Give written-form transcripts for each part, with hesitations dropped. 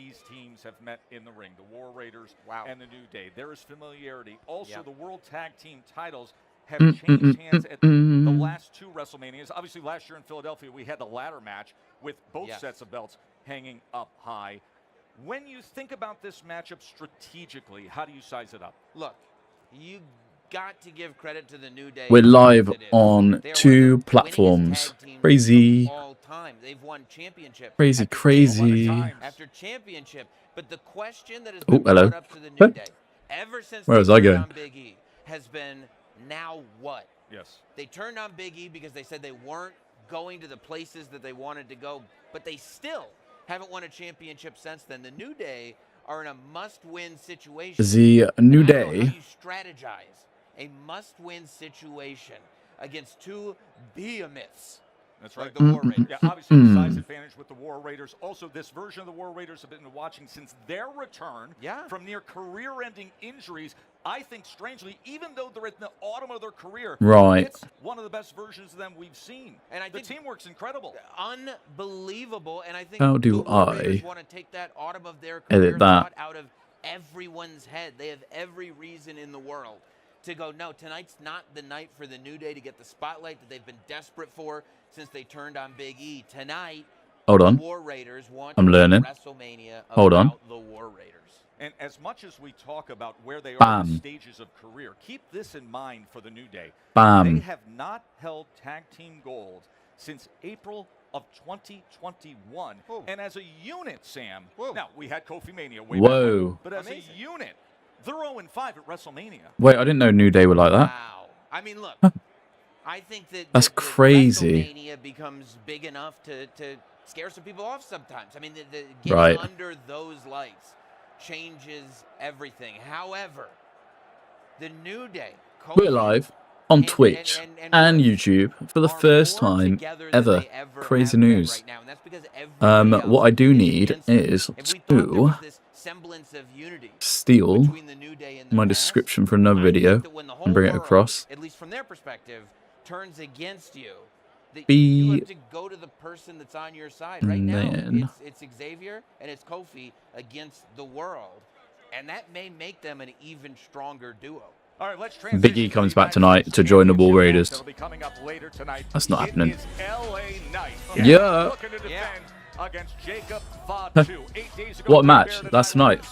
these teams have met in the ring, the War Raiders and the New Day. There is familiarity. Also, the World Tag Team titles have changed hands at the last two WrestleManias. Obviously, last year in Philadelphia, we had the ladder match with both sets of belts hanging up high. When you think about this matchup strategically, how do you size it up? Look, you got to give credit to the New Day. We're live on 2 platforms. Crazy. They've won championship. Crazy. After championship. But the question that has been brought up to the New Day ever since Where was I going? Big E has been, now what? Yes. They turned on Big E because they said they weren't going to the places that they wanted to go, but they still haven't won a championship since then. The New Day are in a must-win situation. The New Day. How you strategize a must-win situation against two behemoths. That's right. Like the War Raiders. Yeah, obviously the size advantage with the War Raiders. Also, this version of the War Raiders have been watching since their return from near career-ending injuries. I think, strangely, even though they're in the autumn of their career, it's one of the best versions of them we've seen. And I think the teamwork's incredible. Unbelievable. And I think how do the War Raiders want to take that autumn of their career thought out of everyone's head. They have every reason in the world to go, no, tonight's not the night for the New Day to get the spotlight that they've been desperate for since they turned on Big E. Tonight, the War Raiders want to learning. WrestleMania about the War Raiders. And as much as we talk about where they are in the stages of career, keep this in mind for the New Day. They have not held tag team gold since April of 2021. And as a unit, Sam, now we had Kofi Mania way back, but as a unit, they're 0-5 at WrestleMania. Wait, I didn't know New Day were like that. Wow. I mean, look, I think that that's crazy. WrestleMania becomes big enough to scare some people off sometimes. I mean, getting under those lights changes everything. However, the New Day, we're live on Twitch and YouTube for the first time ever. Crazy news. What I do need is to steal my description for another video and bring it across. At least from their perspective, turns against you. You have to go to the person that's on your side right now. It's Xavier and it's Kofi against the world, and that may make them an even stronger duo. All right, let's Big E comes back tonight to join the War Raiders. That's not happening. Yeah. Against Jacob Fatu. 8 days ago, what a match. That's tonight.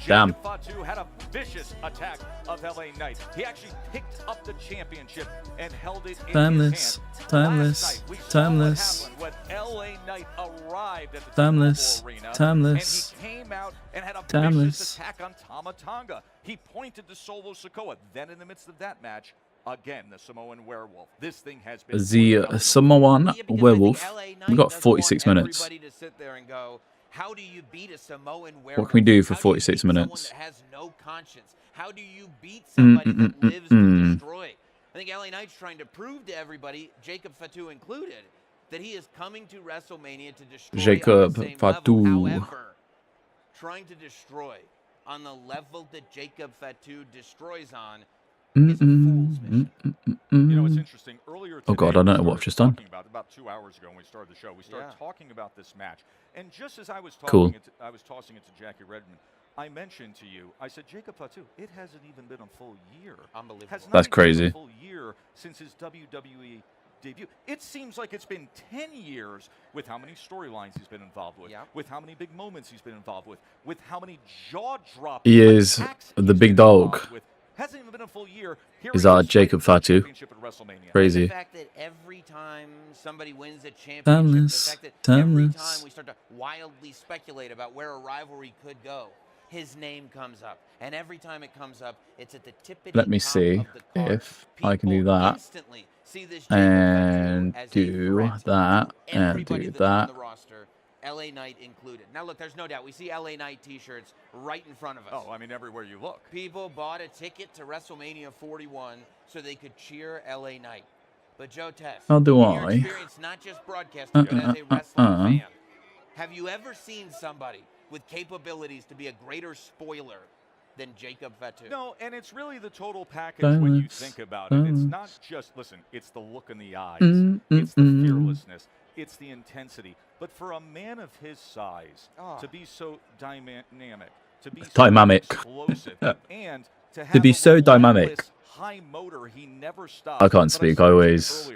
Damn. Jacob Fatu had a vicious attack of LA Knight. He actually picked up the championship and held it in his hand. Timeless. Timeless. When LA Knight arrived at the Timeless. Arena, Timeless. and he came out and had a vicious attack on Tama Tonga. He pointed to Solo Sikoa. Then in the midst of that match, again, the Samoan werewolf. This thing has been the Samoan werewolf. We've got 46 minutes. How do you beat a Samoan werewolf? What can we do for 46 minutes? That has no conscience? How do you beat somebody that lives to destroy? I think LA Knight's trying to prove to everybody, Jacob Fatu included, that he is coming to WrestleMania to destroy Jacob Fatu. However, trying to destroy on the level that Jacob Fatu destroys on is a fool's mission. You know, it's interesting. Earlier today, oh God, I don't know what I've just done. About 2 hours ago when we started the show, we started talking about this match. And just as I was talking I was tossing it to Jackie Redmond, I mentioned to you, I said, Jacob Fatu, it hasn't even been a full year. Unbelievable. That's crazy. Been a full year since his WWE debut. It seems like it's been 10 years with how many storylines he's been involved with how many big moments he's been involved with how many jaw-dropping he is the big dog. Hasn't even been a full year. Is our Jacob Fatu. Crazy. The fact that every time somebody wins a championship, the fact that every time we start to wildly speculate about where a rivalry could go, his name comes up. And every time it comes up, it's at the tippity Let me see if I can do that. And do that. And do that. LA Knight included. Now, look, there's no doubt. We see LA Knight T-shirts right in front of us. Oh, I mean, everywhere you look. People bought a ticket to WrestleMania 41 so they could cheer LA Knight. But Joe Tess, how do I? Experience not just broadcasting, but as a wrestling fan, have you ever seen somebody with capabilities to be a greater spoiler than Jacob Fatu? No, and it's really the total package when you think about it. It's not just, listen, it's the look in the eyes. It's the fearlessness. it's the intensity. But for a man of his size to be so dynamic, to be so explosive, and to be so dynamic, high motor, he never stops. I can't speak. I always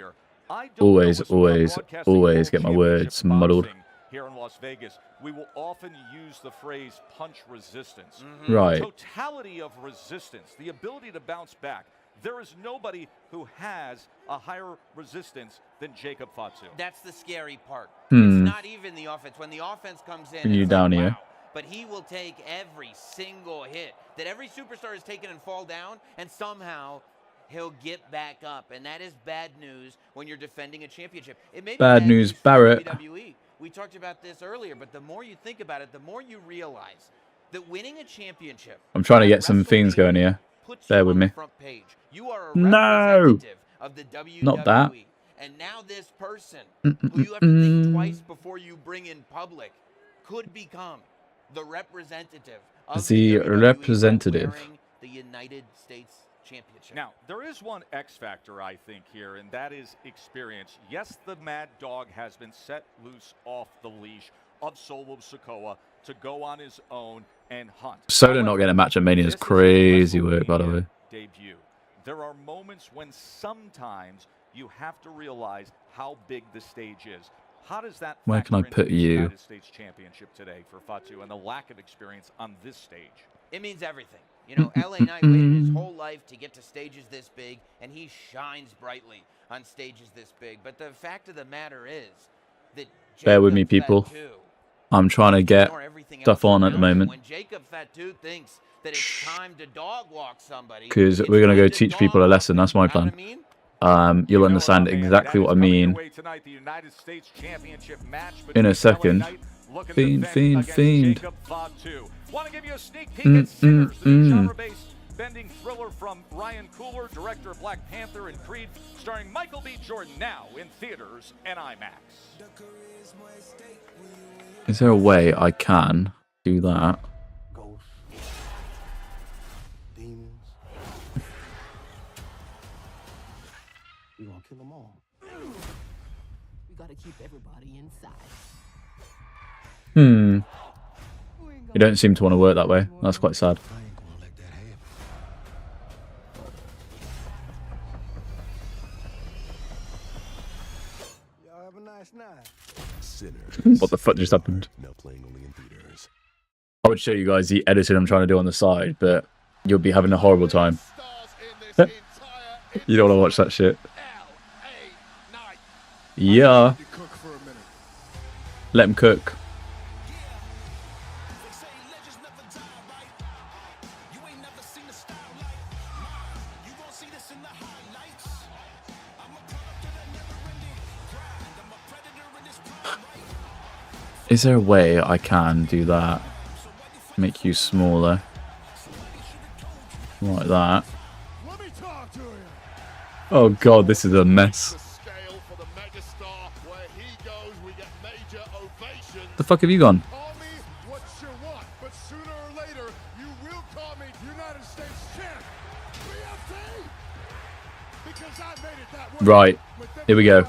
get my words muddled. Here in Las Vegas, we will often use the phrase punch resistance. Right. The totality of resistance, the ability to bounce back. There is nobody who has a higher resistance than Jacob Fatu. That's the scary part. It's not even the offense. When the offense comes in, you down here. But he will take every single hit that every superstar has taken and fall down, and somehow he'll get back up. And that is bad news when you're defending a championship. It may be bad news, Barrett. WWE. We talked about this earlier, but the more you think about it, the more you realize that winning a championship. I'm trying to get some things going here. Bear with me. Front page. You are a representative of the WWE. Not that. And now this person, who you have to think twice before you bring in public, could become the representative of the WWE wearing the United States Championship. Now, there is one X factor, I think, here, and that is experience. Yes, the Mad Dog has been set loose off the leash of Solo Sikoa to go on his own and hunt. Solo not getting a match at Mania is crazy work, by the way. Debut. There are moments when sometimes you have to realize how big the stage is. How does that Where can I put you? United States Championship today for Fatu and the lack of experience on this stage? It means everything. You know, LA Knight waited his whole life to get to stages this big, and he shines brightly on stages this big. But the fact of the matter is that bear with me, people. I'm trying to get stuff on at the moment. When Jacob Fatu thinks that it's time to dog walk somebody, because we're gonna go teach people a lesson. That's my plan. You'll understand exactly what I mean in a second. Fiend. Want to give you a sneak peek at Sinners, the genre-based bending thriller from Ryan Coogler, director of Black Panther and Creed, starring Michael B. Jordan, now in theaters and IMAX. Is there a way I can do that? Ghosts, demons. We gonna kill them all. We gotta keep everybody inside. You don't seem to want to work that way. That's quite sad. I ain't gonna let that happen. Y'all have a nice night. Sinners. What the fuck just happened? Now playing only in theaters. I would show you guys the editing I'm trying to do on the side, but you'll be having a horrible time. You don't want to watch that shit. Yeah. Let him cook. Is there a way I can do that? Make you smaller. Like that. Oh god, this is a mess. The fuck have you gone? Right, here we go.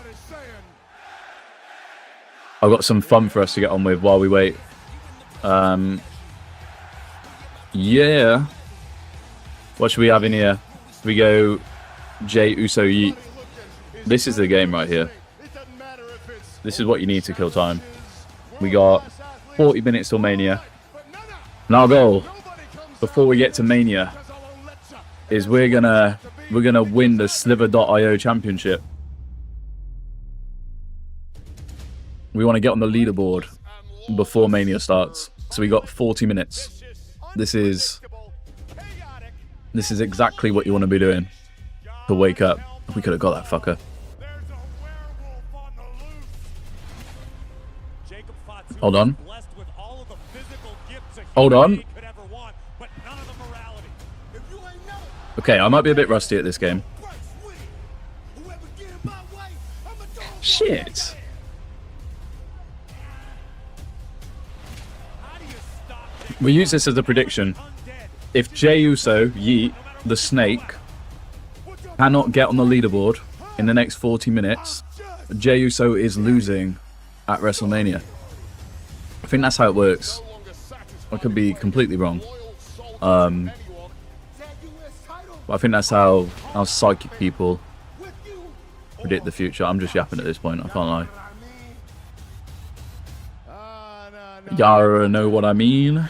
I've got some fun for us to get on with while we wait. Yeah. What should we have in here? We go Jey Uso Yeet. This is the game right here. This is what you need to kill time. We got 40 minutes till Mania. And our goal, before we get to Mania, is we're gonna win the Sliver.io championship. We want to get on the leaderboard before Mania starts. So we got 40 minutes. This is exactly what you want to be doing to wake up. We could have got that fucker. Hold on. Hold on. Okay, I might be a bit rusty at this game. Shit. We use this as a prediction. If Jey Uso, Yeet, the Snake, cannot get on the leaderboard in the next 40 minutes, Jey Uso is losing at WrestleMania. I think that's how it works. I could be completely wrong. But I think that's how psychic people predict the future. I'm just yapping at this point, I can't lie. Yara know what I mean. I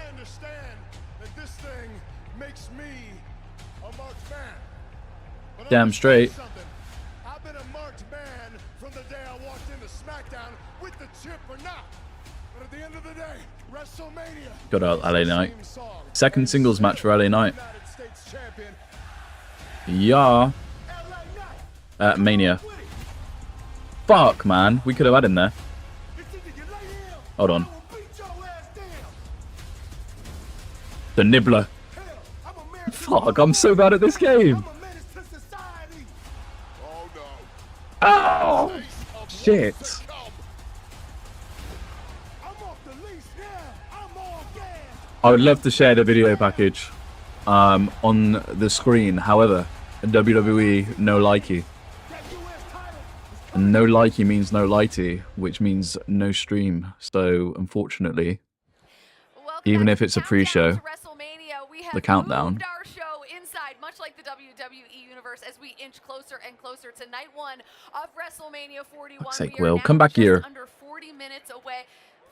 understand that this thing makes me a marked man. But Damn straight. I've been a marked man from the day I walked into SmackDown with the chip or not. But at the end of the day, WrestleMania. Got out LA Knight. Second singles match for LA Knight. Yeah. Mania. Fuck, man. We could have had him there. Hold on. The Nibbler. Fuck, I'm so bad at this game. Oh, shit. I would love to share the video package on the screen. However, WWE no likey. And no likey means no lighty, which means no stream. So, unfortunately, even if it's a pre-show, the countdown. Our show inside, much like the WWE universe, as we inch closer and closer to night one of WrestleMania 41. Fuck's sake, We are Will, now come back just here. under 40 minutes away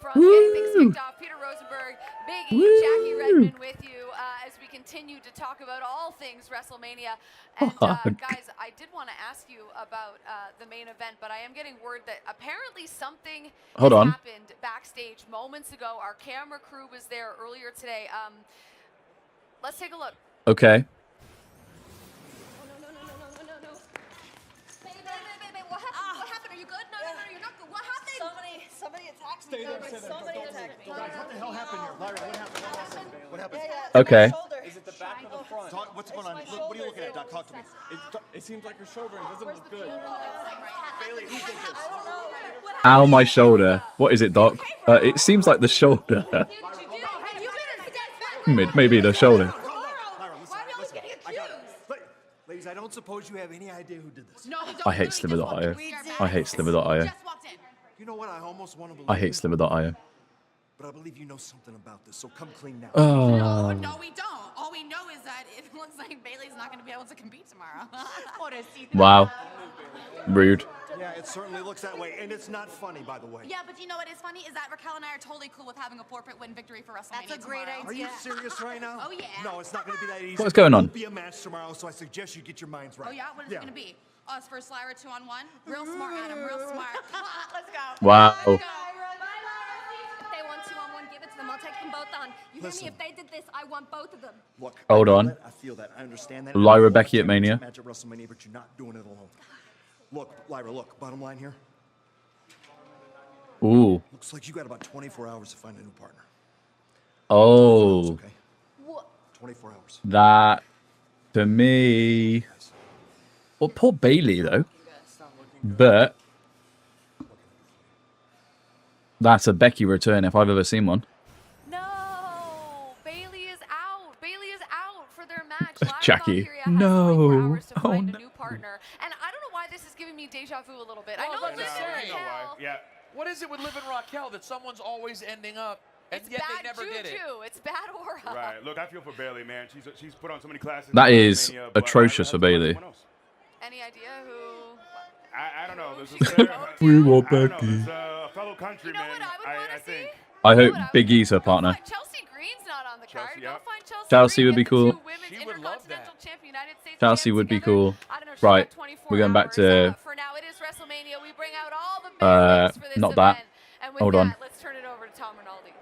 from getting things kicked off. Peter Rosenberg, Big E, Jackie Redmond with you as we continue to talk about all things WrestleMania. And guys, I did want to ask you about the main event, but I am getting word that apparently something happened backstage moments ago. Our camera crew was there earlier today. Let's take a look. Okay. What happened? What happened? Are you good? No, you're not good. What happened? Somebody attacked me. Somebody attacked me. What the hell happened here? Lyra, what happened? What happened? Okay. Is it the back or the front? Doc, what's going on? Look, what are you looking at, Doc? Talk to me. It seems like your shoulder doesn't look good. Bailey, who did this? Ow, my shoulder. What is it, Doc? It seems like the shoulder. Maybe the shoulder. Lyra, listen, I got it. Ladies, I don't suppose you have any idea who did this. No, I hate Sliver.io. I hate Sliver.io. You know what? I almost want to believe I hate Sliver.io. but I believe you know something about this, so come clean now. Oh. No, we don't. All we know is that it looks like Bailey's not going to be able to compete tomorrow. Wow. Rude. Yeah, it certainly looks that way, and it's not funny, by the way. Yeah, but you know what is funny is that Raquel and I are totally cool with having a forfeit win victory for WrestleMania. That's a great tomorrow. Are you serious right now? Oh, yeah. No, it's not going to be that easy. What's going on? It'll be a match tomorrow, so I suggest you get your minds right. Oh yeah, what is it going to be? Us versus Lyra 2-on-1. Real smart, Adam. Real smart. Let's go. Wow. Let's go. They want 2-on-1, give it to them. I'll take them both on. You Listen. hear me? If they did this, I want both of them. Look, Hold I feel on. that, I feel that. I understand that. Lyra I want Becky a at Mania. Match at WrestleMania, but you're not doing it alone. Look, Lyra, look. Bottom line here. Ooh. Looks like you got about 24 hours to find a new partner. Oh. Okay. What? 24 hours. That, to me... Well, poor Bailey, though. But... That's a Becky return if I've ever seen one. No, Bailey is out. Bailey is out for their match. Lyra Jackie. Valkyria has No. 24 hours to Oh, find no. a new partner. And I don't know why this is giving me deja vu a little bit. I Well, know let's Liv say- and Raquel. Yeah. What is it with Liv and Raquel that someone's always ending up, and It's yet bad they never did it? juju. It's bad aura. Right. Look, I feel for Bailey, man. She's put on so many classes. That in is WrestleMania, but atrocious I for have to find Bailey. someone else. Any idea who? I don't know. This Who is she could go to? We want I don't know. Becky. This is a fellow countryman. You know what I would want I to see? think. I hope What I Big would- E's her go partner. find- Chelsea Green's not on the card. Chelsea, Go yeah. find Chelsea. Chelsea Green, would be get the cool. two women's She would love that. Intercontinental champ, United States Chelsea champs would be together. cool. I don't know, she's Right. got 24 We're going back hours. to... For now, it is WrestleMania. We bring out all the big names for this not that. event. And with Hold that, on. let's turn it over to Tom Rinaldi.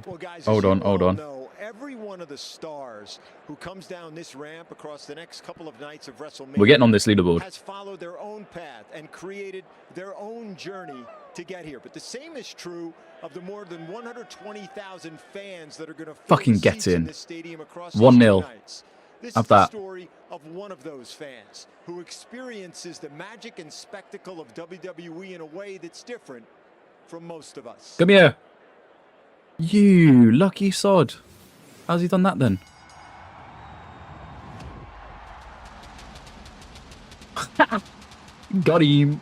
Well, guys, Hold as you on, hold all on. know, every one of the stars who comes down this ramp across the next couple of nights of WrestleMania We're getting on this leaderboard. has followed their own path and created their own journey to get here. But the same is true of the more than 120,000 fans that are going to Fucking get in. this stadium across 1-0. nights. This Have is the that. story of one of those fans who experiences the magic and spectacle of WWE in a way that's different from most of us. Come here. You lucky sod. How's he done that then? Got him.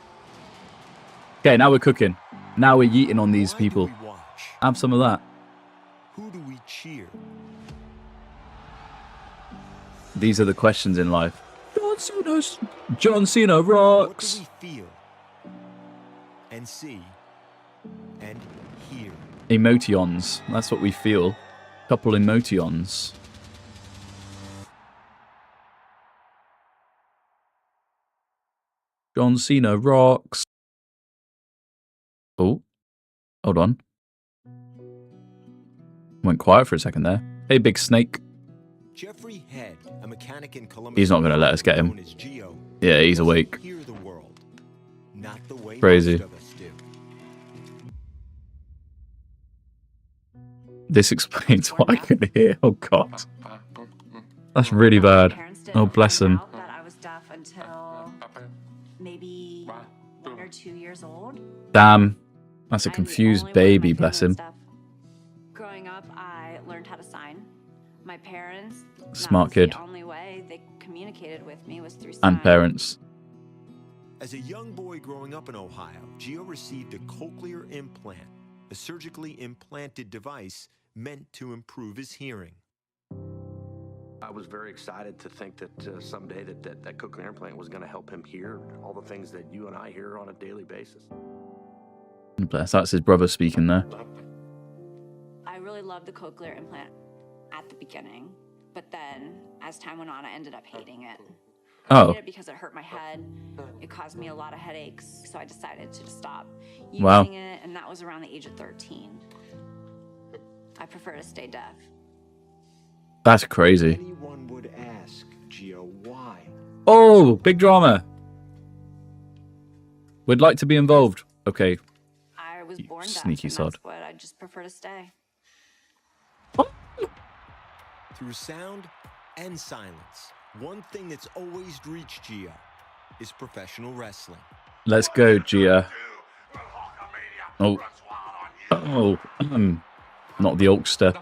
Okay, now we're cooking. Now we're yeeting on these people. Why do we watch? Have some of that. Who do we cheer? These are the questions in life. John Cena rocks. What do we feel and see and hear? Emotions. That's what we feel. Couple emotions. John Cena rocks. Oh, hold on. Went quiet for a second there. Hey, big snake. Jeffrey Head, a mechanic in Columbus. He's not going to let us get him. known as Gio, Yeah, he's awake. hear the world, not the way Crazy. most of us do. This explains why I can hear. Oh, God. That's really bad. Oh, bless him. That I was deaf until maybe 1 or 2 years old. Damn. That's a confused baby, bless him. Growing up, I learned how to sign. My parents, Smart kid. The only way they communicated with me was through sign. And parents. As a young boy growing up in Ohio, Gio received a cochlear implant, a surgically implanted device meant to improve his hearing. I was very excited to think that someday that cochlear implant was going to help him hear all the things that you and I hear on a daily basis. Bless. That's his brother speaking there. I really loved the cochlear implant at the beginning, but then as time went on, I ended up hating it. I hated it because it hurt my head. It caused me a lot of headaches, so I decided to just stop using it, and that was around the age of 13. I prefer to stay deaf. That's crazy. Anyone would ask, Gio, why? Oh, big drama. We'd like to be involved. Okay. I was born deaf, sneaky and sod. that's what I just prefer to stay. Through sound and silence, one thing that's always reached Gio is professional wrestling. Let's go, Gia. Oh. Oh. Not the Hulkster.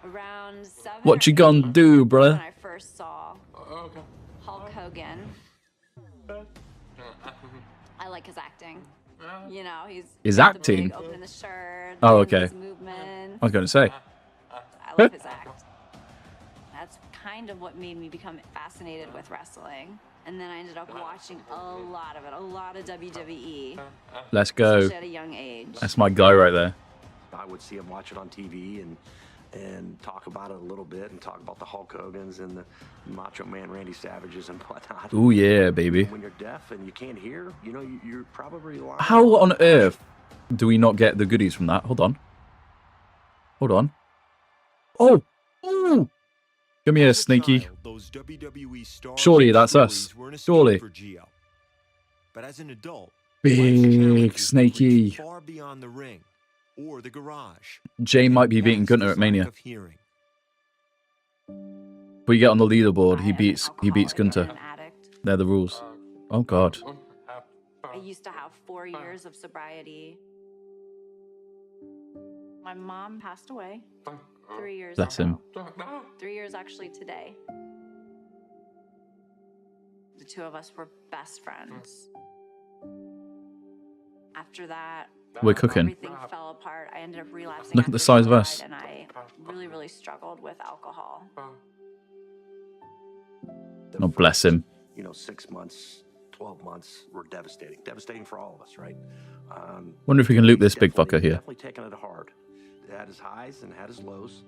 Around 7 What or you gonna 8 do, when bruh? I first saw Hulk Hogan. I like his acting. You know, he's His got the acting? big opening the shirt, Oh, doing okay. his movements. I was going to say. I love his act. That's kind of what made me become fascinated with wrestling. And then I ended up watching a lot of it, a lot of WWE. Let's go. Especially at a young age. That's my guy right there. I would see him watch it on TV and talk about it a little bit and talk about the Hulk Hogans and the Macho Man Randy Savages and whatnot. Oh yeah, baby. When you're deaf and you can't hear, you know, you're probably lying. How on earth do we not get the goodies from that? Hold on. Hold on. Oh! Ooh! Come here, Sneaky. Child, those WWE stars Surely and that's us. stories weren't a escape Surely. for Gio. But as an adult, Big life's challenges Snakey. reach far beyond the ring or the garage. Jay might be beating Past Gunter his at Mania. lack of hearing. If we get on the leaderboard, he I am beats alcoholic Gunter. and an addict. They're the rules. Oh god. I used to have 4 years of sobriety. My mom passed away 3 years Bless ago. him. 3 years actually today. The two of us were best friends. After that, We're cooking. everything fell apart. I ended up relapsing. Look at the after he size of died, us. And I really, really struggled with alcohol. Oh, bless him. You know, 6 months, 12 months were devastating. Devastating for all of us, right? Wonder if we can loop this big fucker here. Definitely taking it hard. It had his highs and had his lows.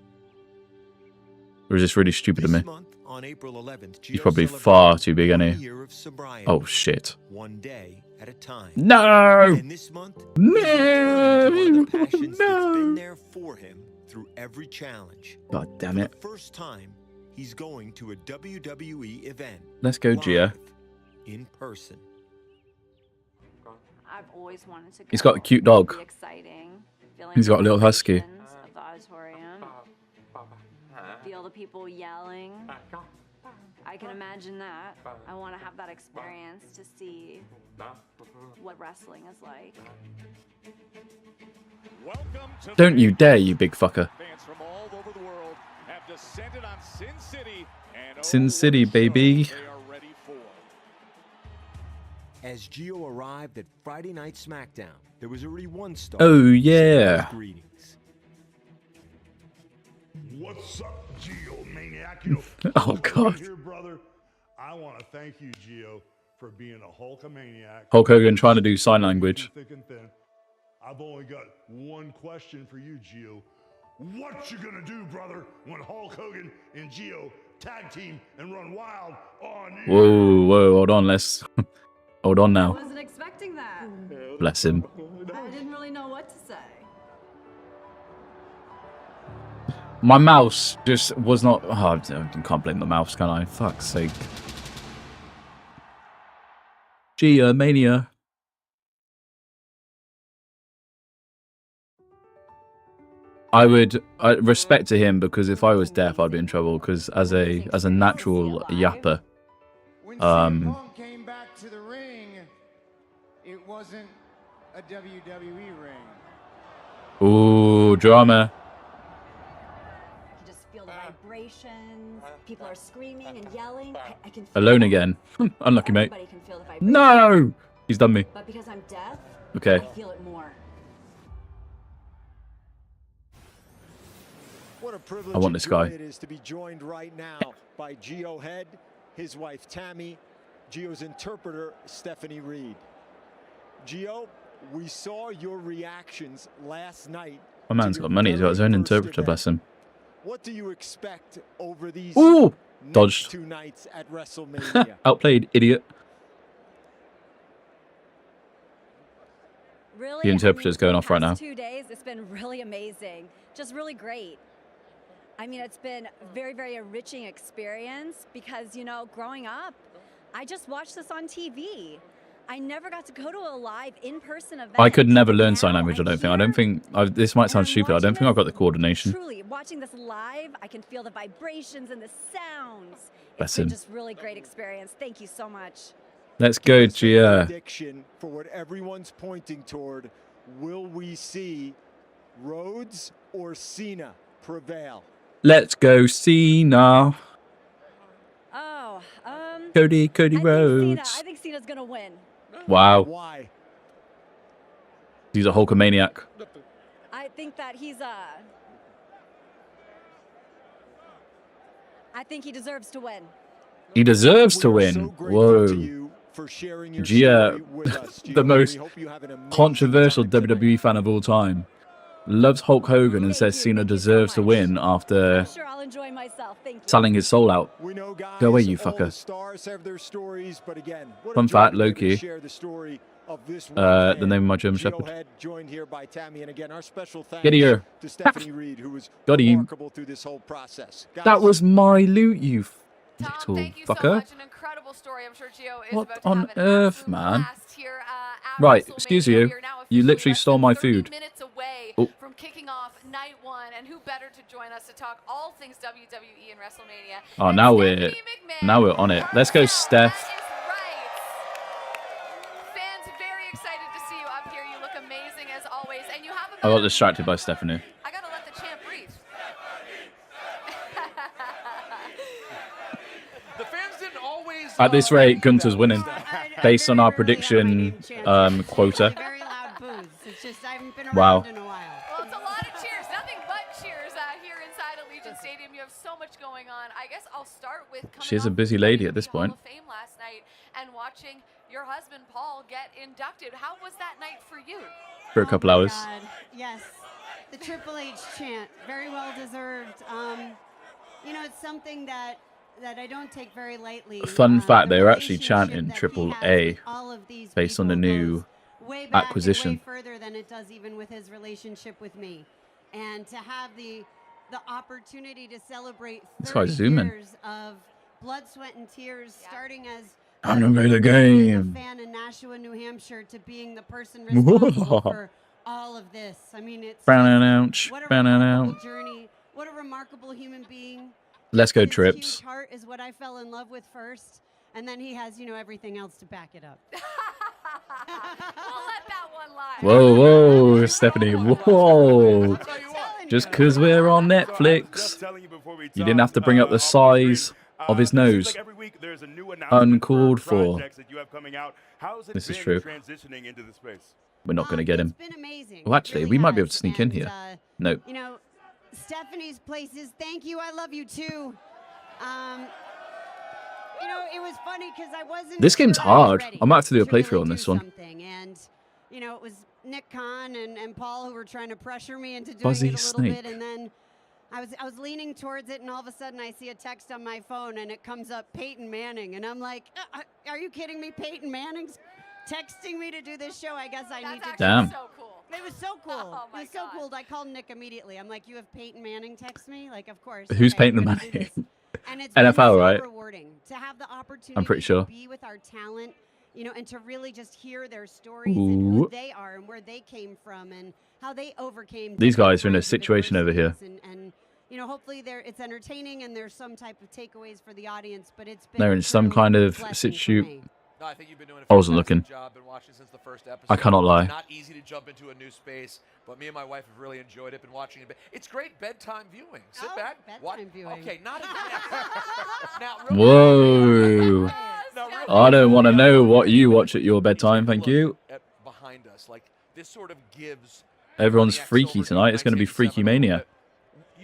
Or is this really stupid of me? This month, on April 11th, He's Gio probably celebrated far too big, 1 isn't he? year of sobriety, Oh shit. one day at a time. No! And this month, No! the passions that's No! been there for him through every challenge. God damn For it. the first time, he's going to a WWE event. Let's go, Gia. live, in person. I've always wanted to go. He's got a cute dog. It'd be exciting. Feeling He's got a the little husky. vibrations of the auditorium. Feel the people yelling. I can imagine that. I want to have that experience to see what wrestling is like. Welcome to Don't you dare, you big fucker. Fans from all over the world have descended on Sin City, and Sin oh, City, what a baby. show they are ready for. As Gio arrived at Friday Night SmackDown, there was already one star. Oh, yeah. Greetings. What's up, Gio Maniac? You know, Oh, God. here, brother. I want to thank you, Gio, for being a Hulkamaniac. Hulk Hogan trying to do sign language. Thick and thin. I've only got one question for you, Gio. What you gonna do, brother, when Hulk Hogan and Gio tag team and run wild on you? Whoa, hold on, let's... Hold on I now. wasn't expecting that. Bless him. I didn't really know what to say. My mouse just was not... Oh, I can't blame the mouse, can I? Fuck's sake. Gia Mania. Respect to him, because if I was deaf, I'd be in trouble. Because as a natural yapper, came back to the ring, it wasn't a WWE ring. Ooh, drama. You just feel the vibrations. People are screaming and yelling. I can feel Alone again. Unlucky, mate. Everybody can feel the vibrations. No! He's done me. But because I'm deaf, Okay. I feel it more. What a privilege I want this guy. it is to be joined right now by Gio Head, his wife Tammy, Gio's interpreter Stephanie Reed. Gio, we saw your reactions last night. My man's got money. He's got his own interpreter, bless him. What do you expect over these Ooh! Dodged. 2 nights at WrestleMania? Outplayed, idiot. Really, The interpreter's going off right now. 2 days, it's been really amazing. Just really great. I mean, it's been a very, very enriching experience because, you know, growing up, I just watched this on TV. I never got to go to a live in-person event. I could never learn sign language, I don't think. This might sound stupid. I don't think I've got the coordination. Truly, watching this live, I can feel the vibrations and the sounds. Bless It's been him. just really great experience. Thank you so much. Let's go, Gia. Prediction for what everyone's pointing toward. Will we see Rhodes or Cena prevail? Let's go, Cena. Oh, Cody I Rhodes. think Cena's gonna win. Wow. Why? He's a Hulkamaniac. I think that I think he deserves to win. He deserves to win. Whoa. Gia, the most controversial WWE fan of all time, loves Hulk Hogan and says Cena deserves to win after Sure, I'll enjoy myself. Thank you. selling his soul out. Go away, you fucker. Fun fact, Loki. The name of my German Shepherd. Get here. Got him. That was my loot, you little fucker. What on earth, man? Right, excuse you. You literally stole my food. Oh. From kicking off night 1, and who better to join us to talk all things WWE and WrestleMania? Oh, now we're on it. Let's go, Steph. Fans very excited to see you up here. You look amazing as always, and you have I got distracted by Stephanie. I gotta let the champ breathe. The fans didn't always. At this rate, Gunther's winning, based on our prediction quota. Very loud boos. It's just I haven't been Wow. around in a while. Well, it's a lot of cheers, nothing but cheers here inside Allegiant Stadium. You have so much going on. I guess I'll start with coming She's a off busy lady at this point. Hall of Fame last night and watching your husband Paul get inducted. How was that night for you? For a couple hours. God. Yes, the Triple H chant, very well deserved. You know, it's something that I don't take very lightly. Fun fact, the they were actually relationship chanting that he Triple has A with all of these based on the people new goes way back and acquisition. way further than it does even with his relationship with me. And to have the opportunity to celebrate This guy's 30 zooming. years of blood, sweat, and tears, starting as I'm gonna play the a game. fan in Nashua, New Hampshire, to being the person responsible for all of this. I mean, it's Ouch. what a remarkable journey. What a remarkable human being. Let's go, His Trips. huge heart is what I fell in love with first, and then he has, you know, everything else to back it up. We'll let that one lie. Whoa, Stephanie. Whoa. Just because we're on Netflix, you didn't have to bring up the size. of his nose. Like every week there's a new Uncalled for. projects that you have coming out. How's it This is been true. transitioning into the space? We're not going to get him. It's been amazing. Well, actually, It we really might be able has. to sneak in And, here. Nope. You know, Stephanie's places. Thank you. I love you too. You know, it was funny because I wasn't. This game's sure I was hard. ready I might have to do a really playthrough on do this one. something. And you know, it was Nick Khan and Paul who were trying to pressure me into doing Fuzzy it a little snake. bit, and then I was leaning towards it, and all of a sudden I see a text on my phone, and it comes up Peyton Manning, and I'm like, are you kidding me? Peyton Manning's texting me to do this show. I guess I need to. Damn. So cool. It was so cool. Oh It was so cool. I called Nick immediately. I'm like, you have Peyton Manning text me? Like, of course. Who's okay, Peyton we're gonna do Manning? this. And it's NFL, been so right? rewarding to have the opportunity I'm pretty sure. to be with our talent, you know, and to really just hear their stories and who they are and where they came from and how they overcame. These different guys are in a kinds of situation over here. adversities. And you know, hopefully it's entertaining and there's some type of takeaways for the audience. But it's been They're in some true kind of blessing for situ. me. No, I think you've been doing I a wasn't fantastic looking. job. Been watching since the first episode. I cannot lie. It's not easy to jump into a new space, but me and my wife have really enjoyed it. Been watching it. It's great bedtime viewing. Sit back. Bedtime viewing. Okay, not now. Whoa. I don't want to know what you watch at your bedtime. Thank you. Behind us, like this sort of gives. Everyone's freaky tonight. It's going to be Freaky Mania.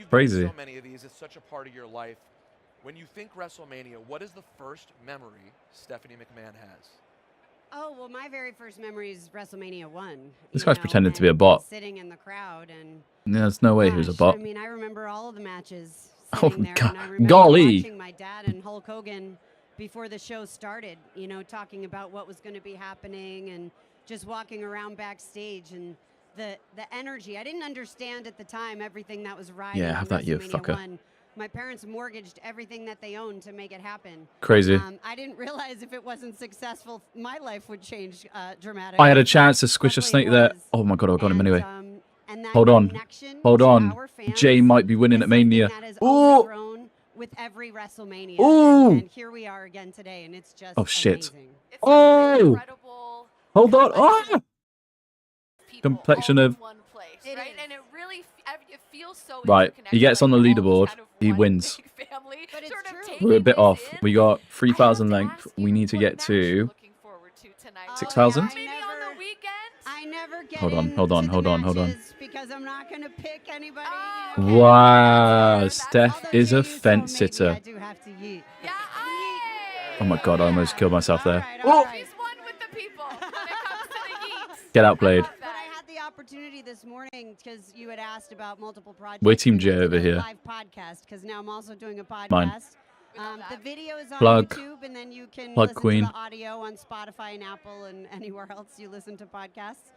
Crazy. So many of these. It's such a part of your life. When you think WrestleMania, what is the first memory Stephanie McMahon has? Oh, well, my very first memory is WrestleMania 1. This guy's pretending to be a bot. Sitting in the crowd and... Yeah, there's no way he was a bot. I mean, I remember all of the matches Oh, sitting there. And I remember golly. watching my dad and Hulk Hogan before the show started, you know, talking about what was going to be happening and just walking around backstage and the energy. I didn't understand at the time everything that was riding Yeah, on have that, you WrestleMania fucker. 1. My parents mortgaged everything that they owned to make it happen. Crazy. I didn't realize if it wasn't successful, my life would change dramatically. I had a chance to squish a snake there. Oh my god, I got him anyway. And that Hold on. connection Hold to on. our fans Jay might be winning is at Mania. something that has only grown with every WrestleMania. Ooh. And here we are again today, and it's just Oh shit. amazing. Oh! Hold on. Ah! Complexion of. One place, right? And it really it feels so Right. He interconnected, gets on the like all leaderboard. kind of He one wins. big family But it's sort of true. taking We're a bit this off. in. We got 3,000 I have to length. ask We you, need to what get match are you to looking forward to tonight? 6,000. Maybe on the weekend? I never get Hold on, into hold on, the hold on, hold on. matches because I'm not going to pick anybody. Wow. Steph is a fence I sitter. do have to yeet. Oh my god, I almost killed myself there. All Oh! right. He's one with the people when it comes to the yeets. Get outplayed. But I had the opportunity this morning because you had asked about multiple projects. We're Team J and I did over a here. Live podcast because now I'm also doing a podcast. Mine. The video is on Plug. YouTube, and then you can Plug listen queen. to the audio on Spotify and Apple and anywhere else you listen to podcasts.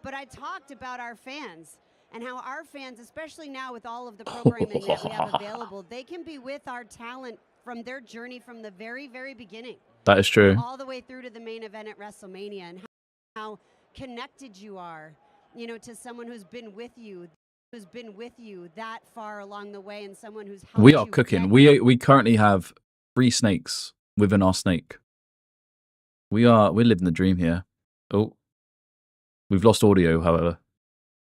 But I talked about our fans and how our fans, especially now with all of the programming that we have available, they can be with our talent from their journey from the very, very beginning. That is true. All the way through to the main event at WrestleMania, and how connected you are, you know, to someone who's been with you that far along the way, and someone who's helped We are you cooking. get We currently have 3 snakes within our snake. We're living the dream here. Oh. We've lost audio, however,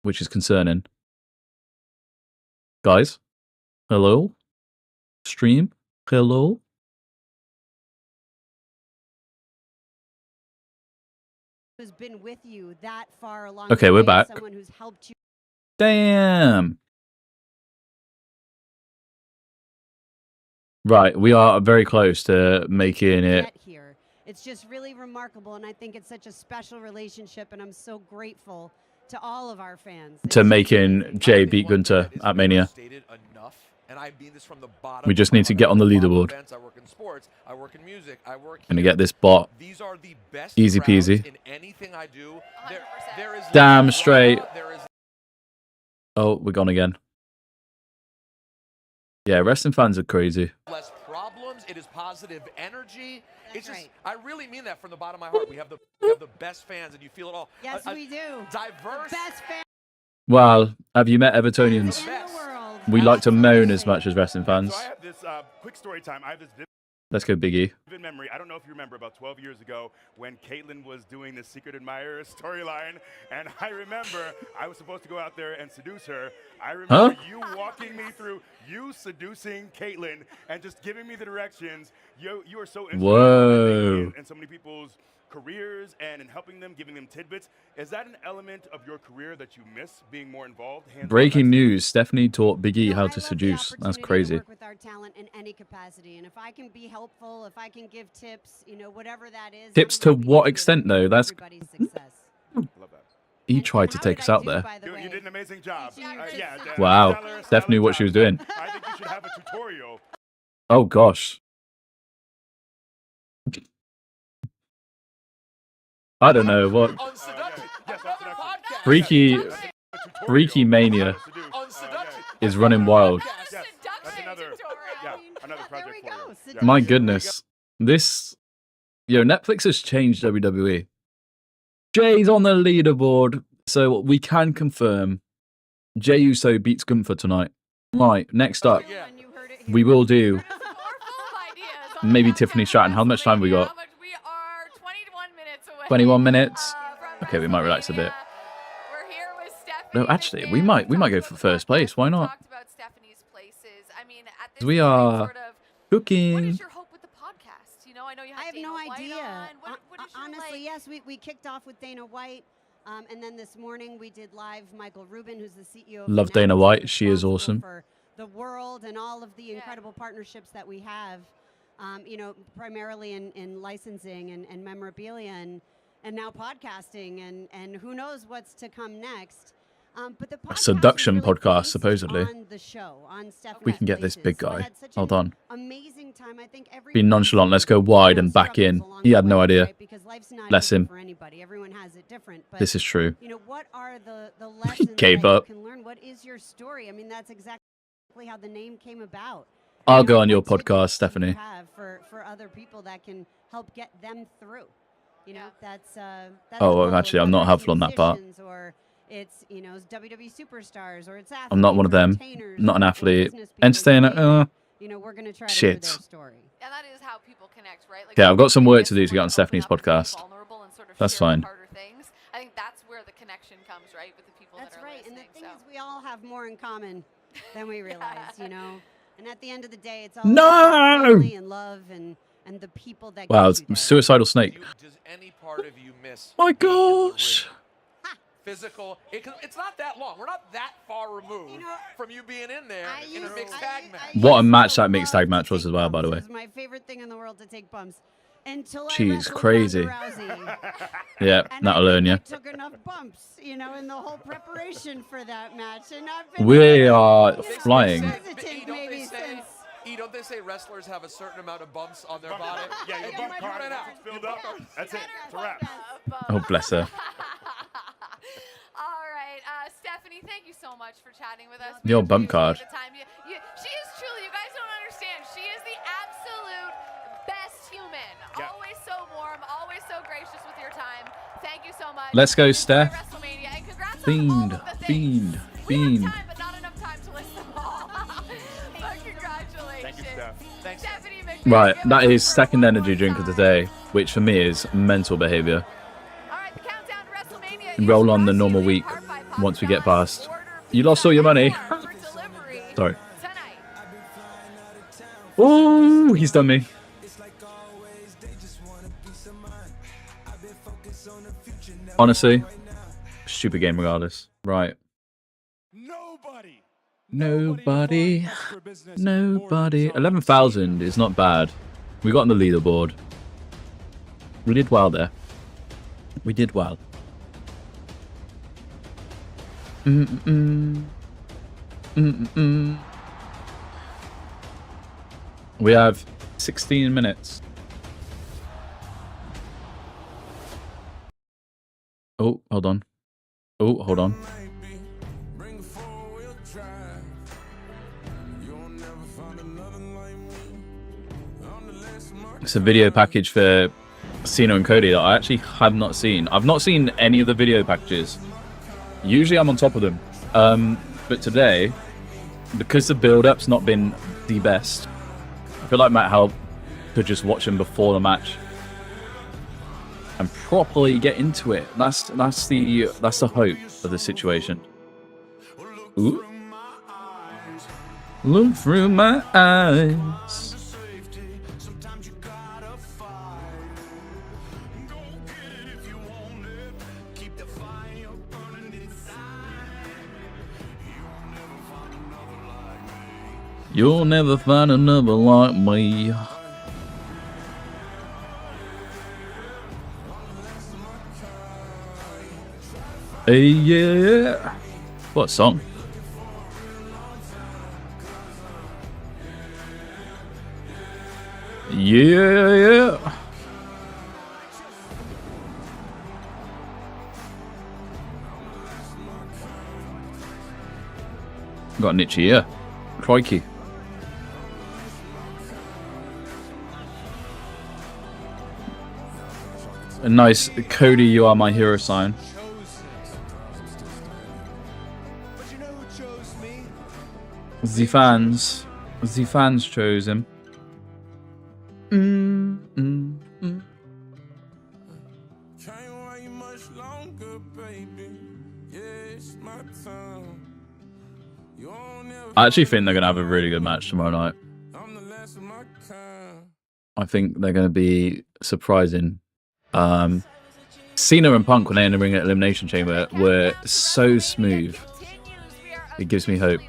which is concerning. Guys? Hello? Stream? Hello? who's been with you that far along Okay, the we're way, back. someone who's helped you. Damn. Right, we are very close to making it. Get here. It's just really remarkable, and I think it's such a special relationship, and I'm so grateful to all of our fans. To making Jay beat Gunter at Mania. We just need to get on the leaderboard. I work in sports, I work in music, I work Gonna get this bot. These are the best Easy crowds peasy. in anything I do. There is Damn straight. There is Oh, we're gone again. Yeah, wrestling fans are crazy. less problems. It is positive energy. It's just, I really mean that from the bottom of my heart. We have the best fans, and you feel it all. Yes, we do. Diverse. Best fans Well, have you met Evertonians? in the world. We like to moan as much as wrestling fans. So I have this quick story time. I have this Let's go, Big E. Vivid memory. I don't know if you remember about 12 years ago when Caitlyn was doing the Secret Admirer storyline, and I remember I was supposed to go out there and seduce her. I remember you walking me through, you seducing Caitlyn and just giving me the directions. You are so Whoa. in so many people's careers and in helping them, giving them tidbits. Is that an element of your career that you miss, being more involved? Breaking news: Stephanie taught Big E how to seduce. That's crazy. Work with our talent in any capacity, and if I can be helpful, if I can give tips, you know, whatever that is. Tips to what extent, though? That's. Love that. He tried to take us out there. You did an amazing job. Wow. Steph knew what she was doing. I think you should have a tutorial. Oh gosh. I don't know what. Freaky Mania is running wild. Another project for you. My goodness, this Netflix has changed WWE. Jay's on the leaderboard, so we can confirm Jey Uso beats Gunther tonight. Right, next up, we will do maybe Tiffany Stratton. How much time have we got? 21 minutes. Okay, we might relax a bit. No, actually, we might go for first place. Why not? We are cooking. I have no idea. Honestly, yes, we kicked off with Dana White, and then this morning we did live Michael Rubin, who's the CEO. Love Dana White. She is awesome. For the world and all of the incredible partnerships that we have, primarily in licensing and memorabilia and now podcasting and who knows what's to come next. But the A seduction podcast, supposedly. on the show, on We can get this big guy. Hold on. Amazing time. I think Be nonchalant. Let's go wide and back in. He had no idea. Bless him. For anybody. Everyone has it different. But, This is true. You know, what are the lessons Gave that up. you can learn? What is your story? I mean, that's exactly how the name came about. I'll go on your podcast, Stephanie. Have for other people that can help get them through. You know, that's Oh, the goal, actually, I'm not whether it's helpful on that part. musicians or it's WWE superstars or it's I'm not one of them. Not an athlete. Entertainer. we're gonna try Shit. to hear their story. And that is how people connect, right? Like, Yeah, I've got some work to do to get on Stephanie's podcast. That's fine. Things. I think that's where the connection comes, right, with the people That's that are right. listening. And the thing is, we all have more in common than we realize, And at the end of the day, it's all No! about family and love and the people that Wow, get you there. suicidal snake. Does any part of you miss? My gosh. Physical. It's not that long. We're not that far removed from you being in there in a mixed tag match. What a match that mixed tag match was as well, by the way. It's my favorite thing in the world to take bumps. Until I Jeez, wrestled crazy. Ronda Rousey. Yeah, And that I alone, yeah. took enough bumps, in the whole preparation for that match. And I've been We are flying. hesitant maybe since. Don't they say wrestlers have a certain amount of bumps on their body? Yeah, your bump card, once it's filled up, that's it. It's a wrap. Oh, bless her. All right, Stephanie, thank you so much for chatting with us. The old bump card. She is truly, you guys don't understand, she is the absolute best human. Yeah. Always so warm, always so gracious with your time. Thank you so much. Let's go, Enjoy Steph. WrestleMania, and congrats on all Fiend, of the things. fiend, We have fiend. time, but not enough time to list them all. But congratulations. Thank you, Steph. Thanks. Stephanie McMahon, Right, give that it up is for second one energy more drink of the time. day, which for me is mental behavior. All right, the countdown to WrestleMania is Roll on the brought to normal you in week part by Papa once we get John's. past. Order You lost all your money. for delivery Sorry. tonight. Oh, he's done me. Honestly, stupid game regardless. Right. Nobody. 11,000 is not bad. We got on the leaderboard. We did well there. We did well. We have 16 minutes. Oh, hold on. Oh, hold on. It's a video package for Cena and Cody that I actually have not seen. I've not seen any of the video packages. Usually I'm on top of them. But today, because the build-up's not been the best, I feel like it might help could just watch them before the match and properly get into it. That's the hope of the situation. Ooh. Look through my eyes. You'll never find another like me. Hey, yeah. What song? Yeah. Got an itchy ear. Crikey. A nice Cody, you are my hero sign. The fans chose him. I actually think they're gonna have a really good match tomorrow night. I think they're gonna be surprising. Cena and Punk when they enter the ring at Elimination Chamber were so smooth. It gives me hope.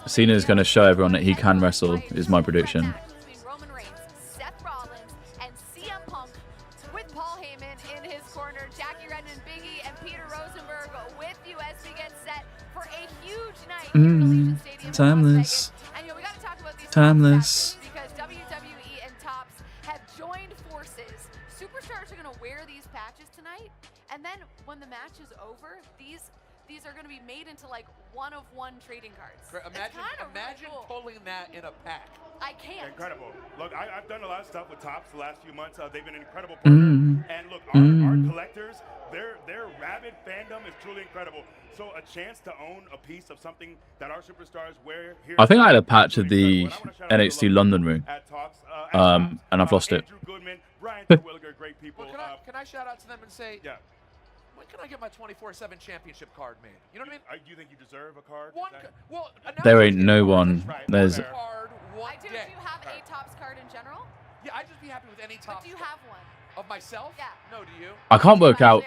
Cena's going to show everyone that he can wrestle, is my prediction. Timeless. Timeless. Because WWE and Tops have joined forces. Superstars are going to wear these patches tonight, and then when the match is over, these are going to be made into like one-of-one trading cards. Imagine really cool. pulling that in a pack. I can't. Incredible. Look, I've done a lot of stuff with Tops the last few months. They've been an incredible partner. And look, our collectors, their rabid fandom is truly incredible. So a chance to own a piece of something that our superstars wear here. I think I had a patch of the NXT London ring, and I've lost it. Well, can I shout out to them and say, when can I get my 24/7 championship card made? You know what I mean? Do you think you deserve a card? Well, There ain't no one. There's. Do you have a Tops card in general? Yeah, I'd just be happy with any Tops. But do you have one? Of myself? Yeah. No, do you? I can't work out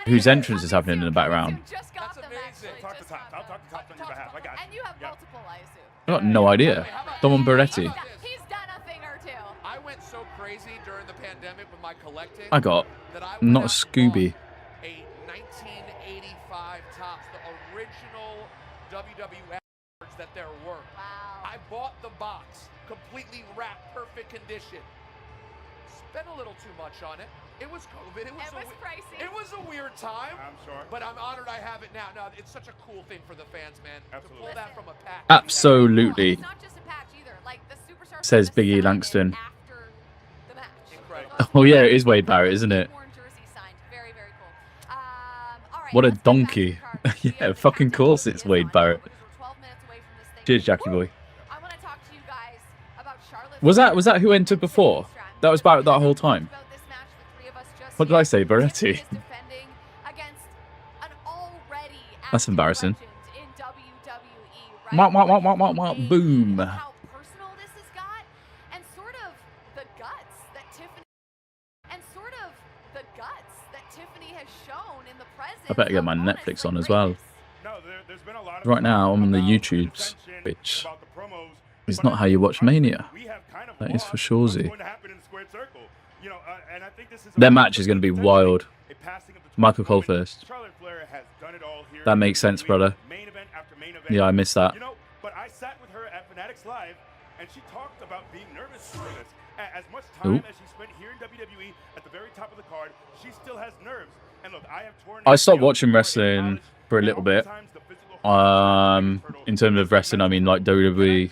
whose entrance is happening in the background. Just got them, actually. Talk to Tops. I'll talk to Tops on your behalf. I got you. And you have multiple, I assume. I got no idea. Dom Beretti. He's done a thing or two. I went so crazy during the pandemic with my collecting. I got not a Scooby. A 1985 Tops, the original WWF cards that there were. Wow. I bought the box, completely wrapped, perfect condition. Spent a little too much on it. It was COVID. It was pricey. It was a weird time. I'm sure. But I'm honored I have it now. Now, it's such a cool thing for the fans, man. Absolutely. To pull that from a pack. Absolutely. It's not just a patch either. Like the superstars Says Biggie Langston. after the match. Incredible. Oh yeah, it is Wade Barrett, isn't it? Very, very cool. All right, What a donkey. Yeah, fucking course it's Wade Barrett. Cheers, Jackie boy. I want to talk to you guys about Charlotte. Was that who entered before? That was Barrett that whole time. What did I say, Beretti? That's embarrassing. Boom. How personal this has got, and sort of the guts that Tiffany has shown in the presence. I better get my Netflix on as well. No, there's been a lot of Right now, I'm on the YouTubes, which is not how you watch Mania. That is for suresy. Their match is going to be wild. Michael Cole first. That makes sense, brother. Yeah, I missed that. But I sat with her at Fanatics Live, and she talked about being nervous for this. As much Ooh. time as she spent here in WWE at the very top of the card, she still has nerves. And look, I have torn. I stopped watching wrestling for a little bit. In terms of wrestling, I mean like WWE.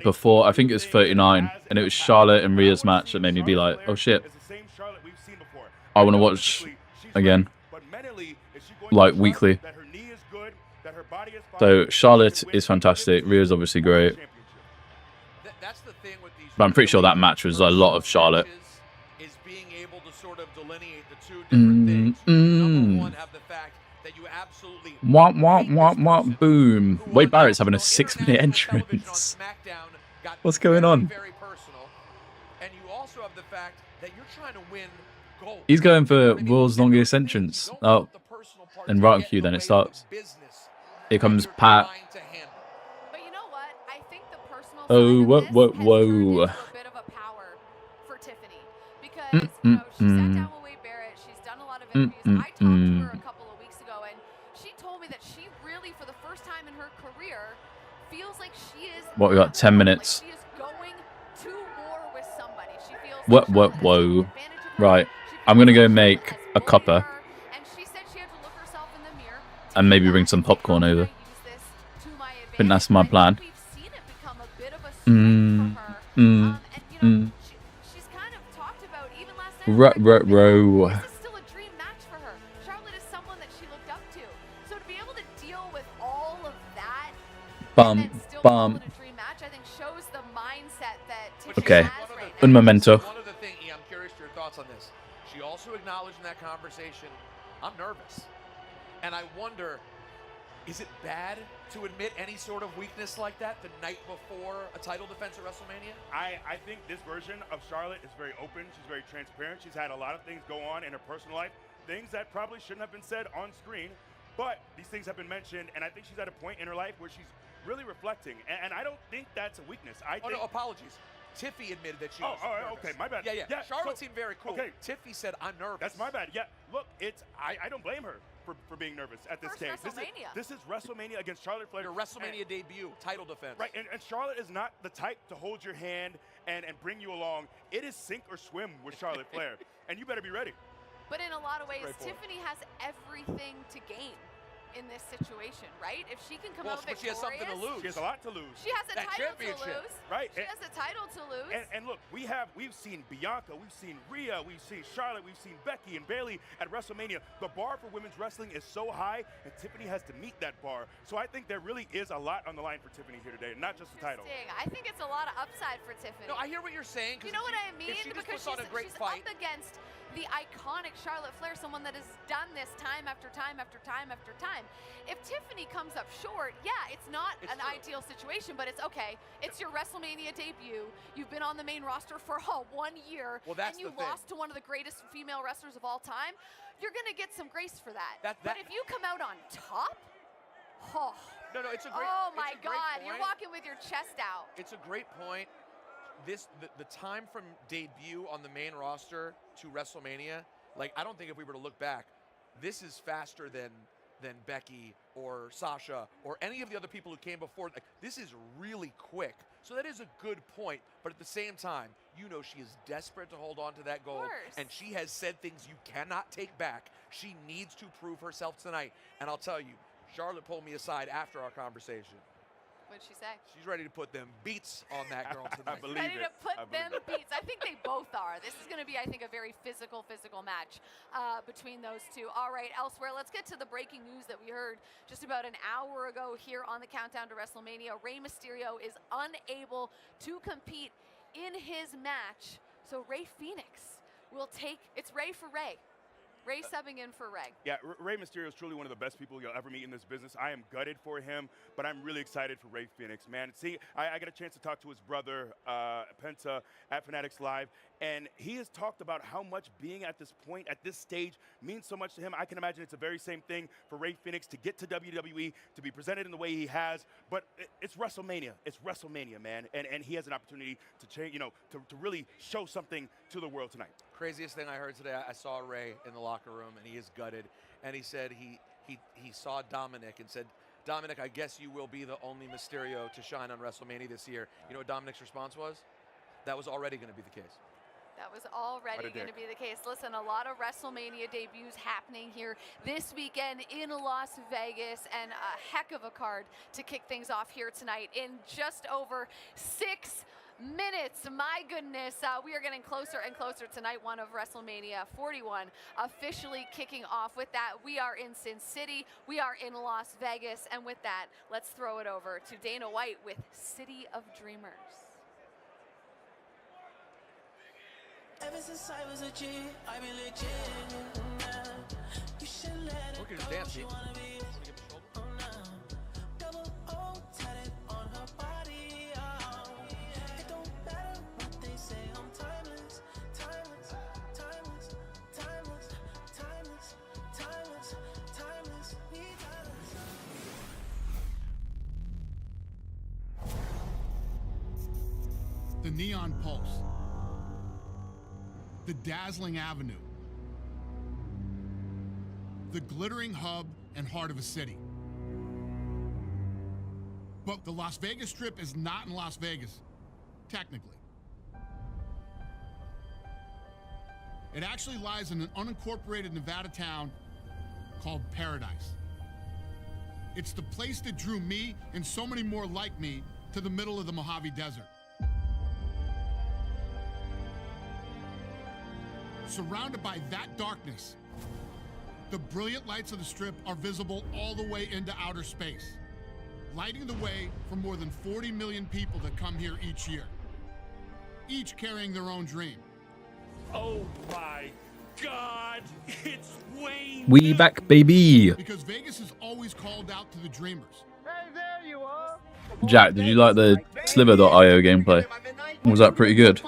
Before, I think it was 39, and it was Charlotte and Rhea's match that made me be like, oh shit, I want to watch again, like weekly. So Charlotte is fantastic. Rhea's obviously great. That's the thing with these. But I'm pretty sure that match was a lot of Charlotte. Is being able to sort of delineate the two different things. Number one, have the fact that you absolutely Womp, womp, womp, womp, boom. Wade Barrett's having a 6-minute entrance. What's going on? Very personal. And you also have the fact that you're trying to win gold. He's going for world's longest entrance. Oh, and right on cue then it starts. Here comes Pat. But you know what? I think the personal Oh, whoa, whoa, whoa. a bit of a power for Tiffany because you know, she sat down with Wade Barrett. She's done a lot of interviews. I talked to her a couple of weeks ago, and she told me that she really, for the first time in her career, feels like she is. What, we got 10 minutes. Like she is going to war with somebody. She feels. Whoa, whoa, whoa. Right. I'm going to go make a cuppa. And maybe bring some popcorn over. I think that's my plan. Row. This is still a dream match for her. Charlotte is someone that she looked up to. So to be able to deal with all of that and still call it a dream match, I think shows the mindset that Tiffany Okay. has right now. Un momento. One other thing, I'm curious to your thoughts on this. She also acknowledged in that conversation, I'm nervous. And I wonder, is it bad to admit any sort of weakness like that the night before a title defense at WrestleMania? I think this version of Charlotte is very open. She's very transparent. She's had a lot of things go on in her personal life, things that probably shouldn't have been said on screen, but these things have been mentioned, and I think she's at a point in her life where she's really reflecting, and I don't think that's a weakness. I think. No, apologies. Tiffy admitted that she was nervous. Okay, my bad. Yeah. Charlotte so, seemed very cool. Okay. Tiffy said, I'm nervous. That's my bad. Yeah, look, I don't blame her for being nervous at this case. This is WrestleMania against Charlotte Flair. Your WrestleMania debut, title defense. Right, and Charlotte is not the type to hold your hand and bring you along. It is sink or swim with Charlotte Flair, and you better be ready. But in a lot of ways, Tiffany has everything to gain in this situation, right? If she can come out victorious, she has something to lose. She has a lot to lose. She has a title to lose. Right. She has a title to lose. And look, we've seen Bianca, we've seen Rhea, we've seen Charlotte, we've seen Becky and Bayley at WrestleMania. The bar for women's wrestling is so high, and Tiffany has to meet that bar. So I think there really is a lot on the line for Tiffany here today, not just the title. I think it's a lot of upside for Tiffany. No, I hear what you're saying. You know what I mean? Because she's up against the iconic Charlotte Flair, someone that has done this time after time after time after time. If Tiffany comes up short, it's not an ideal situation, but it's okay. It's your WrestleMania debut. You've been on the main roster for 1 year, and you lost to one of the greatest female wrestlers of all time. You're going to get some grace for that. But if you come out on top, no, it's a great. Oh my God, you're walking with your chest out. It's a great point. The time from debut on the main roster to WrestleMania, like I don't think if we were to look back, this is faster than Becky or Sasha or any of the other people who came before. Like, this is really quick. So that is a good point. But at the same time, you know she is desperate to hold on to that gold. And she has said things you cannot take back. She needs to prove herself tonight. And I'll tell you, Charlotte pulled me aside after our conversation. What'd she say? She's ready to put them beats on that girl tonight. Ready to put them beats. I think they both are. This is going to be, I think, a very physical match between those two. All right, elsewhere, let's get to the breaking news that we heard just about an hour ago here on the Countdown to WrestleMania. Rey Mysterio is unable to compete in his match. So Rey Fenix will take, it's Rey for Rey. Rey subbing in for Rey. Yeah, Rey Mysterio is truly one of the best people you'll ever meet in this business. I am gutted for him, but I'm really excited for Rey Fenix, man. See, I got a chance to talk to his brother, Penta, at Fanatics Live, and he has talked about how much being at this point, at this stage, means so much to him. I can imagine it's the very same thing for Rey Fenix to get to WWE, to be presented in the way he has, but it's WrestleMania. It's WrestleMania, man, and he has an opportunity to change, to really show something to the world tonight. Craziest thing I heard today, I saw Rey in the locker room, and he is gutted. And he said he saw Dominic and said, Dominic, I guess you will be the only Mysterio to shine on WrestleMania this year. You know what Dominic's response was? That was already going to be the case. That was already going to be the case. Listen, a lot of WrestleMania debuts happening here this weekend in Las Vegas, and a heck of a card to kick things off here tonight in just over 6 minutes. My goodness, we are getting closer and closer to night one of WrestleMania 41 officially kicking off. With that, we are in Sin City, we are in Las Vegas, and with that, let's throw it over to Dana White with City of Dreamers. Look at his dance. The neon pulse, the dazzling avenue, the glittering hub and heart of a city. But the Las Vegas Strip is not in Las Vegas, technically. It actually lies in an unincorporated Nevada town called Paradise. It's the place that drew me and so many more like me to the middle of the Mojave Desert. Surrounded by that darkness, the brilliant lights of the Strip are visible all the way into outer space, lighting the way for more than 40 million people that come here each year, each carrying their own dream. Oh my God, it's Wayne. We back, baby. Because Vegas is always called out to the dreamers. Hey, there you are. Jack, did you like the Sliver.io gameplay? Was that pretty good?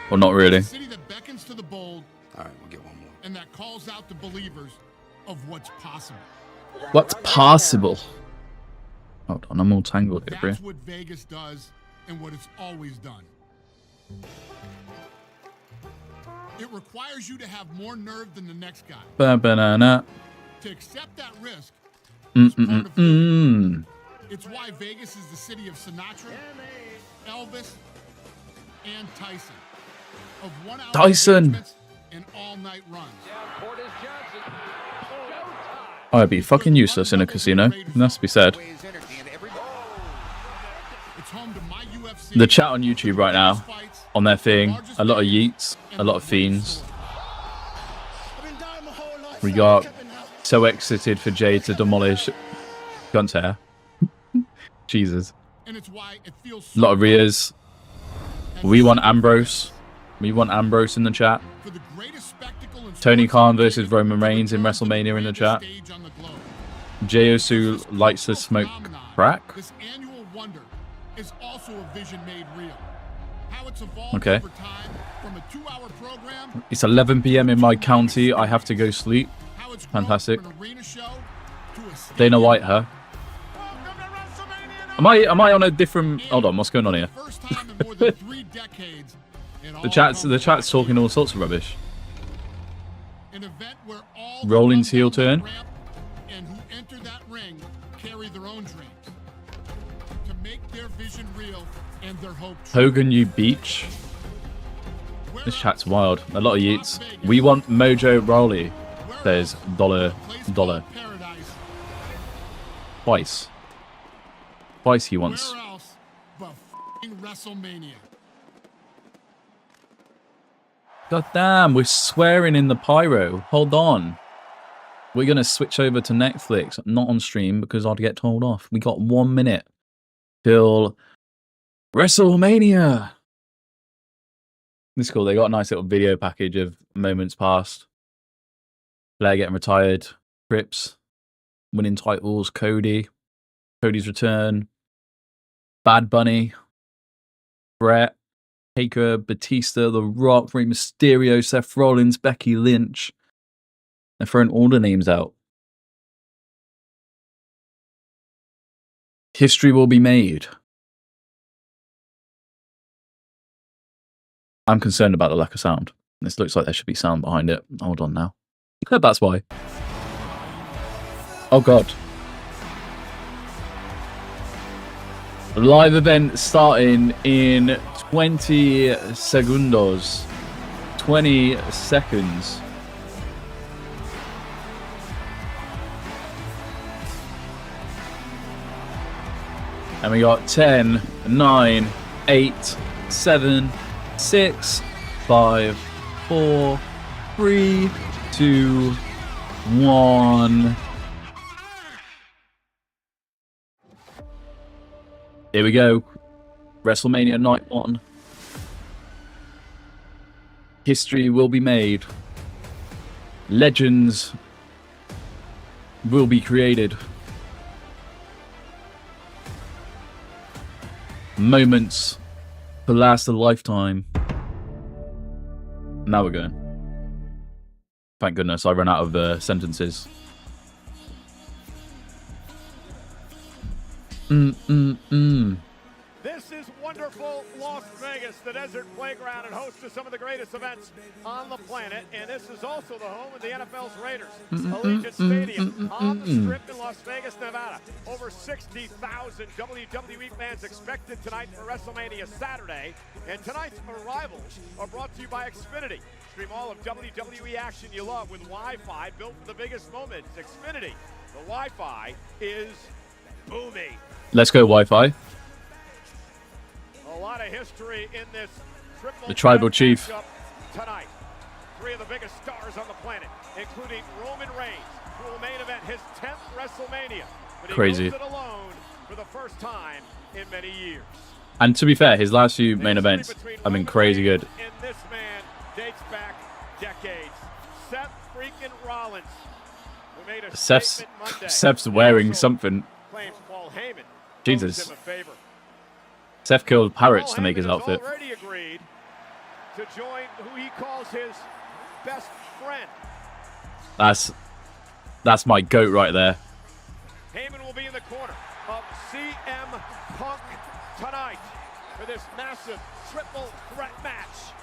Or not really? A city that beckons to the bold. All right, we'll get one more. And that calls out to believers of what's possible. What's possible? Hold on, I'm all tangled here, bro. That's what Vegas does and what it's always done. It requires you to have more nerve than the next guy. Ba-ba-na-na. To accept that risk is part of it. It's why Vegas is the city of Sinatra, Elvis, and Tyson. Of 1 hour Tyson. And all-night runs. I'd be fucking useless in a casino. That's to be said. The chat on YouTube right now, on their thing, a lot of yeets, a lot of fiends. We got so excited for Jay to demolish Gunt's hair. Jesus. A lot of Rias. We want Ambrose. We want Ambrose in the chat. Tony Khan versus Roman Reigns in WrestleMania in the chat. Jey likes to smoke crack. This annual wonder is also a vision made real. How it's evolved Okay. over time from a 2-hour program. It's 11 p.m. in my county. I have to go sleep. Fantastic. Dana White, her. Am I on a different? Hold on, what's going on here? The chat's talking all sorts of rubbish. Rollins heel turn. And who enter that ring carry their own dreams to make their vision real and their hope true. Hogan, you beach. This chat's wild. A lot of yeets. We want Mojo Rawley. Says dollar. Twice. Twice he wants. Where else but WrestleMania? God damn, we're swearing in the pyro. Hold on. We're going to switch over to Netflix. Not on stream because I'd get told off. We got 1 minute till WrestleMania. This is cool. They got a nice little video package of moments past. Flair getting retired. Trips. Winning titles. Cody's return. Bad Bunny. Brett. Taker, Batista, The Rock, Rey Mysterio, Seth Rollins, Becky Lynch. They're throwing all the names out. History will be made. I'm concerned about the lack of sound. This looks like there should be sound behind it. Hold on now. That's why. Oh God. Live event starting in 20 segundos. 20 seconds. And we got 10, 9, 8, 7, 6, 5, 4, 3, 2, 1. Here we go. WrestleMania Night 1. History will be made. Legends will be created. Moments to last a lifetime. Now we're going. Thank goodness I ran out of sentences. This is wonderful Las Vegas, the desert playground and host to some of the greatest events on the planet. And this is also the home of the NFL's Raiders. Allegiant Stadium on the Strip in Las Vegas, Nevada. Over 60,000 WWE fans expected tonight for WrestleMania Saturday. And tonight's arrivals are brought to you by Xfinity. Stream all of WWE action you love with Wi-Fi built for the biggest moments. Xfinity, the Wi-Fi is booming. Let's go Wi-Fi. A lot of history in this triple The tribal chief. tonight. Three of the biggest stars on the planet, including Roman Reigns, who will main event his 10th WrestleMania. But he Crazy. goes it alone for the first time in many years. And to be fair, his last few main events have been crazy good. And this man dates back decades. Seth freaking Rollins, who made a statement Monday. Seth's wearing something. Claims Paul Heyman Jesus. owes him a favor. Seth killed parrots to make his outfit. Already agreed to join who he calls his best friend. That's my goat right there. Heyman will be in the corner of CM Punk tonight for this massive triple threat match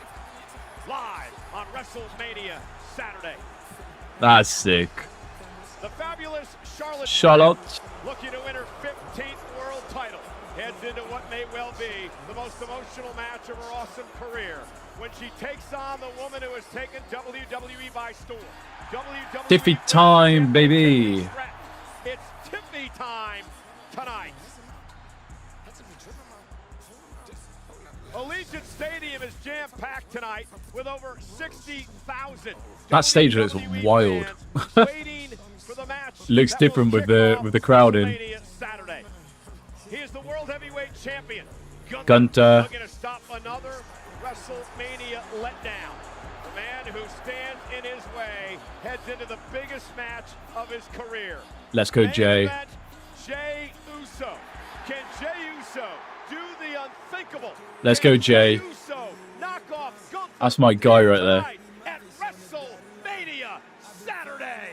live on WrestleMania Saturday. That's sick. The fabulous Charlotte. looking to win her 15th world title. Heads into what may well be the most emotional match of her awesome career when she takes on the woman who has taken WWE by storm. WWE Tiffy time, baby. It's Tiffy time tonight. Allegiant Stadium is jam-packed tonight with over 60,000. That stage looks wild. Looks different with the crowd in. Saturday. He is the World Heavyweight Champion. Gunther. Looking to stop another WrestleMania letdown. The man who stands in his way heads into the biggest match of his career. Let's go, Jay. Jey Uso. Can Jey Uso do the unthinkable? Let's go, Jay. That's my guy right there. At WrestleMania Saturday.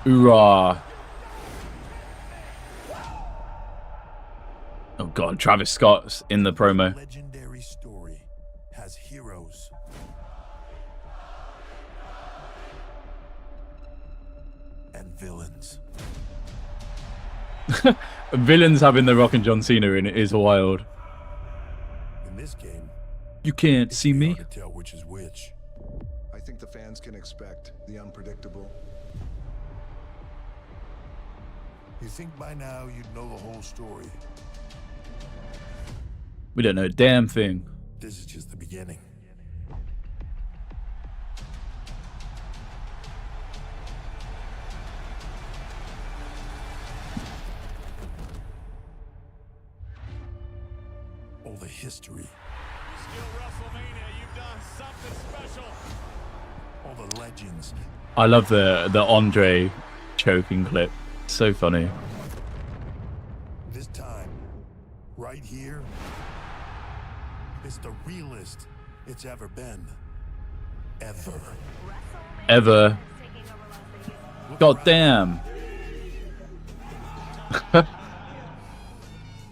Hoorah. Oh god, Travis Scott's in the promo. Legendary story has heroes and villains. Villains having The Rock and John Cena in it is wild. In this game, you can't see me. hard to tell which is which. I think the fans can expect the unpredictable. You think by now you'd know the whole story. We don't know a damn thing. This is just the beginning. All the history. Still WrestleMania, you've done something special. All the legends. I love the Andre choking clip. So funny. This time, right here, is the realest it's ever been. Ever. Ever. God damn.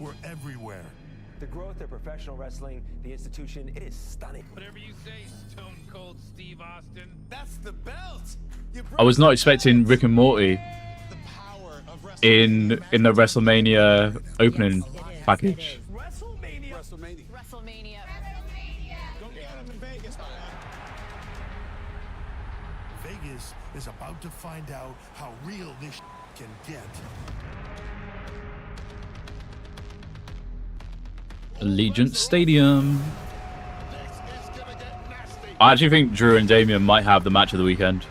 We're everywhere. The growth of professional wrestling, the institution, it is stunning. Whatever you say, Stone Cold Steve Austin. That's the belt. I was not expecting Rick and Morty in the WrestleMania opening package. WrestleMania. Go get him in Vegas, man. Vegas is about to find out how real this can get. Allegiant Stadium. I actually think Drew and Damian might have the match of the weekend.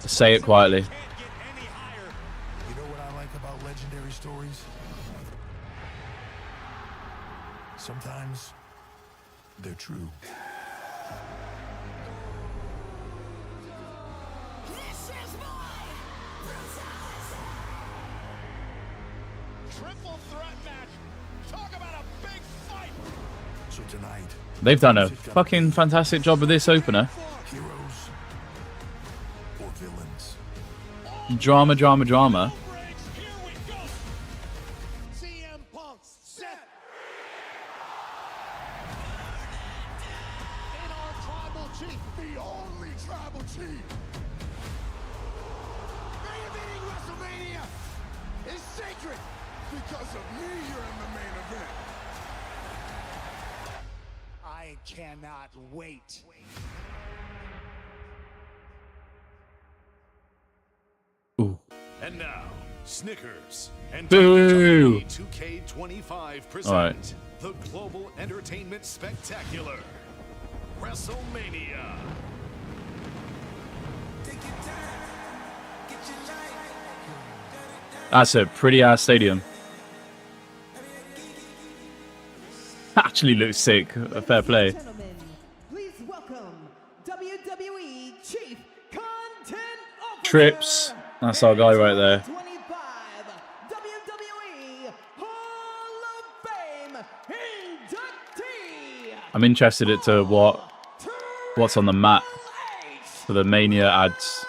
Say it quietly. You know what I like about legendary stories? Sometimes they're true. Triple threat match. Talk about a big fight. So tonight, They've done a fucking fantastic job with this opener. heroes or villains. Drama, drama, drama. CM Punk set. And our tribal chief, the only tribal chief. Main eventing WrestleMania is sacred. Because of me, you're in the main event. I cannot wait. Ooh. And now, Snickers and Boo! WWE 2K25 present All right. the Global Entertainment Spectacular, WrestleMania. That's a pretty ass stadium. Actually looks sick. Fair play. Gentlemen, please welcome WWE Chief Content Officer. Trips. That's our guy right there. 25 WWE Hall of Fame inductee. I'm interested as to what's on the map for the Mania ads.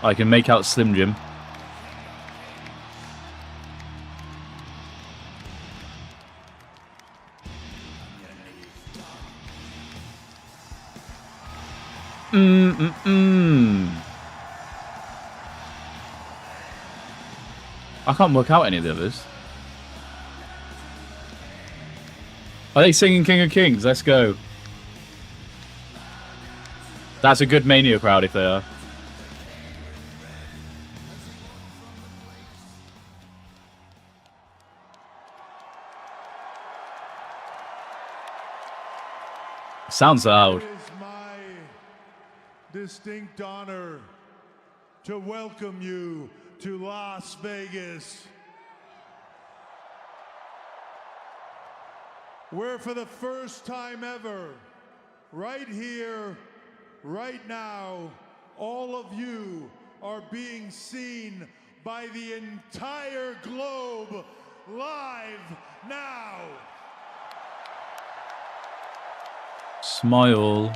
I can make out Slim Jim. I can't work out any of the others. Are they singing King of Kings? Let's go. That's a good Mania crowd if they are. Sounds loud. It is my distinct honor to welcome you to Las Vegas, where for the first time ever, right here, right now, all of you are being seen by the entire globe live now. Smile.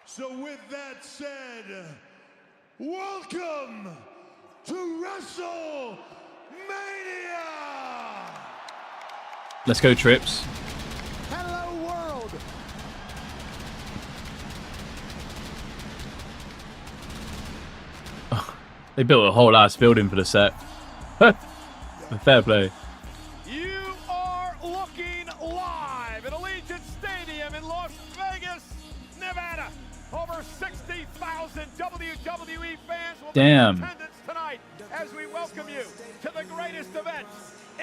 So with that said, welcome to WrestleMania! Let's go, Trips. Hello world! They built a whole ass building for the set. Fair play. You are looking live at Allegiant Stadium in Las Vegas, Nevada. Over 60,000 WWE fans will be in attendance tonight as we welcome you to the greatest event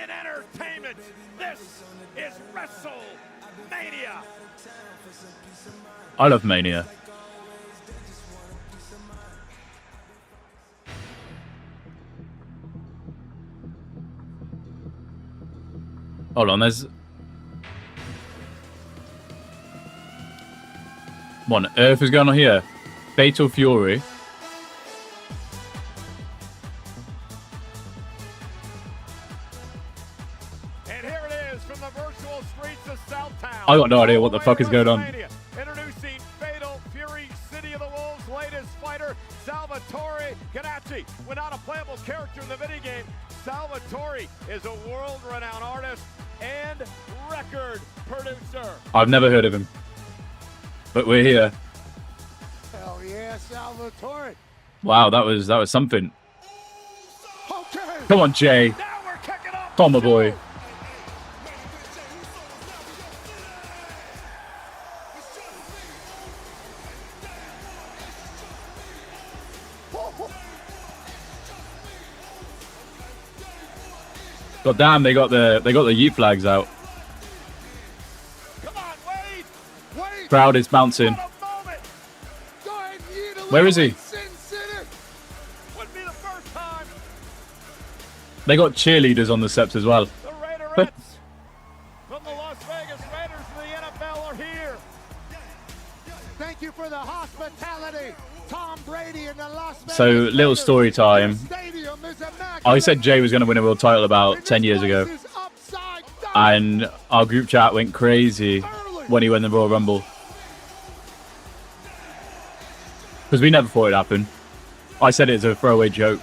in entertainment. This is WrestleMania. I love Mania. Hold on, there's... What on earth is going on here? Fatal Fury. And here it is from the virtual streets of Southtown. I got no idea what the fuck is going on. Introducing Fatal Fury, City of the Wolves' latest fighter, Salvatore Ganacci. When not a playable character in the video game, Salvatore is a world-renowned artist and record producer. I've never heard of him. But we're here. Hell yeah, Salvatore! Wow, that was something. Okay. Come on, Jay. Come on, my boy. God damn, they got the U flags out. Come on, Wade! Crowd is bouncing. Where is he? They got cheerleaders on the steps as well. The Raiderettes from the Las Vegas Raiders of the NFL are here. Thank you for the hospitality. Tom Brady and the Las Vegas So, little story time. I said Jay was going to win a world title about 10 years ago. And our group chat went crazy when he won the Royal Rumble. Because we never thought it'd happen. I said it as a throwaway joke.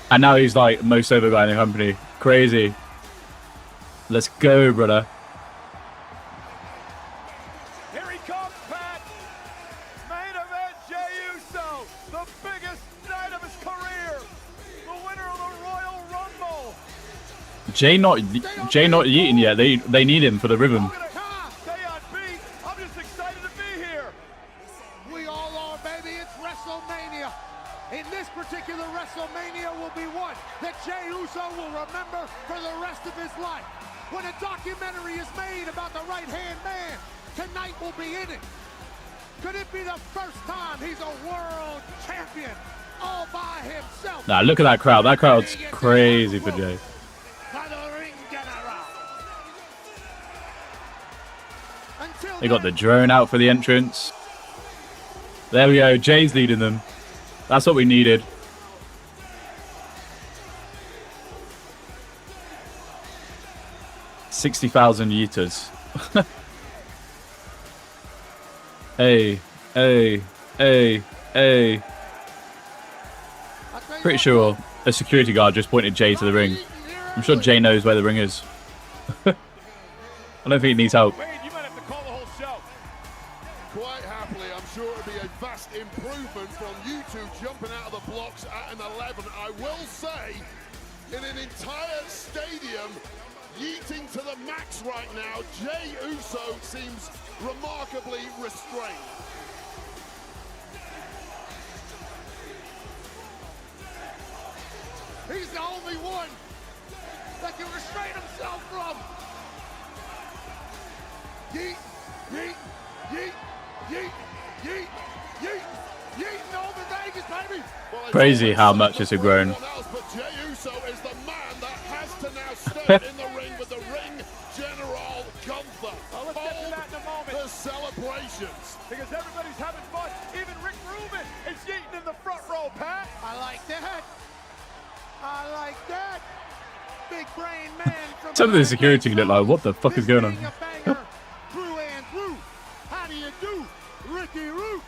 And now he's like most over guy in the company. Crazy. Let's go, brother. Here he comes, Pat. Main event, Jey Uso, the biggest night of his career. The winner of the Royal Rumble. Jay not eating yet. They need him for the rhythm. Stay on beat. I'm just excited to be here. We all are, baby. It's WrestleMania. In this particular WrestleMania will be one that Jey Uso will remember for the rest of his life. When a documentary is made about the right-hand man, tonight will be in it. Could it be the first time he's a world champion all by himself? Nah, look at that crowd. That crowd's crazy for Jay. They got the drone out for the entrance. There we go. Jay's leading them. That's what we needed. $60,000 yeeters. Hey. Pretty sure a security guard just pointed Jay to the ring. I'm sure Jay knows where the ring is. I don't think he needs help. Quite happily, I'm sure it'll be a vast improvement from you two jumping out of the blocks at an 11. I will say, in an entire stadium, yeeting to the max right now, Jey Uso seems remarkably restrained. He's the only one that can restrain himself from. Yeet, yeet, yeet, yeet, yeet, yeet, yeet over Vegas, baby. Crazy how much it's grown. But Jey Uso is the man that has to now step in the ring with the ring general Gunther. Well, let's get to that in a moment. The celebrations. Because everybody's having fun. Even Rick Rubin is yeeting in the front row, Pat. I like that. I like that. Big brain man from Some of the security look like, what the fuck is going on? Through and through. How do you do, Ricky Root?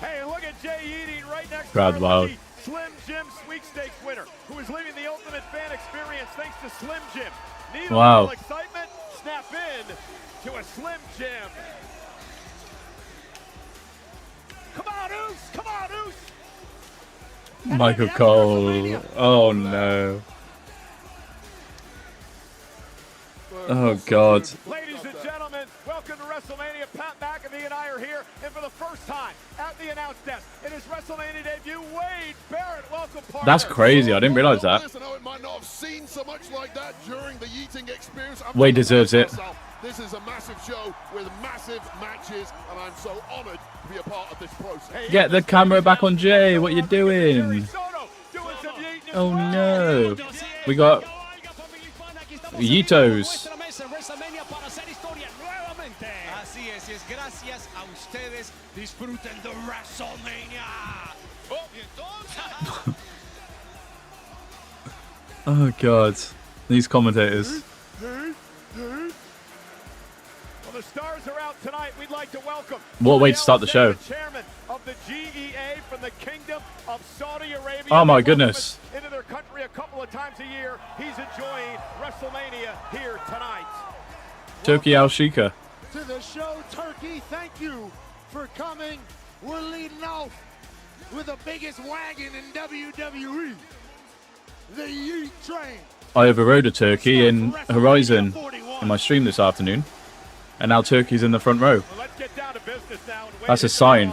Hey, look at Jay eating right next Crowd to wild. Slim Jim sweepstakes winner, who is leaving the ultimate fan experience thanks to Slim Jim. Need a Wow. little excitement? Snap in to a Slim Jim. Come on, Oos! Come on, Oos! Michael Cole. Oh no. Oh god. Ladies and gentlemen, welcome to WrestleMania. Pat McAfee and I are here, and for the first time at the announce desk in his WrestleMania debut, Wade Barrett. Welcome, partner. That's crazy. I didn't realize that. Listen, I might not have seen so much like that during the yeeting experience. Wade deserves it. This is a massive show with massive matches, and I'm so honored to be a part of this process. Get the camera back on Jay. What you doing? Oh no. We got Yitos. Así es, y es gracias a ustedes. Disfruten de WrestleMania. Oh god. These commentators. Well, the stars are out tonight. We'd like to welcome. What a way to start the show. Chairman of the GEA from the Kingdom of Saudi Arabia. Oh my goodness. Into their country a couple of times a year. He's enjoying WrestleMania here tonight. Turkey Al Shika. To the show, Turkey, thank you for coming. We're leading off with the biggest wagon in WWE, the Yeet Train. I overrode a turkey in Horizon in my stream this afternoon. And now Turkey's in the front row. Well, let's get down to business now. That's a sign.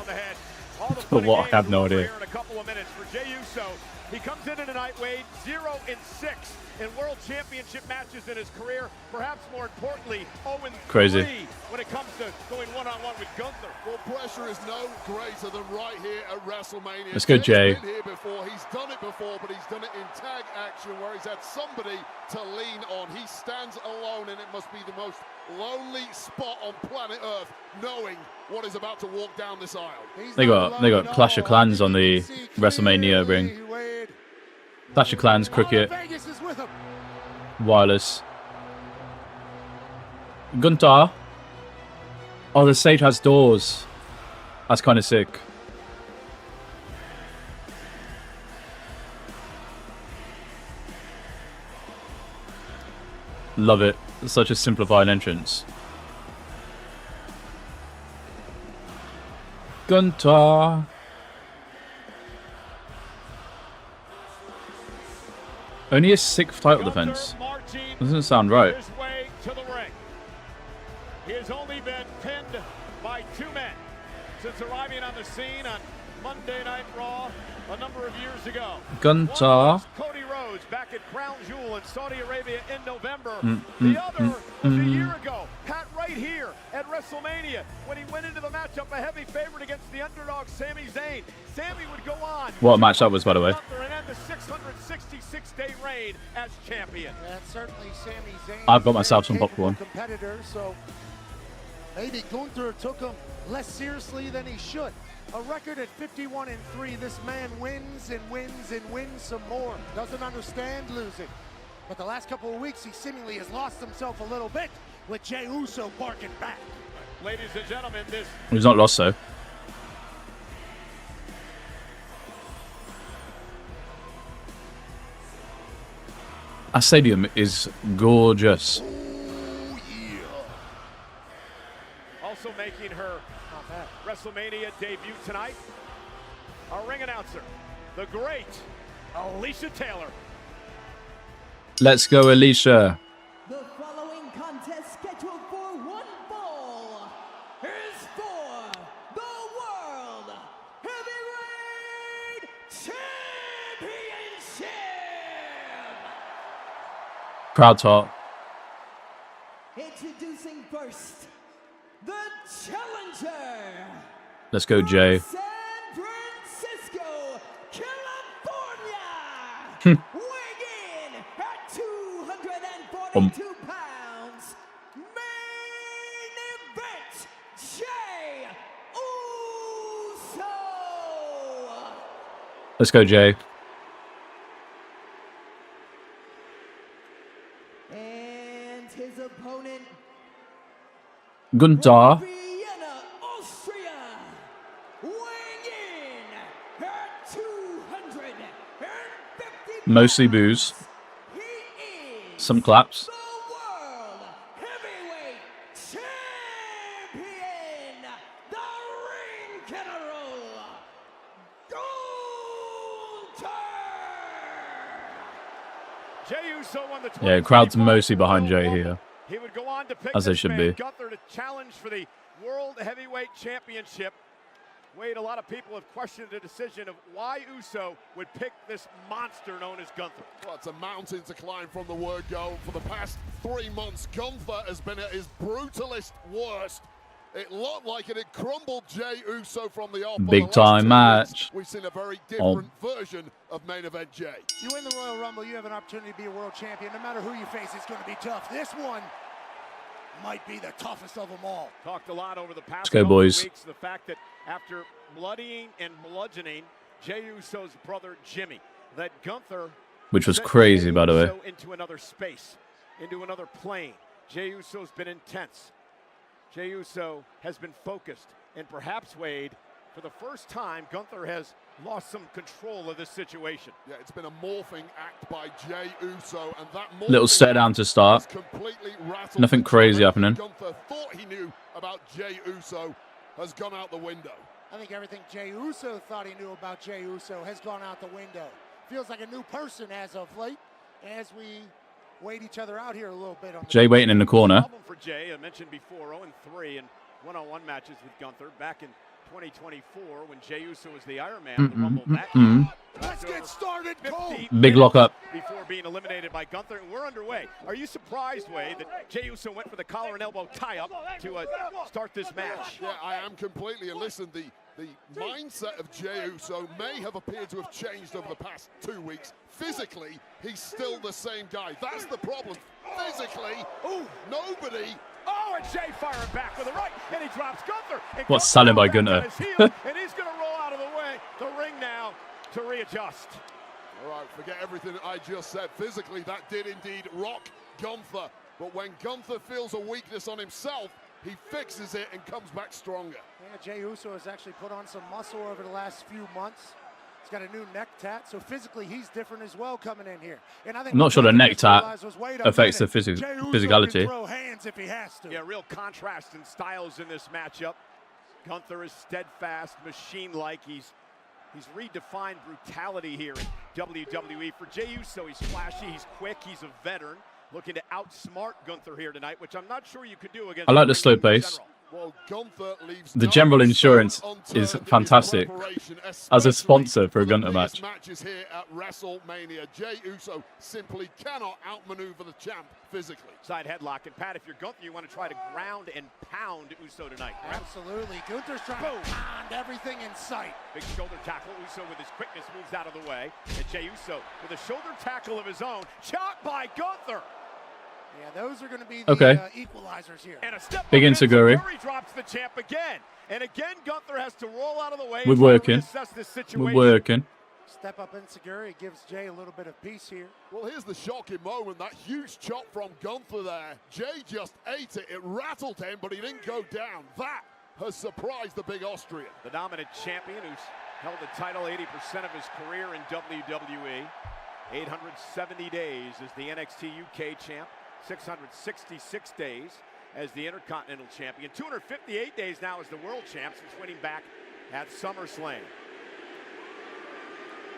But what? I have no idea. In a couple of minutes for Jey Uso He comes in tonight, Wade, 0-6 in World Championship matches in his career. Perhaps more importantly, 0-3 Crazy. when it comes to going one-on-one with Gunther. Well, pressure is no greater than right here at WrestleMania. Let's go, Jay. He's been here before. He's done it before, but he's done it in tag action where he's had somebody to lean on. He stands alone, and it must be the most lonely spot on planet Earth, knowing what is about to walk down this aisle. They got Clash of Clans on the WrestleMania ring. Clash of Clans, cricket, wireless. Gunther. Oh, the stage has doors. That's kind of sick. Love it. It's such a simplified entrance. Gunther. Only a 6th title defense. Doesn't sound right. His way to the ring. He has only been pinned by 2 men since arriving on the scene on Monday Night Raw a number of years ago. Gunther. Cody Rhodes back at Crown Jewel in Saudi Arabia in November. The other was a year ago, Pat right here at WrestleMania when he went into the matchup a heavy favorite against the underdog Sami Zayn. Sami would go on. What a match that was, by the way. And end the 666-day reign as champion. And certainly Sami Zayn. I've got myself some popcorn. Competitor, so maybe Gunther took him less seriously than he should. A record at 51-3. This man wins and wins and wins some more. Doesn't understand losing. But the last couple of weeks, he seemingly has lost himself a little bit with Jey Uso barking back. Ladies and gentlemen, this... He's not lost, though. Our stadium is gorgeous. Also making her WrestleMania debut tonight, our ring announcer, the great Alicia Taylor. Let's go, Alicia. The following contest scheduled for one fall is for the World Heavyweight Championship. Crowd talk. Introducing first, the challenger. Let's go, Jay. San Francisco, California. Weighing in at 242 pounds. Main event, Jey Uso. Let's go, Jay. And his opponent, Gunther. Vienna, Austria, weighing in at 250. Mostly booze. Some claps. World Heavyweight Champion, the Ring General, Gunther. Jey Uso won the Yeah, crowd's mostly behind Jay here. He would go on to pick As they this should man, be. Gunther, to challenge for the World Heavyweight Championship. Wade, a lot of people have questioned the decision of why Uso would pick this monster known as Gunther. Well, it's a mountain to climb from the word go. For the past 3 months, Gunther has been at his brutalist worst. It looked like it had crumbled Jey Uso from the off. Big time match. We've seen a very different version of main event Jey. You win the Royal Rumble, you have an opportunity to be a world champion. No matter who you face, it's going to be tough. This one might be the toughest of them all. Talked a lot over the past Let's go, couple boys. of weeks, the fact that after bloodying and bludgeoning Jey Uso's brother Jimmy, that Gunther, Which was sent crazy, Jey by the way. Uso into another space, into another plane. Jey Uso's been intense. Jey Uso has been focused, and perhaps, Wade, for the first time, Gunther has lost some control of this situation. Yeah, it's been a morphing act by Jey Uso, and that Little stare down to start. completely rattled. Nothing crazy happening. Gunther thought he knew about Jey Uso has gone out the window. I think everything Jey Uso thought he knew about Jey Uso has gone out the window. Feels like a new person as of late, as we wait each other out here a little bit. On Jay waiting in the corner. Problem for Jey, I mentioned before, 0-3 in one-on-one matches with Gunther. Back in 2024 when Jey Uso was the Iron Man. The Rumble that Let's get started, Cole. Big lock up. Before being eliminated by Gunther, and we're underway. Are you surprised, Wade, that Jey Uso went for the collar and elbow tie-up to start this match? Yeah, I am completely. And listen, the mindset of Jey Uso may have appeared to have changed over the past 2 weeks. Physically, he's still the same guy. That's the problem. Physically, nobody. Oh, and Jey firing back with the right, and he drops Gunther. What's selling by Gunther? And he's going to roll out of the ring now to readjust. All right, forget everything I just said. Physically, that did indeed rock Gunther. But when Gunther feels a weakness on himself, he fixes it and comes back stronger. Yeah, Jey Uso has actually put on some muscle over the last few months. He's got a new neck tat, so physically he's different as well coming in here. And I think I'm not sure the neck tat affects the Jey Uso physicality. can throw hands if he has to. Yeah, real contrast in styles in this matchup. Gunther is steadfast, machine-like. He's redefined brutality here in WWE. For Jey Uso, he's flashy, he's quick, he's a veteran. Looking to outsmart Gunther here tonight, which I'm not sure you could do against. I like the slow pace. Well, Gunther leaves The General Insurance is fantastic as a sponsor for a Gunther match. Matches here at WrestleMania. Jey Uso simply cannot outmaneuver the champ physically. Side headlock, and Pat, if you're Gunther, you want to try to ground and pound Uso tonight. Absolutely. Gunther's trying to pound everything in sight. Big shoulder tackle. Uso with his quickness moves out of the way. And Jey Uso with a shoulder tackle of his own. Chopped by Gunther. Yeah, those are going to be the equalizers here. And a step Big Inseguri. drops the champ again. And again, Gunther has to roll out of the way. We're working. We're working. Step up Inseguri gives Jey a little bit of peace here. Well, here's the shocking moment. That huge chop from Gunther there. Jey just ate it. It rattled him, but he didn't go down. That has surprised the big Austrian. The dominant champion who's held the title 80% of his career in WWE. 870 days as the NXT UK champ. 666 days as the Intercontinental Champion. 258 days now as the World Champ since winning back at SummerSlam.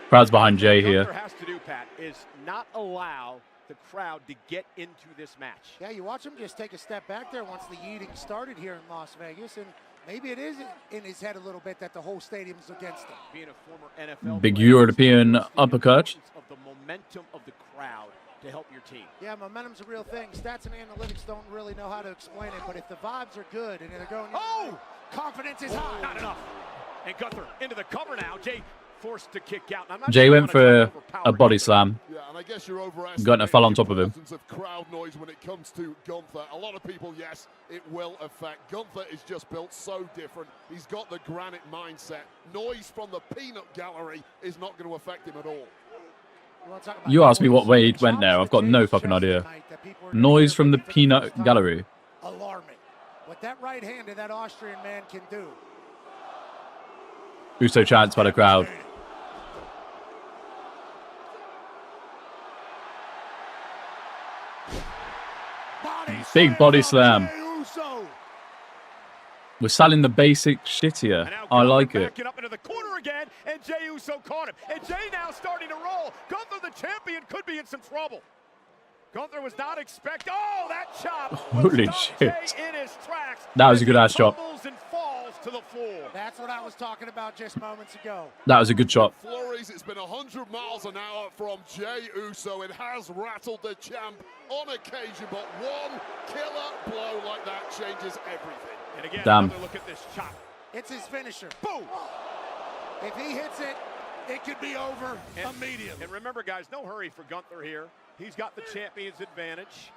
Crowd's behind Jey What here. Gunther has to do, Pat, is not allow the crowd to get into this match. Yeah, you watch him just take a step back there once the eating started here in Las Vegas, and maybe it is in his head a little bit that the whole stadium's against him. Being a former NFL Big player, European uppercut. of the momentum of the crowd to help your team. Yeah, momentum's a real thing. Stats and analytics don't really know how to explain it, but if the vibes are good and they're going, confidence is high. Not enough. And Gunther into the cover now. Jey forced to kick out. I'm not Jey sure went for a body slam. Yeah, and I guess you're overestimating Gunther fell on top of him. the importance of crowd noise when it comes to Gunther. A lot of people, yes, it will affect. Gunther is just built so different. He's got the granite mindset. Noise from the peanut gallery is not going to affect him at all. You asked me what way it went there. I've got no fucking idea. Noise from the peanut gallery. Alarming. What that right hand of that Austrian man can do. Uso chants by the crowd. Big body slam. We're selling the basic shit here. I like it. Backing up into the corner again, and Jey Uso caught him. And Jey now starting to roll. Gunther, the champion, could be in some trouble. Gunther was not expecting. Oh, that chop! Holy shit. Jey in his tracks. That was a good ass chop. And falls to the floor. That's what I was talking about just moments ago. That was a good chop. Flurries, it's been 100 miles an hour from Jey Uso. It has rattled the champ on occasion, but one killer blow like that changes everything. And again, Damn. look at this chop. It's his finisher. Boom! If he hits it, it could be over immediately. And remember, guys, no hurry for Gunther here. He's got the champion's advantage.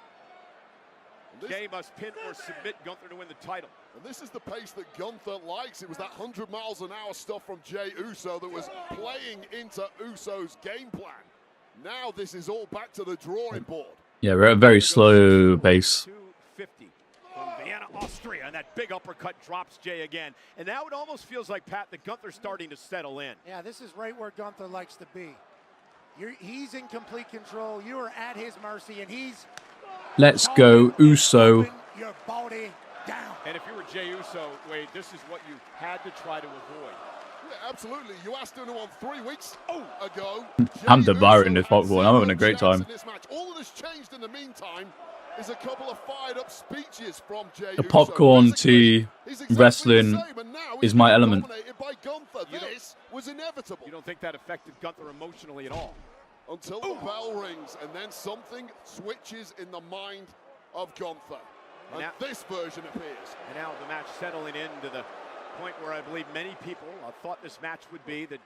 Jey must pin or submit Gunther to win the title. And this is the pace that Gunther likes. It was that 100 miles an hour stuff from Jey Uso that was playing into Uso's game plan. Now this is all back to the drawing board. Yeah, we're at a very slow pace. 250 from Vienna, Austria, and that big uppercut drops Jey again. And now it almost feels like, Pat, that Gunther's starting to settle in. Yeah, this is right where Gunther likes to be. He's in complete control. You are at his mercy, and he's... Let's go, Uso. Your body down. And if you were Jey Uso, Wade, this is what you had to try to avoid. Yeah, absolutely. You asked him on 3 weeks ago. I'm devouring this popcorn. I'm having a great time. All that has changed in the meantime is a couple of fired up speeches from Jey The Uso. popcorn, tea, He's exactly wrestling, the same, and now is my element. By Gunther. This was inevitable. You don't think that affected Gunther emotionally at all? Until the bell rings, and then something switches in the mind of Gunther. And now, this version appears. And now the match settling into the point where I believe many people thought this match would be the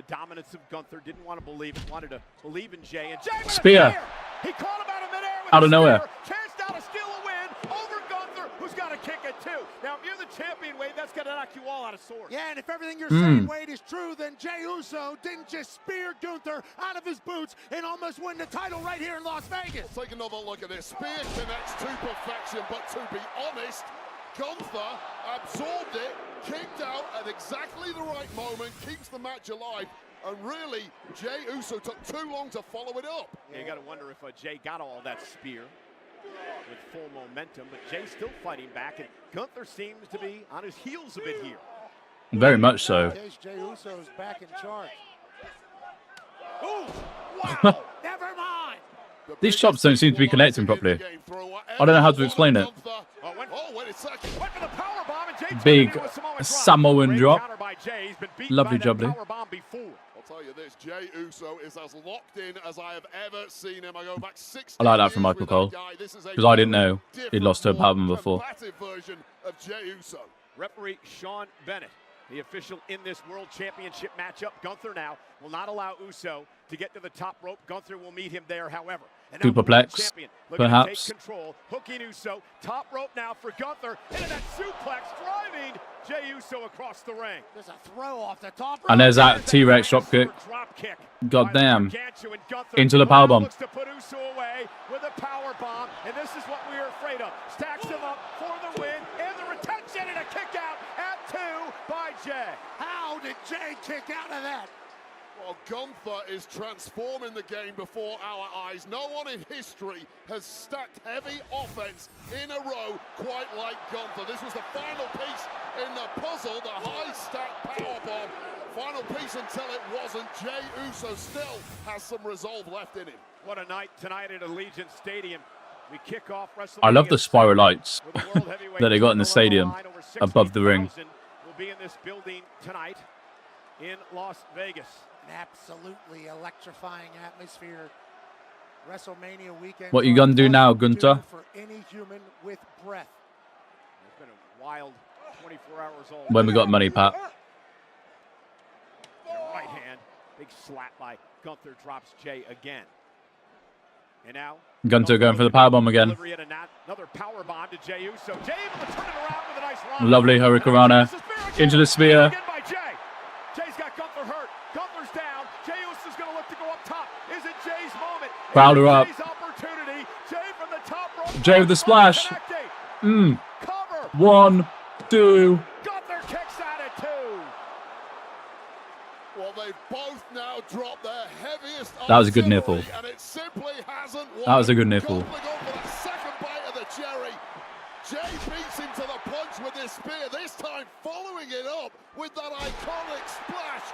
dominance of Gunther. Didn't want to believe it, wanted to believe in Jay. And Jay with spear. A spear. He caught him out of midair with out of spear. nowhere. Chance now to steal a win over Gunther, who's got to kick it too. Now, if you're the champion, Wade, that's going to knock you all out of sorts. Yeah, and if everything you're saying, Wade, is true, then Jey Uso didn't just spear Gunther out of his boots and almost win the title right here in Las Vegas. Take another look at this. Spear connects to perfection, but to be honest, Gunther absorbed it, kicked out at exactly the right moment, keeps the match alive, and really, Jey Uso took too long to follow it up. Yeah, you got to wonder if Jay got all that spear with full momentum, but Jay's still fighting back, and Gunther seems to be on his heels a bit here. Very much so. Jey Uso's back in charge. Ooh, wow, never mind. These chops don't seem to be connecting properly. I don't know how to explain it. Big Samoan drop. Lovely jubbly. I'll tell you this, Jey Uso is as locked in as I have ever seen him. I go back 6 I like that from Michael Cole, because I didn't know he'd lost to a Powerbomb before. Version of Jey Uso. Referee Sean Bennett, the official in this World Championship matchup. Gunther now will not allow Uso to get to the top rope. Gunther will meet him there, however. Superplex, perhaps. Control, hooking Uso. Top rope now for Gunther. Into that suplex, driving Jey Uso across the ring. There's a throw off the top rope. And there's that T-Rex dropkick. God damn. Into the powerbomb. Looks to put Uso away with a powerbomb, and this is what we are afraid of. Stacks him up for the win and the retention, and a kick out at 2 by Jey. How did Jey kick out of that? Well, Gunther is transforming the game before our eyes. No one in history has stacked heavy offense in a row quite like Gunther. This was the final piece in the puzzle, the high-stack powerbomb. Final piece until it wasn't. Jey Uso still has some resolve left in him. What a night tonight at Allegiant Stadium. We kick off Wrestlemania. I love the spiral lights that they got in the stadium above the ring. Will be in this building tonight in Las Vegas. An absolutely electrifying atmosphere. WrestleMania weekend. What you gonna do now, Gunther? For any human with breath. It's been a wild 24 hours old. When we got money, Pat. Right hand, big slap by Gunther, drops Jey again. And now Gunther going for the powerbomb again. Another powerbomb to Jey Uso. Jey able to turn it around with a nice run. Lovely Hurricanrana into the spear. Jey's got Gunther hurt. Gunther's down. Jey Uso's going to look to go up top. Is it Jey's moment? Crowder up. Opportunity. Jey from the top rope. Jey with the splash. 1, 2. Gunther kicks out at 2. Well, they both now dropped their heaviest. That was a good nipple. And it simply hasn't worked. That was a good nipple. For that second bite of the cherry. Jey beats him to the punch with this spear, this time following it up with that iconic splash.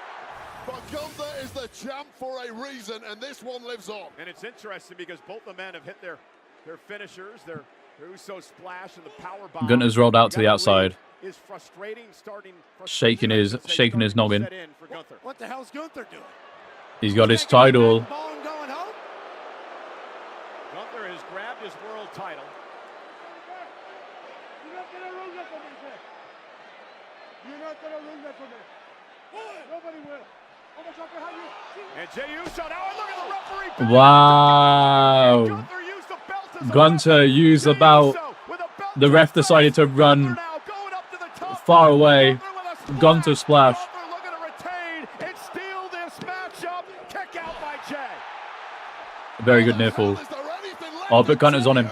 But Gunther is the champ for a reason, and this one lives on. And it's interesting because both the men have hit their finishers, their Uso splash and the power bomb. Gunther's rolled out to the outside. Is frustrating, shaking his noggin. What the hell's Gunther doing? He's got his title. Gunther has grabbed his world title. Nobody will. And Jey Uso now, look at the referee. Wow. Gunther used the belt. The ref decided to run far away. Gunther splash. Very good near fall. Oh, but Gunther's on him.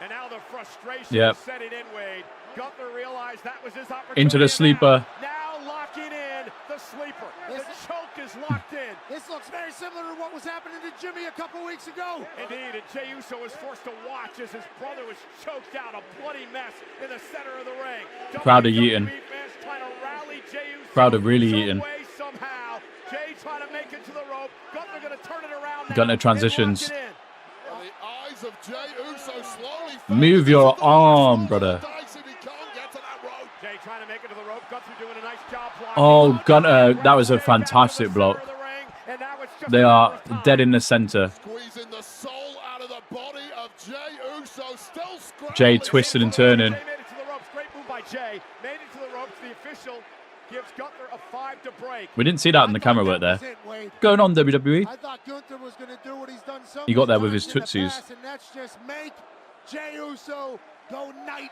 And now the frustration yep. setting in, Wade. Gunther realized that was his opportunity. Into the sleeper. Now locking in the sleeper. The choke is locked in. This looks very similar to what was happening to Jimmy a couple weeks ago. Indeed, and Jey Uso was forced to watch as his brother was choked out, a bloody mess in the center of the ring. Proud of Yeaton. Proud of really Yeaton. Somehow, Jey trying to make it to the rope. Gunther going to turn it around. Gunther transitions. The eyes of Jey Uso slowly move your arm, brother. Jey trying to make it to the rope. Gunther doing a nice job blocking. Oh, Gunter, that was a fantastic block. They are dead in the center. Squeezing the soul out of the body of Jey Uso. Still scrambling. Jay twisted and turning. Jey made it to the ropes. Great move by Jey. Made it to the ropes. The official gives Gunther a 5 to break. We didn't see that in the camera work there. Going on, WWE. I thought Gunther was going to do what he's done so He got there with many his times in the tootsies. past, and that's just make Jey Uso go night.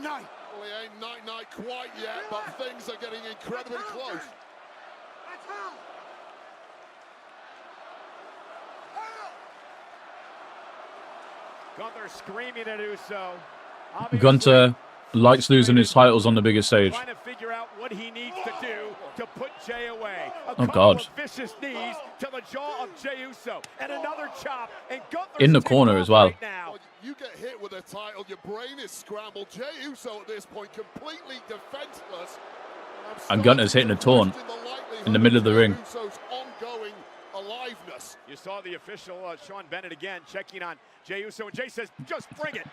Well, he ain't night quite yet, but things are getting incredibly close. Gunther screaming at Uso. Gunter likes losing his titles on the biggest stage. Trying to figure out what he needs to do to put Jey away. Oh, God. Of vicious knees to the jaw of Jey Uso. And another chop. And Gunther In the corner as well. right now. You get hit with a title, your brain is scrambled. Jey Uso at this point completely defenseless. And Gunter's hitting a taunt in the middle of the ring. Uso's ongoing aliveness. You saw the official, Sean Bennett, again, checking on Jey Uso. And Jey says, just bring it.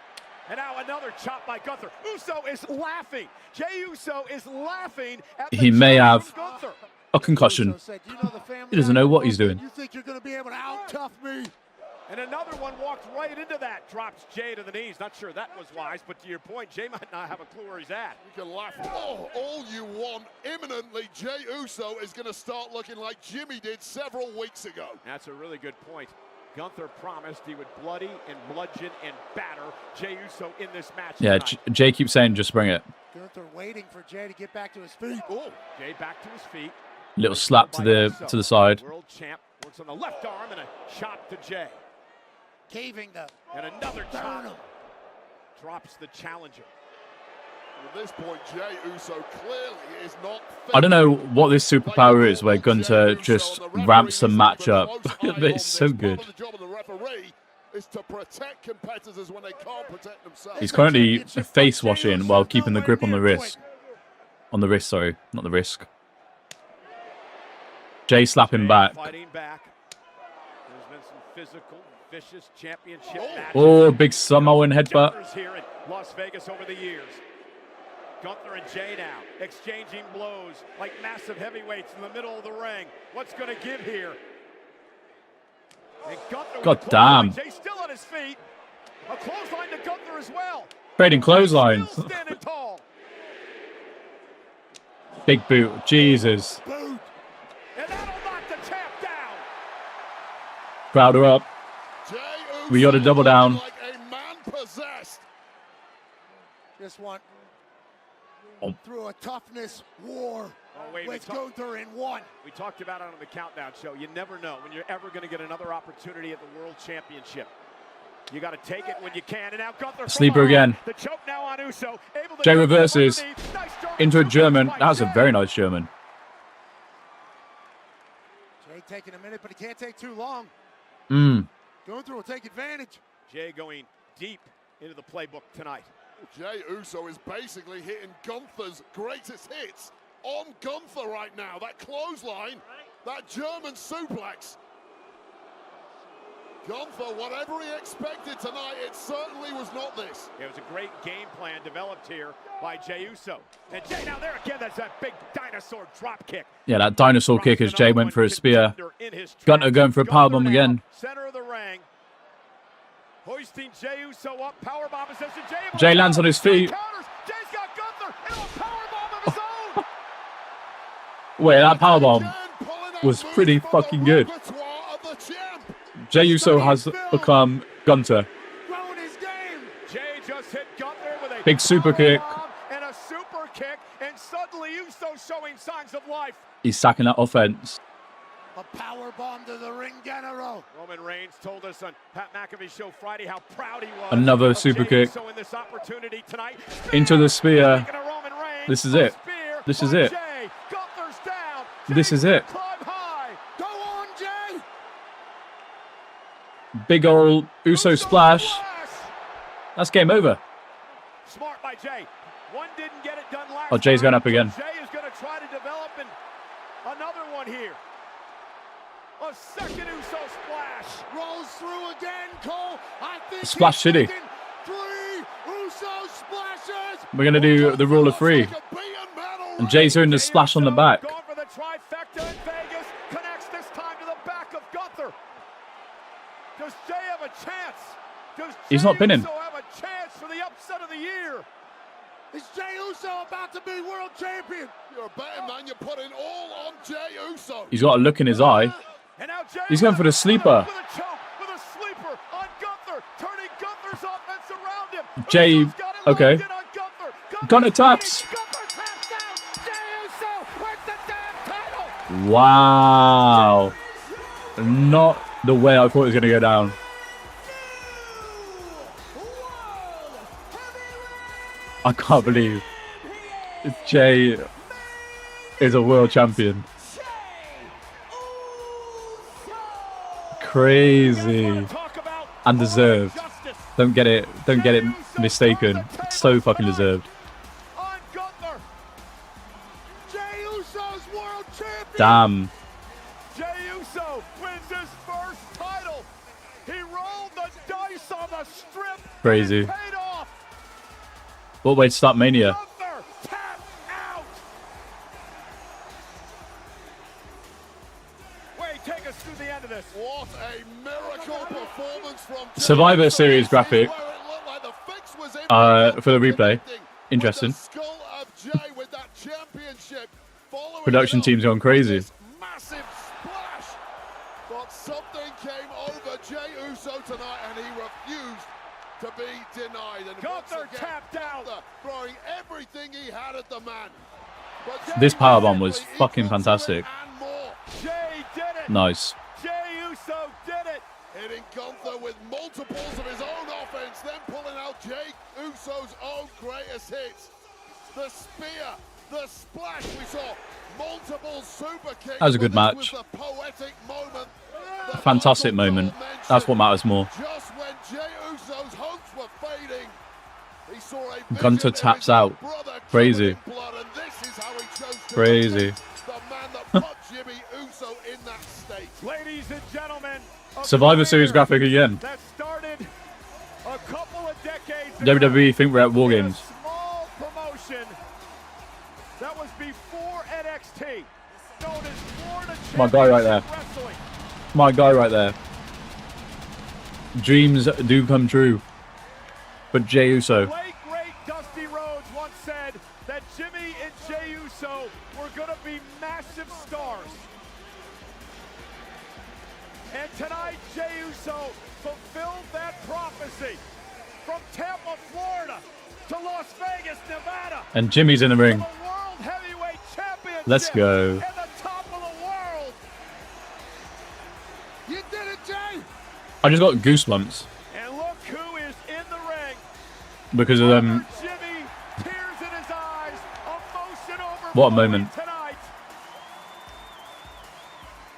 And now another chop by Gunther. Uso is laughing. Jey Uso is laughing at the He may chop have from Gunther. a concussion. He doesn't know what he's doing. You think you're going to be able to out-tough me? And another one walked right into that. Drops Jey to the knees. Not sure that was wise, but to your point, Jey might not have a clue where he's at. You can laugh all you want. Imminently, Jey Uso is going to start looking like Jimmy did several weeks ago. That's a really good point. Gunther promised he would bloody and bludgeon and batter Jey Uso in this match. Yeah, tonight. Jay keeps saying, just bring it. Gunther waiting for Jey to get back to his feet. Oh, Jey back to his feet. Little slap to the side. World champ works on the left arm and a chop to Jey. Caving the And another chop. Drops the challenger. At this point, Jey Uso clearly is not. I don't know what this superpower is where Gunter just ramps the match up. But it's so good. The job of the referee is to protect competitors when they can't protect themselves. He's currently face washing while keeping the grip on the wrist. On the wrist, sorry, not the wrist. Jay slapping back. Fighting back. There's been some physical, vicious championship matches. Oh, big Samoan headbutt. Here in Las Vegas over the years. Gunther and Jey now exchanging blows like massive heavyweights in the middle of the ring. What's going to give here? And Gunther God damn. Jey still on his feet. A clothesline to Gunther as well. Trading clotheslines. Still standing tall. Big boot. Jesus. Boot. And that'll knock the champ down. Crowd her up. We got to double down. Like a man possessed. Just want through a toughness war with Gunther in one. We talked about it on the Countdown show. You never know when you're ever going to get another opportunity at the World Championship. You got to take it when you can. And now Gunther Sleeper again. The choke now on Uso. Jay reverses into a German. That was a very nice German. Jey taking a minute, but he can't take too long. Gunther will take advantage. Jey going deep into the playbook tonight. Jey Uso is basically hitting Gunther's greatest hits on Gunther right now. That clothesline, that German suplex. Gunther, whatever he expected tonight, it certainly was not this. It was a great game plan developed here by Jey Uso. And Jey now there again, that's that big dinosaur drop kick. Yeah, that dinosaur kick as Jay went for a spear. Gunter going for a powerbomb again. Center of the ring. Hoisting Jey Uso up, powerbomb possession. Jey lands on his feet. Jey's got Gunther and a powerbomb of his own. Wait, that powerbomb was pretty fucking good. Jey Uso has become Gunter. Jey just hit Gunther with a Big super kick. and a super kick, and suddenly Uso showing signs of life. He's sacking that offense. A power bomb to the ring general. Roman Reigns told us on Pat McAfee's show Friday how proud he was. Another super kick. So in this opportunity tonight, Into the spear. This is it. This is it. This is it. Go on, Jey. Big old Uso splash. That's game over. Smart by Jey. One didn't get it done last Oh, Jay's going up again. Jey is going to try to develop another one here. A second Uso splash. Rolls through again, Cole. I think Splash City. 3 Uso splashes. We're going to do the rule of 3. Beat And Jay's doing the splash on the back. Going for the trifecta in Vegas. Connects this time to the back of Gunther. Does Jay have a chance? Does He's not pinning. Jey Uso have a chance for the upset of the year? Is Jey Uso about to be world champion? You're a better man. You're putting all on Jey Uso. He's got a look in his eye. And now Jey He's going for the sleeper. with a choke, with a sleeper on Gunther, turning Gunther's offense around him. Jay, Uso's got it okay. locked in on Gunther. Gunner taps. Gunther taps out. Jey Uso wins the damn title. Wow. Not the way I thought it was going to go down. I can't believe Jay is a world champion. Crazy and deserved. Don't get it mistaken. So fucking deserved. Damn. Jey Uso wins his first title. He rolled the dice on the strip. Crazy. Paid off. What way to start Mania? Wait, take us through the end of this. What a miracle performance from Survivor Series graphic for the replay. Interesting. Production team's gone crazy. Massive splash. But something came over Jey Uso tonight and he refused to be denied. And Gunther tapped out, throwing everything he had at the man. This powerbomb was fucking fantastic. Jay did it. Nice. Jey Uso did it. Hitting Gunther with multiples of his own offense, then pulling out Jey Uso's own greatest hits. The spear, the splash, we saw multiple super kicks. That was a good match. Was the poetic moment. A fantastic moment. That's what matters more. Just when Jey Uso's hopes were fading, he saw a Gunther taps out. Crazy. blood, and this is how he chose to Crazy. the man that put Jimmy Uso in that state. Ladies and gentlemen, Survivor Series graphic again. that started a couple of decades ago. WWE think we're at War Games. Small promotion that was before NXT, known as Florida My guy right there. Championship Wrestling. My guy right there. Dreams do come true. But Jey Uso. The late, great Dusty Rhodes once said that Jimmy and Jey Uso were going to be massive stars. And tonight, Jey Uso fulfilled that prophecy. From Tampa, Florida, to Las Vegas, Nevada. And Jimmy's in the ring. To the World Heavyweight Championship. Let's go. And the top of the world. You did it, Jay. I just got goosebumps And look who is in the ring. because of them. Jimmy, tears in his eyes, emotion overflowing What a moment. tonight.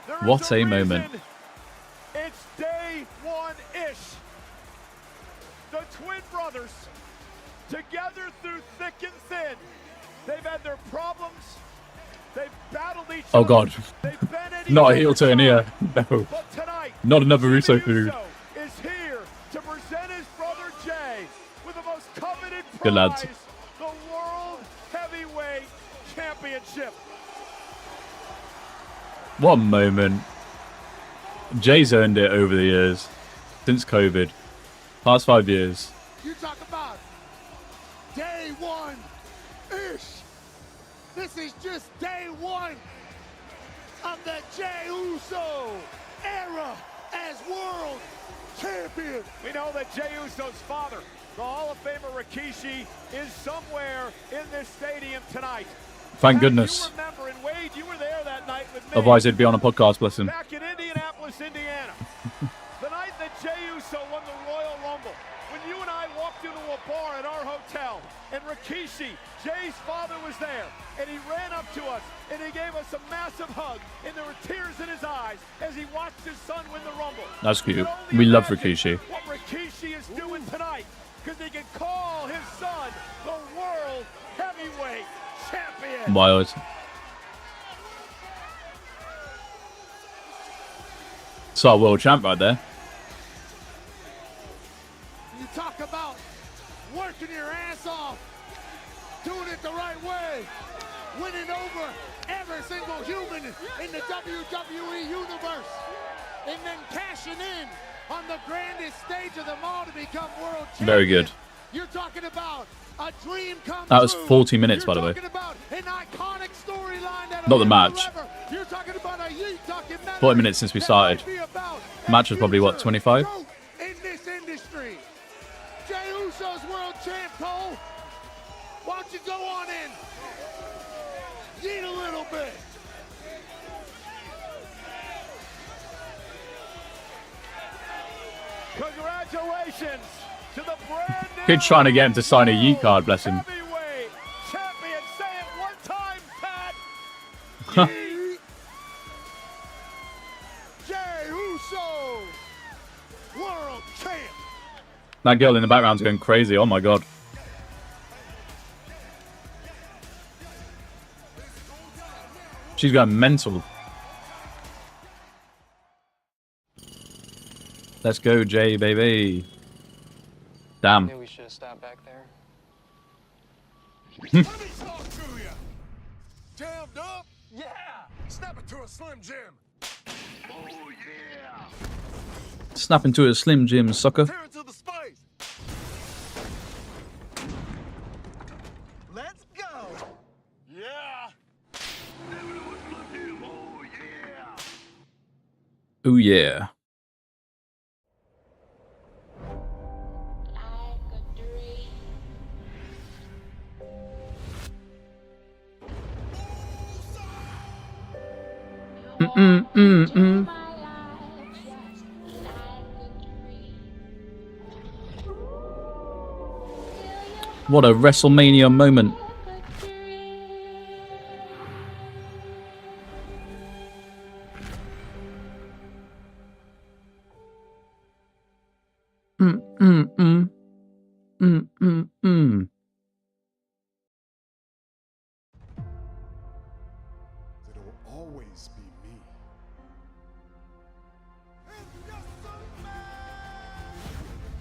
There is What a moment. reason It's day one-ish. The twin brothers, together through thick and thin. They've had their problems. They've battled each Oh other. God. They've been at each Not a other's heel turn here. No. But tonight, Not another Russo Jimmy food. Uso is here to present his brother Jay with the most coveted prize, Good lads. the World Heavyweight Championship. What a moment. Jay's earned it over the years. Since COVID. Past 5 years. You talk about day one-ish. This is just day one of the Jey Uso era as world champion. We know that Jey Uso's father, the Hall of Famer Rikishi, is somewhere in this stadium tonight. Thank goodness. You remember, and Wade, you were there that night with me. Otherwise, he'd be on a podcast, bless him. Back in Indianapolis, Indiana. The night that Jey Uso won the Royal Rumble. When you and I walked into a bar at our hotel, and Rikishi, Jay's father, was there, and he ran up to us, and he gave us a massive hug, and there were tears in his eyes as he watched his son win the Rumble. That's cute. You can only We love imagine Rikishi. What Rikishi is doing tonight, because he can call his son the World Heavyweight Champion. Wild. It's our world champ right there. You talk about working your ass off, doing it the right way. winning over every single human in the WWE universe, and then cashing in on the grandest stage of them all to become world champion. Very good. You're talking about a dream come That was true. 40 minutes, by the way. You're talking about an iconic storyline that'll Not the live match. forever. You're talking about a Yeet documentary 40 minutes since we started. Match was probably, what, 25? In this industry. Jey Uso's world champ, Cole. Why don't you go on in? Yeet a little bit. Congratulations to the brand new Kid's trying to get him to sign a Yeet card, bless him. heavyweight champion. Say it one time, Pat. Yeet. Jey Uso, world champ. That girl in the background's going crazy. Oh my god. She's going mental. Let's go, Jay, baby. Damn. Maybe we should have stopped back there. Let me talk to you. Jammed up? Yeah. Snap it to a Slim Jim. Oh yeah. Snap into a Slim Jim, sucker. Tear into the spice. Let's go. Yeah. Oh yeah. What a WrestleMania moment. It'll always be me.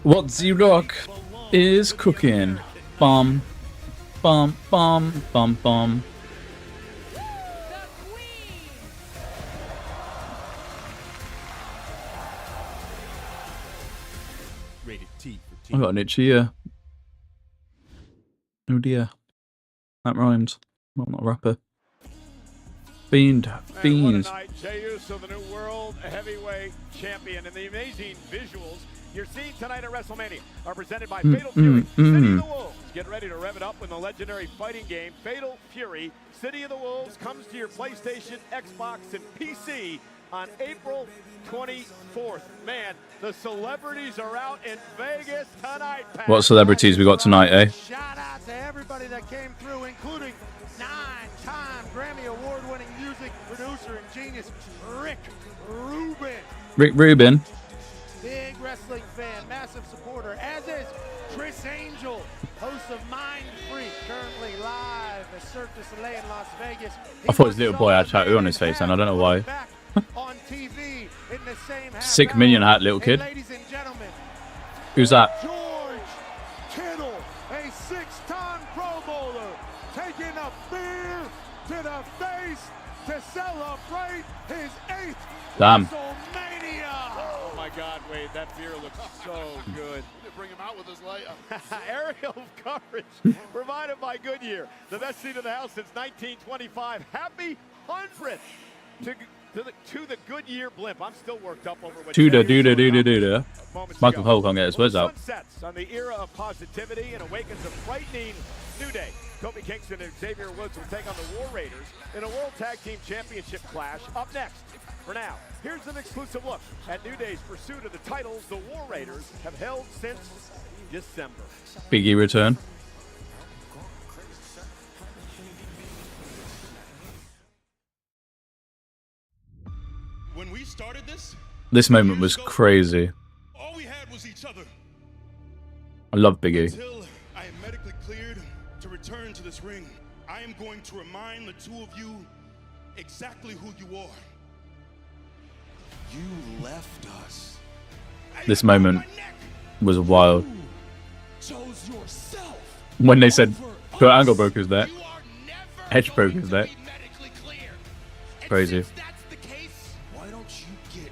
What Z-Rock is cooking. Bum, bum, bum, bum, bum. Rated T for T. I got an itchy ear. Oh dear. That rhymes. Well, I'm not a rapper. Fiend. Fiends. What a night. Jey Uso, the new world heavyweight champion, and the amazing visuals you're seeing tonight at WrestleMania are presented by Fatal Fury, City of the Wolves. Get ready to rev it up when the legendary fighting game Fatal Fury, City of the Wolves comes to your PlayStation, Xbox, and PC on April 24th. Man, the celebrities are out in Vegas tonight, Pat. What celebrities we got tonight, eh? Shout out to everybody that came through, including 9-time Grammy Award-winning music producer and genius Rick Rubin. Rick Rubin. Big wrestling fan, massive supporter, as is Chris Angel, host of Mind Freak, currently live at Cirque du Soleil in Las Vegas. I thought his little boy had a tattoo on his face, and I don't know why. On TV in the same Sick minion hat, little kid. ladies and gentlemen, Who's that? George Kittle, a 6-time Pro Bowler, taking a beer to the face to celebrate his 8th Damn. WrestleMania. Oh my God, Wade, that beer looks so good. Bring him out with us later. Aerial coverage provided by Goodyear, the best seat in the house since 1925. Happy 100th to the Goodyear blimp. I'm still worked up over what Do-da. Michael Cole can't get his words out. Sunsets on the era of positivity and awakens a frightening new day. Kofi Kingston and Xavier Woods will take on the War Raiders in a World Tag Team Championship clash up next. For now, here's an exclusive look at New Day's pursuit of the titles the War Raiders have held since December. Big E return. When we started This moment was crazy. all we had was each other. I love Big E. Until I am medically cleared to return to this ring, I am going to remind the two of you exactly who you are. You left us. This moment was wild. Chose yourself. When they said Kurt Angle broke his neck. You are never Edge broke his neck. Crazy. That's the case. Why don't you get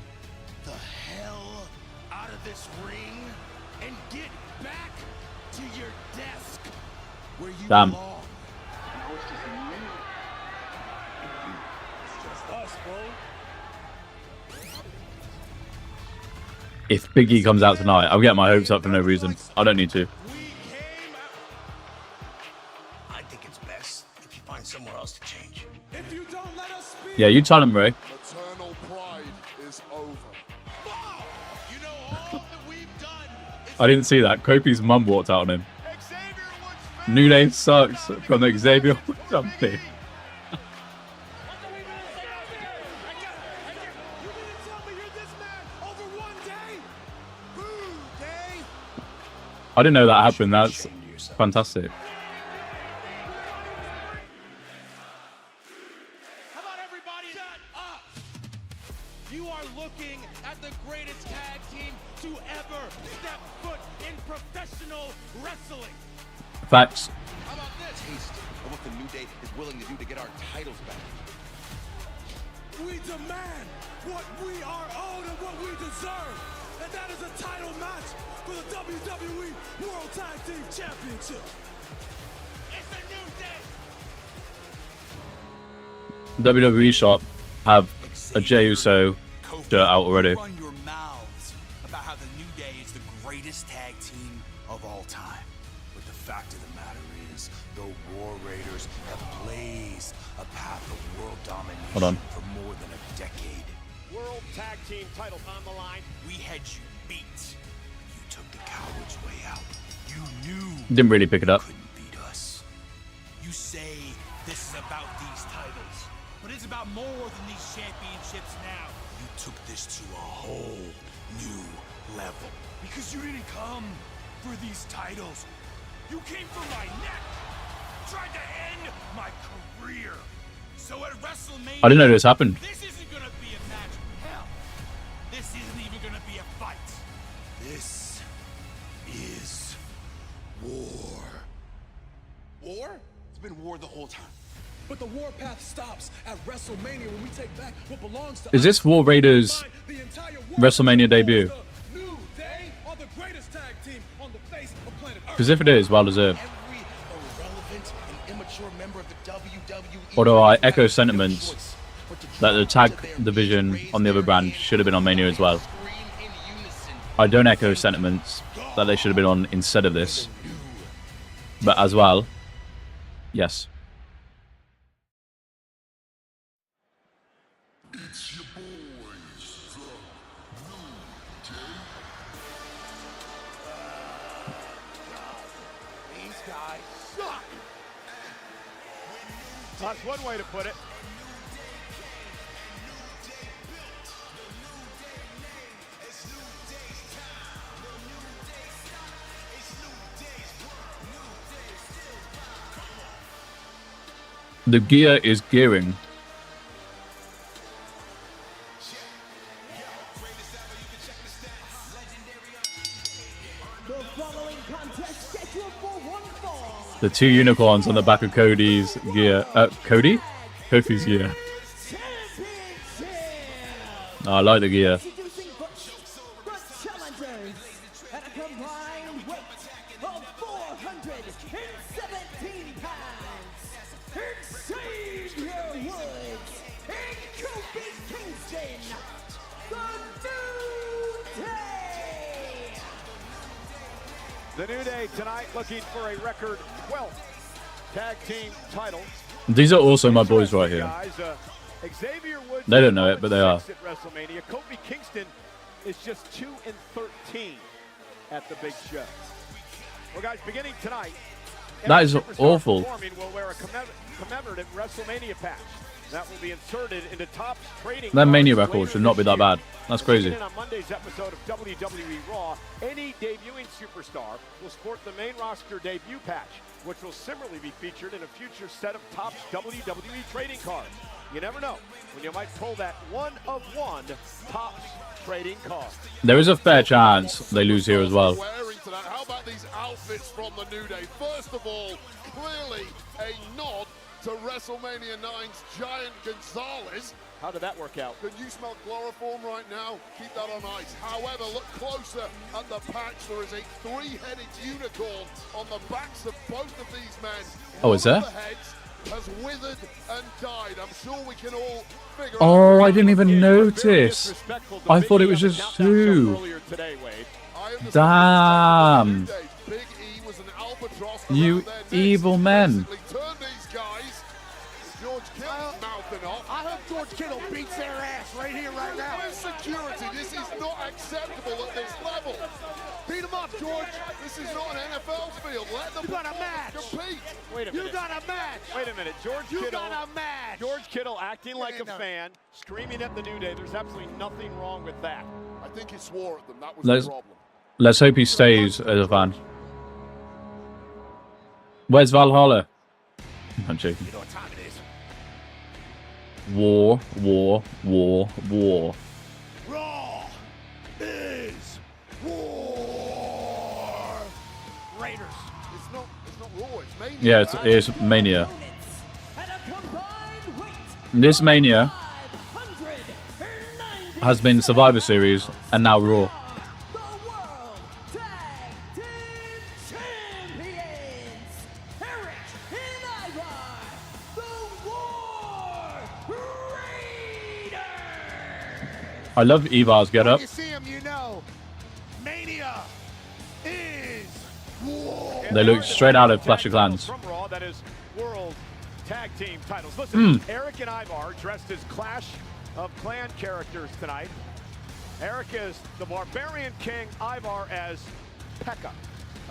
the hell out of this ring and get back to your desk where you Damn. belong? It's just us, bro. If Big E comes out tonight, I'll get my hopes up for no reason. I don't need to. I think it's best if you find somewhere else to change. If you don't let us speak, Yeah, you tell him, Ray. Maternal pride is over. You know all that we've done. I didn't see that. Kofi's mum walked out on him. New Day sucks from Xavier something. I didn't know that happened. That's fantastic. How about everybody shut up? You are looking at the greatest tag team to ever step foot in professional wrestling. Facts. How about this? Taste of what the New Day is willing to do to get our titles back. we demand what we are owed and what we deserve. And that is a title match for the WWE World Tag Team Championship. It's a new day. WWE shop have a Jey Uso shirt out already. Run your mouths about how the New Day is the greatest tag team of all time. But the fact of the matter is, the War Raiders have blazed a path of world domination Hold on. for more than a decade. World Tag Team titles on the line. We had you beat. You took the coward's way out. You knew Didn't really pick it up. couldn't beat us. You say this is about these titles, but it's about more than these championships now. You took this to a whole new level. Because you didn't come for these titles. You came for my neck. Tried to end my career. So at WrestleMania, I didn't know this happened. this isn't gonna be a match. Hell, this isn't even gonna be a fight. This is war. War? It's been war the whole time. But the warpath stops at WrestleMania when we take back what belongs to Is this War Raiders the entire world. WrestleMania debut? The New Day are the greatest tag team on the face of planet Earth. Because if it is, well deserved. Every irrelevant and immature member of the WWE. Although I echo sentiments that the tag division on the other brand should have been on Mania as well. I don't echo sentiments that they should have been on instead of this. But as well, yes. These guys suck. That's one way to put it. The gear is gearing. The following contest scheduled for one fall. The two unicorns on the back of Cody's gear. Cody? Kofi's gear. Oh, I like the gear. Introducing the challengers at a combined weight of 417 pounds. Xavier Woods and Kofi Kingston, the New Day. The New Day tonight looking for a record 12th tag team title. These are also my boys right here. Guys, Xavier Woods They don't know it, but they are. at WrestleMania. Kofi Kingston is just 2-13 at the big show. Well, guys, beginning tonight, That is every superstar awful. performing will wear a commemorative WrestleMania patch that will be inserted into Topps trading Their Mania cards record later should not be this that year. bad. That's crazy. Beginning on Monday's episode of WWE Raw, any debuting superstar will sport the main roster debut patch, which will similarly be featured in a future set of Topps WWE trading cards. You never know when you might pull that one-of-one Topps trading card. There is a fair chance they lose here as well. Wearing tonight. How about these outfits from the New Day? First of all, clearly a nod to WrestleMania 9's Giant Gonzalez. How did that work out? Can you smell chloroform right now? Keep that on ice. However, look closer at the patch. There is a three-headed unicorn on the backs of both of these men. Oh, is there? One of the heads has withered and died. I'm sure we can all figure out. Oh, I didn't even notice. I thought it was just two. Damn. You evil men. I hope George Kittle beats their ass right here, right now. Where's security? This is not acceptable at this level. Beat him up, George. This is not an NFL field. Let them You got a match. compete. Wait a minute. You got a match. Wait a minute. You got a match. George Kittle acting like a fan, screaming at the New Day. There's absolutely nothing wrong with that. I think he swore at them. That was Let's the problem. let's hope he stays as a fan. Where's Valhalla? I'm joking. You know what time it is. War, war, war, war. Raw is war. Raiders. It's not Raw. It's Mania. Yeah, it's Mania. This Mania has been Survivor Series and now Raw. I love Ivar's get up. You see him, you know. Mania is war. They look straight out of Clash of Clans. From Raw, that is World Tag Team titles. Listen, Eric and Ivar dressed as Clash of Clan characters tonight. Eric is the Barbarian King, Ivar as Pekka.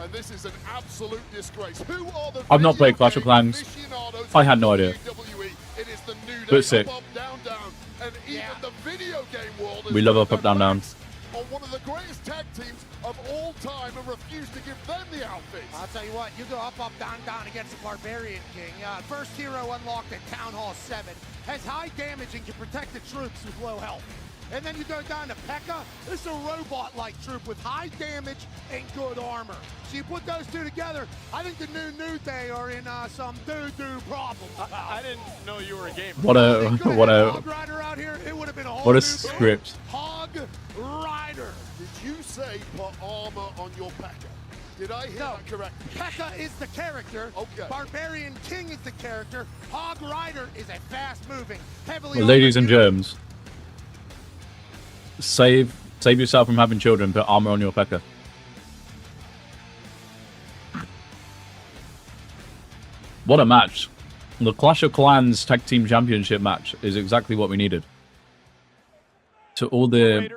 And this is an absolute disgrace. Who are the I've not played Clash of Clans. I had no idea. It is the New Day. But sick. Up, down, down. And even the video game world is We love up, down, down. on one of the greatest tag teams of all time and refuse to give them the outfits. I'll tell you what, you go up, down, down against the Barbarian King. First hero unlocked at Town Hall 7. Has high damage and can protect the troops with low health. And then you go down to Pekka. This is a robot-like troop with high damage and good armor. So you put those two together, I think the New Day are in some doo-doo problems. I didn't know you were a gamer. What a Hog Rider out here, it would have been a whole what a new script. Hog Rider. Did you say put armor on your Pekka? Did I hear that correctly? Pekka is the character. Okay. Barbarian King is the character. Hog Rider is a fast-moving, heavily. Well, ladies and germs, save yourself from having children. Put armor on your Pekka. What a match! The Clash of Clans Tag Team Championship match is exactly what we needed. To all the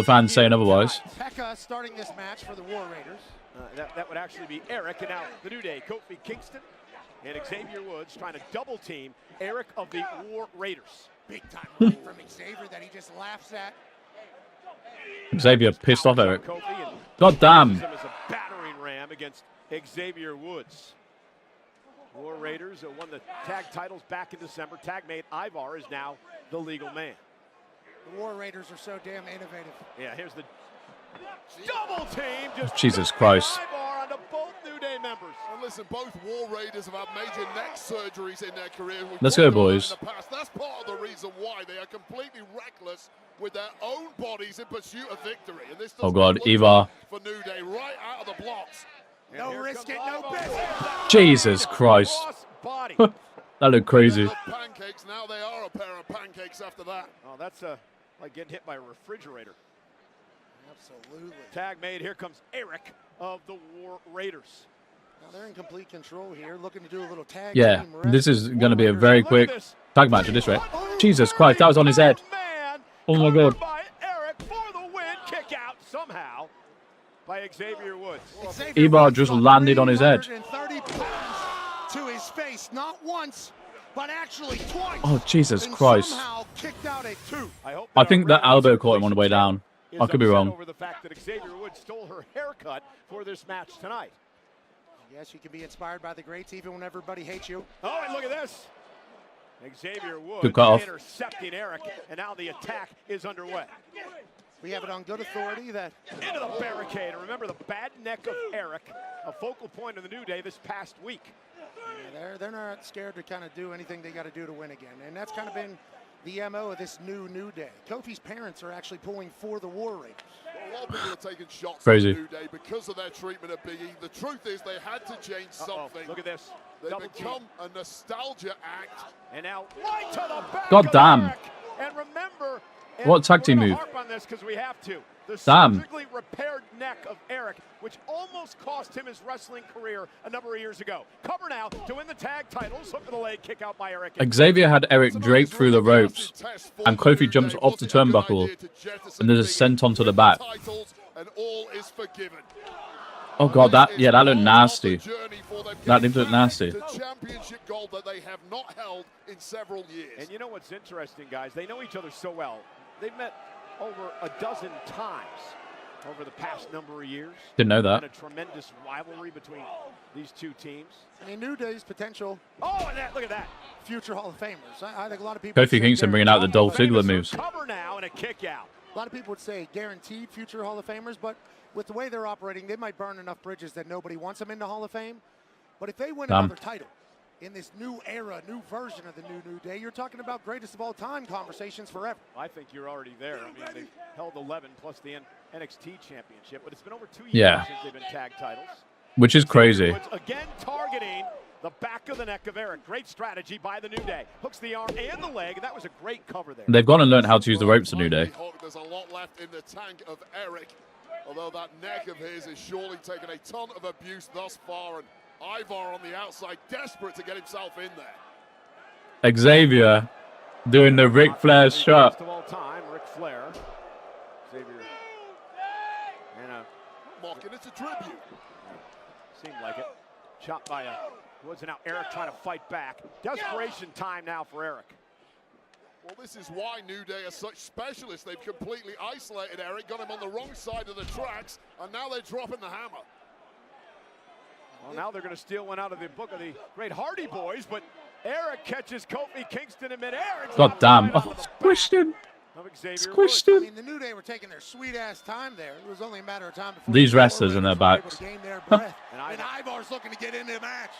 fans saying otherwise. Pekka starting this match for the War Raiders. That would actually be Eric, and now the New Day, Kofi Kingston and Xavier Woods trying to double team Eric of the War Raiders. Big time move from Xavier that he just laughs at. Xavier pissed off Eric. God damn. As a battering ram against Xavier Woods. War Raiders won the tag titles back in December. Tag mate Ivar is now the legal man. The War Raiders are so damn innovative. Yeah, here's the double team. Just Jesus Christ. Ivar onto both New Day members. And listen, both War Raiders have had major neck surgeries in their career. Let's go, boys. That's part of the reason why they are completely reckless with their own bodies in pursuit of victory. And this Oh God, Ivar. for New Day right out of the blocks. No risk it, no business. Jesus Christ. That looked crazy. Pancakes, now they are a pair of pancakes after that. Oh, that's like getting hit by a refrigerator. Absolutely. Tag made. Here comes Eric of the War Raiders. Now they're in complete control here, looking to do a little tag. Yeah, this is going to be a very quick tag match at this rate. Jesus Christ, that was on his head. Oh my God. By Eric for the win. Kick out somehow by Xavier Woods. Ivar just landed on his head. 130 pounds to his face, not once, but actually twice. Oh, Jesus Christ. Somehow kicked out a two. I think that elbow caught him on the way down. I could be wrong. Over the fact that Xavier Woods stole her haircut for this match tonight. Yes, you can be inspired by the greats even when everybody hates you. Oh, and look at this. Xavier Woods Good cut off. intercepting Eric, and now the attack is underway. We have it on good authority that into the barricade. And remember the bad neck of Eric, a focal point of the New Day this past week. Yeah, They're not scared to kind of do anything they got to do to win again, and that's kind of been the MO of this New Day. Kofi's parents are actually pulling for the War Raiders. A lot of people are taking shots Crazy. at New Day because of their treatment of Big E. The truth is they had to change something. Look at this. They become a nostalgia act. And now right to the back. God damn. Eric. And remember, What tag team we're gonna move? harp on this because we have to. The Damn. surgically repaired neck of Eric, which almost cost him his wrestling career a number of years ago. Cover now to win the tag titles. Look for the leg kick out by Eric. Xavier had Eric draped through the ropes, and Kofi jumps off the turnbuckle, and there's a sent onto the back. And all is forgiven. Oh god, that looked nasty. That did look nasty. The championship gold that they have not held in several years. And you know what's interesting, guys? They know each other so well. They've met over a dozen times over the past number of years. Didn't know that. And a tremendous rivalry between these two teams. I mean, New Day's potential. Oh, and look at that. Future Hall of Famers. I think a lot of people. Kofi Kingston bringing out the Dolph Ziggler moves. Cover now and a kick out. A lot of people would say guaranteed future Hall of Famers, but with the way they're operating, they might burn enough bridges that nobody wants them in the Hall of Fame. But if they win another title in this new era, new version of the New Day, you're talking about greatest of all time conversations forever. I think you're already there. I mean, they've held 11 plus the NXT championship, but it's been over 2 years since they've been tag titles. Which is crazy. Again, targeting the back of the neck of Eric. Great strategy by the New Day. Hooks the arm and the leg, and that was a great cover there. They've gone and learned how to use the ropes, the New Day. There's a lot left in the tank of Eric, although that neck of his is surely taken a ton of abuse thus far, and Ivar on the outside, desperate to get himself in there. Xavier doing the Ric Flair shot. Of all time, Ric Flair. Xavier. And mocking, it's a tribute. Seemed like it. Shot by Woods, and now Eric trying to fight back. Desperation time now for Eric. Well, this is why New Day are such specialists. They've completely isolated Eric, got him on the wrong side of the tracks, and now they're dropping the hammer. Well, now they're going to steal one out of the book of the great Hardy Boys, but Eric catches Kofi Kingston in midair. God damn. Oh, squished him. Squished him. I mean, the New Day were taking their sweet-ass time there. It was only a matter of time before these wrestlers in their backs. And Ivar's looking to get into the match.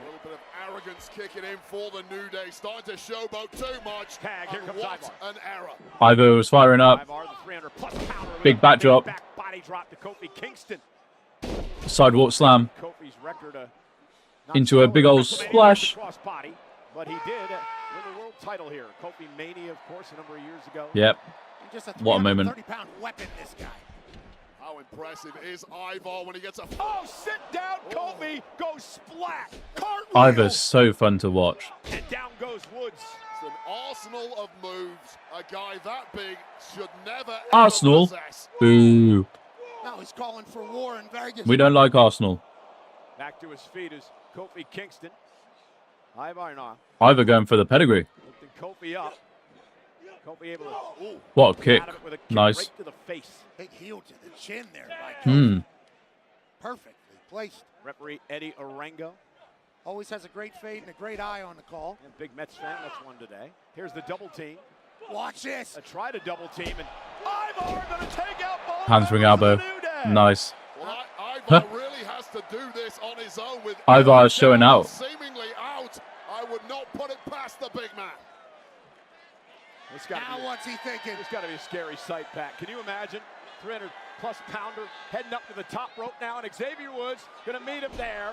A little bit of arrogance kicking in for the New Day, starting to showboat too much. Tag, here comes what Ivar. An error. Ivar was firing up. Ivar, the 300-plus pounder. Big backdrop. Back body drop to Kofi Kingston. Sidewalk slam. Kofi's record into a big old splash. Body, but he did win the world title here. Kofi Mania, of course, a number of years ago. Yep. Just a What a moment. 30-pound weapon, this guy. How impressive is Ivar when he gets a... Oh, sit down, Kofi. Go splat. Ivar's so fun to watch. And down goes Woods. It's an arsenal of moves. A guy that big should never Arsenal? possess. Boo. Now he's calling for war in Vegas. We don't like Arsenal. Back to his feet is Kofi Kingston. Ivar now. Ivar going for the pedigree. Lifting Kofi up. Kofi able to... What a kick. With a kick Nice. right to the face. Big heel to the chin there by Kofi. Perfectly placed. Referee Eddie Orengo. Always has a great fade and a great eye on the call. And big Mets fan, that's one today. Here's the double team. Watch this. Try to double team, and Ivar going to take out both. Handspring elbow. Nice. Well, Ivar really has to do this on his own with Ivar is showing out. Seemingly out. I would not put it past the big man. Now what's he thinking? It's got to be a scary sight, Pat. Can you imagine? 300-plus pounder heading up to the top rope now, and Xavier Woods going to meet him there.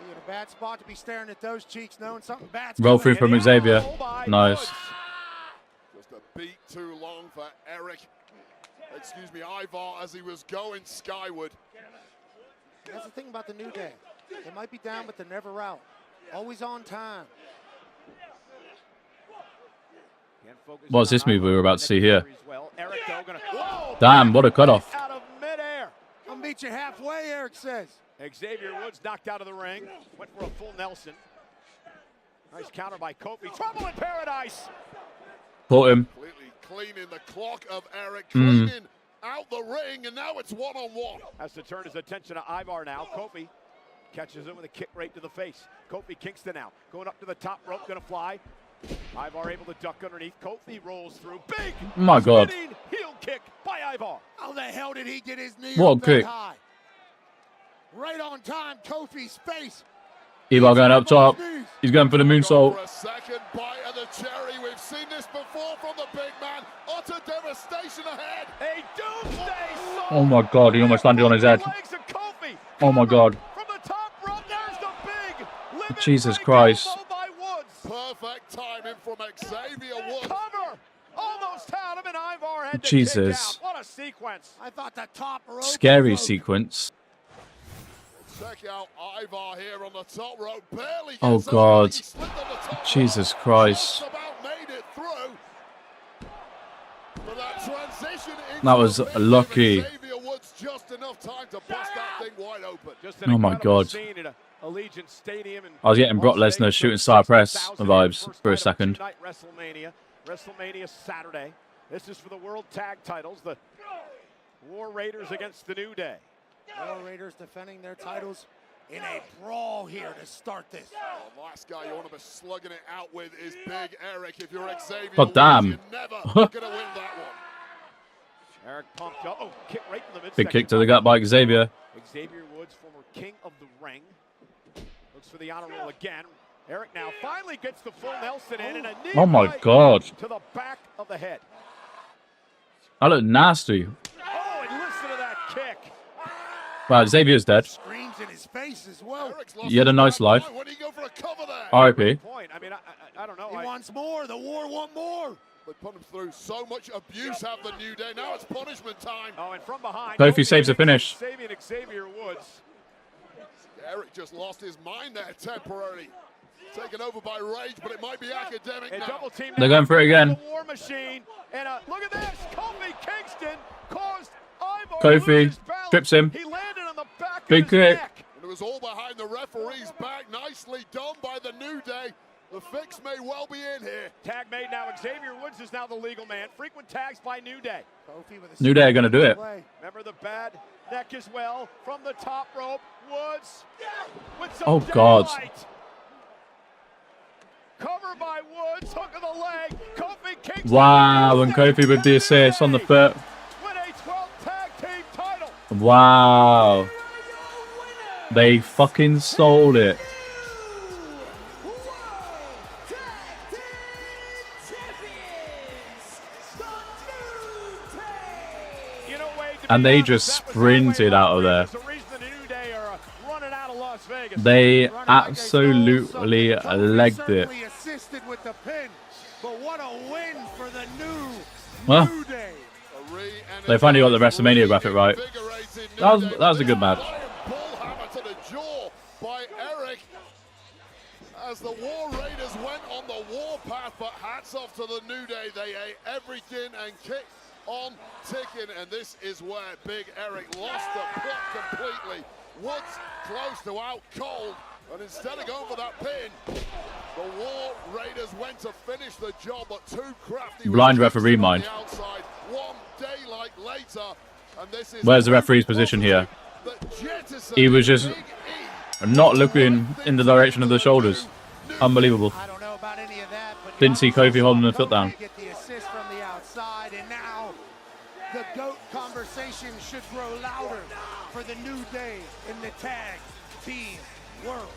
He in a bad spot to be staring at those cheeks, knowing something bad's Roll coming. through from Xavier. Nice. Just a beat too long for Eric. Excuse me, Ivar, as he was going skyward. That's the thing about the New Day. They might be down, but they're never out. Always on time. What's this move we were about to see here? Damn, what a cutoff. Out of midair. I'll meet you halfway, Eric says. Xavier Woods knocked out of the ring. Went for a full Nelson. Nice counter by Kofi. Trouble in paradise. Caught him. Completely cleaning the clock of Eric. Cleaning out the ring, and now it's one-on-one. Has to turn his attention to Ivar now. Kofi catches him with a kick right to the face. Kofi Kingston now going up to the top rope, going to fly. Ivar able to duck underneath. Kofi rolls through. Big my God. Heel kick by Ivar. How the hell did he get his knee What up that kick. high? Right on time, Kofi's face. Ivar going up top. He's going for the moonsault. For a second bite of the cherry. We've seen this before from the big man. Utter devastation ahead. A doomsday song. Oh my God, he almost landed on his head. Oh my God. From the top rope, there's the big limit Jesus break Christ. elbow by Woods. Perfect timing from Xavier Woods. Cover. Almost had him, and Ivar had to Jesus. kick out. What a sequence. I thought the top rope. Scary sequence. Check out Ivar here on the top rope. Barely Oh gets God. over. He slipped on the top Jesus rope. Christ. Just about made it through. But that transition into That was the big lucky. Xavier Woods just enough time to bust that thing wide open. Just an Oh my incredible God. scene at Allegiant Stadium in I was getting Brock Las Lesnar Vegas, shooting star press 36,000 vibes first for a night of second. two-night WrestleMania Saturday. This is for the World Tag Titles. The War Raiders against the New Day. War Raiders defending their titles in a brawl here to start this. The last guy you want to be slugging it out with is Big Eric. If you're Xavier God damn. Woods, you're never going to win that one. Eric pumped up. Oh, kick right in the midsection. Big kick to the gut by Xavier. Xavier Woods, former king of the ring. Looks for the honor roll again. Eric now finally gets the full Nelson in and a knee Oh my right God. to the back of the head. That looked nasty. Oh, and listen to that kick. Wow, Xavier's dead. Screams in his face as well. He had a nice life. When you go for a cover there. R.I.P. Point. I mean, I don't know. He wants more. The War want more. They put him through so much abuse, have the New Day. Now it's punishment time. Oh, and from behind. Kofi saves the finish. Saving Xavier Woods. Eric just lost his mind there temporarily. Taken over by Rage, but it might be academic A now. double team They're now. going for it again. The War Machine. And look at this. Kofi Kingston caused Ivar Kofi to lose his balance. trips him. He landed on the back Big of his kick. neck. And it was all behind the referee's back. Nicely done by the New Day. The fix may well be in here. Tag made now. Xavier Woods is now the legal man. Frequent tags by New Day. Kofi with a New Day are going to do it. Remember the bad neck as well. From the top rope, Woods with some Oh, God. daylight. Cover by Woods, hook of the leg. Kofi Kingston. Wow, and Kofi with the assist on the foot. Win a 12 tag team title. Wow. They fucking sold it. You know, Wade, to And be they honest, just that was the way sprinted out of there. There's a reason the New Day are running out of Las Vegas. They Running like absolutely they stole something. Kofi legged it. certainly assisted with the pin, but what a win for the Well, New Day. they finally got the WrestleMania graphic right. That was a good match. Bullhammer to the jaw by Eric. As the War Raiders went on the warpath, but hats off to the New Day. They ate everything and kicked on ticking, and this is where Big Eric lost the plot completely. Woods close to out cold, and instead of going for that pin, the War Raiders went to finish the job, but too crafty. Blind referee mind. Outside. One daylight later, and this is Where's the referee's position here? He was just not looking in the direction of the shoulders. Unbelievable. I don't know about any of that, but Didn't see Kofi holding the foot down. Get the assist from the outside, and now the GOAT conversation should grow louder for the New Day in the tag team world.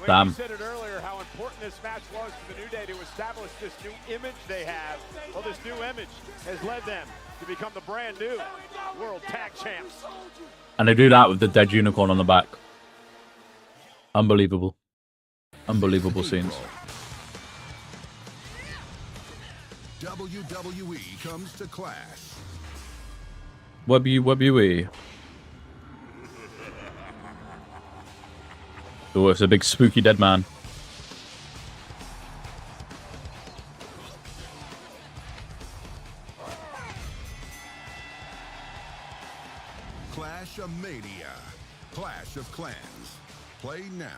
Damn. We said it earlier how important this match was for the New Day to establish this new image they have. Well, this new image has led them to become the brand new World Tag Champs. And they do that with the dead unicorn on the back. Unbelievable. Unbelievable scenes. WWE comes to Clash. WWE. Oh, it's a big spooky dead man. Clash of Mania. Clash of Clans. Play now.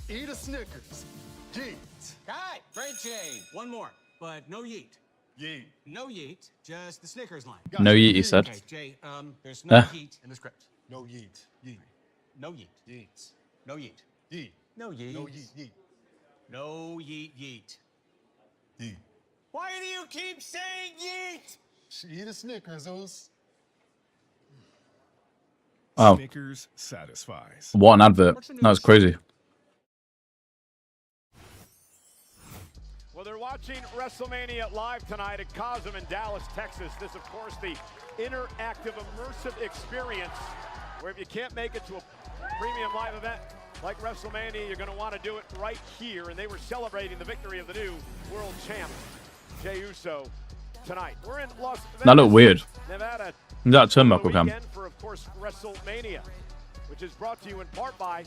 Eat a Snickers. Yeet. Kai, great chain. One more, but no yeet. Yeet. No yeet, just the Snickers line. No yeet, he said. Okay, Jay, there's no yeet in the script. No yeet. Yeet. No yeet. Yeet. No yeet. Yeet. No yeet. No yeet. Yeet. No yeet yeet. Yeet. Why do you keep saying yeet? Eat a Snickers, Oos. Oh. Snickers satisfies. What an advert. That was crazy. Well, they're watching WrestleMania live tonight at Cosm in Dallas, Texas. This, of course, the interactive, immersive experience where if you can't make it to a premium live event like WrestleMania, you're going to want to do it right here. And they were celebrating the victory of the new world champ, Jey Uso, tonight. We're in Las Vegas, That looked weird. Nevada. That turnbuckle cam. For, of course, WrestleMania, which is brought to you in part by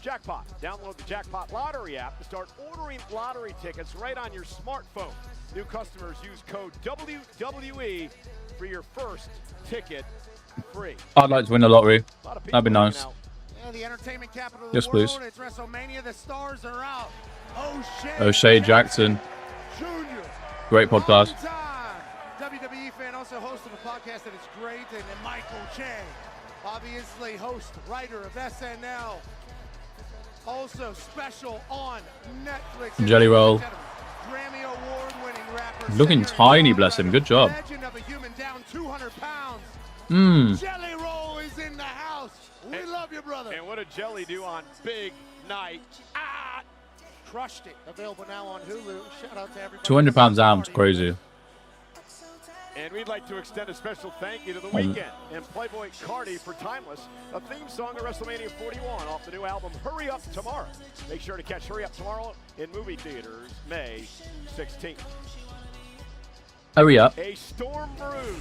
Jackpot. Download the Jackpot Lottery app to start ordering lottery tickets right on your smartphone. New customers use code WWE for your first ticket free. I'd like to win the lottery. That'd be nice. Yeah, the entertainment capital of Yes, the please. world. It's WrestleMania. The stars are out. O'Shea Jackson. Jr. Great podcast. WWE fan, also host of a podcast that is great, and then Michael Che, obviously host, writer of SNL, also special on Netflix. Jelly Roll. Grammy award-winning rapper. Looking tiny, bless him. Good job. Legend of a human down 200 pounds. Mmm. Jelly Roll is in the house. We love you, brother. And what did Jelly do on Big Night? Crushed it. Available now on Hulu. Shout out to everybody. 200 pounds down. Crazy. And we'd like to extend a special thank you to The Weeknd and Playboy Cardi for Timeless, a theme song of WrestleMania 41 off the new album Hurry Up Tomorrow. Make sure to catch Hurry Up Tomorrow in movie theaters May 16th. Hurry up. A storm brews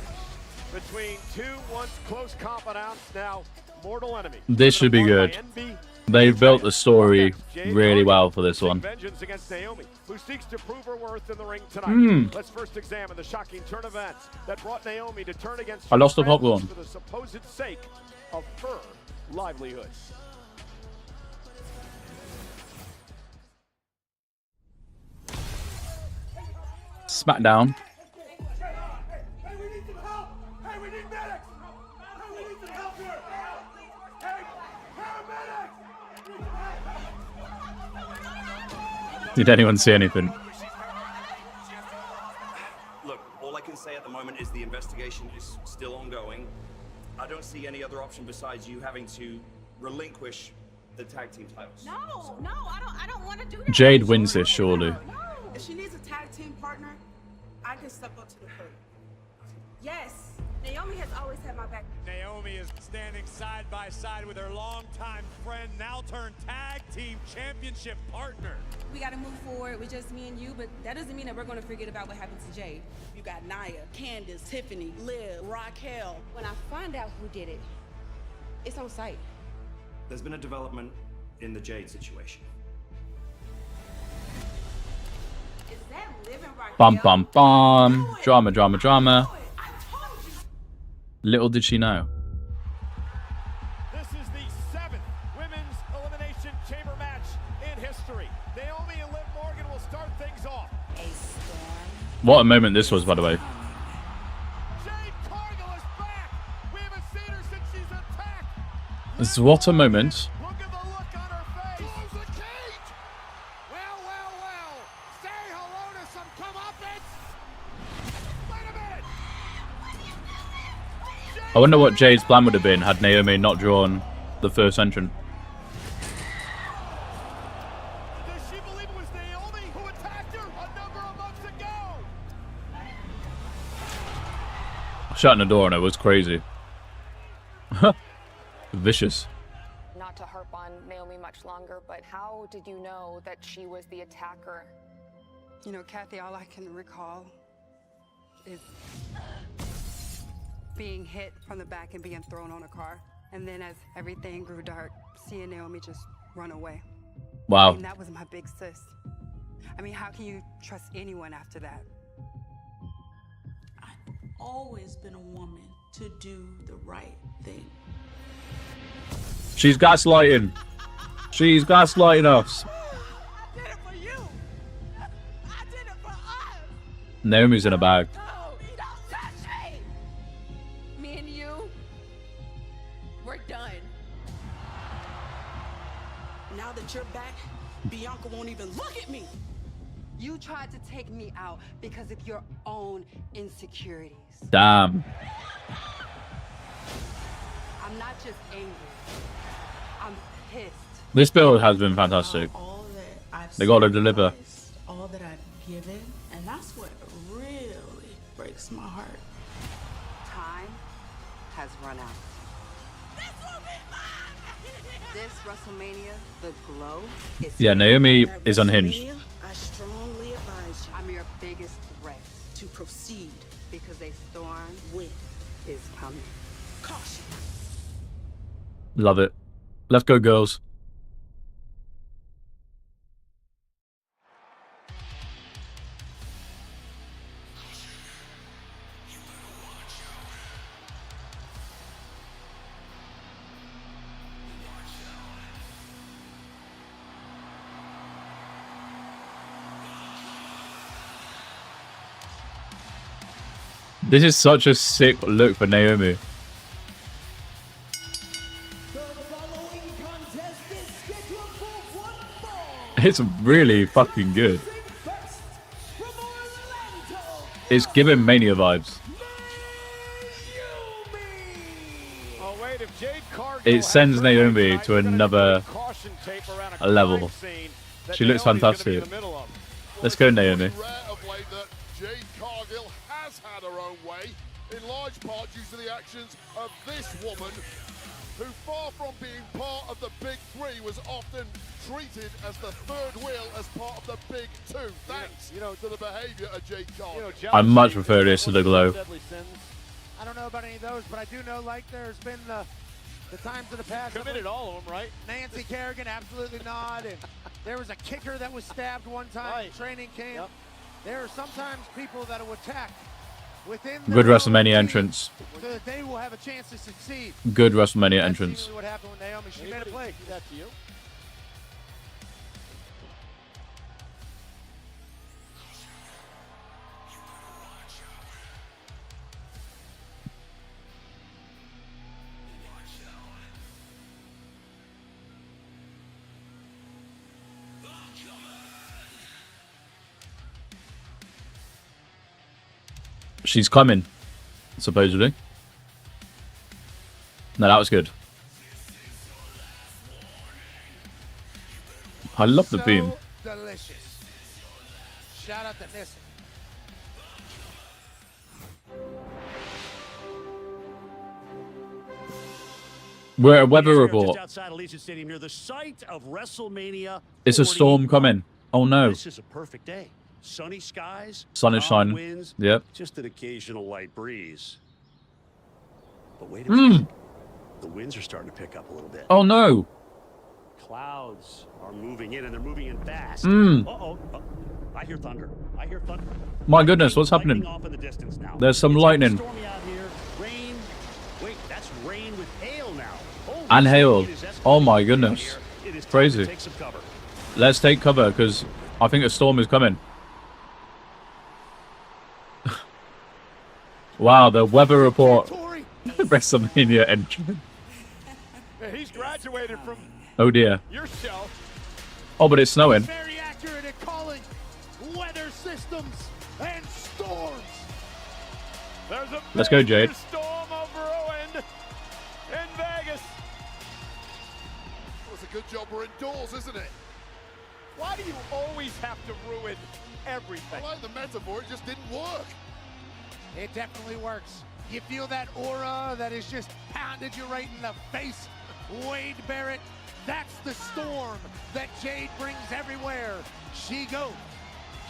between two once close confidants, now mortal enemies. This should be good. They've built the story really well for this one. Vengeance against Naomi, who seeks to prove her worth in the ring tonight. Let's first examine the shocking turn of events that brought Naomi to turn against I lost the popcorn. for the supposed sake of her livelihood. SmackDown. Did anyone see anything? Look, all I can say at the moment is the investigation is still ongoing. I don't see any other option besides you having to relinquish the tag team titles. No, I don't want to do that. Jade wins this, surely. If she needs a tag team partner, I can step up to the plate. Yes, Naomi has always had my back. Naomi is standing side by side with her longtime friend, now turned tag team championship partner. We got to move forward with just me and you, but that doesn't mean that we're going to forget about what happened to Jade. You got Nia, Candace, Tiffany, Liv, Raquel. When I find out who did it, it's on site. There's been a development in the Jade situation. Is that Liv and Raquel? Bum bum bum. Drama, drama, drama. Little did she know. This is the 7th Women's Elimination Chamber match in history. Naomi and Liv Morgan will start things off. What a moment this was, by the way. Jade Cargill is back. We haven't seen her since she's attacked. This is what a moment. Look at the look on her face. Close the cage. Well. Say hello to some comeuppance. Wait a minute. I wonder what Jade's plan would have been had Naomi not drawn the first entrant. Does she believe it was Naomi who attacked her a number of months ago? Shutting the door on her was crazy. Vicious. Not to harp on Naomi much longer, but how did you know that she was the attacker? You know, Kathy, all I can recall is being hit from the back and being thrown on a car. And then as everything grew dark, seeing Naomi just run away. Wow. And that was my big sis. I mean, how can you trust anyone after that? I've always been a woman to do the right thing. She's gaslighting. She's gaslighting us. I did it for you. I did it for us. Naomi's in a bag. No, you don't touch me. Me and you, we're done. Now that you're back, Bianca won't even look at me. You tried to take me out because of your own insecurities. Damn. I'm I'm not just angry. I'm pissed. This build has been fantastic. All that I've They got to deliver. sacrificed, all that I've given, and that's what really breaks my heart. Time has run out. This WrestleMania, the glow is Yeah, Naomi is unhinged. I strongly advise you I'm your biggest threat to proceed because a storm with is coming. caution. Love it. Let's go, girls. This is such a sick look for Naomi. It's really fucking good. It's giving Mania vibes. Oh, wait, if Jade Cargill It sends Naomi to another level. She looks fantastic. Let's go, Naomi. Jade Cargill has had her own way, in large part due to the actions of this woman, who far from being part of the Big Three was often treated as the third wheel as part of the Big Two, thanks to the behavior of Jade Cargill. I much prefer this to the glow. I don't know about any of those, but I do know, like, there's been the times in the past. Committed all of them, right? Nancy Kerrigan, absolutely not. And there was a kicker that was stabbed one time in training camp. Yep. There are sometimes people that will attack within Good WrestleMania entrance. so that they will have a chance to succeed. Good WrestleMania entrance. What happened with Naomi? She made a play. Do that to you. She's coming, supposedly. No, that was good. I love the beam. Delicious. Shout out to Nissa. We're at a weather report. Just outside Allegiant Stadium here, the site of WrestleMania. It's a storm coming. Oh no. This is a perfect day. Sunny skies. Sun is calm shining. Winds, Yep. Just an occasional light breeze. But wait a minute. The winds are starting to pick up a little bit. Oh no. Clouds are moving in, and they're moving in fast. Mm. Uh-oh. I hear thunder. I hear thunder. My goodness, what's happening? Off in the distance now. There's some It's lightning. stormy out here. Rain. Wait, that's rain with hail now. Holy And hail. shit, it is escalating Oh my out goodness. here. It is time to Crazy. take some cover. Let's take cover because I think a storm is coming. Wow, the weather report. WrestleMania entrance. He's graduated from Oh dear. your show. Oh, but it's snowing. Very accurate at calling weather systems and storms. There's a Let's go, Jade. major storm over Owen in Vegas. Well, it's a good job we're indoors, isn't it? Why do you always have to ruin everything? I like the metaphor, it just didn't work. It definitely works. You feel that aura that is just pounded you right in the face. Wade Barrett, that's the storm that Jade brings everywhere she goes.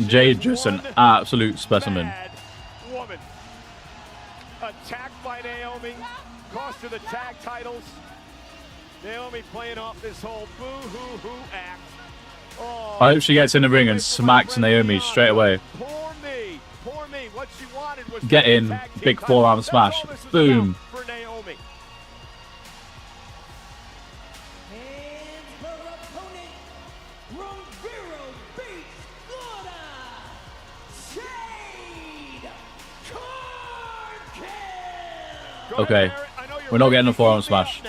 Jade, just an absolute specimen. Bad woman. Attacked by Naomi. Cost her the tag titles. Naomi playing off this whole boo-hoo-hoo act. Oh, I hope she gets in the ring and smacks Naomi straight away. poor me. Poor me. What she wanted was Get in, tag team big titles. forearm That's smash. all this was Boom. about for Naomi. And her opponent from Vero Beach, Florida, Jade Cargill. Okay. We're not getting a forearm smash.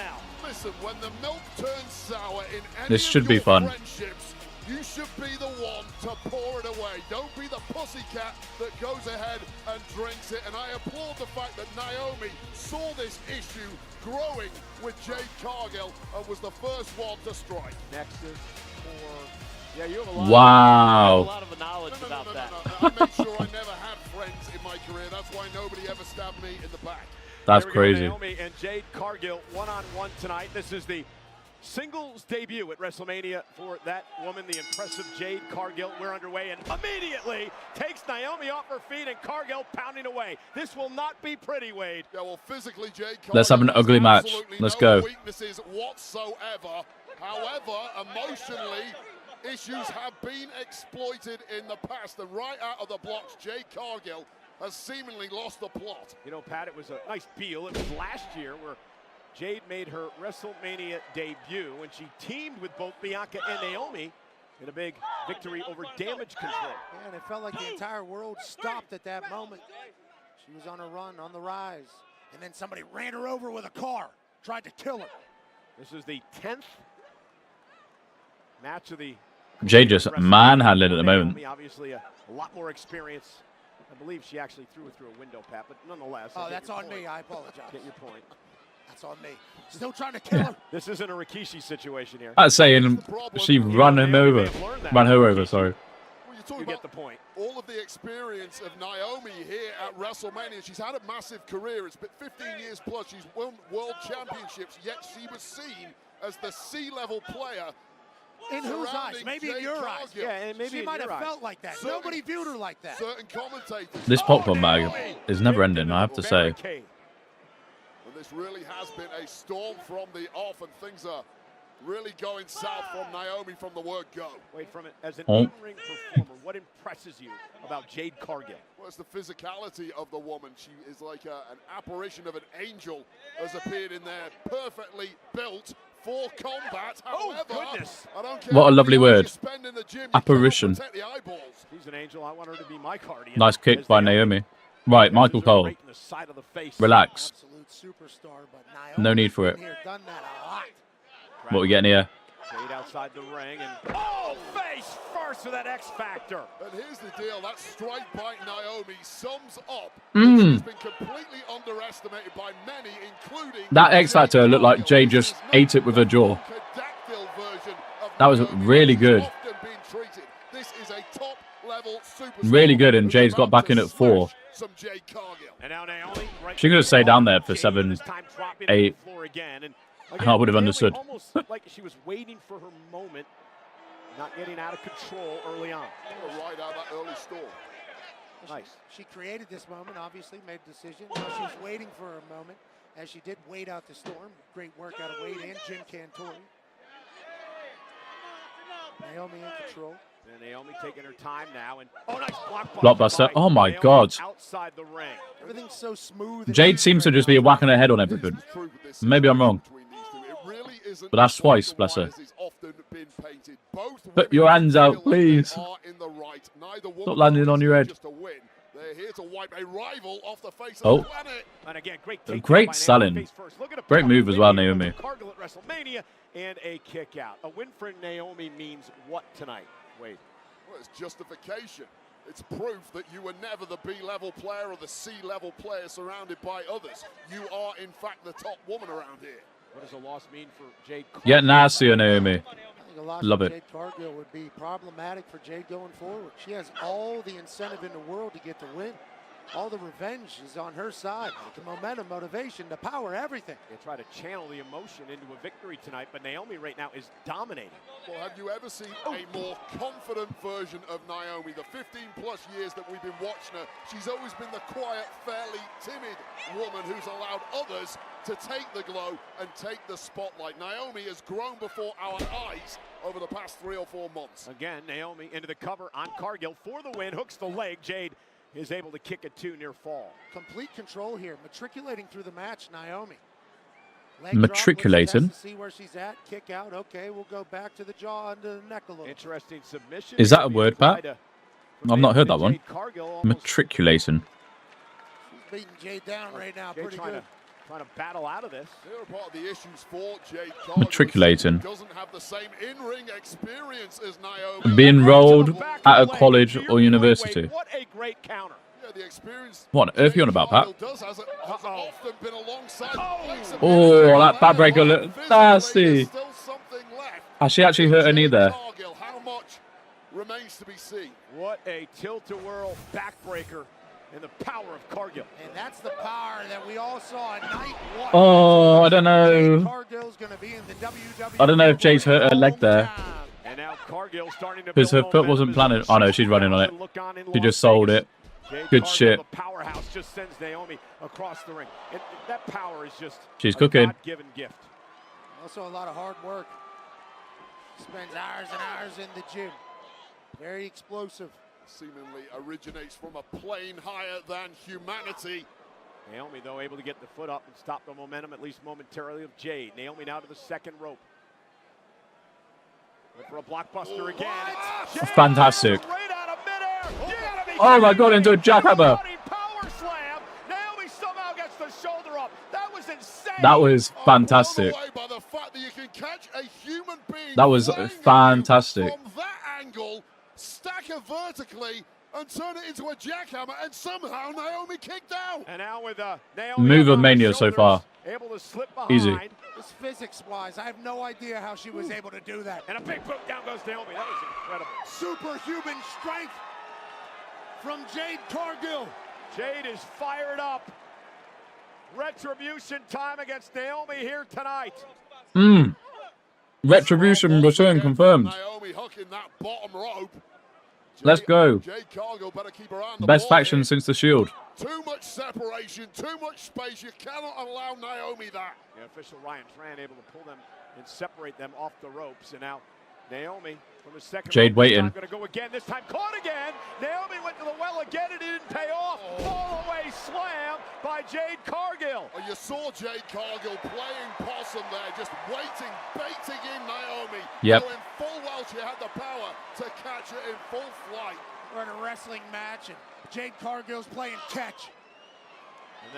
Listen, when the milk turns sour in any This should of be your fun. friendships, you should be the one to pour it away. Don't be the pussy pussycat that goes ahead and drinks it. And I applaud the fact that Naomi saw this issue growing with Jade Cargill and was the first one to strike. Nexus for... Yeah, you have a lot, wow. a lot of knowledge about that. I made sure I never had friends in my career. That's why nobody ever stabbed me in the back. That's crazy. Naomi and Jade Cargill one-on-one tonight. This is the singles debut at Wrestlemania for that woman, the impressive Jade Cargill. We're underway and immediately takes Naomi off her feet and Cargill pounding away. This will not be pretty, Wade. Yeah, well, physically, Jade Cargill Let's have an ugly match. Let's go. Weaknesses whatsoever. However, emotionally, issues have been exploited in the past, and right out of the blocks, Jade Cargill has seemingly lost the plot. You know, Pat, it was a nice deal. It was last year where Jade made her WrestleMania debut when she teamed with both Bianca and Naomi in a big victory over Damage Control. Yeah, and it felt like the entire world stopped at that moment. She was on a run, on the rise, and then somebody ran her over with a car, tried to kill her. This is the 10th match of the... Jade just manhandling at the moment. Obviously, a lot more experience. I believe she actually threw it through a window, Pat, but nonetheless. Oh, that's on me. I apologize. Get your point. That's on me. Still trying to kill her. This isn't a Rikishi situation here. That's saying she ran him over. Ran her over, sorry. Well, you get the point. All of the experience of Naomi here at WrestleMania. She's had a massive career. It's been 15 years plus. She's won world championships, yet she was seen as the C-level player. In whose eyes? Maybe in your eyes. Yeah, and maybe she might have felt like that. Nobody viewed her like that. Certain commentators. This popcorn bag is never ending, I have to say. And this really has been a storm from the off, and things are really going south from Naomi from the word go. Wait from it. As an in-ring performer, what impresses you about Jade Cargill? Well, it's the physicality of the woman. She is like an apparition of an angel has appeared in there, perfectly built for combat. However, goodness. I don't care What a lovely word. gym, Apparition. She's an angel. I want her to be my guardian. Nice kick by Naomi. Right, Michael Cole. Right in the side of the face. Relax. Absolute superstar, but No need for it. done that a lot. What are we getting here? Jade outside the ring and face first with that X Factor. And here's the deal, that strike by Naomi sums up. Mm. She's been completely underestimated by many, including That X Factor looked like Jade just ate it with her jaw. That was really good. This is a top level superstar. Really good, and Jade's got back in at 4. And now Naomi, right, She could have stayed down there for 7, 8. And I would have understood. Almost like she was waiting for her moment, not getting out of control early on. Right out that early storm. Nice. She created this moment, obviously, made a decision. Now she's waiting for her moment, as she did wait out the storm. Great work out of Wade and Jim Cantori. Naomi in control. And Naomi taking her time now, and nice Blockbuster. Oh my Naomi God. outside the ring. Everything's so smooth. Jade seems to just be whacking her head on everything. Maybe I'm wrong. But that's twice, bless her. Put your hands out, please. Stop landing on your head. They're here to wipe a rival off the face Oh. of the planet. And again, Great selling. Great move as well, Naomi. Cargill at WrestleMania and a kick out. A win for Naomi means what tonight? Wait. Well, it's justification. It's proof that you were never the B-level player or the C-level player surrounded by others. You are, in fact, the top woman around here. What does a loss mean for Jade Cargill? Get nasty, Naomi. I think a loss Love for it. Jade Cargill would be problematic for Jade going forward. She has all the incentive in the world to get the win. All the revenge is on her side. The momentum, motivation, the power, everything. They try to channel the emotion into a victory tonight, but Naomi right now is dominating. Well, have you ever seen a more confident version of Naomi? The 15-plus years that we've been watching her, she's always been the quiet, fairly timid woman who's allowed others to take the glow and take the spotlight. Naomi has grown before our eyes over the past 3 or 4 months. Again, Naomi into the cover on Cargill for the win, hooks the leg. Jade is able to kick it to near fall. Complete control here, matriculating through the match, Naomi. Leg Matriculating? drop, see where she's at, kick out, okay, we'll go back to the jaw and to the neck a little. Interesting submission. Is that a word, Pat? I've not heard that one. Matriculating. She's beating Jade down right now, Jade pretty trying good. to Trying to battle out of this. Part of the issues for Jade Matriculating. doesn't have the same in-ring experience as Naomi. Being enrolled at a college or university. What a great counter. Yeah, the experience. What on earth are you on about, Pat? Has often been alongside Oh, that bad breaker looked nasty. Has she actually hurt her knee there? How much remains to be seen. What a tilt-a-whirl backbreaker and the power of Cargill. And that's the power that we all saw in night one. Oh, I don't know. Cargill's gonna be in the WWE. I don't know if Jade's hurt her leg there. And now Cargill starting to Because her foot wasn't planted. Oh no, she's running on it. She just sold it. Good shit. The powerhouse just sends Naomi across the ring. And that power is just She's cooking. a God-given gift. Also a lot of hard work. Spends hours and hours in the gym. Very explosive. Seemingly originates from a plane higher than humanity. Naomi, though, able to get the foot up and stop the momentum, at least momentarily, of Jade. Naomi now to the second rope. Look for a blockbuster again. Fantastic. Oh my god, into a jackhammer. Power slam. Naomi somehow gets the shoulder up. That was insane. That was fantastic. That was fantastic. From that angle, stack her vertically and turn it into a jackhammer, and somehow Naomi kicked out. And now with Naomi Move of Mania so far. Able to slip Easy. behind. Just physics-wise, I have no idea how she was able to do that. And a big boot, down goes Naomi. That was incredible. Superhuman strength from Jade Cargill. Jade is fired up. Retribution time against Naomi here tonight. Retribution return confirmed. Naomi hooking that bottom rope. Let's go. Jade Cargill better keep her eye on the Best ball faction here. since the Shield. Too much separation, too much space. You cannot allow Naomi that. The official Ryan Tran able to pull them and separate them off the ropes. And now Naomi from the second Jade rope, waiting. going to go again. This time caught again. Naomi went to the well again and it didn't pay off. Fall away slam by Jade Cargill. Oh, you saw Jade Cargill playing possum there, just waiting, baiting in Naomi. Yep. Knowing full well she had the power to catch her in full flight. We're in a wrestling match, and Jade Cargill's playing catch.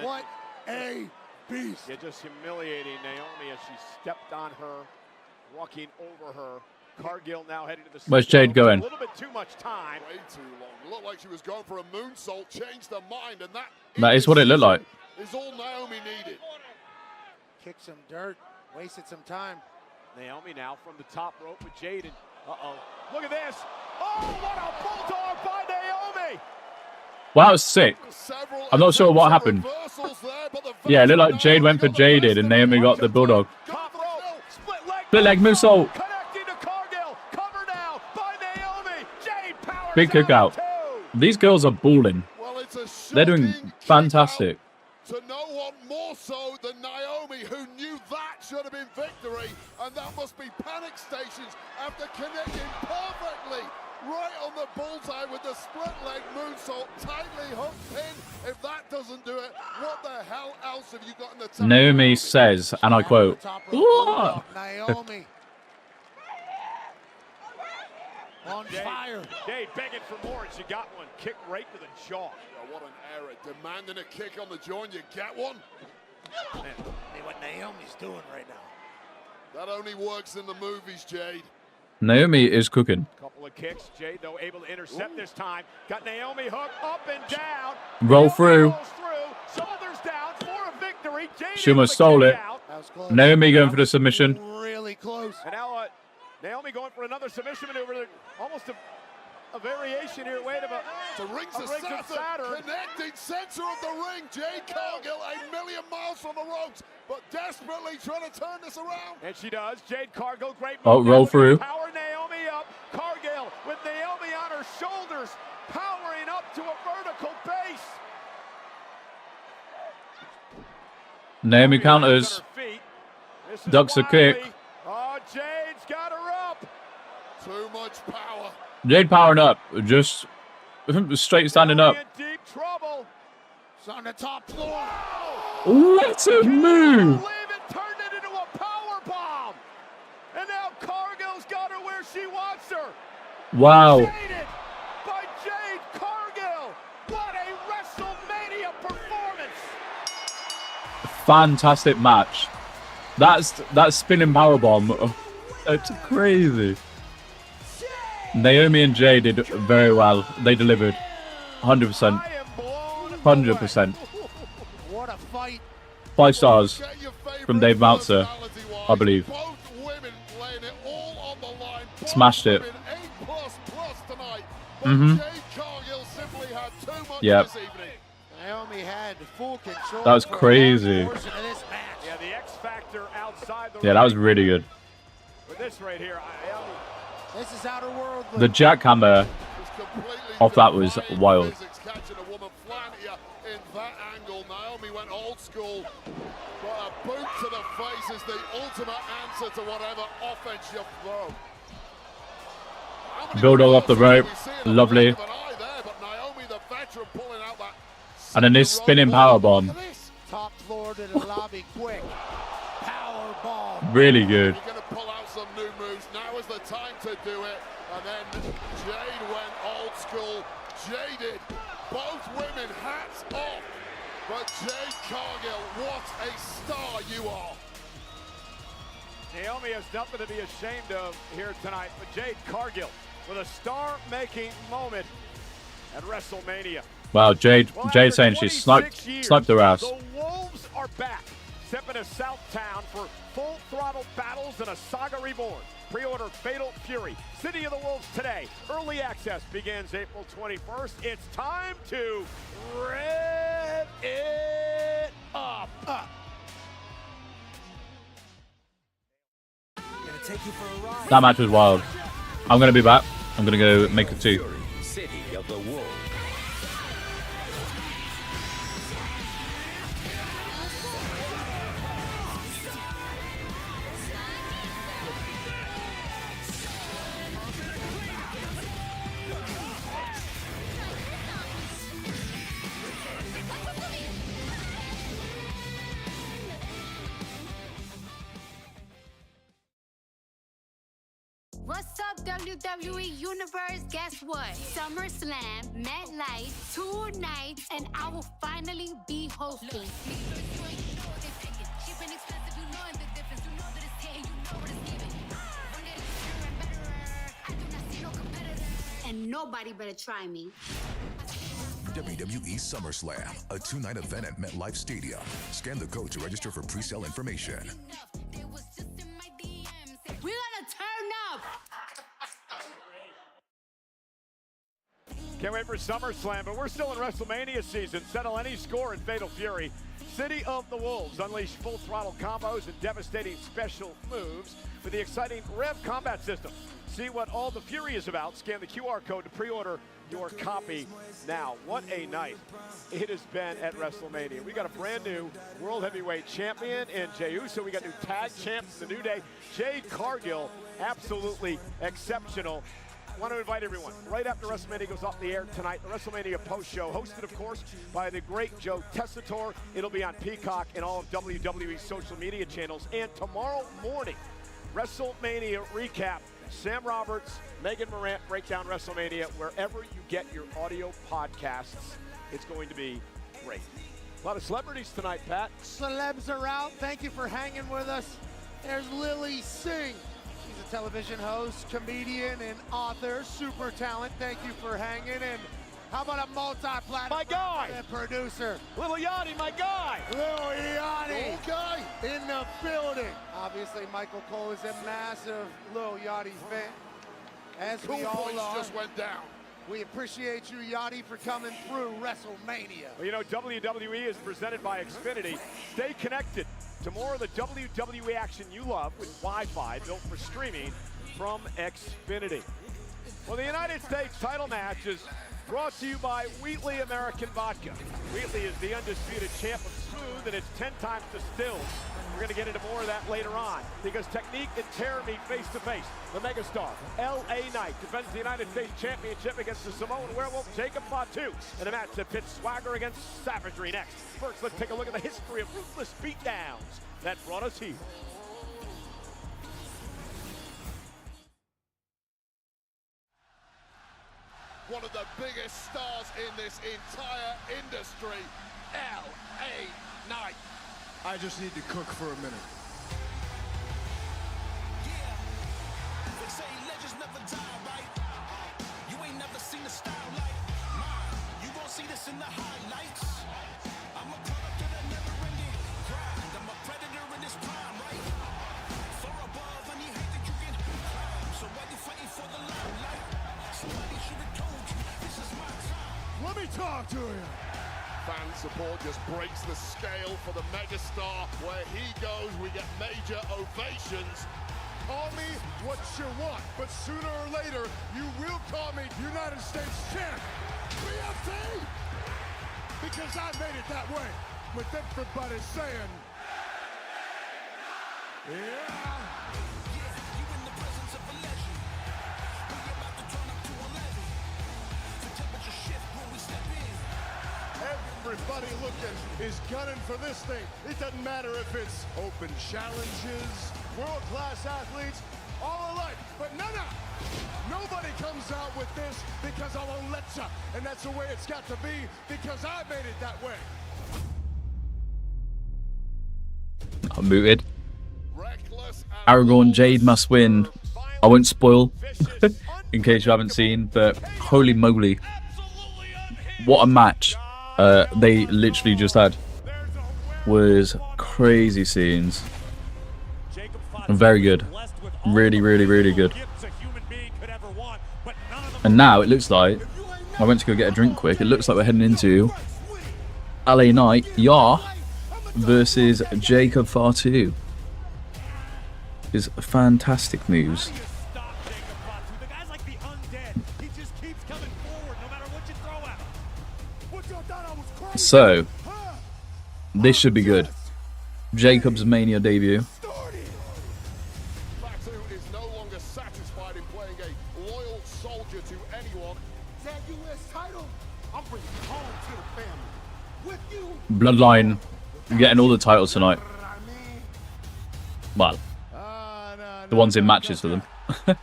What a beast. Yeah, just humiliating Naomi as she stepped on her, walking over her. Cargill now heading to the Where's Jade going? A little bit too much time. Way too long. Looked like she was going for a moonsault, changed her mind, and That is what it looked like. is all Naomi needed. Kicked some dirt, wasted some time. Naomi now from the top rope with Jade. Uh-oh. Look at this. Oh, what a bulldog by Naomi. Wow, that was sick. I'm not sure what happened. Yeah, it looked like Jade went for Jaded and Naomi got the Bulldog. Top rope, Split leg moonsault. connecting to Cargill. Cover now by Naomi. Jade powers Big kick out. These girls are balling. Well, it's a They're doing fantastic. to no one more so than Naomi, who knew that should have been victory, and that must be panic stations after connecting perfectly right on the bullseye with the split leg moonsault, tightly hooked pin. If that doesn't do it, what the hell else have you got in the tank? Naomi says, and I quote, "Whoa." Naomi on fire. Jade begging for more, and she got one. Kick right to the jaw. Yeah, what an error. Demanding a kick on the jaw, and you get one? Man, what Naomi's doing right now. That only works in the movies, Jade. Naomi is cooking. Couple of kicks. Jade, though, able to intercept this time. Got Naomi hooked up and down. Roll through. Rolls through. Shoulders down for a victory. Jade She almost stole it. Naomi going for the submission. Really close. And now Naomi going for another submission maneuver. Almost a variation here. Wait a The rings of Saturn, connecting center of the ring. Jade Cargill, a million miles from the ropes, but desperately trying to turn this around. And she does. Jade Cargill, great move. Oh, roll through. Power Naomi up. Cargill with Naomi on her shoulders, powering up to a vertical base. Naomi counters. Ducks a kick. Oh, Jade's got her up. Too much power. Jade powering up. Just straight standing up. In deep trouble. It's on the top floor. What a move. Believe it turned it into a power bomb. And now Cargill's got her where she wants her. Wow. Jaded by Jade Cargill. What a WrestleMania performance. fantastic match. That spinning powerbomb. It's crazy. Naomi and Jay did very well. They delivered. 100%. 100%. What a fight. 5 stars from Dave Meltzer, I believe. Smashed it. Yep. Naomi had full control. That was crazy. Yeah, the X factor outside the Yeah, that was really good. With this right here, this is outer world. The jackhammer off that was wild. Catching a woman flat here in that angle. Naomi went old school, but a boot to the face is the ultimate answer to whatever offense you throw. Build all off the rope, lovely. And then this spinning powerbomb. Top floor to the lobby, quick. Power bomb. Really good. You're going to pull out some new moves. Now is the time to do it. And then Jade went old school. Jaded. Both women, hats off. But Jade Cargill, what a star you are. Naomi has nothing to be ashamed of here tonight, but Jade Cargill with a star-making moment at WrestleMania. Wow, Jade saying she sniped her ass. The Wolves are back, stepping to Southtown for full throttle battles and a saga reborn. Pre-order Fatal Fury, City of the Wolves today. Early access begins April 21st. It's time to rev it up. That match was wild. I'm going to be back. I'm going to go make a 2. City of the Wolves. What's up, WWE Universe? Guess what? SummerSlam, MetLife, 2 nights, and I will finally be hosting. And nobody better try me. WWE SummerSlam, a 2-night event at MetLife Stadium. Scan the code to register for pre-sale information. We're gonna turn up! Can't wait for SummerSlam, but we're still in WrestleMania season. Settle any score in Fatal Fury. City of the Wolves unleash full throttle combos and devastating special moves with the exciting Rev combat system. See what all the Fury is about. Scan the QR code to pre-order your copy now. What a night it has been at WrestleMania. We got a brand new World Heavyweight Champion in Jey Uso. We got new tag champs, the New Day. Jade Cargill, absolutely exceptional. I want to invite everyone, right after WrestleMania goes off the air tonight, the WrestleMania post-show, hosted, of course, by the great Joe Tessitore. It'll be on Peacock and all of WWE's social media channels. And tomorrow morning, WrestleMania recap. Sam Roberts, Megan Morant break down WrestleMania wherever you get your audio podcasts. It's going to be great. A lot of celebrities tonight, Pat. Celebs are out. Thank you for hanging with us. There's Lily Singh. She's a television host, comedian, and author. Super talent. Thank you for hanging. And how about a multi-platinum my guy, producer? Lil Yachty, my guy. Lil Yachty. Okay. In the building. Obviously, Michael Cole is a massive Lil Yachty fan. As Cool we all points are. just went down. We appreciate you, Yachty, for coming through WrestleMania. Well, you know, WWE is presented by Xfinity. Stay connected to more of the WWE action you love with Wi-Fi built for streaming from Xfinity. Well, the United States title match is brought to you by Wheatley American Vodka. Wheatley is the undisputed champ of smooth, and it's 10 times distilled. We're going to get into more of that later on because Technique and Terror meet face-to-face. The megastar, L.A. Knight, defends the United States Championship against the Samoan werewolf, Jacob Fatu, in a match that pits swagger against savagery next. First, let's take a look at the history of ruthless beatdowns that brought us here. One of the biggest stars in this entire industry, L.A. Knight. I just need to cook for a minute. They say legends never die, right? You ain't never seen a style like mine. You won't see this in the highlights. I'm a product of that never-ending grind. I'm a predator in this prime, right? Far above any hate that you can climb. So why you fighting for the limelight? Somebody should have told you this is my time. Let me talk to you. Fan support just breaks the scale for the megastar. Where he goes, we get major ovations. Call me what you want, but sooner or later, you will call me United States champ. BFT! Because I made it that way, with everybody saying, yeah. You in the presence of a legend. We about to turn up to 11. The temperature shift when we step in. Everybody looking is gunning for this thing. It doesn't matter if it's open challenges, world-class athletes, all alike. But no. Nobody comes out with this because I won't let ya. And that's the way it's got to be because I made it that way. I'm muted. Aragorn, Jade must win. I won't spoil in case you haven't seen, but holy moly. What a match they literally just had. Was crazy scenes. Very good. Really, really, really good. And now it looks like, I went to go get a drink quick, it looks like we're heading into LA Knight, versus Jacob Fatu. Is fantastic news. So, this should be good. Jacob's Mania debut. Fatu is no longer satisfied in playing a loyal soldier to anyone. That U.S. title, I'm bringing it home to the family. With you. Bloodline getting all the titles tonight. Well, the ones in matches for them. I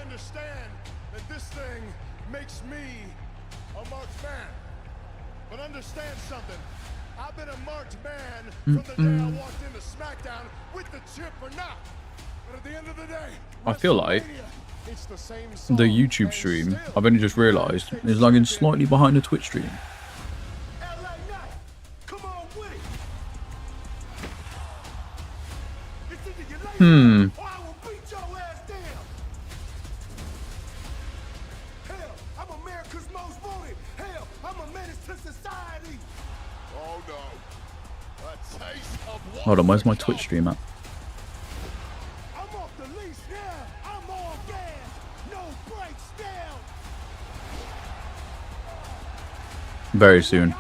understand that this thing makes me a marked man. But understand something. I've been a marked man from the day I walked into SmackDown with the chip or not. But at the end of the day, I feel like it's the same song. the YouTube stream, I've only just realised, is lagging slightly behind the Twitch stream. Hold on, where's my Twitch stream at? Very soon.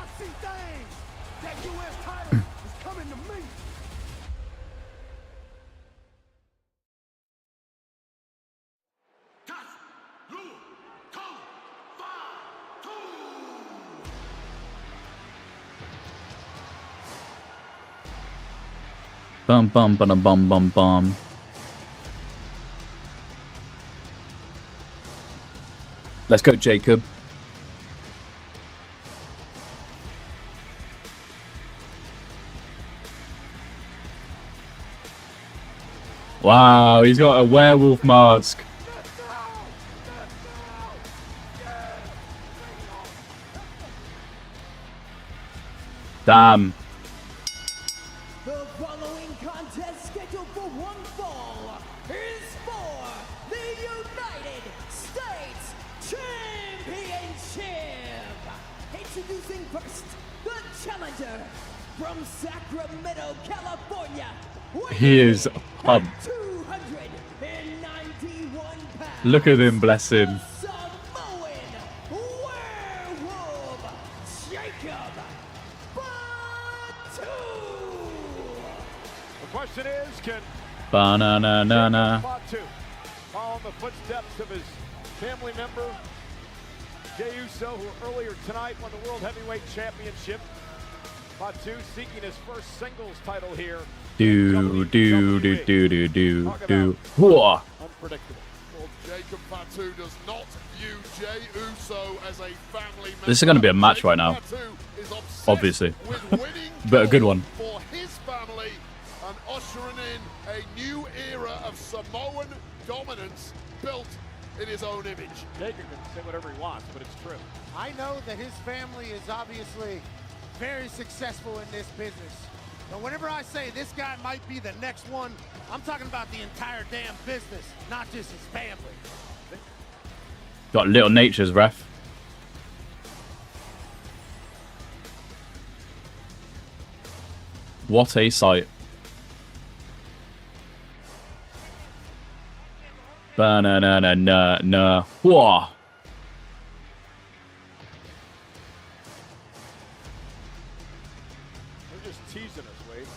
Bum bum bum bum bum bum. Let's go, Jacob. Wow, he's got a werewolf mask. Damn. The following contest scheduled for one fall is for the United States Championship. Introducing first, the challenger from Sacramento, California. He is pumped. 291 pounds. Look at him, bless him. Question is, can Ba-na-na-na-na. Fatu follow in the footsteps of his family member, Jey Uso, who earlier tonight won the World Heavyweight Championship. Fatu seeking his first singles title here. Do. Unpredictable. World Jacob Fatu does not view Jey Uso as a family member. This is going to be a match right now, obviously, but a good one. For his family and ushering in a new era of Samoan dominance built in his own image. Jacob can say whatever he wants, but it's true. I know that his family is obviously very successful in this business. But whenever I say this guy might be the next one, I'm talking about the entire damn business, not just his family. Got little natures, ref. What a sight. Ba-na-na-na-na-na. Whoa. They're just teasing us, Wade.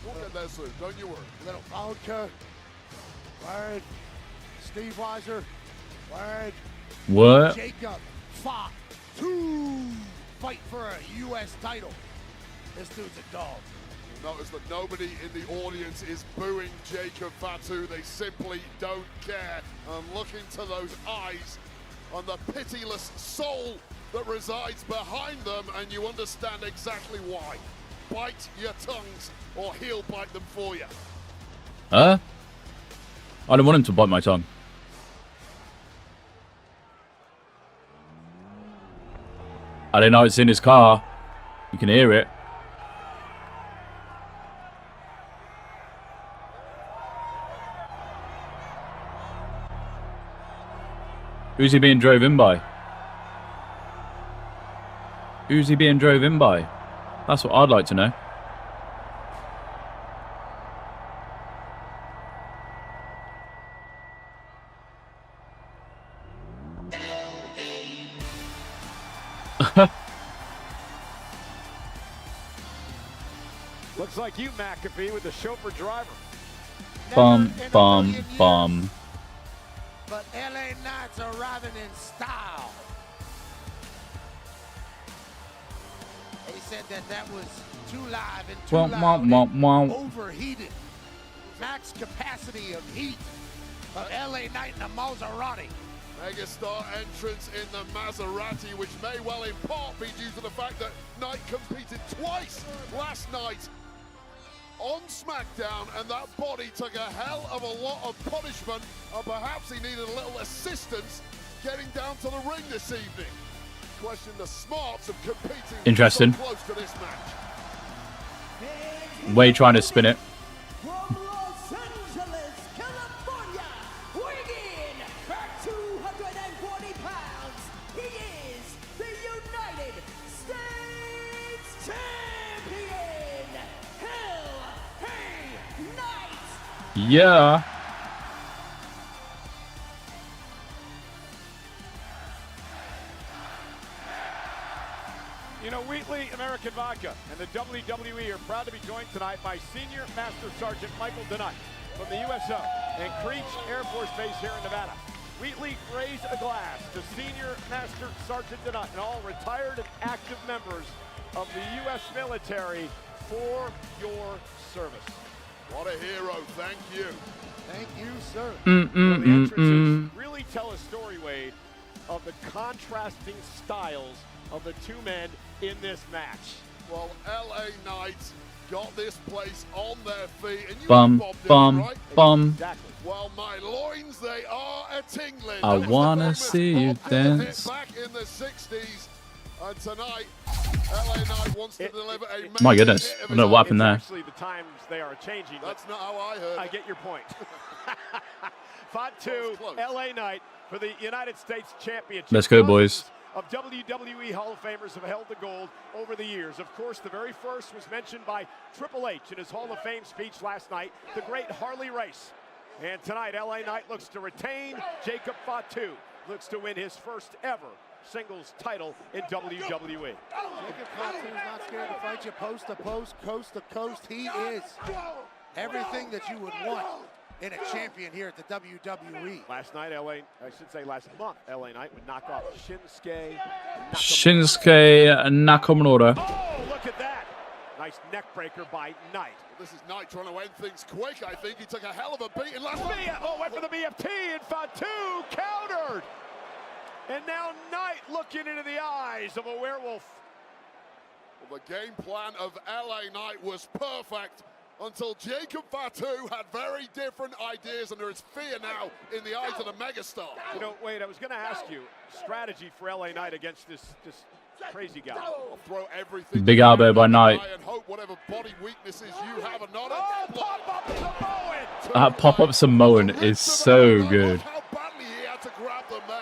We'll get there soon, don't you worry. Little vodka. Word. Steve Weiser. Word. What? Jacob Fatu. Fight for a U.S. title. This dude's a dog. Notice that nobody in the audience is booing Jacob Fatu. They simply don't care. And look into those eyes and the pitiless soul that resides behind them, and you understand exactly why. Bite your tongues or he'll bite them for you. I don't want him to bite my tongue. I don't know, it's in his car. You can hear it. Who's he being drove in by? Who's he being drove in by? That's what I'd like to know. Looks like you, McAfee, with the chauffeur driver. Bum, bum, bum. But LA Knight's arriving in style. They said that was too live and too loud, overheated. Max capacity of heat of LA Knight in a Maserati. Megastar entrance in the Maserati, which may well in part be due to the fact that Knight competed twice last night on SmackDown, and that body took a hell of a lot of punishment, and perhaps he needed a little assistance getting down to the ring this evening. Question the smarts of competing Interesting. so close to this match. Way trying to spin it. From Los Angeles, California, weighing in at 240 pounds, he is the United States Champion, LA Knight. Yeah. You know, Wheatley, American Vodka, and the WWE are proud to be joined tonight by Senior Master Sergeant Michael Denite from the USO and Creech Air Force Base here in Nevada. Wheatley, raise a glass to Senior Master Sergeant Denite and all retired and active members of the U.S. military for your service. What a hero, thank you. Thank you, sir. The entrances really tell a story, Wade, of the contrasting styles of the two men in this match. Well, LA Knight got this place on their feet, and you Bum, bobbed bum, in, right? bum. Exactly. Well, my loins, they are a-tingling. I wanna see you dance. Back in the 60s, and tonight, LA Knight wants to deliver a My goodness, I don't know what happened there. Actually, the times they are changing. That's not how I heard. I get your point. Fatu, LA Knight for the United States Championship. Let's go, boys. Of WWE Hall of Famers have held the gold over the years. Of course, the very first was mentioned by Triple H in his Hall of Fame speech last night, the great Harley Race. And tonight, LA Knight looks to retain. Jacob Fatu looks to win his first ever singles title in WWE. Jacob Fatu's not scared to fight you post to post, coast to coast. He is everything that you would want in a champion here at the WWE. Last month, LA Knight would knock off Shinsuke Nakamura. Oh, look at that. Nice neck breaker by Knight. This is Knight trying to end things quick, I think. He took a hell of a beating last time. Oh, went for the BFT, and Fatu countered. And now Knight looking into the eyes of a werewolf. Well, the game plan of LA Knight was perfect until Jacob Fatu had very different ideas, and there is fear now in the eyes of the megastar. You know, Wade, I was going to ask you, strategy for LA Knight against this crazy guy. I'll throw everything Big elbow by Knight. And hope whatever body weaknesses you have are not. Pop-up Samoan! That pop-up Samoan is so good. How badly he had to grab them there.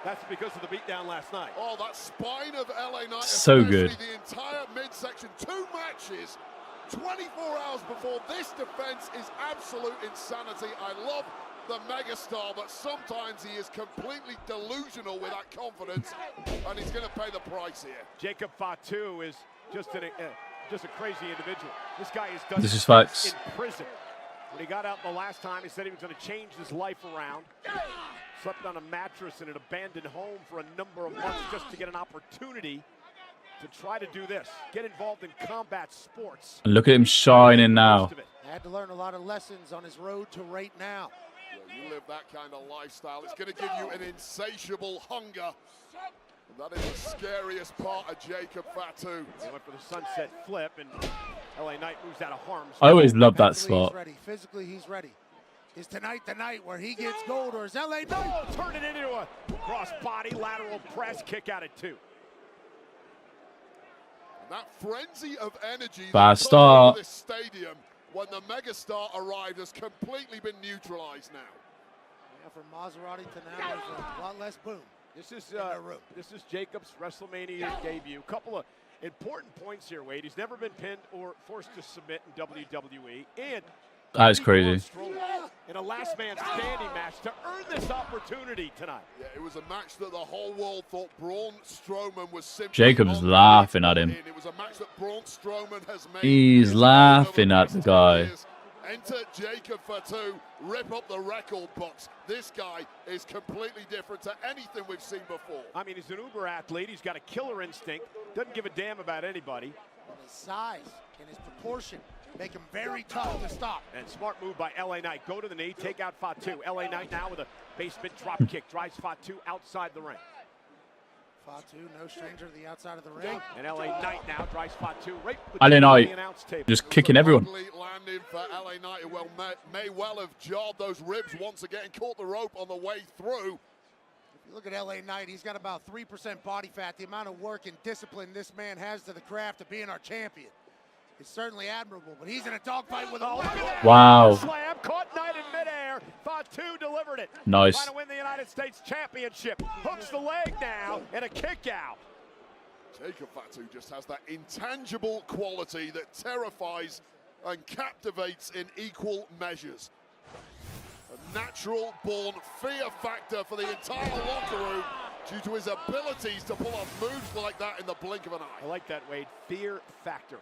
That's because of the beatdown last night. Oh, that spine of LA Knight. So good. The entire midsection, 2 matches, 24 hours before this defense is absolute insanity. I love the megastar, but sometimes he is completely delusional with that confidence, and he's going to pay the price here. Jacob Fatu is just a crazy individual. This guy has done this is facts. In prison. When he got out the last time, he said he was going to change his life around. Slept on a mattress in an abandoned home for a number of months just to get an opportunity to try to do this. Get involved in combat sports. And look at him shining now. Had to learn a lot of lessons on his road to right now. You live that kind of lifestyle, it's going to give you an insatiable hunger. And that is the scariest part of Jacob Fatu. He went for the sunset flip, and LA Knight moves out of harm's way. I always love that spot. He's ready. Physically, he's ready. Is tonight the night where he gets gold, or is LA Knight? Oh, turn it into a cross-body lateral press kick out at 2. And that frenzy of energy Fast start. This stadium when the megastar arrived has completely been neutralized now. Yeah, from Maserati to now, there's a lot less boom. This is Jacob's Wrestlemania debut. Couple of important points here, Wade. He's never been pinned or forced to submit in WWE, and that is crazy. In a last man standing match to earn this opportunity tonight. Yeah, it was a match that the whole world thought Braun Strowman was simply. Jacob's laughing at him. It was a match that Braun Strowman has made. He's laughing at the guy. Enter Jacob Fatu, rip up the record books. This guy is completely different to anything we've seen before. I mean, he's an uber athlete. He's got a killer instinct. Doesn't give a damn about anybody. And his size and his proportion make him very tough to stop. And smart move by LA Knight. Go to the knee, take out Fatu. LA Knight now with a basement drop kick. Drives Fatu outside the ring. Fatu, no stranger to the outside of the ring. And LA Knight now drives Fatu right LA Knight just kicking everyone. Landing for LA Knight, who may well have jarred those ribs once again, caught the rope on the way through. If you look at LA Knight, he's got about 3% body fat. The amount of work and discipline this man has to the craft of being our champion. It's certainly admirable, but he's in a dogfight with a wow. Slam, caught Knight in midair. Fatu delivered it. Nice. Trying to win the United States Championship. Hooks the leg now and a kick out. Jacob Fatu just has that intangible quality that terrifies and captivates in equal measures. A natural-born fear factor for the entire locker room due to his abilities to pull off moves like that in the blink of an eye. I like that, Wade. Fear factor.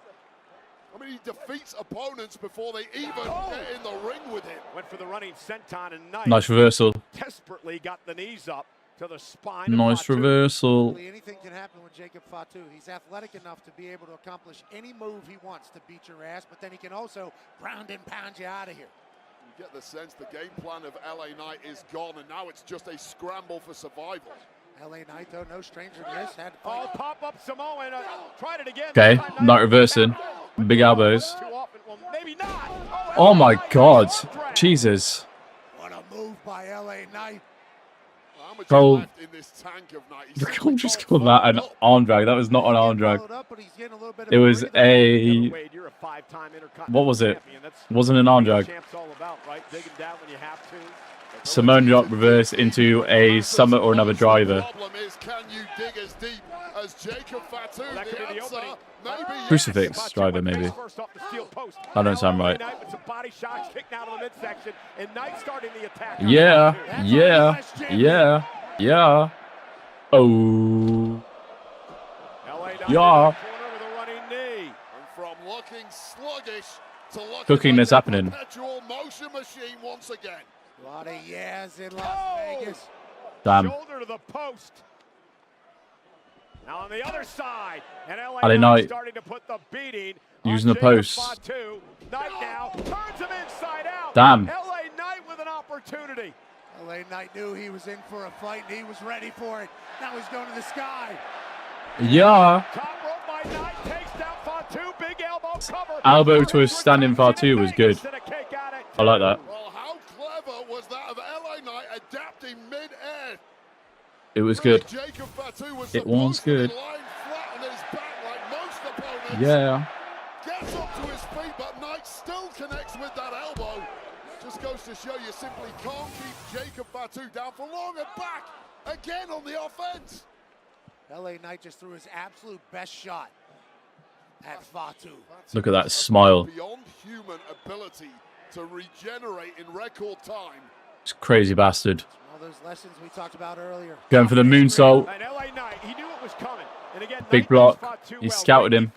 I mean, he defeats opponents before they even get in the ring with him. Went for the running senton, and Knight nice reversal. Desperately got the knees up to the spine. Nice reversal. Anything can happen with Jacob Fatu. He's athletic enough to be able to accomplish any move he wants to beat your ass, but then he can also ground and pound you out of here. You get the sense the game plan of LA Knight is gone, and now it's just a scramble for survival. LA Knight, though, no stranger to this. Had to fight. Oh, pop-up Samoan. Tried it again. Okay, not reversing. Big elbows. Too often. Well, maybe not. Oh my God. Jesus. What a move by LA Knight. Cole, in this tank of Knight. Cole just called that an arm drag. That was not an arm drag. It was a... What was it? Wasn't an arm drag. Simone drop reverse into a summit or another driver. Crucifix driver, maybe. That don't sound right. Yeah, yeah, yeah, yeah. Oh. Yeah. Cooking is happening. A lot of yeahs in Las Vegas. Damn. Shoulder to the post. Now on the other side, and LA Knight starting to put the beating using the post. Knight now turns him inside out. Damn. LA Knight with an opportunity. LA Knight knew he was in for a fight, and he was ready for it. Now he's going to the sky. Yeah. Top rope by Knight takes down Fatu. Big elbow cover. Elbow to a standing Fatu was good. I like that. Well, how clever was that of LA Knight adapting mid-air? It was good. Jacob Fatu was It was good. lying flat on his back like most opponents. Yeah. Gets up to his feet, but Knight still connects with that elbow. Just goes to show you simply can't keep Jacob Fatu down for long, and back again on the offense. LA Knight just threw his absolute best shot at Fatu. Look at that smile. Beyond human ability to regenerate in record time. It's a crazy bastard. All those lessons we talked about earlier. Going for the moonsault. And LA Knight, he knew it was coming. And again, Big block. He scouted him.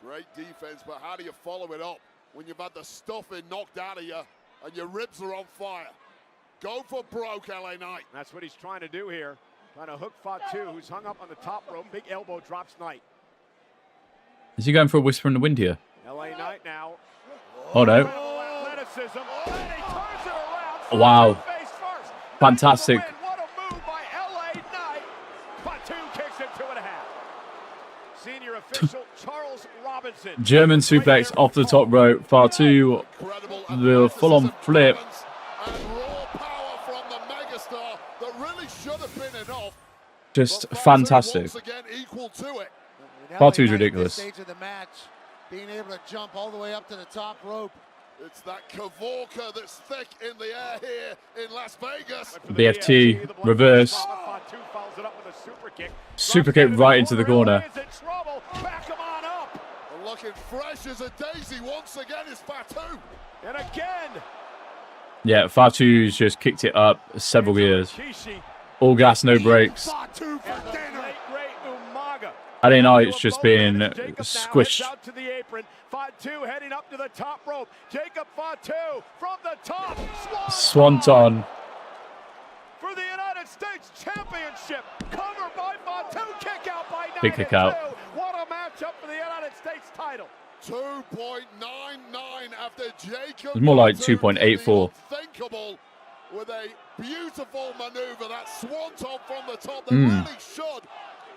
Great defense, but how do you follow it up when you've had the stuffing knocked out of you and your ribs are on fire? Go for broke, LA Knight. That's what he's trying to do here. Trying to hook Fatu, who's hung up on the top rope. Big elbow drops Knight. Is he going for a whisper in the wind here? LA Knight now. Oh no. Athleticism. And he turns it around. Wow. Face first. Fantastic. What a move by LA Knight. Fatu kicks it 2.5. Senior official Charles Robinson. German suplex off the top rope. Fatu, the full-on flip. And raw power from the megastar that really should have been enough. Just fantastic. Once again equal to it. Fatu's ridiculous. Stage of the match, being able to jump all the way up to the top rope. It's that Kavorka that's thick in the air here in Las Vegas. BFT, reverse. Super kick right into the corner. Looking fresh as a daisy once again is Fatu. And again. Yeah, Fatu's just kicked it up several gears. All gas, no brakes. LA Knight's just being squished. Out to the apron. Fatu heading up to the top rope. Jacob Fatu from the top. Swanton. For the United States Championship. Covered by Fatu. Kick out by Knight. Big kick out. What a matchup for the United States title. 2.99 after Jacob. It's more like 2.84. Unthinkable with a beautiful maneuver. That swanton from the top that really should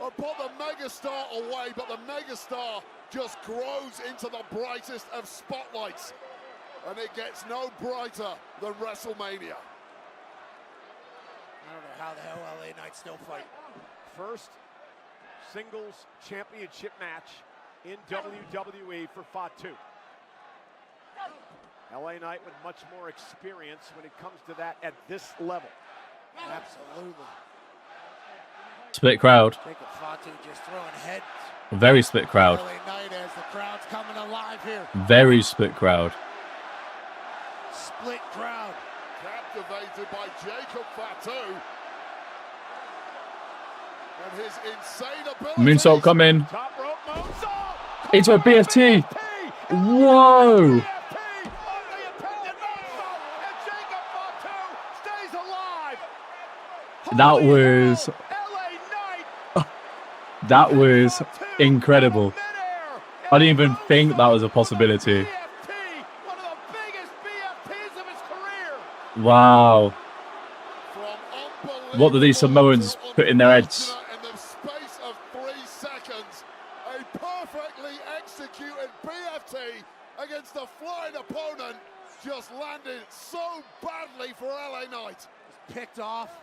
have put the megastar away, but the megastar just grows into the brightest of spotlights, and it gets no brighter than WrestleMania. I don't know how the hell LA Knight still fight. First singles championship match in WWE for Fatu. LA Knight with much more experience when it comes to that at this level. Absolutely. Split crowd. Jacob Fatu just throwing heads. Very split crowd. LA Knight as the crowd's coming alive here. Very split crowd. Split crowd. Captivated by Jacob Fatu. And his insane ability. Moonsault coming. Top rope moonsault. Into a BFT. Whoa. That was incredible. I didn't even think that was a possibility. Wow. What do these Samoans put in their heads? In the space of 3 seconds, a perfectly executed BFT against a flying opponent just landed so badly for LA Knight. Picked off.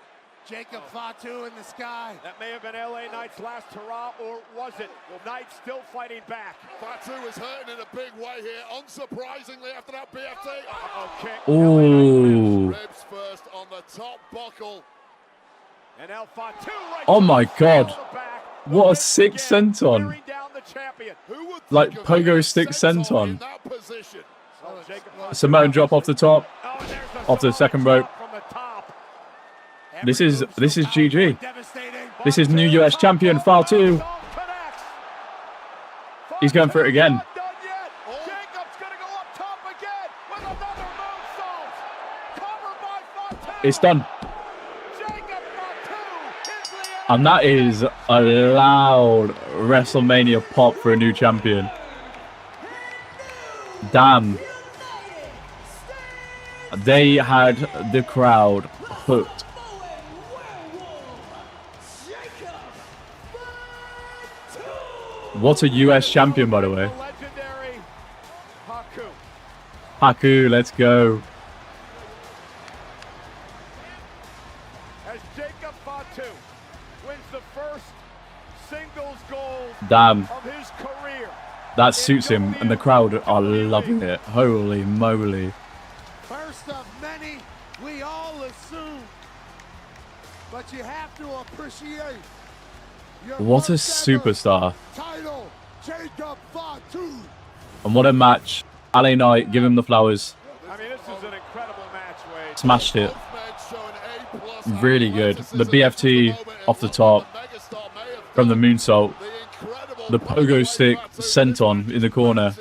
Jacob Fatu in the sky. That may have been LA Knight's last hurrah, or was it? Well, Knight still fighting back. Fatu is hurting in a big way here, unsurprisingly after that BFT. Okay. Ooh. Ribs first on the top buckle. And now Fatu right. Oh my God. What a sick senton. Like pogo stick senton. Samoan drop off the top. Off the second rope. This is GG. This is new US champion Fatu. He's going for it again. It's done. And that is a loud WrestleMania pop for a new champion. Damn. They had the crowd hooked. What a US champion, by the way. Legendary Haku. Haku, let's go. As Jacob Fatu wins the first singles gold Damn. of his career. That suits him, and the crowd are loving it. Holy moly. First of many, we all assume. But you have to appreciate your What a first ever superstar. title, Jacob Fatu. And what a match. LA Knight, give him the flowers. I mean, this is an incredible match, Wade. Smashed it. Really good. The BFT off the top. From the moonsault. The pogo stick senton in the corner.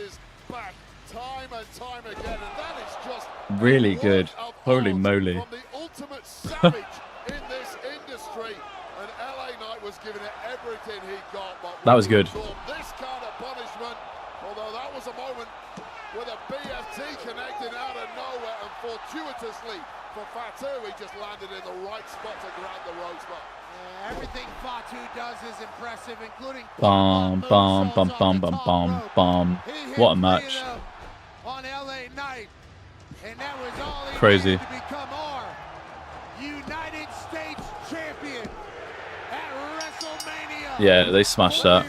Really good. Holy moly. That was good. This kind of punishment, although that was a moment with a BFT connecting out of nowhere, and fortuitously for Fatu, he just landed in the right spot to grab the ropes. But Everything Fatu does is impressive, including Bum, bum, bum, bum, bum, bum, bum. What a match. on LA Knight, and that was all he Crazy. needed to become our United States champion at WrestleMania. Yeah, they smashed that.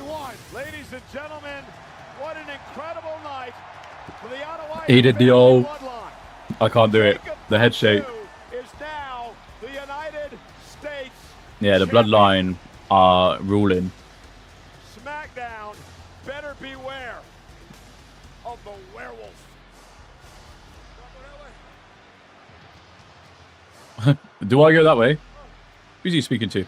Ladies and gentlemen, what an incredible night for the Ottawa He did the old... bloodline. I can't do it. The head shake. Is now the United States Yeah, the bloodline are ruling. SmackDown. Better beware of the werewolf. Do I go that way? Who's he speaking to?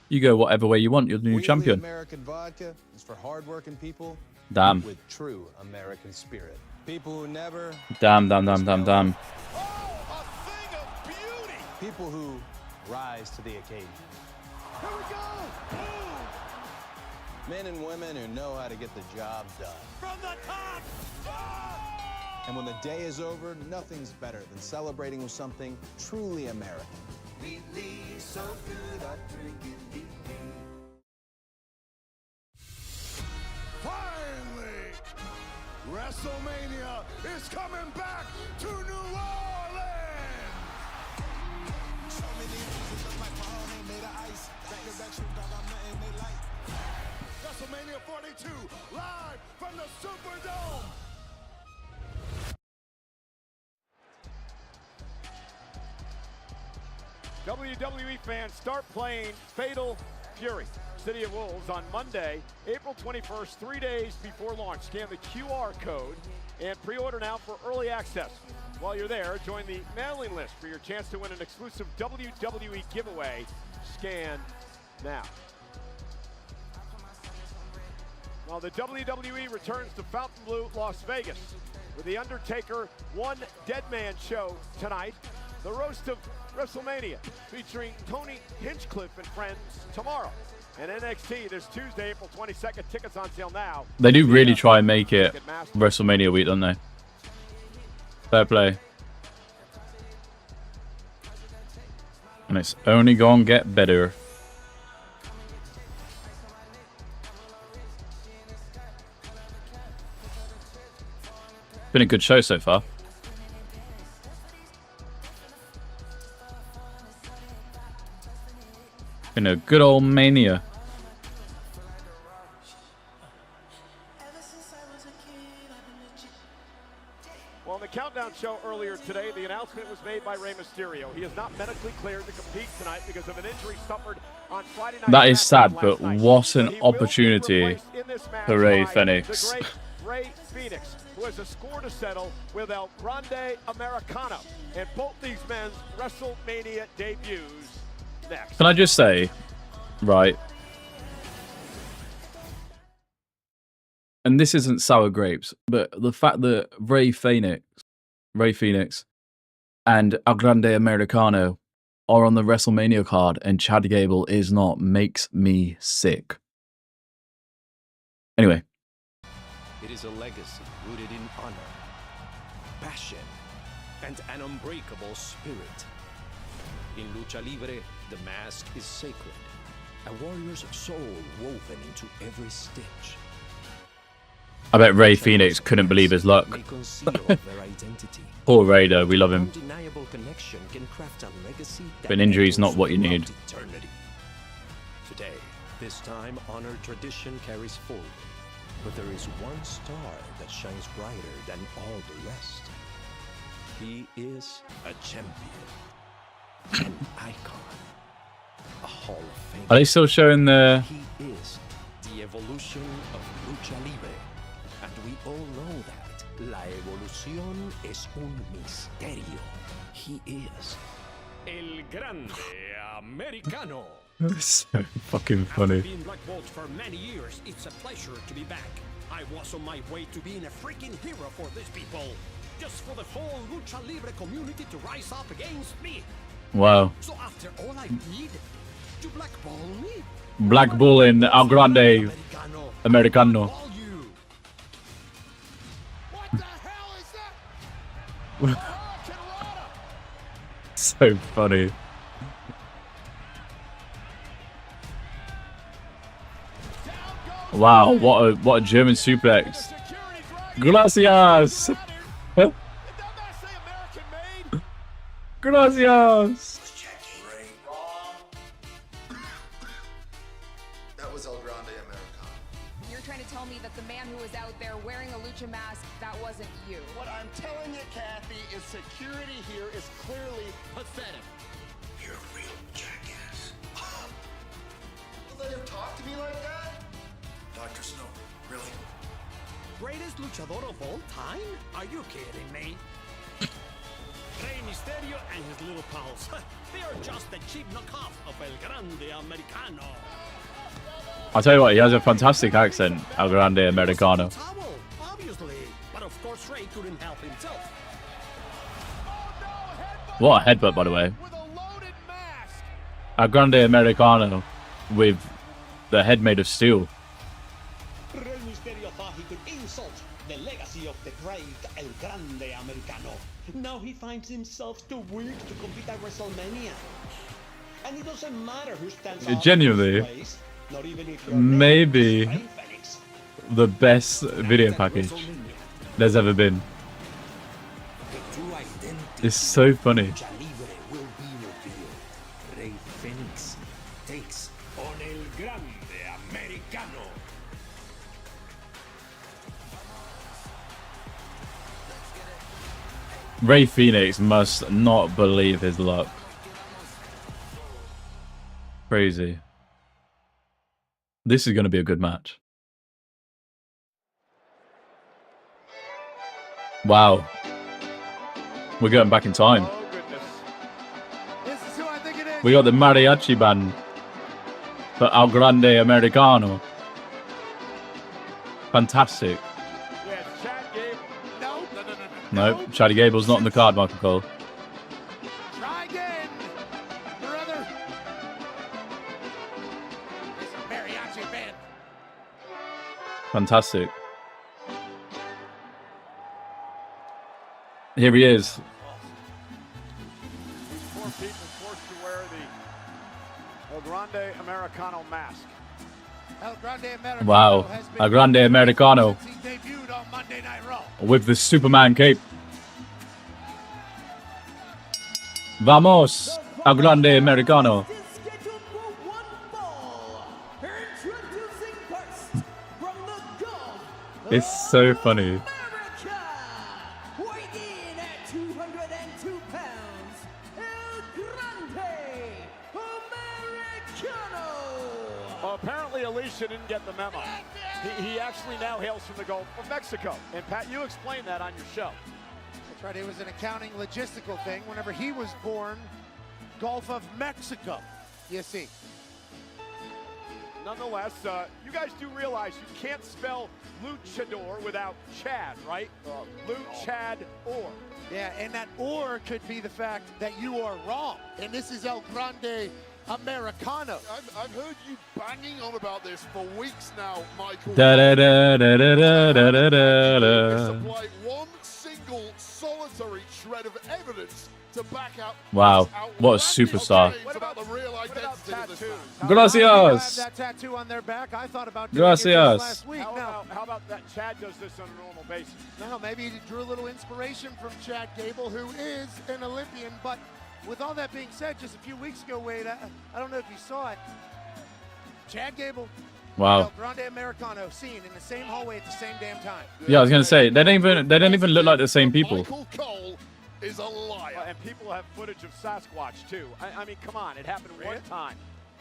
You go whatever way you want. You're the new champion. American vodka is for hardworking people. Damn. With true American spirit. People who never. Damn, damn, damn, damn, damn. People who rise to the occasion. here we go! Boom! Men and women who know how to get the job done. From the top! And when the day is over, nothing's better than celebrating with something truly American. So good at drinking deep. Finally, WrestleMania is coming back to New Orleans! So many reasons look like my heart ain't made of ice. Back to back shoot, dog, I'm nothing they like. WrestleMania 42, live from the Superdome! WWE fans start playing Fatal Fury, City of Wolves, on Monday, April 21st, 3 days before launch. Scan the QR code and pre-order now for early access. While you're there, join the mailing list for your chance to win an exclusive WWE giveaway. Scan now. Well, the WWE returns to Fontainebleau, Las Vegas, with The Undertaker One Dead Man show tonight. The roast of WrestleMania, featuring Tony Hinchcliffe and friends tomorrow. And NXT this Tuesday, April 22nd. Tickets on sale now. They do really try and make it WrestleMania week, don't they? Fair play. And it's only gonna get better. Been a good show so far. Been a good old mania. Well, on the Countdown show earlier today, the announcement was made by Rey Mysterio. He is not medically cleared to compete tonight because of an injury suffered on Friday night. That is sad, but what an opportunity for Rey Fenix. Rey Fenix, who has a score to settle with El Grande Americano. And both these men's WrestleMania debuts next. Can I just say, right, and this isn't sour grapes, but the fact that Rey Fenix and El Grande Americano are on the WrestleMania card, and Chad Gable is not, makes me sick. Anyway. It is a legacy rooted in honor, passion, and an unbreakable spirit. In Lucha Libre, the mask is sacred, a warrior's soul woven into every stitch. I bet Ray Phoenix couldn't believe his luck. Poor Ray, though. We love him. But injury is not what you need. Today, this time honored tradition carries forward, but there is one star that shines brighter than all the rest. He is a champion, an icon, a Hall of Fame. Are they still showing the... He is the evolution of Lucha Libre, and we all know that la evolución es un misterio. He is El Grande Americano. That's so fucking funny. I've been Black Belt for many years. It's a pleasure to be back. I was on my way to being a freaking hero for these people. Just for the whole Lucha Libre community to rise up against me. Wow. So after all I did, you blackball me? Black Bull in El Grande Americano. What the hell is that? So funny. Wow, what a German suplex. Gracias. Gracias. That was El Grande Americano. You're trying to tell me that the man who was out there wearing a lucha mask, that wasn't you. What I'm telling you, Kathy, is security here is clearly pathetic. You're a real jackass. You let him talk to me like that? Dr. Snow, really? Greatest luchador of all time? Are you kidding me? Rey Mysterio and his little pals. They are just a cheap knockoff of El Grande Americano. I'll tell you what, he has a fantastic accent, El Grande Americano. Obviously, but of course Rey couldn't help himself. What a headbutt, by the way. El Grande Americano with the head made of steel. Rey Mysterio thought he could insult the legacy of the great El Grande Americano. Now he finds himself too weak to compete at WrestleMania. And it doesn't matter who stands up Genuinely, place, not even if you're maybe the best video package there's ever been. It's so funny. Rey Phoenix takes on El Grande Americano. Ray Phoenix must not believe his luck. Crazy. This is going to be a good match. Wow. We're going back in time. We got the mariachi band for El Grande Americano. Fantastic. No, Chad Gable's not in the card, Michael Cole. Try again, brother. It's a mariachi band. Fantastic. Here he is. Four people forced to wear the El Grande Americano mask. El Grande Americano Wow. El Grande Americano. since he debuted on Monday Night Raw. With the Superman cape. Vamos, El Grande Americano. It's so funny. Well, apparently Alicia didn't get the memo. He actually now hails from the Gulf of Mexico. And Pat, you explained that on your show. That's right, it was an accounting logistical thing. Whenever he was born, Gulf of Mexico, you see. Nonetheless, you guys do realize you can't spell luchador without Chad, right? Luchador. Yeah, and that or could be the fact that you are wrong. And this is El Grande Americano. I've heard you banging on about this for weeks now, Michael. Da da da da da da da da da. Supply one single solitary shred of evidence to back up. Wow, what a superstar! What about the real identity of this man? Gracias. That tattoo on their back, I thought about doing Gracias. it just last week. How about that Chad does this on a normal basis? No, maybe he drew a little inspiration from Chad Gable, who is an Olympian. But with all that being said, just a few weeks ago, Wade, I don't know if you saw it, Chad Gable, Wow. El Grande Americano, seen in the same hallway at the same damn time. Yeah, I was gonna say they don't even look like the same people. Michael Cole is a liar. And people have footage of Sasquatch too. I mean, come on, it happened one time.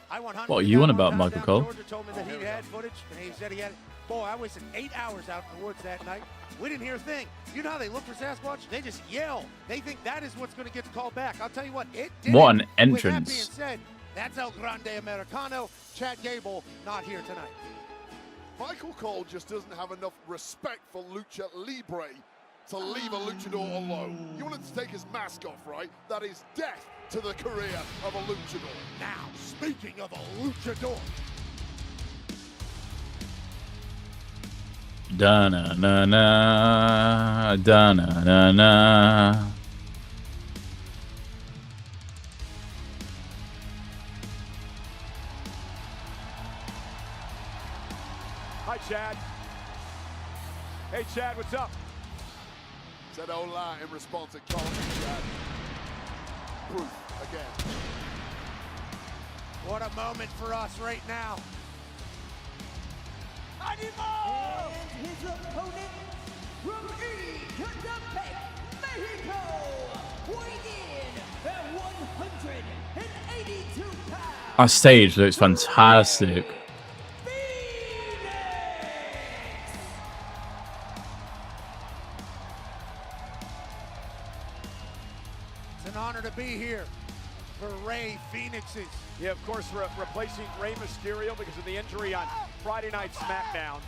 I 100 What are you on about, Michael Cole? Georgia told me that he had footage, and he said he had. Boy, I wasted 8 hours out in the woods that night. We didn't hear a thing. You know how they look for Sasquatch? They just yell. They think that is what's going to get the call back. I'll tell you what, it did. What an With that being entrance! said, that's El Grande Americano. Chad Gable not here tonight. Michael Cole just doesn't have enough respect for Lucha Libre to leave a luchador alone. You want him to take his mask off, right? That is death to the career of a luchador. Now, speaking of a luchador. Da na na na, da na na na. Hi, Chad. Hey, Chad, what's up? Said hola in response to Cole and Chad. Proof again. What a moment for us right now. And his opponent from Ecatepec, Mexico, weighing in at 182 pounds. Our stage looks fantastic. It's an honor to be here for Rey Fenix's. Yeah, of course, replacing Rey Mysterio because of the injury on Friday Night SmackDown.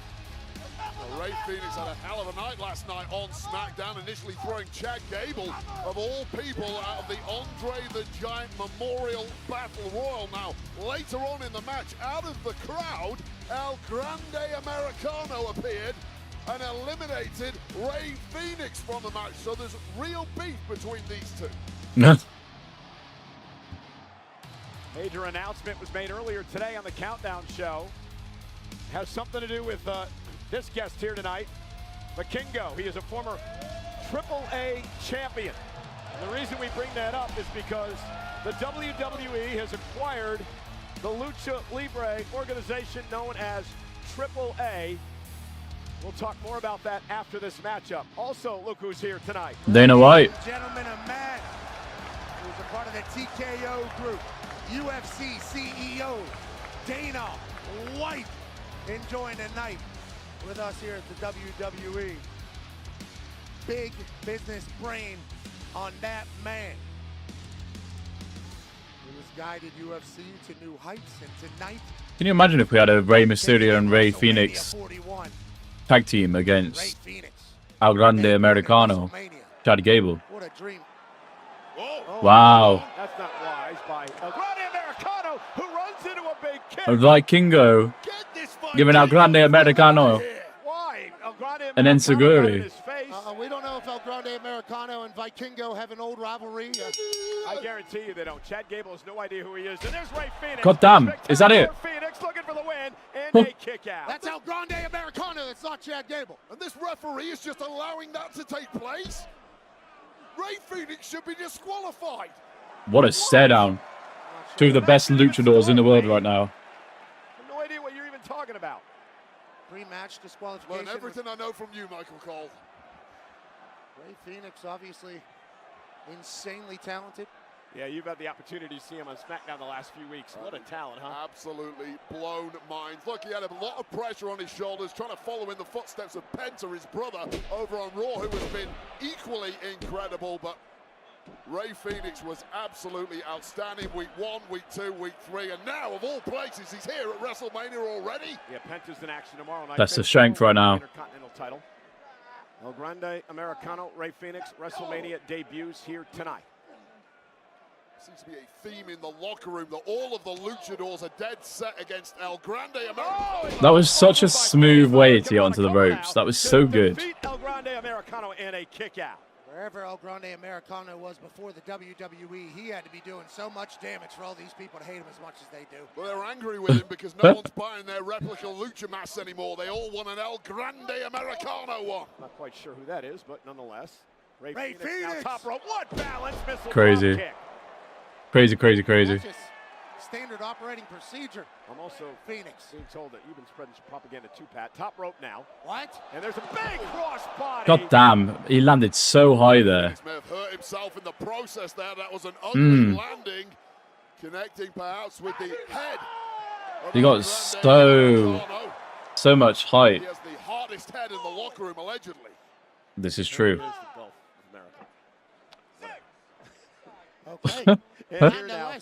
Well, Rey Fenix had a hell of a night last night on SmackDown, initially throwing Chad Gable, of all people, out of the Andre the Giant Memorial Battle Royal. Now, later on in the match, out of the crowd, El Grande Americano appeared and eliminated Rey Fenix from the match. So there's real beef between these two. Major announcement was made earlier today on the Countdown Show. Has something to do with this guest here tonight, Vikingo. He is a former AAA champion. And the reason we bring that up is because the WWE has acquired the Lucha Libre organization known as AAA. We'll talk more about that after this matchup. Also, look who's here tonight. Dana White. Gentleman, a man who's a part of the TKO group. UFC CEO Dana White enjoying the night with us here at the WWE. Big business brain on that man. He was guided UFC to new heights, and tonight. Can you imagine if we had a Rey Mysterio and Rey Fenix tag team against El Grande Americano, Chad Gable? What a dream. Wow. That's not wise by El Grande Americano, who runs into a big kick. A Vikingo giving El Grande Americano Why? El Grande an enziguri. We don't know if El Grande Americano and Vikingo have an old rivalry. I guarantee you they don't. Chad Gable has no idea who he is. And there's Rey Fenix. God damn, is that it? Phoenix looking for the win and a kick out. That's El Grande Americano. It's not Chad Gable. And this referee is just allowing that to take place. Rey Fenix should be disqualified. What a stare down. Two of the best luchadors in the world right now. I have no idea what you're even talking about. Pre-match disqualification. Learn everything I know from you, Michael Cole. Rey Fenix, obviously insanely talented. Yeah, you've had the opportunity to see him on SmackDown the last few weeks. What a talent, huh? Absolutely blown minds. Look, he had a lot of pressure on his shoulders, trying to follow in the footsteps of Penta, his brother, over on Raw, who has been equally incredible. But Ray Phoenix was absolutely outstanding week 1, week 2, week 3, and now, of all places, he's here at WrestleMania already. Yeah, Penta's in action tomorrow night. That's the strength right now. Intercontinental title. El Grande Americano, Ray Phoenix, WrestleMania debuts here tonight. Seems to be a theme in the locker room that all of the luchadors are dead set against El Grande Americano. That was such a smooth way to get onto the ropes. That was so good. Defeat El Grande Americano in a kick out. Wherever El Grande Americano was before the WWE, he had to be doing so much damage for all these people to hate him as much as they do. Well, they're angry with him because no one's buying their replica lucha masks anymore. They all want an El Grande Americano one. Not quite sure who that is, but nonetheless. Ray Phoenix. Phoenix. Now top rope. What balance missile Crazy. drop kick. Crazy, crazy, crazy. That's just standard operating procedure. I'm also Phoenix being told that you've been spreading some propaganda too, Pat. Top rope now. What? And there's a big cross body. God damn, he landed so high there. May have hurt himself in the process there. That was an ugly landing, connecting perhaps with the head. He got so much height. He has the hardest head in the locker room, allegedly. This is true. Okay. And here now,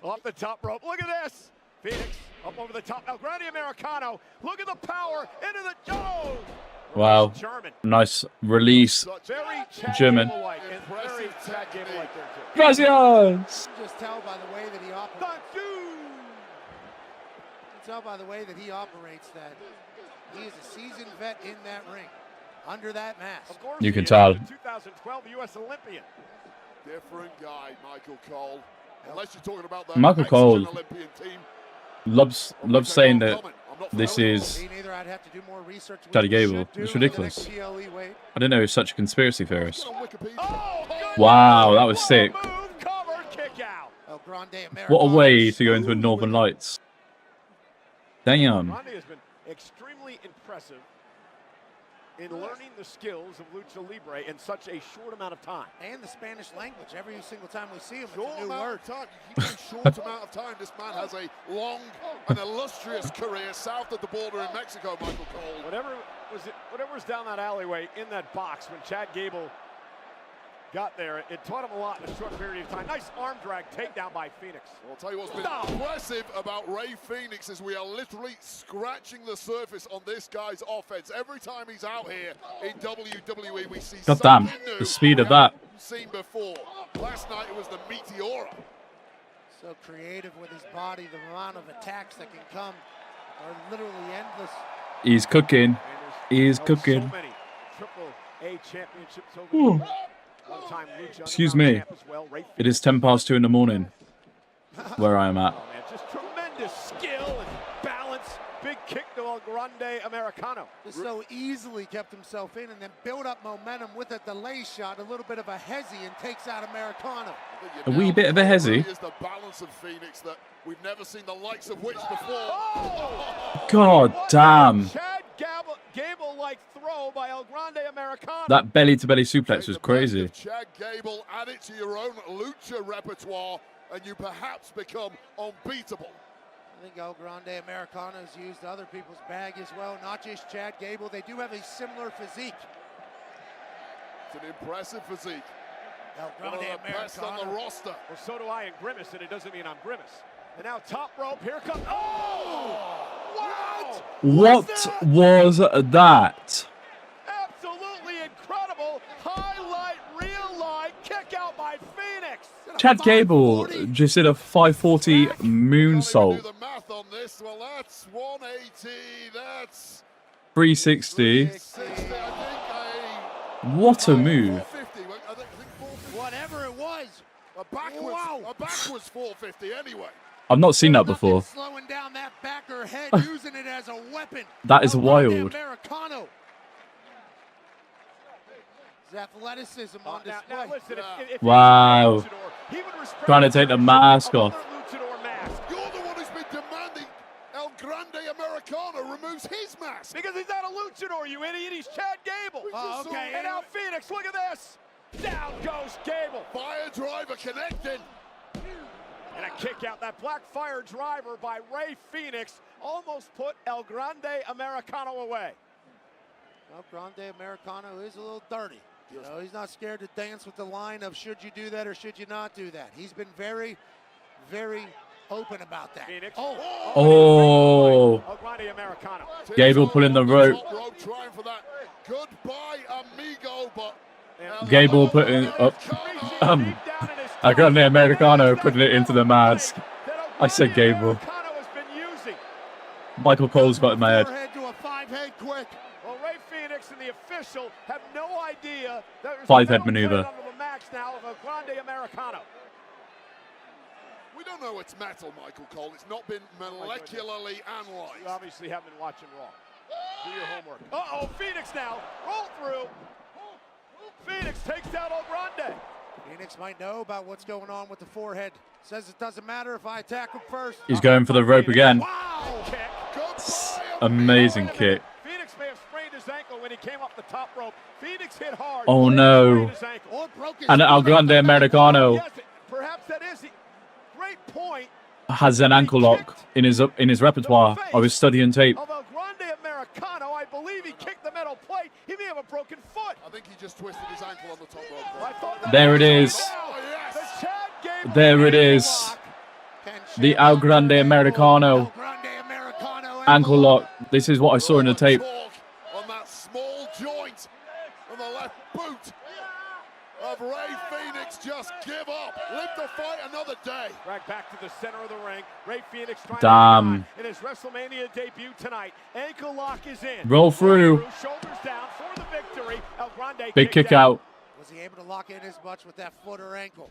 off the top rope. Look at this. Phoenix up over the top. El Grande Americano. Look at the power into the Joe. Wow. German. Nice release. Very German. Very Chad Gable-like there too. Gracias. You can just tell by the way that he operates. You can tell by the way that he operates that he is a seasoned vet in that ring, under that mask. Of course You can he is. tell. 2012 U.S. Olympian. Different guy, Michael Cole. Unless you're talking about the Michael Cole Olympian team. loves saying that this is Me neither. I'd have to do more research. Chad which we Gable. should do It's for the ridiculous. next PLE weight. I didn't know he was such a conspiracy theorist. Oh, Wow, that was sick. Cover, kick out. El Grande Americano. What a way to go into a Northern Lights. Damn. Grande has been extremely impressive in learning the skills of Lucha Libre in such a short amount of time. And the Spanish language. Every single time we see him, Short it's a new amount word. of time. You keep short amount of time. This man has a long and illustrious career south of the border in Mexico, Michael Cole. Whatever was down that alleyway in that box when Chad Gable got there, it taught him a lot in a short period of time. Nice arm drag takedown by Phoenix. Well, I'll tell you what's been impressive about Ray Phoenix is we are literally scratching the surface on this guy's offense. Every time he's out here in WWE, we see God damn, something new the speed of we that. haven't seen before. Last night it was the Meteora. So creative with his body. The amount of attacks that can come are literally endless. He's cooking. He's cooking. So many Triple A championships over the years. One-time Lucha Excuse Underground me. champ as well. Ray It is 2:10 in the morning where I am at. Oh, man, just tremendous skill and balance. Big kick to El Grande Americano. Just so easily kept himself in and then built up momentum with a delay shot, a little bit of a hezzy, and takes out Americano. A wee bit of a hezzy. Is the balance of Phoenix that we've never seen the likes of which before. God damn. Chad Gable-like throw by El Grande Americano. That belly-to-belly suplex was crazy. Chad Gable, add it to your own lucha repertoire, and you perhaps become unbeatable. I think El Grande Americano's used other people's bag as well, not just Chad Gable. They do have a similar physique. It's an impressive physique. El Grande Best on the Americano. roster. Well, so do I in Grimace, and it doesn't mean I'm Grimace. And now top rope, here comes, oh! What? What was that? Absolutely incredible highlight, real line kick out by Phoenix. Chad Gable just did a 540 moonsault. Do the math on this. Well, that's 180. That's 360. 60. I think What a move. 450. I think 450. Whatever it was. A backwards 450 anyway. I've not seen that before. Slowing down that backer head, using it as a weapon. That is El Grande wild. Americano. His athleticism on display. Now listen, if Wow. he would respect Trying to take the mask off. luchador mask. You're the one who's been demanding El Grande Americano removes his mask. Because he's not a luchador, you idiot. He's Chad Gable. Oh, okay. And now Phoenix, look at this. Down goes Gable. Fire driver connected. And a kick out. That black fire driver by Ray Phoenix almost put El Grande Americano away. El Grande Americano is a little dirty. You know, he's not scared to dance with the line of should you do that or should you not do that. He's been very, very open about that. Oh. Gable pulling the rope. Trying for that goodbye, amigo, but Gable putting up. I got the Americano putting it into the mask. I said Gable. Michael Cole's got in my head. Well, Ray Phoenix and the official have no idea that there's Five-head maneuver. under the max now of a Grande Americano. We don't know it's metal, Michael Cole. It's not been molecularly analyzed. You obviously have been watching Raw. Do your homework. Uh-oh, Phoenix now. Roll through. Phoenix takes down El Grande. Phoenix might know about what's going on with the forehead. Says it doesn't matter if I attack him first. He's going for the rope again. Wow. Kick. Amazing kick. Phoenix may have sprained his ankle when he came up the top rope. Phoenix hit hard. Oh no. And El Grande Americano Yes, perhaps that is the great point. has an ankle lock in his repertoire. I was studying tape. Of El Grande Americano, I believe he kicked the metal plate. He may have a broken foot. I think he just twisted his ankle on the top rope. There it is. There it is. The El Grande Americano ankle lock. This is what I saw in the tape. On that small joint on the left boot of Ray Phoenix. Just give up. Live to fight another day. Right back to the center of the ring. Ray Phoenix trying Damn. to in his WrestleMania debut tonight. Ankle lock is in. Roll through. Shoulders down for the victory. El Grande Big kick out. Was he able to lock in as much with that foot or ankle?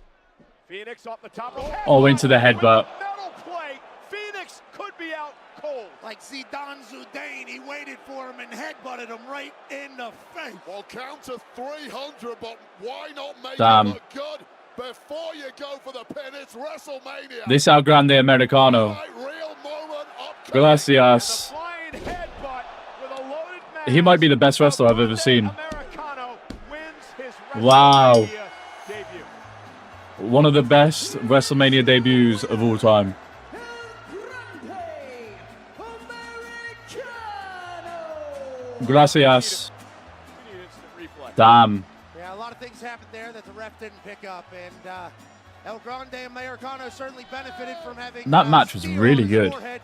Phoenix off the top of Oh, into the headbutt. metal plate. Phoenix could be out cold. Like Zidane Zidane, he waited for him and headbutted him right in the face. Well, count to 300, but why not make Damn. it look good before you go for the pin? It's WrestleMania. This El Grande Americano. Real moment up. Gracias. Flying headbutt with a loaded mask. He might be the best wrestler I've ever seen. Americano wins his Wow. WrestleMania debut. One of the best WrestleMania debuts of all time. Gracias. Damn. Yeah, a lot of things happened there that the ref didn't pick up, and El Grande Americano certainly benefited from having That match was steel really on his good. forehead.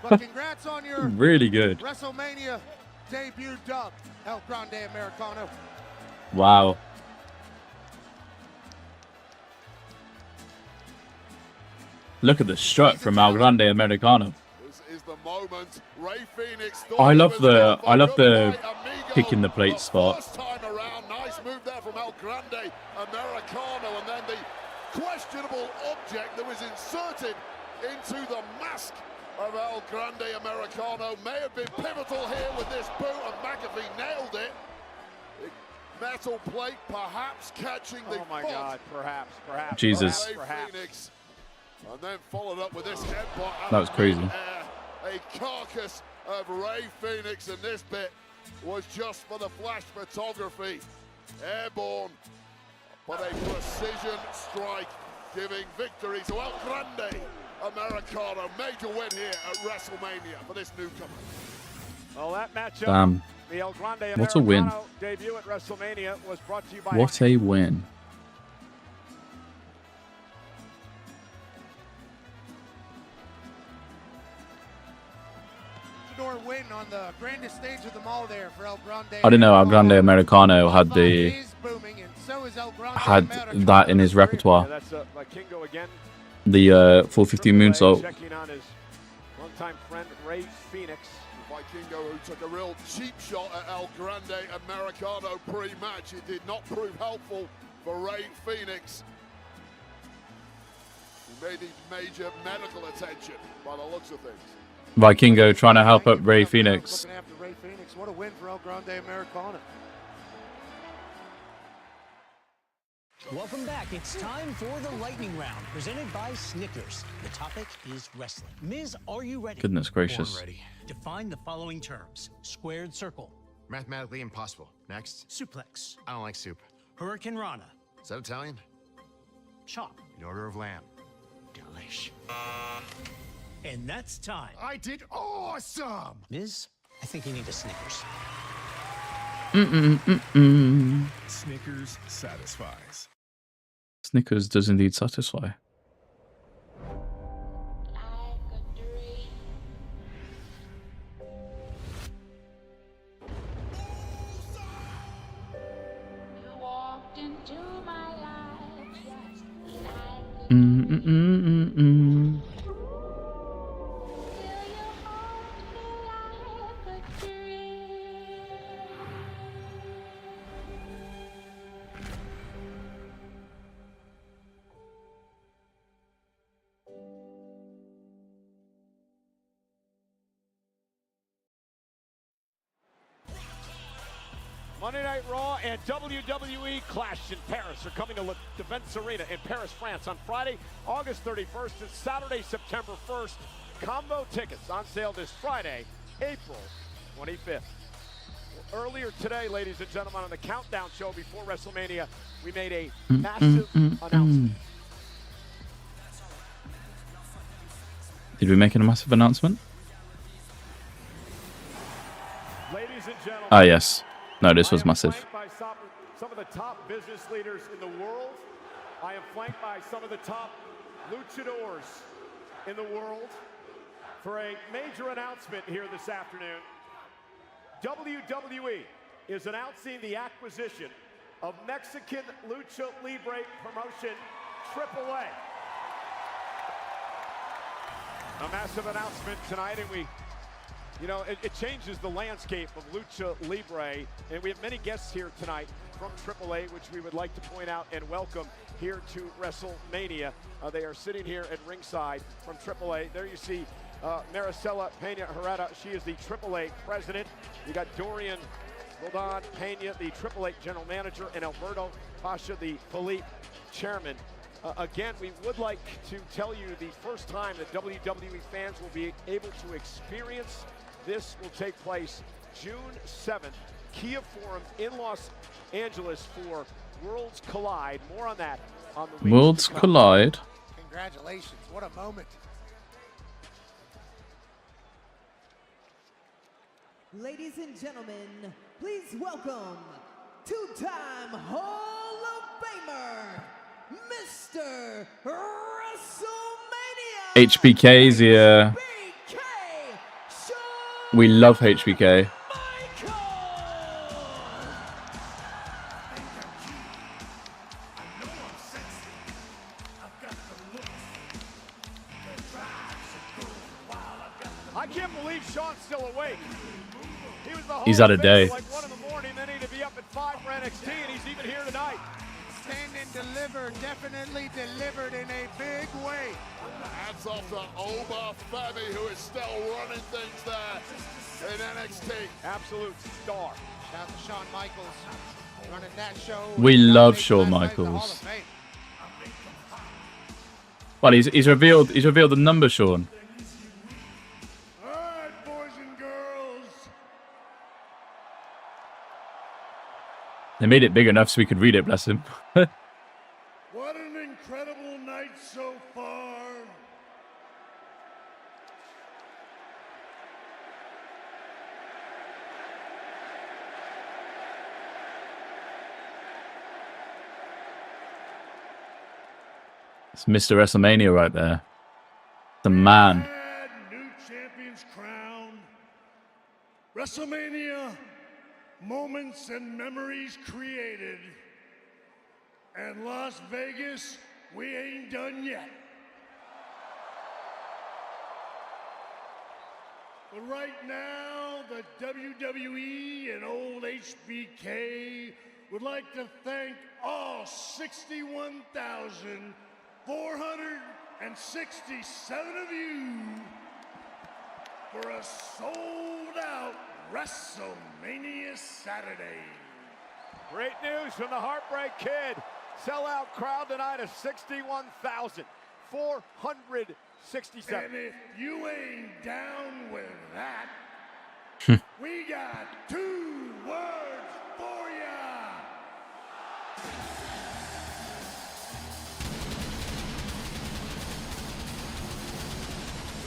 But congrats on your Really good. WrestleMania debut dub, El Grande Americano. Wow. Look at the strut from El Grande Americano. This is the moment. Ray Phoenix I love the kicking the plate spot. First time around, nice move there from El Grande Americano, and then the questionable object that was inserted into the mask of El Grande Americano may have been pivotal here with this boot, and McAfee nailed it. Metal plate perhaps catching the Oh my God, perhaps. Jesus. Ray Phoenix, and then followed up with this headbutt. out That was of crazy. midair. A carcass of Ray Phoenix, and this bit was just for the flash photography. Airborne, but a precision strike, giving victory to El Grande Americano. Major win here at WrestleMania for this newcomer. Well, that matchup, Damn. the El Grande What a win. Americano debut at WrestleMania was brought to you by What a win. Win on the grandest stage of them all there for El Grande. I didn't know El Grande Americano had that in his repertoire. Yeah, that's Kingo again. The 450 moonsault. Checking on his longtime friend Ray Phoenix. Vikingo, who took a real cheap shot at El Grande Americano pre-match. It did not prove helpful for Ray Phoenix. He may need major medical attention by the looks of things. Vikingo trying to help up Ray Phoenix. Looking after Ray Phoenix. What a win for El Grande Americano. Welcome back. It's time for the lightning round, presented by Snickers. The topic is wrestling. Miz, are you ready? Goodness gracious. Born ready. Define the following terms. Squared circle. Mathematically impossible. Next. Suplex. I don't like soup. Hurricane Rana. Is that Italian? Chop. In order of lamb. Delish. And that's time. I did awesome! Miz, I think you need a Snickers. Snickers satisfies. Snickers does indeed satisfy. Monday Night Raw and WWE Clash in Paris are coming to La Defense Arena in Paris, France on Friday, August 31st and Saturday, September 1st. Combo tickets on sale this Friday, April 25th. Earlier today, ladies and gentlemen, on the Countdown show before WrestleMania, we made a massive announcement. Did we make a massive announcement? Ladies and gentlemen. Ah, yes. No, this was massive. By some of the top business leaders in the world. I am flanked by some of the top luchadors in the world for a major announcement here this afternoon. WWE is announcing the acquisition of Mexican Lucha Libre promotion AAA. A massive announcement tonight, and it changes the landscape of Lucha Libre, and we have many guests here tonight from AAA, which we would like to point out and welcome here to WrestleMania. They are sitting here at ringside from AAA. There you see Maricela Pena Herrera. She is the AAA president. You got Dorian Roldan Pena, the AAA general manager, and Alberto Pasha, the Philippe chairman. Again, we would like to tell you the first time that WWE fans will be able to experience this will take place June 7th, Kia Forum in Los Angeles for Worlds Collide. More on that on the Worlds Collide. Congratulations. What a moment. Ladies and gentlemen, please welcome two-time Hall of Famer, Mr. WrestleMania. HBK's here. We love HBK. I can't believe Sean's still awake. He was the He's had a day. like 1 in the morning, then he'd be up at 5 for NXT, and he's even here tonight. Stand and deliver, definitely delivered in a big way. Hats off to Oba Femi, who is still running things there in NXT. Absolute star. Shout out to Shawn Michaels running that show. We love Shawn Michaels. Well, he's revealed the number, Sean. All right, boys and girls. They made it big enough so we could read it, bless him. What an incredible night so far. It's Mr. WrestleMania right there. The man. New champions crowned. WrestleMania, moments and memories created. And Las Vegas, we ain't done yet. But right now, the WWE and old HBK would like to thank all 61,467 of you for a sold-out WrestleMania Saturday. Great news from the Heartbreak Kid. Sellout crowd tonight of 61,467. And if you ain't down with that, we got 2 words for ya.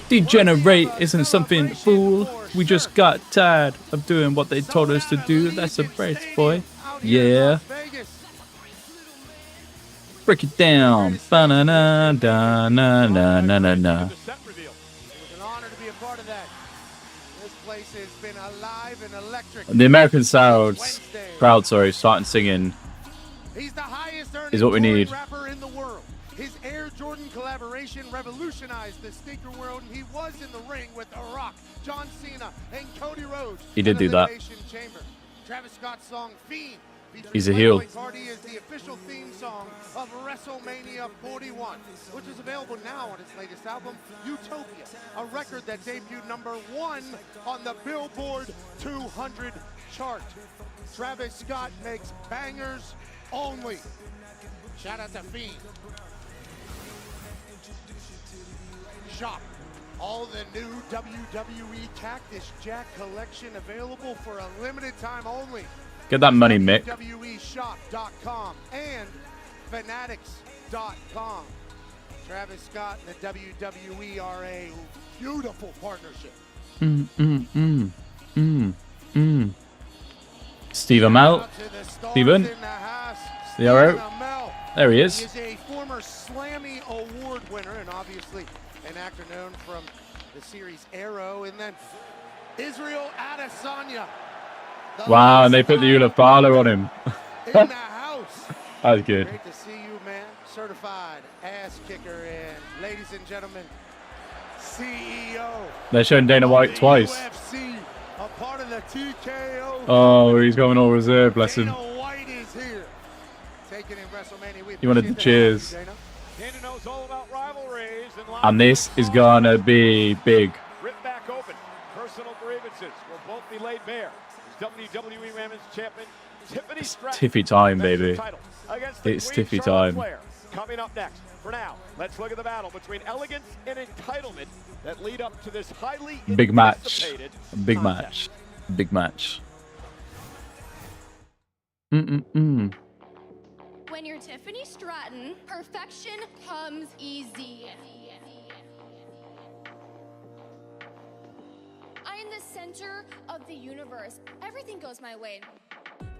Degenerate isn't something, fool. We just got tired of doing what they told us to do. That's a brace, boy. Yeah. Break it down. Ba-na-na-da-na-na-na-na-na. It was an honor to be a part of that. This place has been alive and electric. The American crowd, starting singing He's the highest is what we need. rapper in the world. His Air Jordan collaboration revolutionized the sneaker world, and he was in the ring with The Rock, John Cena, and Cody Rhodes. He did do that. Chamber. Travis Scott's song Fiend. He's a heel. Party is the official theme song of WrestleMania 41, which is available now on his latest album, Utopia, a record that debuted #1 on the Billboard 200 chart. Travis Scott makes bangers only. Shout out to Fiend. Shop all the new WWE Cactus Jack collection available for a limited time only. Get that money, Mick. WWEshop.com and Fanatics.com. Travis Scott and the WWE are a beautiful partnership. Steve Amell. Steven. The arrow. There he is. He is a former Slammy Award winner and obviously an actor known from the series Arrow. And then Israel Adesanya. Wow, and they put the Ulafalo on him. In the house. That was good. Great to see you, man. Certified ass kicker and ladies and gentlemen, CEO. They're showing Dana White twice. UFC, a part of the TKO. Oh, he's going all reserve, bless him. Dana White is here. Taking in WrestleMania. He wanted the cheers. Dana knows all about rivalries And this is gonna be big. Rip back open. Personal grievances will both be laid bare. WWE Women's Champion Tiffany Stratton. Tiffy time, baby. It's Tiffy time. Coming up next. For now, let's look at the battle between elegance and entitlement that lead up to this highly Big match. Big contest. match. Big match. Mm-mm-mm. When you're Tiffany Stratton, perfection comes easy. I'm the center of the universe. Everything goes my way.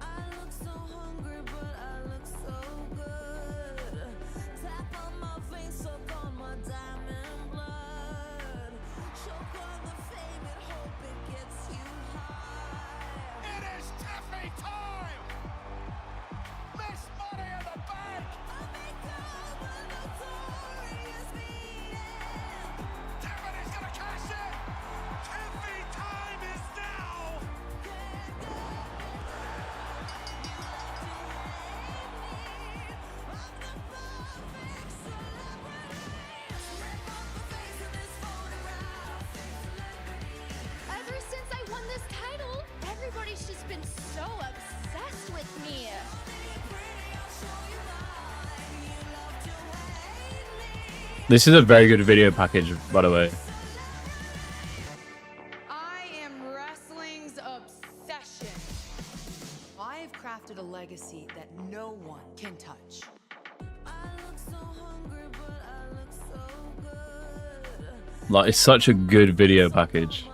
I look so hungry, but I look so good. Tap on my face, soak on my diamond blood. Choke on the fame and hope it gets you high. It is Tiffy time! Miss Money in the Bank! Tiffany's gonna cash in! Tiffy time is now! Ever since I won this title, everybody's just been so obsessed with me. This is a very good video package, by the way. I am wrestling's obsession. I've crafted a legacy that no one can touch. Like, it's such a good video package.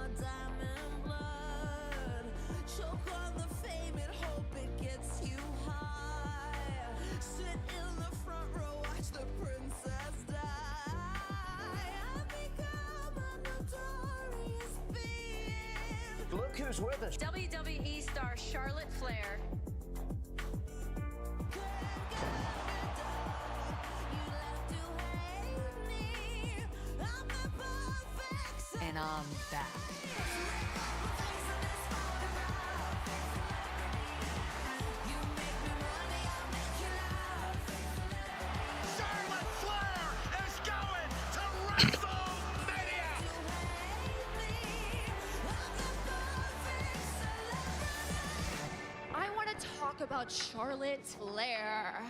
Look who's with us. WWE star Charlotte Flair. And I'm back. Charlotte Flair is going to WrestleMania! I want to talk about Charlotte Flair.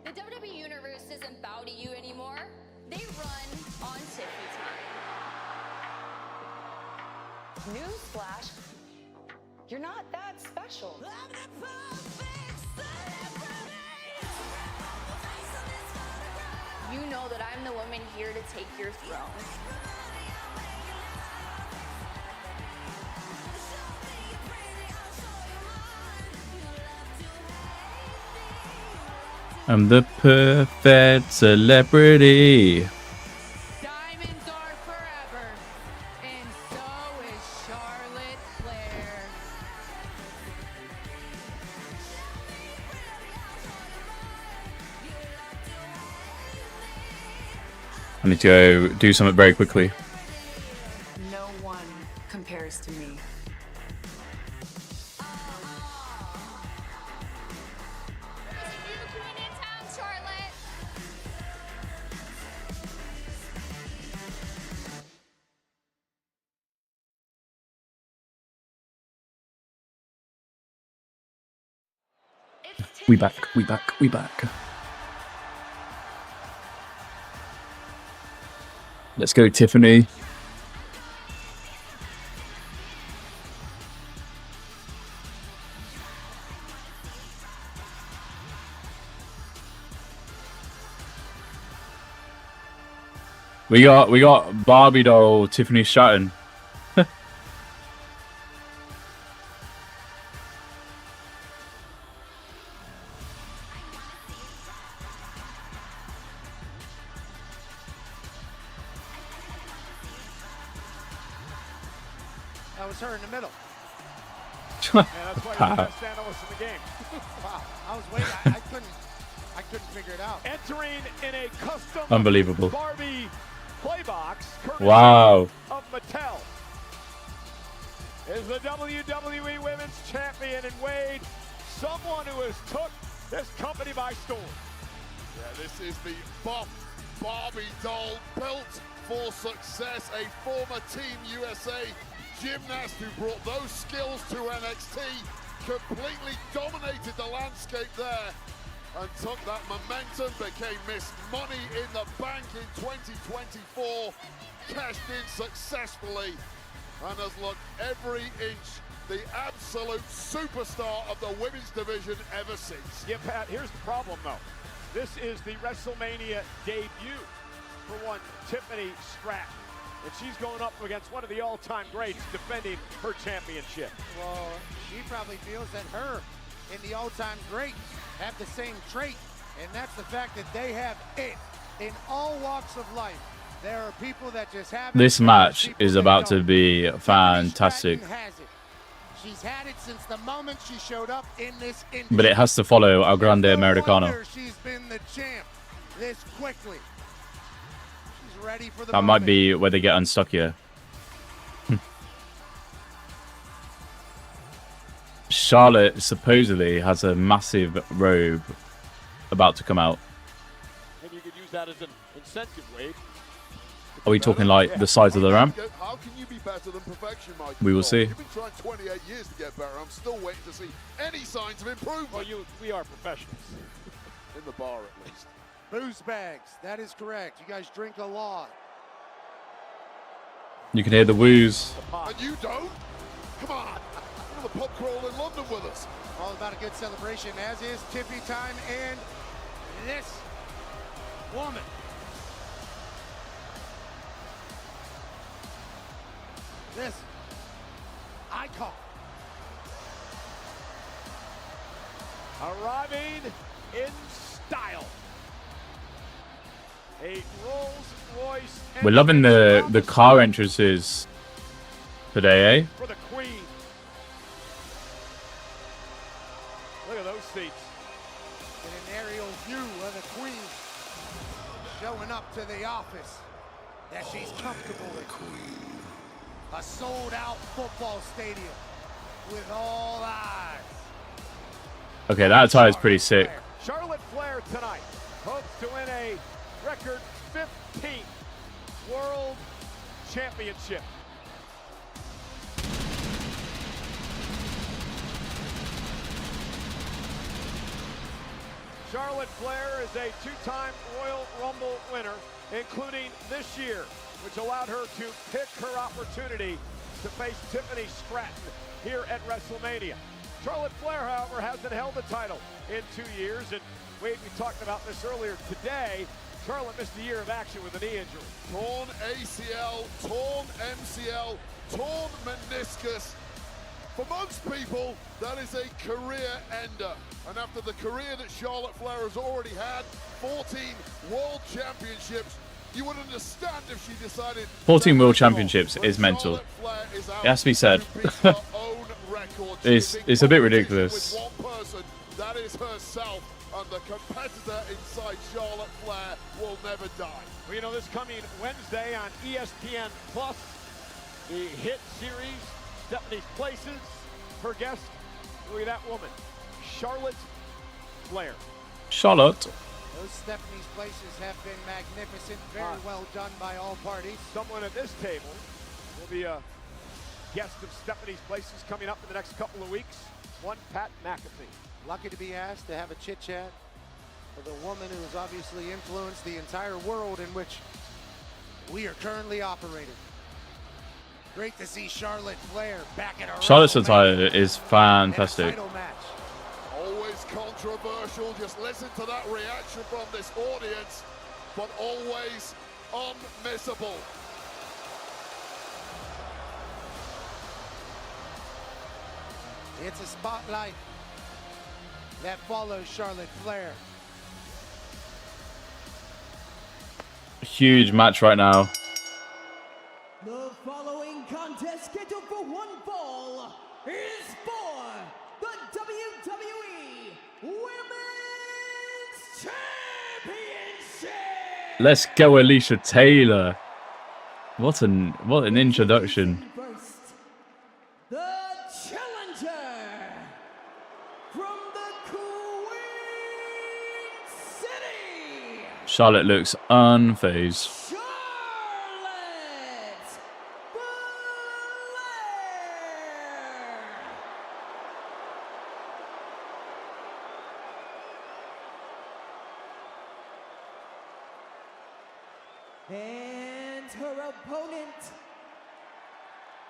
The WWE Universe doesn't bow to you anymore. They run on Tiffy time. Newsflash, you're not that special. You know that I'm the woman here to take your throne. I'm the perfect celebrity. Diamonds are forever, and so is Charlotte Flair. I need to go do something very quickly. No one compares to me. We back, we back, we back. Let's go, Tiffany. We got Barbie doll Tiffany Stratton. That was her in the middle. Yeah, that's why you're the best analyst in the game. Wow, I was waiting. I couldn't figure it out. Entering in a custom Unbelievable. Barbie playbox courtesy Wow. of Mattel is the WWE Women's Champion, and Wade, someone who has took this company by storm. Yeah, this is the buff Barbie doll built for success, a former Team USA gymnast who brought those skills to NXT, completely dominated the landscape there, and took that momentum, became Miss Money in the Bank in 2024, cashed in successfully, and has looked every inch the absolute superstar of the women's division ever since. Yeah, Pat, here's the problem, though. This is the WrestleMania debut for one Tiffany Stratton. And she's going up against one of the all-time greats defending her championship. Well, she probably feels that her and the all-time greats have the same trait, and that's the fact that they have it in all walks of life. There are people that just have it. This match is about to be fantastic. She's had it since the moment she showed up in this industry. But it has to follow Al Grande Americano. She's been the champ this quickly. She's ready for the That might be where they get unstuck here. Charlotte supposedly has a massive robe about to come out. And you could use that as an incentive, Wade. Are we talking like the size of the ramp? How can you be better than perfection, Michael? We will see. You've been trying 28 years to get better. I'm still waiting to see any signs of improvement. Well, we are professionals. In the bar, at least. Booze bags, that is correct. You guys drink a lot. You can hear the woos. And you don't? Come on. You're the pub crawl in London with us. All about a good celebration, as is Tiffy time, and this woman. This icon. Arriving in style. A Rolls Royce. We're loving the car entrances today, eh? For the Queen. Look at those seats. And an aerial view of the Queen showing up to the office that she's comfortable with. A sold-out football stadium with all eyes. Okay, that attire is pretty sick. Charlotte Flair tonight hopes to win a record 15th World Championship. Charlotte Flair is a two-time Royal Rumble winner, including this year, which allowed her to pick her opportunity to face Tiffany Stratton here at WrestleMania. Charlotte Flair, however, hasn't held the title in 2 years, and Wade, we talked about this earlier today. Charlotte missed a year of action with a knee injury. Torn ACL, torn MCL, torn meniscus. For most people, that is a career ender. And after the career that Charlotte Flair has already had, 14 world championships, you would understand if she decided 14 world championships is mental. It has to be said. It's a bit ridiculous. With one person, that is herself, and the competitor inside Charlotte Flair will never die. Well, you know, this coming Wednesday on ESPN Plus, the hit series Stephanie's Places. Her guest, look at that woman, Charlotte Flair. Charlotte. Those Stephanie's Places have been magnificent, very well done by all parties. Someone at this table will be a guest of Stephanie's Places coming up in the next couple of weeks. One Pat McAfee. Lucky to be asked to have a chit-chat with a woman who has obviously influenced the entire world in which we are currently operating. Great to see Charlotte Flair back at our Charlotte's attire is fantastic. Always controversial. Just listen to that reaction from this audience, but always unmissable. It's a spotlight that follows Charlotte Flair. Huge match right now. The following contest scheduled for one fall is for the WWE Women's Championship. Let's go, Alicia Taylor. What an introduction. First, the challenger from the Queen City. Charlotte looks unfazed. And her opponent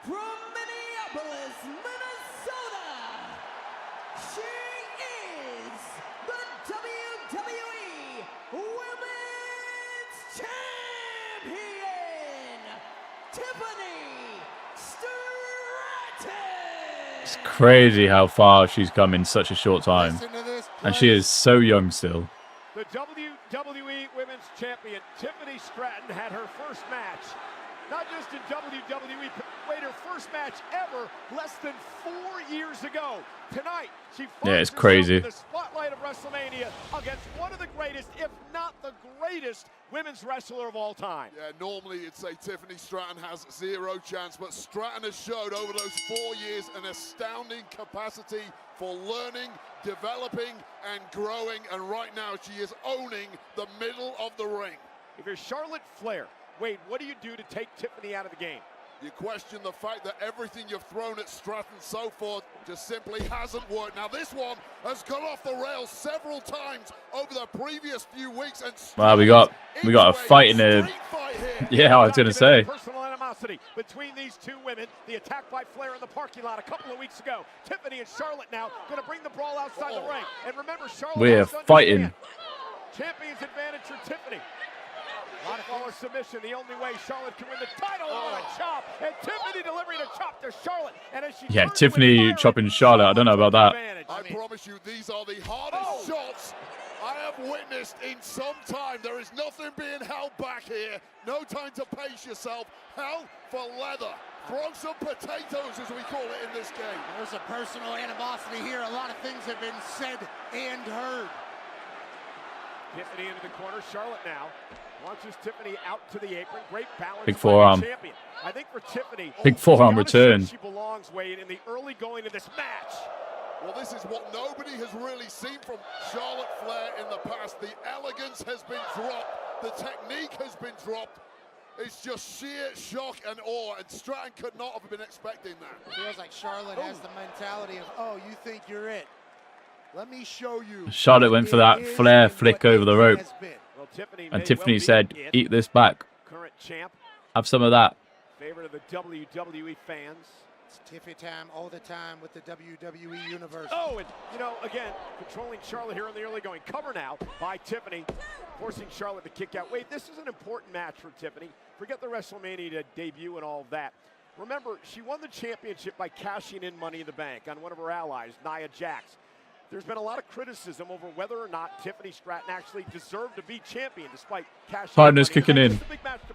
from Minneapolis, Minnesota, she is the WWE Women's Champion, Tiffany Stratton. It's crazy how far she's come in such a short time. And she is so young still. The WWE Women's Champion, Tiffany Stratton, had her first match, not just in WWE, but played her first match ever less than 4 years ago. Tonight, she finds it's crazy. herself in the spotlight of WrestleMania against one of the greatest, if not the greatest, women's wrestler of all time. Yeah, normally you'd say Tiffany Stratton has zero chance, but Stratton has showed over those 4 years an astounding capacity for learning, developing, and growing, and right now she is owning the middle of the ring. If you're Charlotte Flair, Wade, what do you do to take Tiffany out of the game? You question the fact that everything you've thrown at Stratton so far just simply hasn't worked. Now this one has gone off the rails several times over the previous few weeks. And wow, we got a fight in there. Yeah, I was gonna say. Personal animosity between these two women. The attack by Flair in the parking lot a couple of weeks ago. Tiffany and Charlotte now going to bring the brawl outside the ring. And remember, Charlotte we're fighting. Champion's advantage for Tiffany. Follow submission, the only way Charlotte can win the title on a chop, and Tiffany delivering a chop to Charlotte. And as she Tiffany chopping Charlotte. I don't know about that. I promise you, these are the hardest shots I have witnessed in some time. There is nothing being held back here. No time to pace yourself. Hell for leather. Throw some potatoes, as we call it in this game. There's a personal animosity here. A lot of things have been said and heard. Tiffany into the corner. Charlotte now launches Tiffany out to the apron. Great balance. Big forearm. Champion. I think for Tiffany, big forearm return. She belongs, Wade, in the early going of this match. Well, this is what nobody has really seen from Charlotte Flair in the past. The elegance has been dropped. The technique has been dropped. It's just sheer shock and awe, and Stratton could not have been expecting that. It feels like Charlotte has the mentality of, oh, you think you're it. Let me show you. Charlotte went for that Flair flick over the rope. Well, And Tiffany said, eat this back. Current champ. Have some of that. Favorite of the WWE fans. It's Tiffy time all the time with the WWE Universe. Oh, and, you know, again, controlling Charlotte here in the early going. Cover now by Tiffany, forcing Charlotte to kick out. Wait, this is an important match for Tiffany. Forget the WrestleMania debut and all that. Remember, she won the championship by cashing in Money in the Bank on one of her allies, Nia Jax. There's been a lot of criticism over whether or not Tiffany Stratton actually deserved to be champion despite cashing Partner's in. kicking in.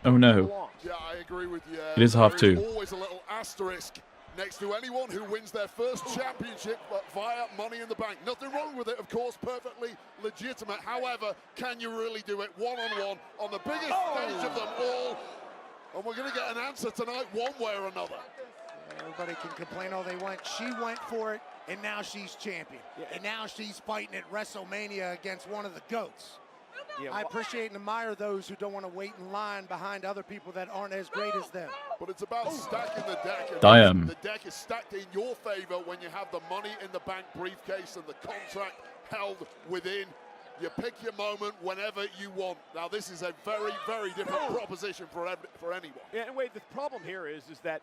Oh no. Yeah, I agree with you. It is half There two. is always a little asterisk next to anyone who wins their first championship via Money in the Bank. Nothing wrong with it, of course, perfectly legitimate. However, can you really do it one-on-one on the biggest stage of them all? And we're going to get an answer tonight one way or another. Everybody can complain all they want. She went for it, and now she's champion. And now she's fighting at WrestleMania against one of the GOATs. I appreciate and admire those who don't want to wait in line behind other people that aren't as great as them. But it's about stacking the deck. And Damn. the deck is stacked in your favor when you have the Money in the Bank briefcase and the contract held within. You pick your moment whenever you want. Now, this is a very, very different proposition for anyone. Yeah, and wait, the problem here is that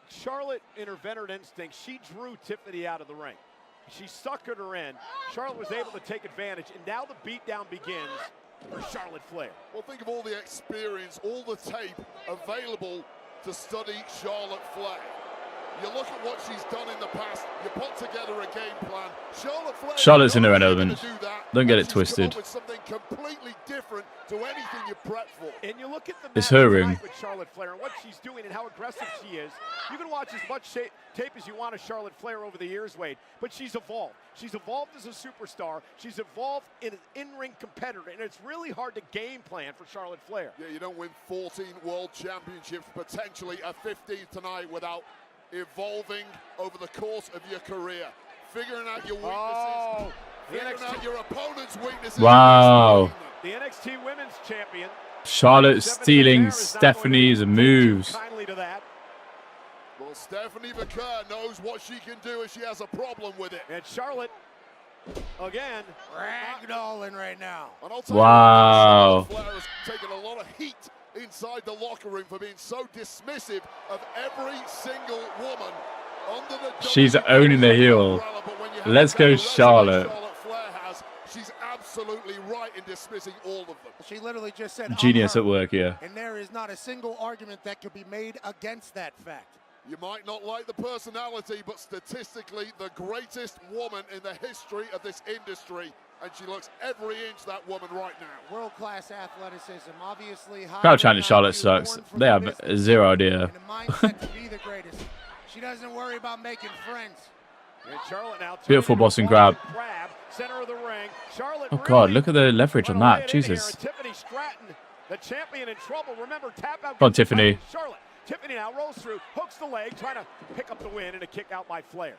Charlotte, in her veteran instinct, she drew Tiffany out of the ring. She suckered her in. Charlotte was able to take advantage, and now the beatdown begins for Charlotte Flair. Well, think of all the experience, all the tape available to study Charlotte Flair. You look at what she's done in the past, you put together a game plan. Charlotte's in her own element. Don't get it twisted. With something completely different to anything you prep for. And you look at the It's her ring. with Charlotte Flair and what she's doing and how aggressive she is. You can watch as much tape as you want of Charlotte Flair over the years, Wade, but she's evolved. She's evolved as a superstar. She's evolved in an in-ring competitor, and it's really hard to game plan for Charlotte Flair. Yeah, you don't win 14 world championships, potentially a 15th tonight without evolving over the course of your career. Figuring out your weaknesses, figuring out your opponent's weaknesses. Wow. The NXT Women's Champion. Charlotte stealing Stephanie's moves. Kindly to that. Well, Stephanie McCurr knows what she can do if she has a problem with it. And Charlotte, again, ragdolling right now. And I'll tell you Wow. what, Flair has taken a lot of heat inside the locker room for being so dismissive of every single woman under the She's owning the heel. Let's go, Charlotte. Flair has. She's absolutely right in dismissing all of them. She literally just said, Genius "I'm at her," work, yeah. And there is not a single argument that could be made against that fact. You might not like the personality, but statistically, the greatest woman in the history of this industry. And she looks every inch that woman right now. World-class athleticism, obviously. Crowd chanting Charlotte sucks. They have zero idea. And a mindset to be the greatest. She doesn't worry about making friends. And Charlotte now Beautiful Boston grab. Center of the ring. Charlotte Oh God, look at the leverage on that. Jesus. Tiffany Stratton, the champion, in trouble. Remember, tap out. Come on, Tiffany. Charlotte. Tiffany now rolls through, hooks the leg, trying to pick up the win, and a kick out by Flair.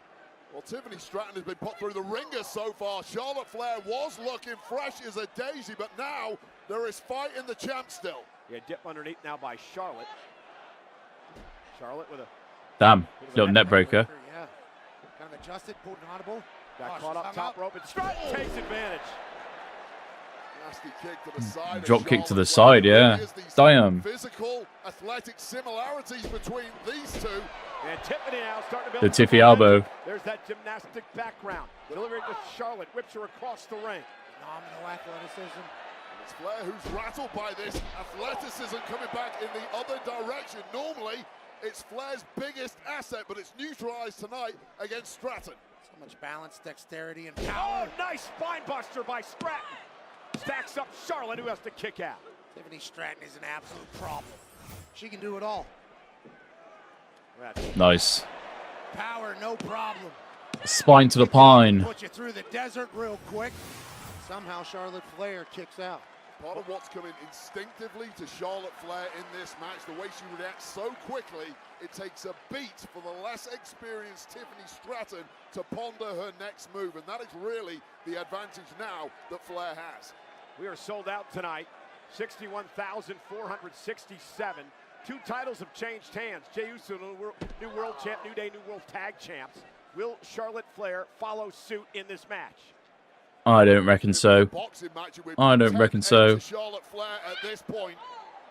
Well, Tiffany Stratton has been put through the ringer so far. Charlotte Flair was looking fresh as a daisy, but now there is fight in the champ still. Yeah, dip underneath now by Charlotte. Charlotte with a... Damn, little net breaker. Yeah, kind of adjusted, pulled an audible. Got caught up top rope, and Stratton takes advantage. Nasty kick to the side. Drop kick to the side, yeah. Damn. Physical, athletic similarities between these two. And Tiffany now starting to build The Tiffy elbow. There's that gymnastic background. Delivering to Charlotte, whips her across the ring. Phenomenal athleticism. It's Flair who's rattled by this athleticism coming back in the other direction. Normally, it's Flair's biggest asset, but it's neutralized tonight against Stratton. So much balance, dexterity, and power. Oh, nice spine buster by Stratton. Stacks up Charlotte, who has to kick out. Tiffany Stratton is an absolute problem. She can do it all. Nice. Power, no problem. Spine to the pine. Put you through the desert real quick. Somehow Charlotte Flair kicks out. Part of what's coming instinctively to Charlotte Flair in this match, the way she reacts so quickly, it takes a beat for the less experienced Tiffany Stratton to ponder her next move, and that is really the advantage now that Flair has. We are sold out tonight, 61,467. 2 titles have changed hands. Jey Uso, new world champ, New Day, new world tag champs. Will Charlotte Flair follow suit in this match? I don't reckon so. I don't reckon so. Charlotte Flair at this point.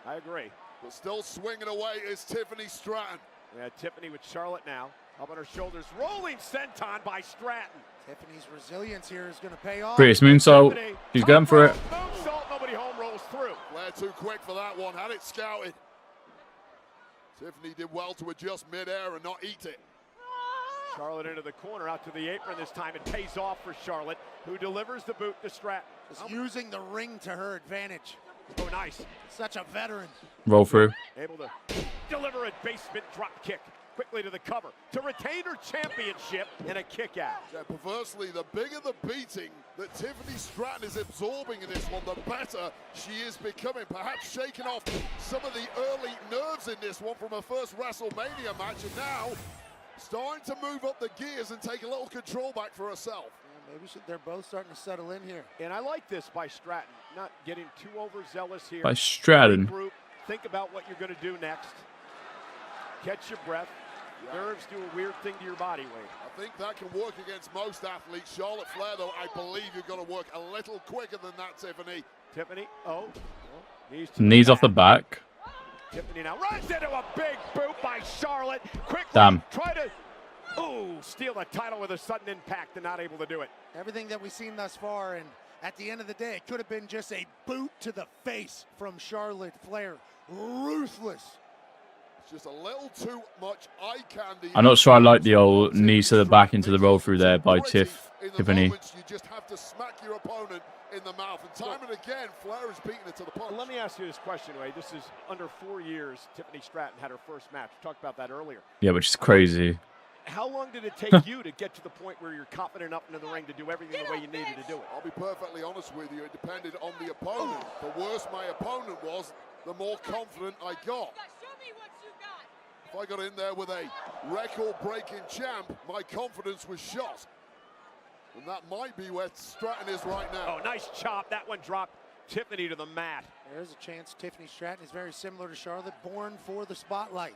I agree. But still swinging away is Tiffany Stratton. Yeah, Tiffany with Charlotte now. Up on her shoulders. Rolling senton by Stratton. Tiffany's resilience here is going to pay off. Priest moonsault. She's going for it. Moonsault, nobody home rolls through. Flair too quick for that one. Had it scouted. Tiffany did well to adjust mid-air and not eat it. Charlotte into the corner, out to the apron this time. It pays off for Charlotte, who delivers the boot to Stratton. Just using the ring to her advantage. Oh, nice. Such a veteran. Roll through. Able to deliver a basement drop kick. Quickly to the cover to retain her championship and a kick out. Yeah, perversely, the bigger the beating that Tiffany Stratton is absorbing in this one, the better she is becoming. Perhaps shaking off some of the early nerves in this one from her first WrestleMania match, and now starting to move up the gears and take a little control back for herself. Yeah, maybe they're both starting to settle in here. And I like this by Stratton, not getting too overzealous here. By Stratton. Group, think about what you're going to do next. Catch your breath. Nerves do a weird thing to your body weight. I think that can work against most athletes. Charlotte Flair, though, I believe you've got to work a little quicker than that, Tiffany. Tiffany, Knees off the back. Tiffany now runs into a big boot by Charlotte. Quickly Damn. try to steal the title with a sudden impact and not able to do it. Everything that we've seen thus far, and at the end of the day, it could have been just a boot to the face from Charlotte Flair. Ruthless. Just a little too much eye candy. I'm not sure I like the old knees to the back into the roll through there by Tiffany. You just have to smack your opponent in the mouth, and time and again, Flair is beating it to the punch. Let me ask you this question, Ray. This is under 4 years. Tiffany Stratton had her first match. We talked about that earlier. Yeah, which is crazy. How long did it take you to get to the point where you're confident up into the ring to do everything the way you needed to do it? I'll be perfectly honest with you. It depended on the opponent. The worse my opponent was, the more confident I got. If I got in there with a record-breaking champ, my confidence was shot. And that might be where Stratton is right now. Oh, nice chop. That one dropped Tiffany to the mat. There's a chance Tiffany Stratton is very similar to Charlotte, born for the spotlight.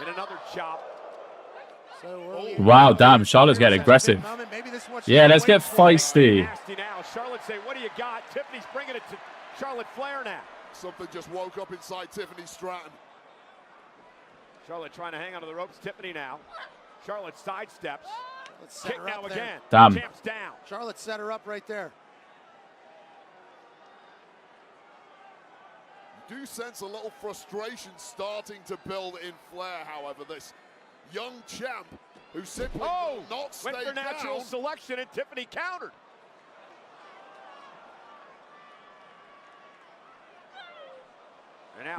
And another chop. Wow, damn, Charlotte's getting aggressive. Yeah, let's get feisty. Nasty now. Charlotte say, what do you got? Tiffany's bringing it to Charlotte Flair now. Something just woke up inside Tiffany Stratton. Charlotte trying to hang onto the ropes. Tiffany now. Charlotte sidesteps. Kick now again. Damn. Champ's down. Charlotte set her up right there. You do sense a little frustration starting to build in Flair, however. This young champ who simply will not stay went for natural down. selection, and Tiffany countered.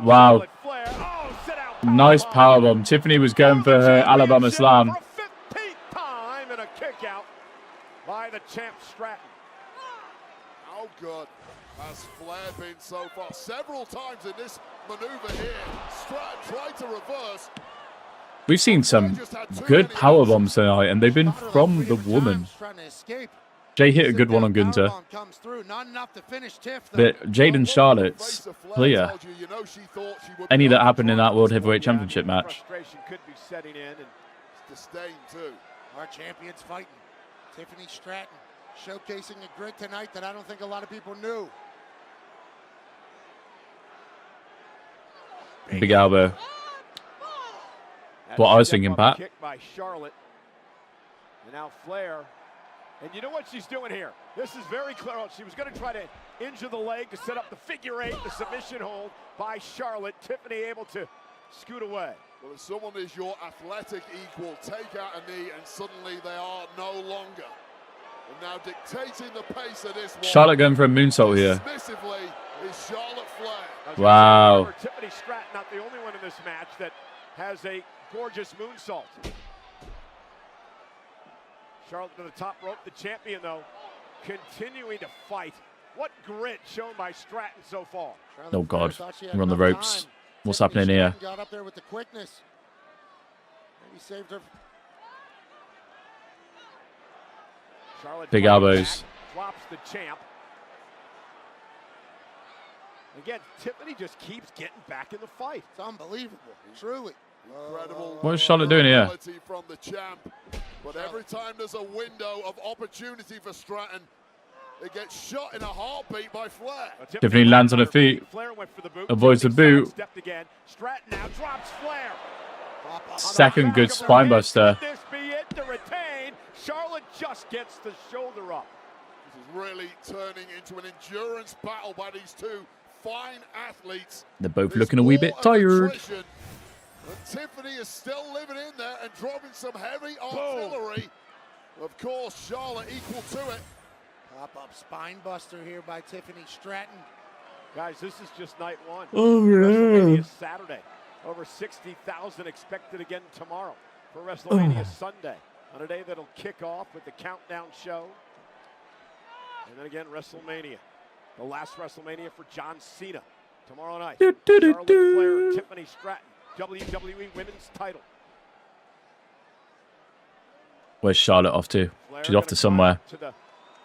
Wow. Flair. Sit out. Nice powerbomb. Tiffany was going for her Alabama Slam. 15th time and a kick out by the champ Stratton. How good has Flair been so far? Several times in this maneuver here, Stratton tried to reverse. We've seen some good powerbombs tonight, and they've been from the woman. Jay hit a good one on Gunther. But Jade and Charlotte's clear. Any that happened in that World Heavyweight Championship match. Frustration could be setting in, and disdain too. Our champions fighting. Tiffany Stratton showcasing a grit tonight that I don't think a lot of people knew. Big elbow. What I was thinking, Pat. Kick by Charlotte. And now Flair. And you know what she's doing here? This is very clear. She was going to try to injure the leg to set up the figure eight, the submission hold by Charlotte. Tiffany able to scoot away. Well, if someone is your athletic equal, take out a knee, and suddenly they are no longer. And now dictating the pace of this one. Charlotte going for a moonsault here. Dismissively is Charlotte Flair. Wow. Tiffany Stratton, not the only one in this match that has a gorgeous moonsault. Charlotte to the top rope, the champion though, continuing to fight. What grit shown by Stratton so far. Oh God, we're on the ropes. What's happening here? Got up there with the quickness. Maybe saved her. Charlotte big elbows. Back, drops the champ. Again, Tiffany just keeps getting back in the fight. It's unbelievable, truly. Incredible. What is Charlotte doing here? From the champ. But every time there's a window of opportunity for Stratton, it gets shot in a heartbeat by Flair. Tiffany lands on her feet. Avoids the boot. Again. Stratton now drops Flair. Second good spine buster. Could this be it to retain? Charlotte just gets the shoulder up. This is really turning into an endurance battle by these two fine athletes. They're both looking a wee bit tired. But Tiffany is still living in there and dropping some heavy artillery. Of course, Charlotte equal to it. Pop-up spine buster here by Tiffany Stratton. Guys, this is just night one. Oh, yeah. WrestleMania is Saturday. Over 60,000 expected again tomorrow for WrestleMania Sunday. On a day that'll kick off with the countdown show. And then again, WrestleMania. The last WrestleMania for John Cena. Tomorrow night. Charlotte Flair, Tiffany Stratton. WWE Women's title. Where's Charlotte off to? She's off to somewhere. To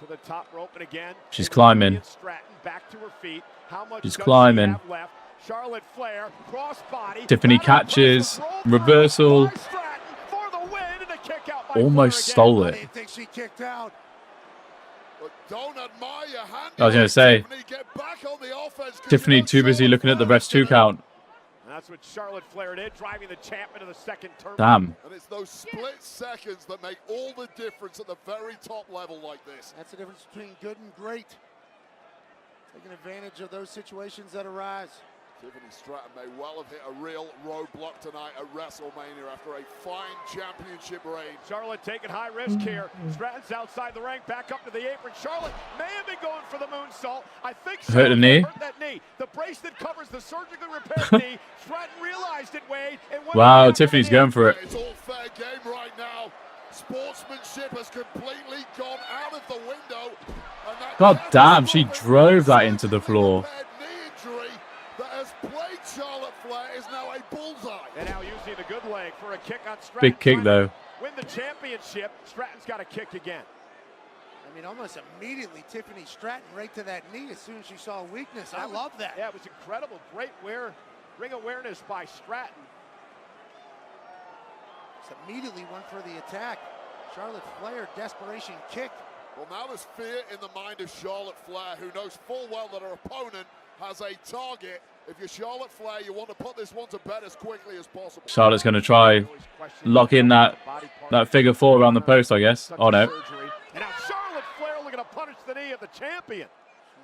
the top rope, and again, she's climbing. Stratton back to her feet. How much she's climbing. She have left? Charlotte Flair, crossbody. Tiffany catches, reversal. Almost stole it. I didn't think she kicked out. Don't admire your hand. I was going to say, Get back on the offense, Tiffany too busy looking at the ref's 2 count. And that's what Charlotte Flair did, driving the champ into the second turn. Damn. And it's those split seconds that make all the difference at the very top level like this. That's the difference between good and great. Taking advantage of those situations that arise. Tiffany Stratton may well have hit a real roadblock tonight at WrestleMania after a fine championship reign. Charlotte taking high risk here. Stratton's outside the ring, back up to the apron. Charlotte may have been going for the moonsault. I think hurt the knee. Hurt that knee. The brace that covers the surgically repaired knee. Stratton realized it, Wade. And wow, Tiffany's going for it. It's all fair game right now. Sportsmanship has completely gone out of the window. God damn, she drove that into the floor. That has played Charlotte Flair is now a bullseye. And now using the good leg for a kick on Stratton. Big kick though. Win the championship. Stratton's got a kick again. I mean, almost immediately Tiffany Stratton right to that knee as soon as she saw weakness. I love that. Yeah, it was incredible. Great ring awareness by Stratton. Just immediately went for the attack. Charlotte Flair, desperation kick. Well, now there's fear in the mind of Charlotte Flair, who knows full well that her opponent has a target. If you're Charlotte Flair, you want to put this one to bed as quickly as possible. Charlotte's going to try lock in that figure 4 around the post, I guess. Oh no. And now Charlotte Flair looking to punish the knee of the champion.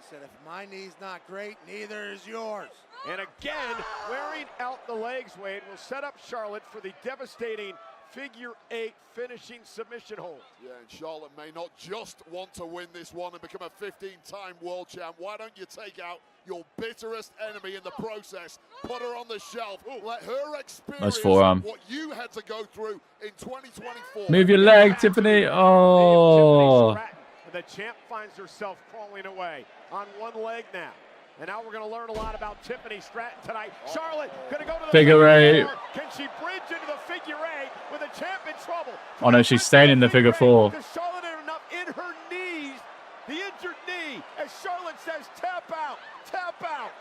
She said, if my knee's not great, neither is yours. And again, wearing out the legs, Wade, will set up Charlotte for the devastating figure 8 finishing submission hold. Yeah, and Charlotte may not just want to win this one and become a 15-time world champ. Why don't you take out your bitterest enemy in the process, put her on the shelf, let her experience what you had to go through in 2024. Move your leg, Tiffany. Oh. The champ finds herself crawling away on one leg now. And now we're going to learn a lot about Tiffany Stratton tonight. Charlotte going to go to the figure 8. Can she bridge into the figure 8 with a champ in trouble? Oh no, she's staying in the figure 4. Does Charlotte have enough in her knees? The injured knee, as Charlotte says, tap out, tap out.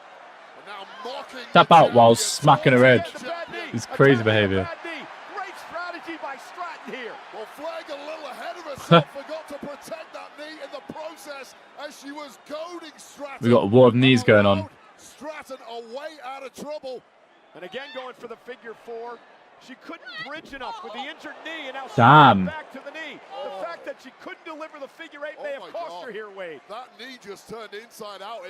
And now mocking tap out while smacking her head. It's crazy behavior. Great strategy by Stratton here. Well, Flair got a little ahead of herself, forgot to protect that knee in the process as she was goading Stratton. We got a war of knees going on. Stratton away out of trouble. And again going for the figure 4. She couldn't bridge enough with the injured knee, and now damn. Back to the knee. The fact that she couldn't deliver the figure 8 may have cost her here, Wade. That knee just turned inside out.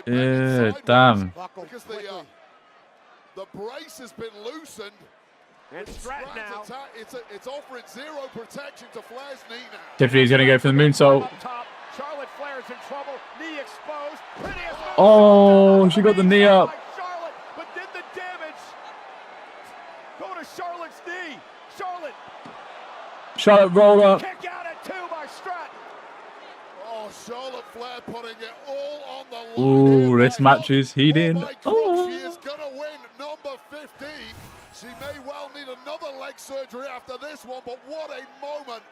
Damn. Because the brace has been loosened. And Stratton now. It's offering zero protection to Flair's knee now. Tiffany's going to go for the moonsault. Charlotte Flair's in trouble. Knee exposed. Oh, she got the knee up. Charlotte, but did the damage go to Charlotte's knee? Charlotte roll up. Kick out at 2 by Stratton. Oh, Charlotte Flair putting it all on the line. Ooh, this match is heating. Oh, she is going to win number 15. She may well need another leg surgery after this one, but what a moment.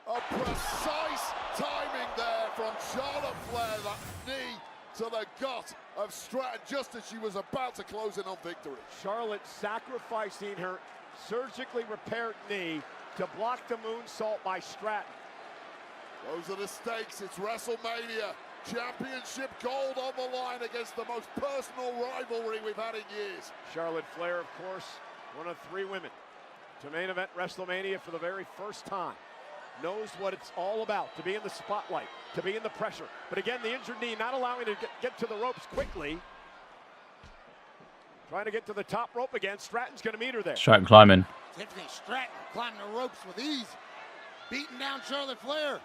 A precise timing there from Charlotte Flair, that knee to the gut of Stratton just as she was about to close in on victory. Charlotte sacrificing her surgically repaired knee to block the moonsault by Stratton. Those are the stakes. It's WrestleMania. Championship gold on the line against the most personal rivalry we've had in years. Charlotte Flair, of course, one of 3 women to main event WrestleMania for the very first time. Knows what it's all about, to be in the spotlight, to be in the pressure. But again, the injured knee not allowing her to get to the ropes quickly. Trying to get to the top rope again. Stratton's going to meet her there. Stratton climbing. Tiffany Stratton climbing the ropes with ease, beating down Charlotte Flair.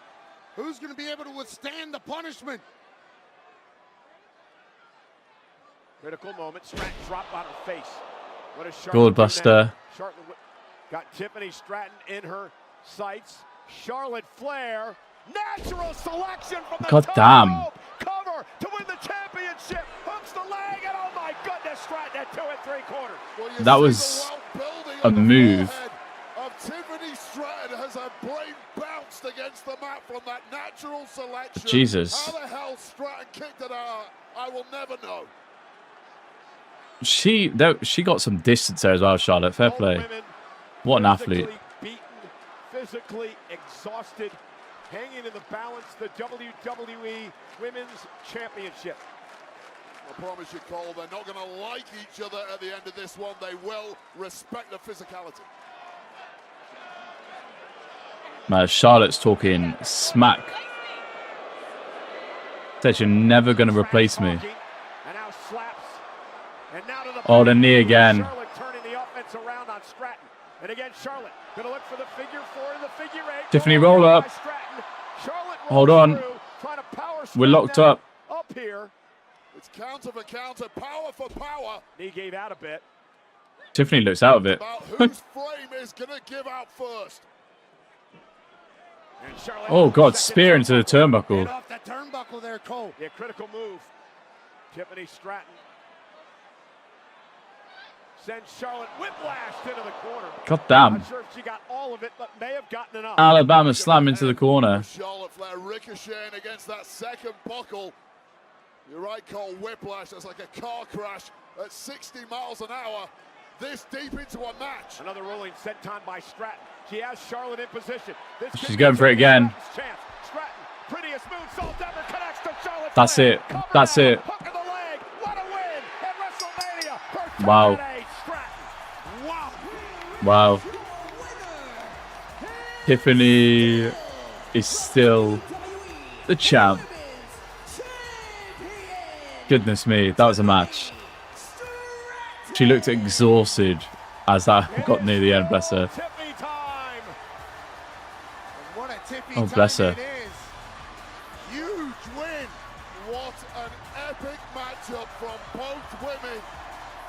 Who's going to be able to withstand the punishment? Critical moment. Stratton dropped on her face. What a Charlotte Goldbuster. Charlotte got Tiffany Stratton in her sights. Charlotte Flair. Natural selection from the God top damn. rope. Cover to win the championship. Hooks the leg, and oh my goodness, Stratton at 2 3/4. Well, That was a move. Of Tiffany Stratton has her brain bounced against the mat from that natural selection. Jesus. How the hell Stratton kicked it out, I will never know. She got some distance there as well, Charlotte. Fair play. What an athlete. Beaten, physically exhausted, hanging in the balance, the WWE Women's Championship. I promise you, Cole, they're not going to like each other at the end of this one. They will respect the physicality. Man, Charlotte's talking smack. Says you're never going to replace me. And now slaps. And now to the Oh, the knee again. Charlotte turning the offense around on Stratton. And again, Charlotte going to look for the figure 4 and the figure 8. Tiffany, roll up. Hold on. We're locked up. Up here. It's counter for counter, power for power. Knee gave out a bit. Tiffany looks out of it. About whose frame is going to give out first. Oh, God. Spear into the turnbuckle. Off that turnbuckle there, Cole. Yeah, critical move. Tiffany Stratton sends Charlotte whiplashed into the corner. God damn. Not sure if she got all of it, but may have gotten enough. Alabama slam into the corner. Charlotte Flair ricocheting against that second buckle. You're right, Cole. Whiplash. That's like a car crash at 60 miles an hour. This deep into a match. Another rolling senton by Stratton. She has Charlotte in position. This She's going for it again. Chance. Stratton, prettiest moonsault ever, connects to Charlotte. That's it. That's it. Hook of the leg. What a win at WrestleMania. Her Wow. Stratton. Wow. Wow. Tiffany is still the champ. Goodness me, that was a match. She looked exhausted as that got near the end, bless her. Oh, bless her. Huge win. What an epic matchup from both women.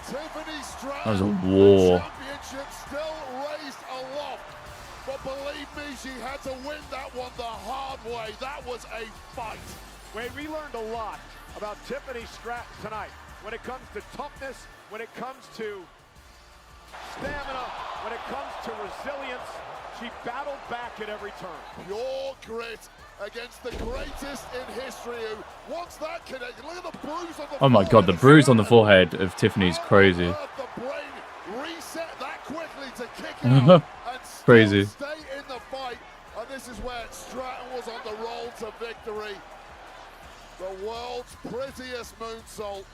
Tiffany Stratton. That was a war. Championship still raised aloft. But believe me, she had to win that one the hard way. That was a fight. Wade, we learned a lot about Tiffany Stratton tonight. When it comes to toughness, when it comes to stamina, when it comes to resilience, she battled back at every turn. Pure grit against the greatest in history. Who wants that connect? Look at the bruise on the Oh my God, the bruise on the forehead of Tiffany's crazy. The brain reset that quickly to kick out and Crazy. stay in the fight. And this is where Stratton was on the roll to victory. The world's prettiest moonsault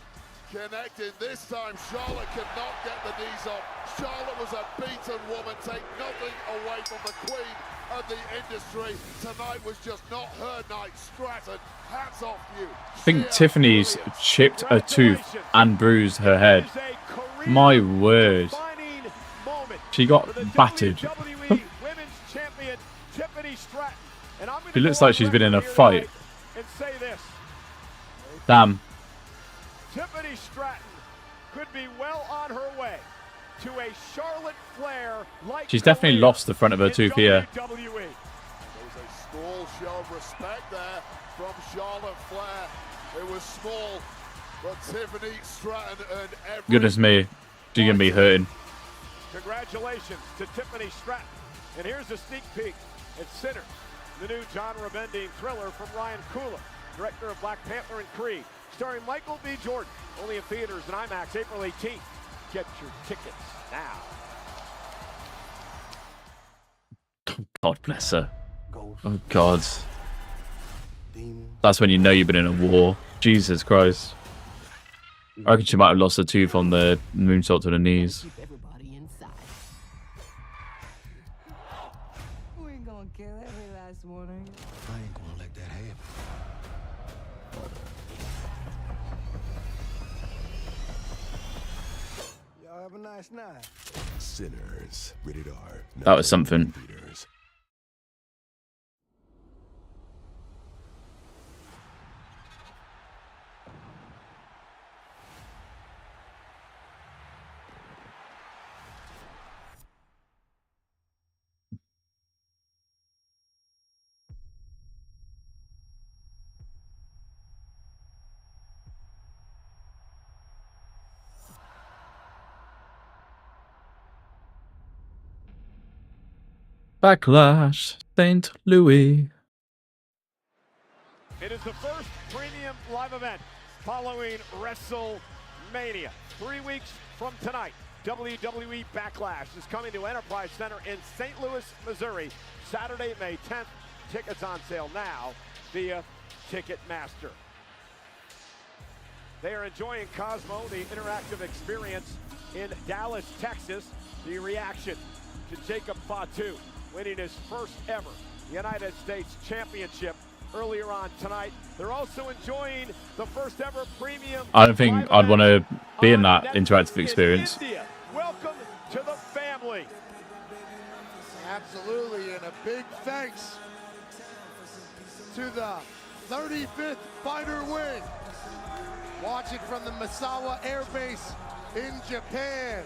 connecting. This time Charlotte could not get the knees up. Charlotte was a beaten woman. Take nothing away from the queen of the industry. Tonight was just not her night. Stratton, hats off you. I think Tiffany's chipped a tooth and bruised her head. My word. She got battered. She looks like she's been in a fight. Damn. Tiffany Stratton could be well on her way to a Charlotte Flair like She's definitely lost the front of her tooth here. There was a small show of respect there from Charlotte Flair. It was small, but Tiffany Stratton earned every... Goodness me. She's going to be hurting. Congratulations to Tiffany Stratton. And here's a sneak peek at Sinners, the new genre bending thriller from Ryan Coogler, director of Black Panther and Creed, starring Michael B. Jordan. Only in theaters and IMAX April 18th. Get your tickets now. God bless her. Oh, God. That's when you know you've been in a war. Jesus Christ. I reckon she might have lost her tooth on the moonsault to the knees. We ain't gonna kill every last one of you. I ain't gonna let that happen. last night. Sinners, rated R. That was something. Theaters. Backlash, St. Louis. It is the first premium live event following WrestleMania. 3 weeks from tonight, WWE Backlash is coming to Enterprise Center in St. Louis, Missouri, Saturday, May 10th. Tickets on sale now via Ticketmaster. They are enjoying Cosmo, the interactive experience in Dallas, Texas. The reaction to Jacob Fatu winning his first ever United States Championship earlier on tonight. They're also enjoying the first ever premium. I don't think I'd want to be in that interactive experience. India. Welcome to the family. Absolutely, and a big thanks to the 35th Fighter Wing, watching from the Misawa Air Base in Japan.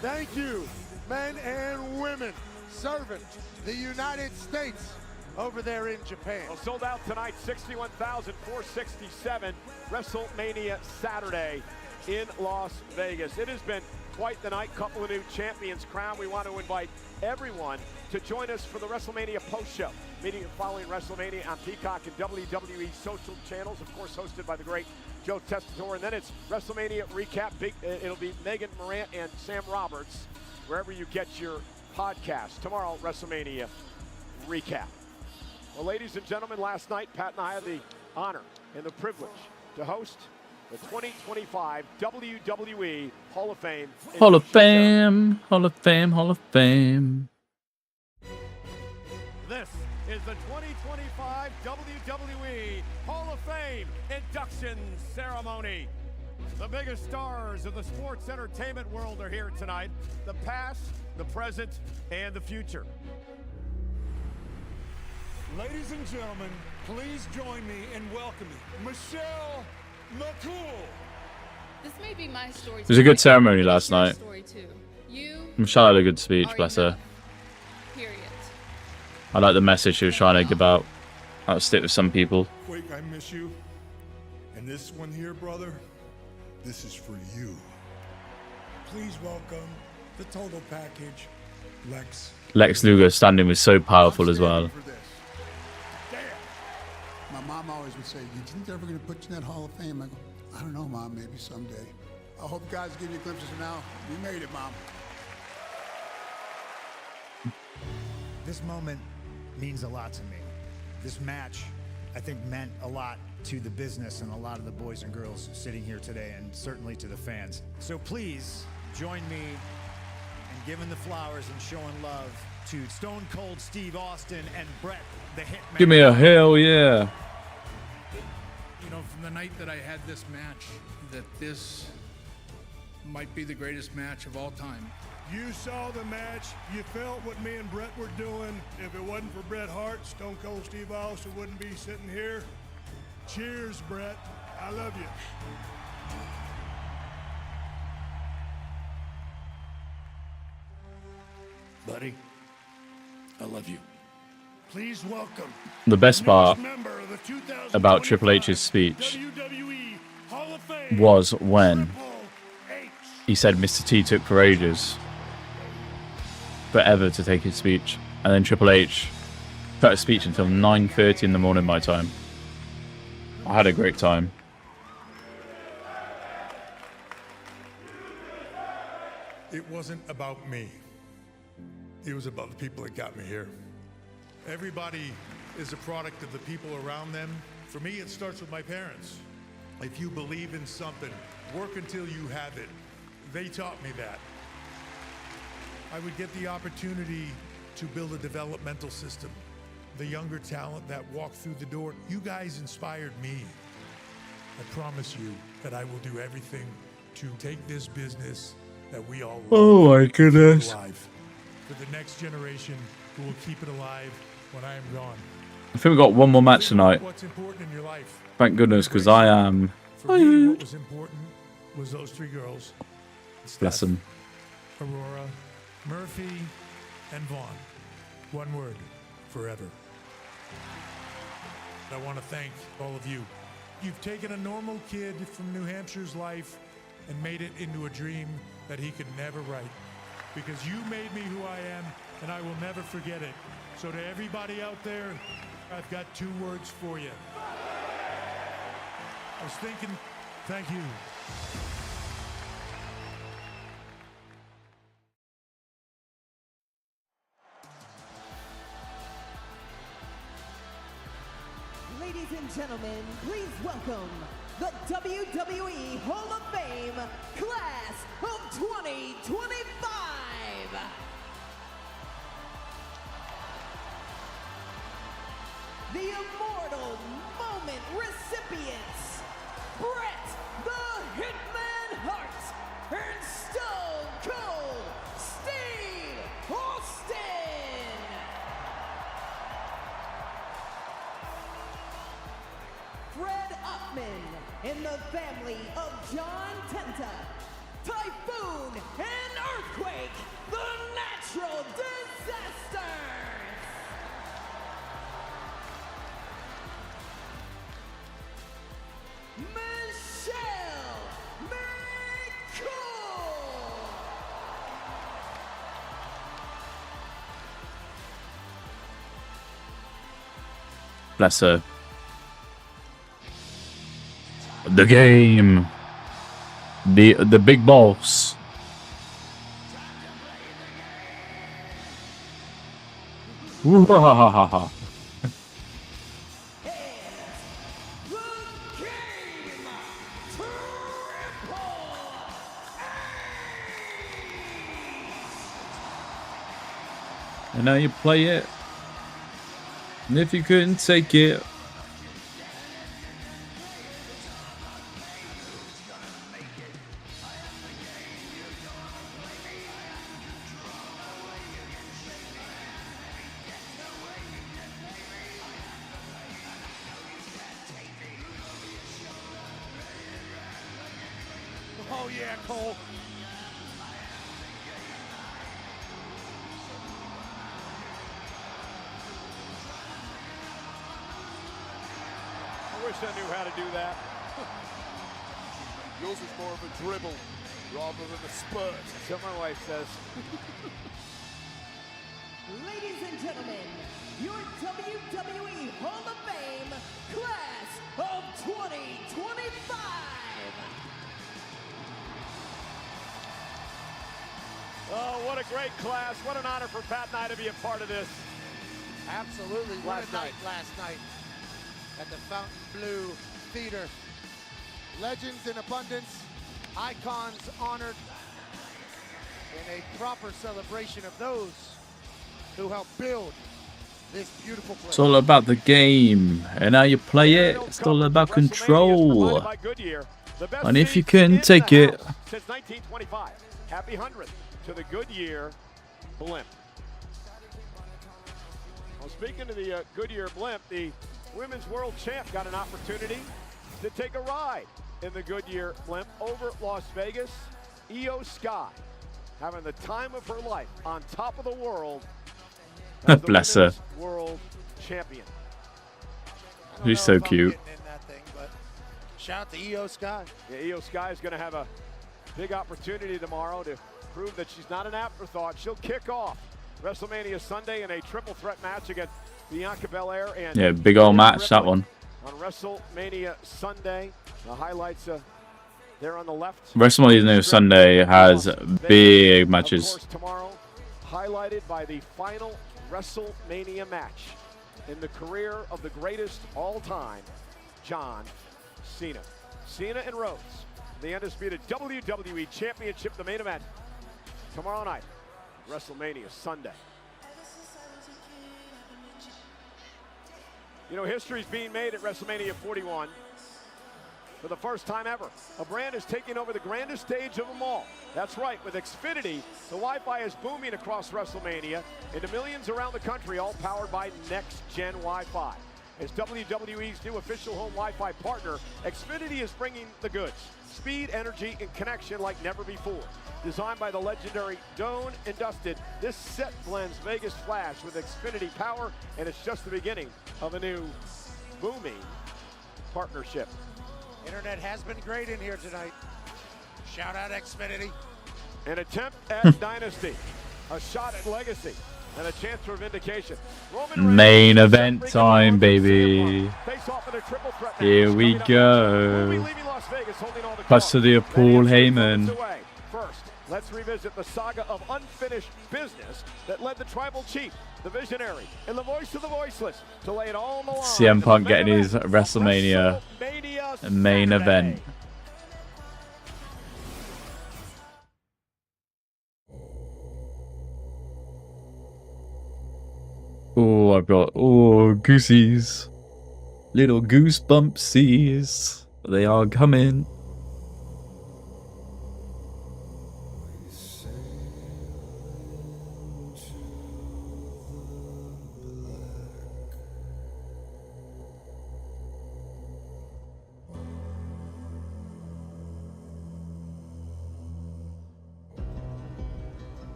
Thank you, men and women, serving the United States over there in Japan. Well, sold out tonight, 61,467, WrestleMania Saturday in Las Vegas. It has been quite the night, couple of new champions crowned. We want to invite everyone to join us for the WrestleMania post-show. Meeting following WrestleMania on Peacock and WWE social channels, of course, hosted by the great Joe Testatore. And then it's WrestleMania recap. It'll be Megan Morant and Sam Roberts, wherever you get your podcast. Tomorrow, WrestleMania recap. Well, ladies and gentlemen, last night, Pat and I had the honor and the privilege to host the 2025 WWE Hall of Fame. Hall of Fame, Hall of Fame, Hall of Fame. This is the 2025 WWE Hall of Fame induction ceremony. The biggest stars of the sports entertainment world are here tonight. The past, the present, and the future. Ladies and gentlemen, please join me in welcoming Michelle McCool. This may be my story. It was a good ceremony last night. You Michelle had a good speech, bless her. Period. I like the message she was trying to give out. That'll stick with some people. Quake, I miss you. And this one here, brother, this is for you. Please welcome the total package, Lex. Lex Luger standing was so powerful as well. My mom always would say, you think they're ever going to put you in that Hall of Fame? I go, I don't know, Mom, maybe someday. I hope guys give you glimpses of now. We made it, Mom. This moment means a lot to me. This match, I think, meant a lot to the business and a lot of the boys and girls sitting here today, and certainly to the fans. So please join me in giving the flowers and showing love to Stone Cold Steve Austin and Bret the Hitman. Give me a hell yeah. You know, from the night that I had this match, that this might be the greatest match of all time. You saw the match. You felt what me and Bret were doing. If it wasn't for Bret Hart, Stone Cold Steve Austin wouldn't be sitting here. Cheers, Bret. I love you. Buddy, I love you. Please welcome The best part about Triple H's speech was when he said Mr. T took for ages, forever to take his speech, and then Triple H cut his speech until 9:30 in the morning my time. I had a great time. It wasn't about me. It was about the people that got me here. Everybody is a product of the people around them. For me, it starts with my parents. If you believe in something, work until you have it. They taught me that. I would get the opportunity to build a developmental system. The younger talent that walked through the door, you guys inspired me. I promise you that I will do everything to take this business that we all love. Oh my goodness. Alive. For the next generation who will keep it alive when I am gone. I think we got one more match tonight. What's important in your life? Thank goodness, because I am. For me, what was important was those three girls. Bless them. Aurora, Murphy, and Vaughn. One word, forever. I want to thank all of you. You've taken a normal kid from New Hampshire's life and made it into a dream that he could never write. Because you made me who I am, and I will never forget it. So to everybody out there, I've got 2 words for you. I was thinking, thank you. Ladies and gentlemen, please welcome the WWE Hall of Fame Class of 2025. The Immortal Moment recipients, Bret the Hitman Hart and Stone Cold Steve Austin. Fred Upman in the family of John Tenta, Typhoon and Earthquake, the Natural Disasters. Michelle McCool. Bless her. The game. The big boss. Woo-ha-ha-ha-ha. And now you play it. And if you couldn't take it. Oh yeah, Cole. I wish I knew how to do that. Yours is more of a dribble rather than a spurt. That's what my wife says. Ladies and gentlemen, your WWE Hall of Fame Class of 2025. Oh, what a great class. What an honor for Pat and I to be a part of this. Absolutely. What a night last night at the Fontainebleau Theater. Legends in abundance, icons honored, in a proper celebration of those who helped build this beautiful place. It's all about the game. And how you play it. It's all about control. And if you couldn't take it. Since 1925. Happy 100th to the Goodyear Blimp. Well, speaking of the Goodyear Blimp, the Women's World Champ got an opportunity to take a ride in the Goodyear Blimp over Las Vegas. Io Sky having the time of her life on top of the world. Bless her. World champion. She's so cute. In that thing, but shout out to Io Sky. Yeah, Io Sky is going to have a big opportunity tomorrow to prove that she's not an afterthought. She'll kick off WrestleMania Sunday in a triple threat match against Bianca Belair and Yeah, big old match, that one. on WrestleMania Sunday. The highlights there on the left. WrestleMania Sunday has big matches. Of course, tomorrow, highlighted by the final WrestleMania match in the career of the greatest all time, John Cena. Cena and Rhodes, the undisputed WWE Championship, the main event tomorrow night, WrestleMania Sunday. You know, history's being made at WrestleMania 41. For the first time ever, a brand is taking over the grandest stage of them all. That's right, with Xfinity, the Wi-Fi is booming across WrestleMania into millions around the country, all powered by next-gen Wi-Fi. As WWE's new official home Wi-Fi partner, Xfinity is bringing the goods. Speed, energy, and connection like never before. Designed by the legendary Doan and Dusted, this set blends Vegas Flash with Xfinity power, and it's just the beginning of a new booming partnership. Internet has been great in here tonight. Shout out Xfinity. An attempt at dynasty, a shot at legacy, and a chance for vindication. Main event time, baby. Here we go. Custody of Paul Heyman. First, let's revisit the saga of unfinished business that led the tribal chief, the visionary, and the voice of the voiceless to lay it all on the line. CM Punk getting his WrestleMania main event. Oh, I've got goosies, little goosebumpsies. They are coming.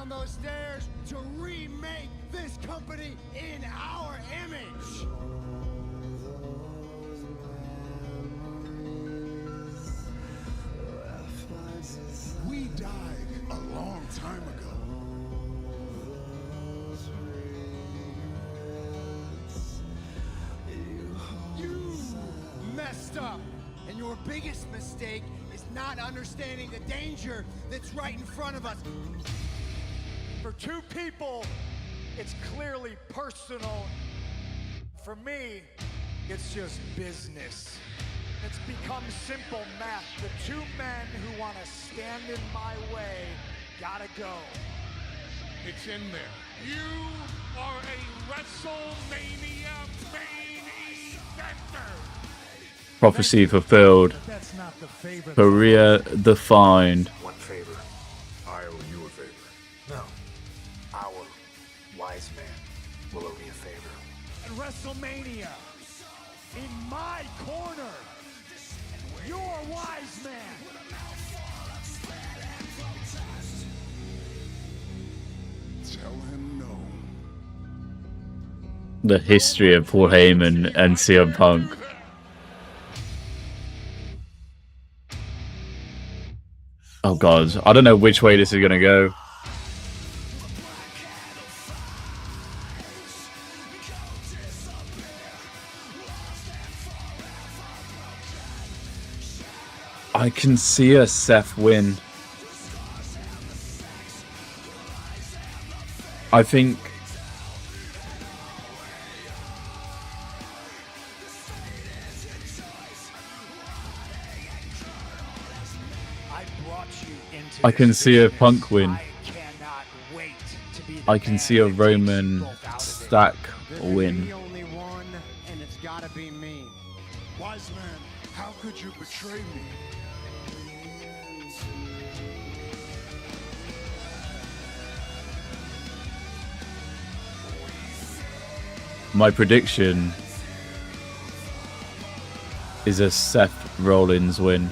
Those stairs to remake this company in our image. We died a long time ago. You messed up, and your biggest mistake is not understanding the danger that's right in front of us. For two people, it's clearly personal. For me, it's just business. It's become simple math. The two men who want to stand in my way gotta go. It's in there. You are a WrestleMania main eventer. Prophecy fulfilled. Career defined. One favor. I owe you a favor. No. Our wise man will owe me a favor. At WrestleMania, in my corner, your wise man. Tell him no. The history of Paul Heyman and CM Punk. Oh god, I don't know which way this is gonna go. I can see a Seth win. I think I can see a Punk win. I can see a Roman stack win. And it's gotta be me. Wise man, how could you betray me? My prediction is a Seth Rollins win.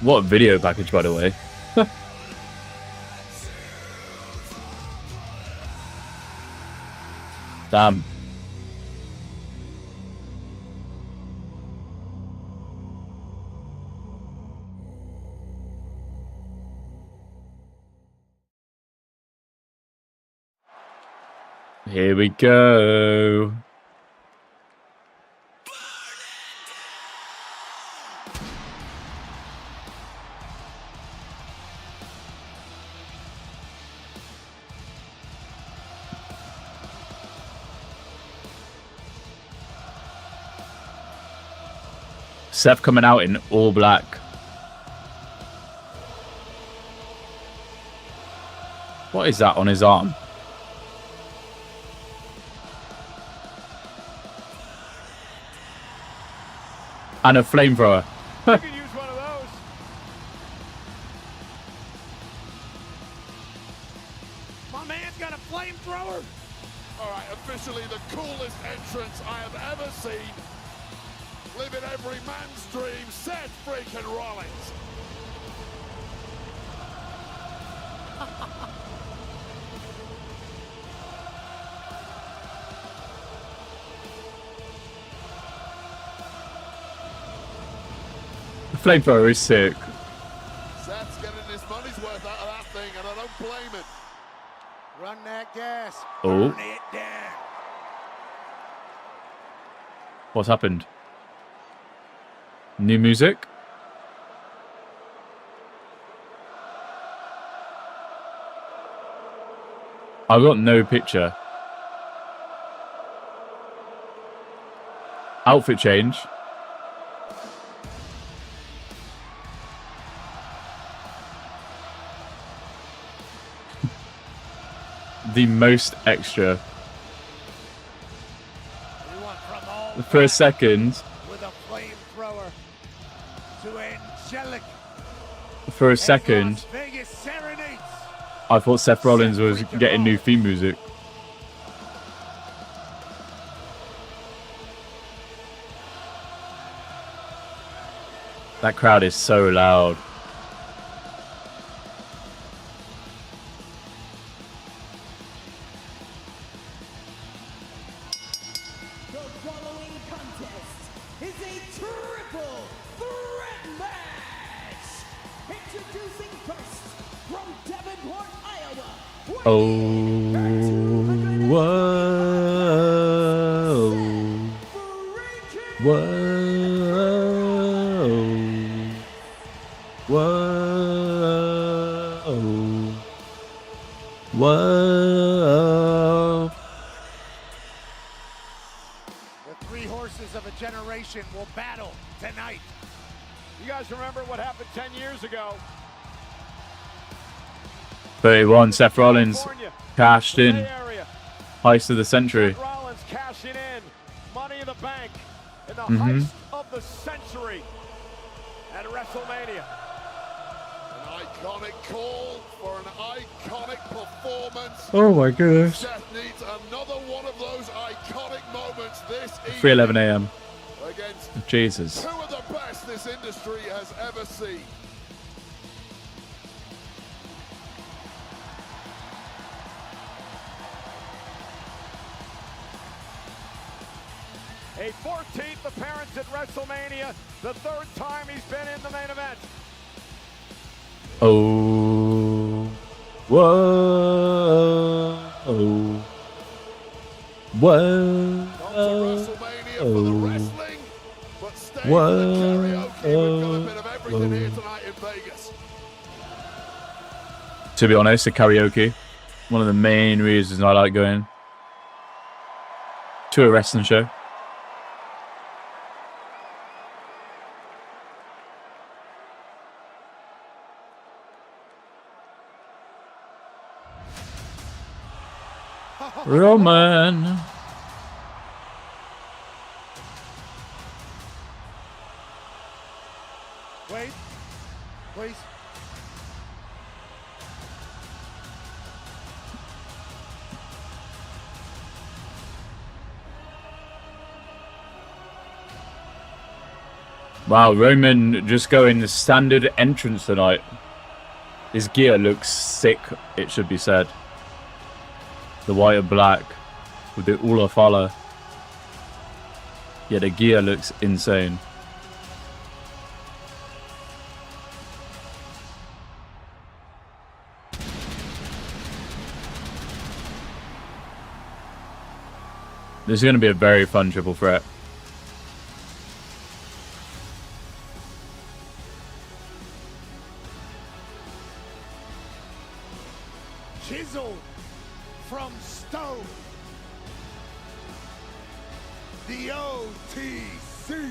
What video package, by the way. Damn. Here we go. Seth coming out in all black. What is that on his arm? And a flamethrower. You could use one of those. My man's got a flamethrower. All right, officially the coolest entrance I have ever seen. Living every man's dream, Seth freaking Rollins. The flamethrower is sick. Seth's getting his money's worth out of that thing, and I don't blame him. Run that gas. Oh. Burn it down. What's happened? New music? I've got no picture. Outfit change. The most extra. For a second. With a flamethrower to angelic. For a second. Las Vegas serenades. I thought Seth Rollins was getting new theme music. That crowd is so loud. The following contest is a triple threat match. Introducing first from Davenport, Iowa. Oh, whoa, whoa, whoa, whoa. The three horses of a generation will battle tonight. You guys remember what happened 10 years ago? 31, Seth Rollins cashed in. Heist of the century. Seth Rollins cashing in. Money in the bank. In the Mhm. heist of the century at WrestleMania. An iconic call for an iconic performance. Oh my goodness. Seth needs another one of those iconic moments this evening 3:11 a.m. against Jesus. two of the best this industry has ever seen. A 14th appearance at WrestleMania. The third time he's been in the main event. Oh, whoa, whoa, WrestleMania for the wrestling, but stay for the karaoke. We've got a bit of everything here tonight in Vegas. To be honest, the karaoke, one of the main reasons I like going to a wrestling show. Roman. Wait, please. Wow, Roman just going the standard entrance tonight. His gear looks sick, it should be said. The white and black with the Ulafala. Yeah, the gear looks insane. This is going to be a very fun triple threat. Chiseled from stone. The OTC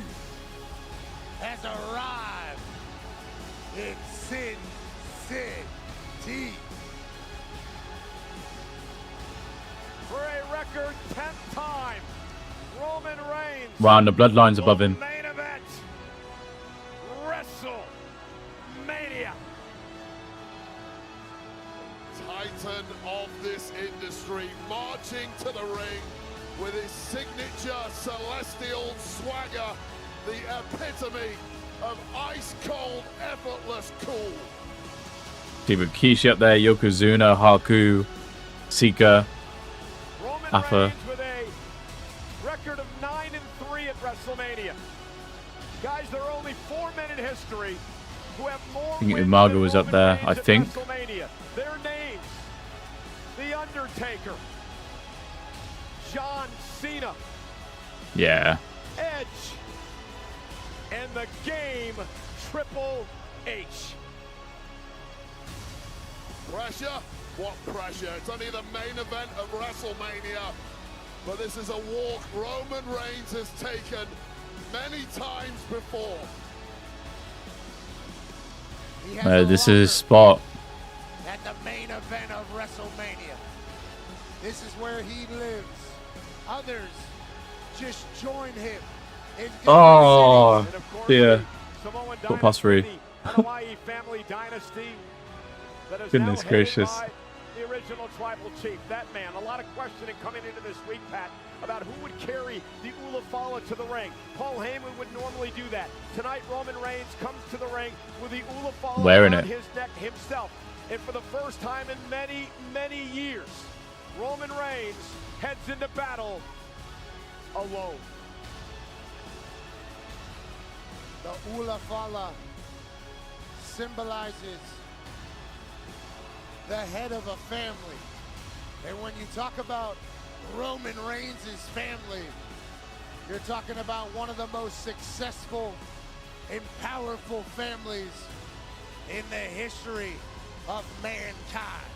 has arrived in Sin City. record 10th time. Roman Reigns. Wow, and the bloodline's above him. Main event. WrestleMania. Titan of this industry, marching to the ring with his signature celestial swagger, the epitome of ice-cold, effortless cool. See, with Kishi up there, Yokozuna, Haku, Sika, Afa. With a record of 9-3 at WrestleMania. Guys, there are only 4 men in history who have more I think wins Umaga than was up Roman there, Reigns I at think. WrestleMania. Their names: The Undertaker, John Cena, Yeah. Edge, and the Game, Triple H. Pressure? What pressure? It's only the main event of WrestleMania. But this is a walk Roman Reigns has taken many times before. This is spot. At the main event of WrestleMania. This is where he lives. Others just join him in Oh, yeah. Got past through. Hawaii family dynasty that is Goodness now gracious. headed by the original tribal chief. That man. A lot of questioning coming into this week, Pat, about who would carry the Ulafala to the ring. Paul Heyman would normally do that. Tonight, Roman Reigns comes to the ring with the Ulafala Wearing on it. his neck himself. And for the first time in many, many years, Roman Reigns heads into battle alone. The Ulafala symbolizes the head of a family. And when you talk about Roman Reigns' family, you're talking about one of the most successful and powerful families in the history of mankind.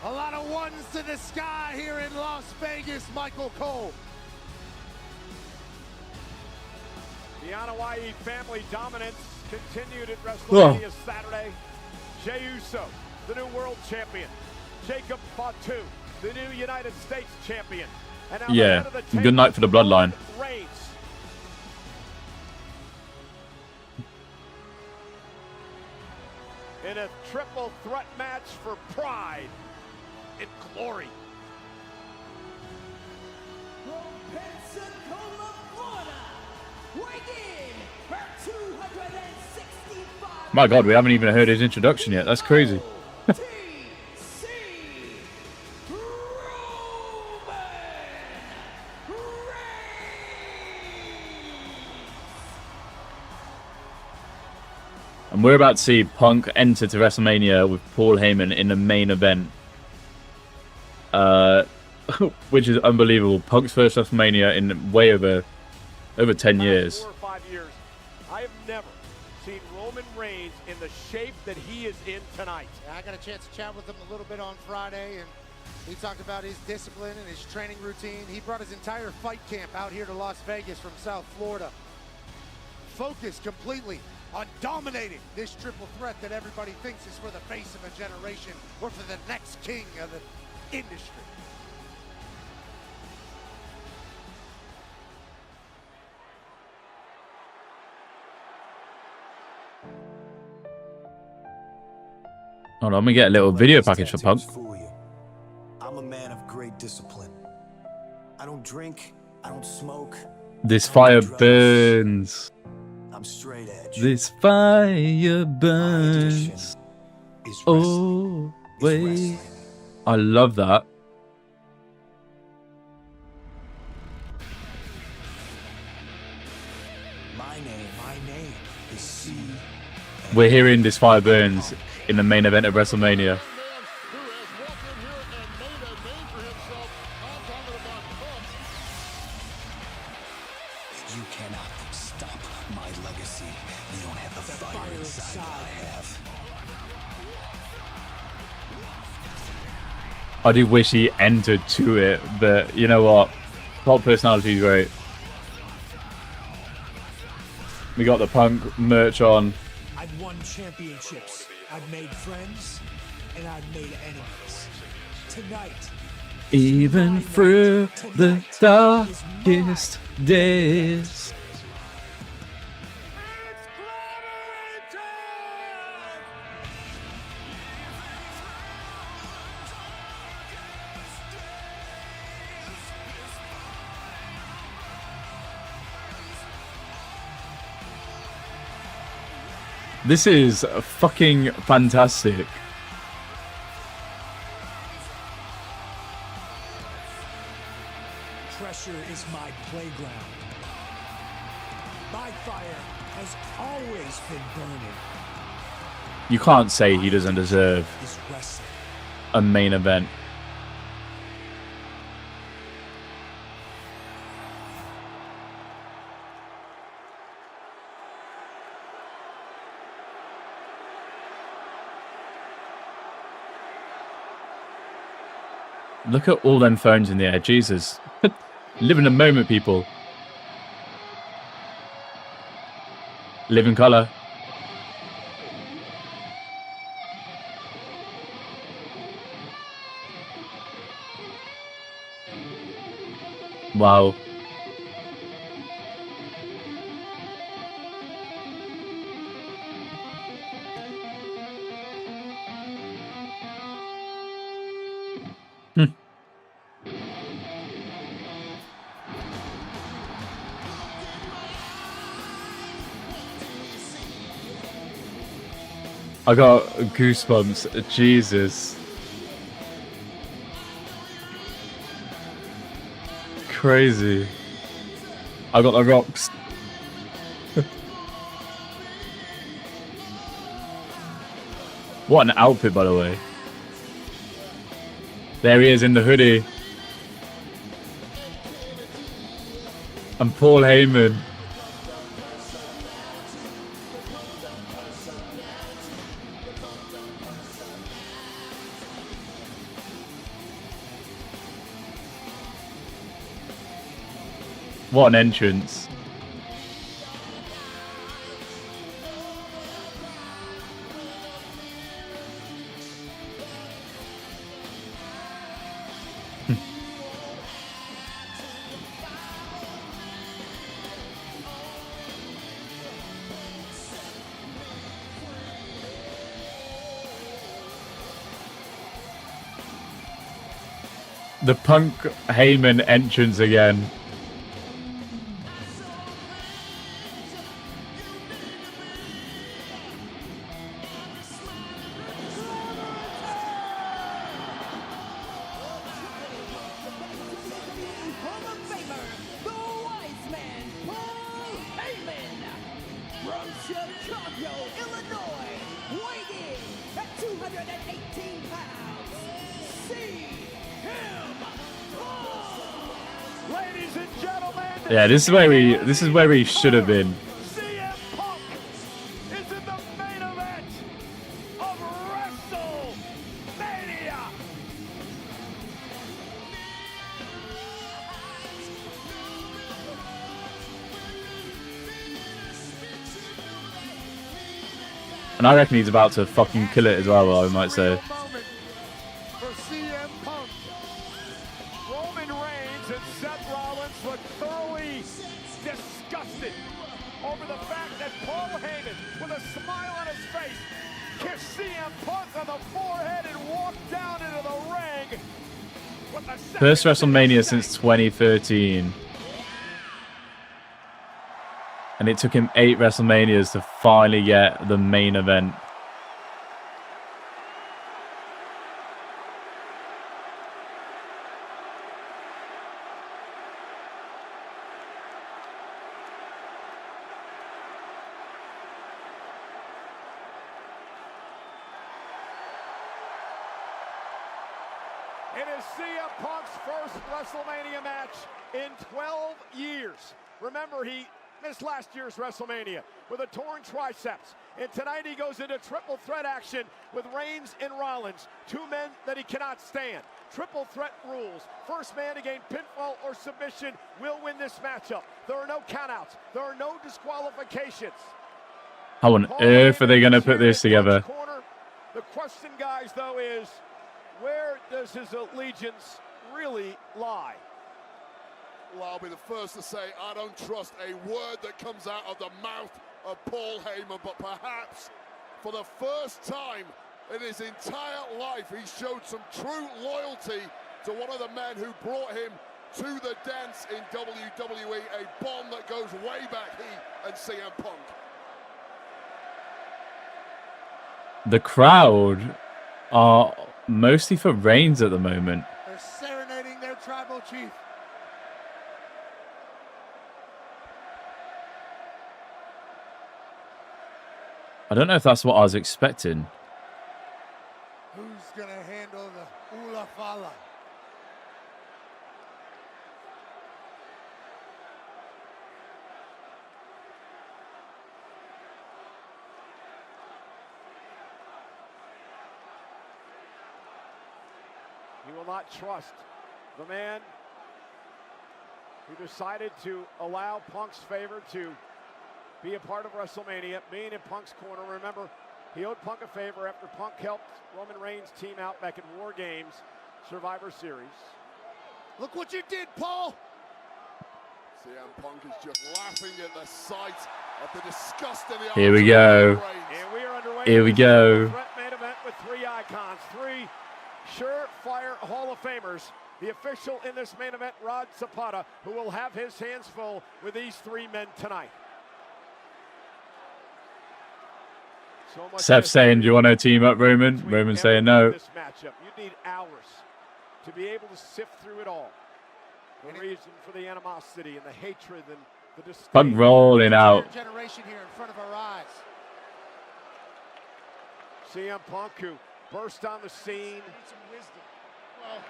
A lot of ones to the sky here in Las Vegas, Michael Cole. The Hawaii family dominance continued at WrestleMania Saturday. Jey Uso, the new world champion. Jacob Fatu, the new United States champion. And now the Yeah. head of the Good night for the bloodline. Reigns. In a triple threat match for pride and glory. From Pensacola, Florida, weighing for 265. My God, we haven't even heard his introduction yet. That's crazy. And we're about to see Punk enter to WrestleMania with Paul Heyman in the main event. Which is unbelievable. Punk's first WrestleMania in way over 10 years. 4 or 5 years. I have never seen Roman Reigns in the shape that he is in tonight. I got a chance to chat with him a little bit on Friday, and he talked about his discipline and his training routine. He brought his entire fight camp out here to Las Vegas from South Florida. Focused completely on dominating this triple threat that everybody thinks is for the face of a generation or for the next king of the industry. Hold on, let me get a little video package for Punk. I'm a man of great discipline. I don't drink, I don't smoke. This fire burns. I'm straight edge. This fire burns. Oh, wait. I love that. My name is C. We're hearing This Fire Burns in the main event of WrestleMania. You cannot stop my legacy. You don't have the fire inside that I have. I do wish he entered to it, but you know what? Top personality is great. We got the Punk merch on. I've won championships. I've made friends, and I've made enemies. Tonight, Even through the darkest days. This is fucking fantastic. pressure is my playground. My fire has always been burning. You can't say he doesn't deserve Is wrestling. a main event. Look at all them phones in the air. Jesus. Live in the moment, people. Live in colour. Wow. I got goosebumps. Jesus. Crazy. I got the rocks. What an outfit, by the way. There he is in the hoodie. And Paul Heyman. What an entrance. The Punk Heyman entrance again. Yeah, this is where he should have been. CM Punk is in the main event of WrestleMania. And I reckon he's about to fucking kill it as well, I might say. For CM Punk, Roman Reigns and Seth Rollins look thoroughly disgusted over the fact that Paul Heyman, with a smile on his face, kissed CM Punk on the forehead and walked down into the ring. With the First WrestleMania since 2013. And it took him 8 WrestleManias to finally get the main event. It is CM Punk's first WrestleMania match in 12 years. Remember, he missed last year's WrestleMania with a torn triceps. And tonight he goes into triple threat action with Reigns and Rollins, two men that he cannot stand. Triple threat rules. First man to gain pinfall or submission will win this matchup. There are no countouts. There are no disqualifications. How on earth are they going to put this together? Corner, The question, guys, though, is where does his allegiance really lie? Well, I'll be the first to say I don't trust a word that comes out of the mouth of Paul Heyman, but perhaps for the first time in his entire life, he showed some true loyalty to one of the men who brought him to the dance in WWE, a bond that goes way back, he and CM Punk. The crowd are mostly for Reigns at the moment. They're serenading their tribal chief. I don't know if that's what I was expecting. Who's gonna handle the Ula Fala? He will not trust the man who decided to allow Punk's favor to be a part of WrestleMania, being in Punk's corner. Remember, he owed Punk a favor after Punk helped Roman Reigns' team out back in War Games Survivor Series. Look what you did, Paul! CM Punk is just laughing at the sight of the disgust in the Here we go. And we are underway. Here we go. Threat main event with three icons, three surefire Hall of Famers. The official in this main event, Rod Zapata, who will have his hands full with these three men tonight. So Seth saying, do you want to team up, Roman? Roman saying no. This matchup, you need hours to be able to sift through it all. The reason for the animosity and the hatred and the disdain. Punk rolling out. Generation here in front of our eyes. CM Punk, who burst on the scene. Some wisdom. Well,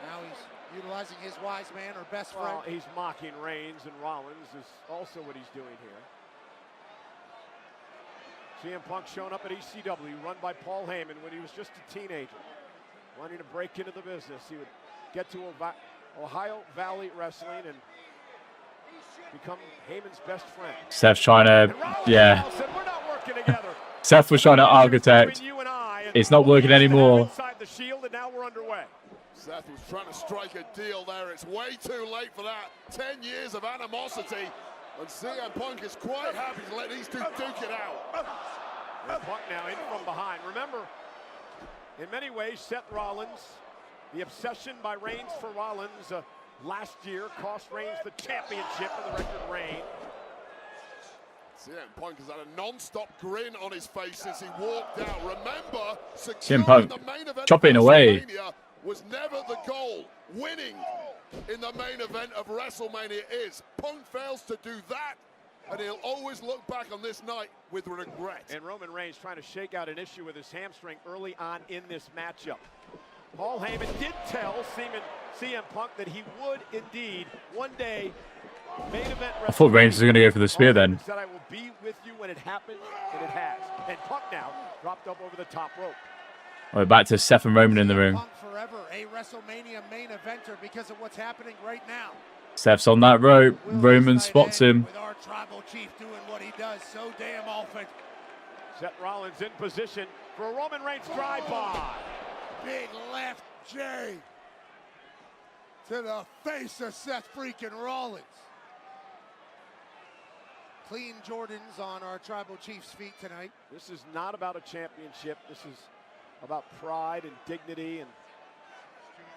now he's utilizing his wise man or best friend. Well, he's mocking Reigns, and Rollins is also what he's doing here. CM Punk showing up at ECW, run by Paul Heyman when he was just a teenager, wanting to break into the business. He would get to Ohio Valley Wrestling and become Heyman's best friend. Seth's trying to, yeah. Seth was trying to architect. It's not working anymore. Inside the Shield, and now we're underway. Seth was trying to strike a deal there. It's way too late for that. 10 years of animosity. And CM Punk is quite happy to let these two duke it out. And Punk now in from behind. Remember, in many ways, Seth Rollins, the obsession by Reigns for Rollins last year cost Reigns the championship in the record reign. CM Punk has had a non-stop grin on his face since he walked out. Remember, CM Punk the main event chopping away. Was never the goal. Winning in the main event of WrestleMania is. Punk fails to do that, and he'll always look back on this night with regret. And Roman Reigns trying to shake out an issue with his hamstring early on in this matchup. Paul Heyman did tell CM Punk that he would indeed one day main event. I thought Reigns was going to go for the spear then. Said, I will be with you when it happens, and it has. And Punk now dropped up over the top rope. We're back to Seth and Roman in the ring. Punk forever a WrestleMania main eventer because of what's happening right now. Seth's on that rope. Roman spots him. With our tribal chief doing what he does so damn often. Seth Rollins in position for a Roman Reigns drive-by. Big left J to the face of Seth freaking Rollins. Clean Jordans on our tribal chief's feet tonight. This is not about a championship. This is about pride and dignity and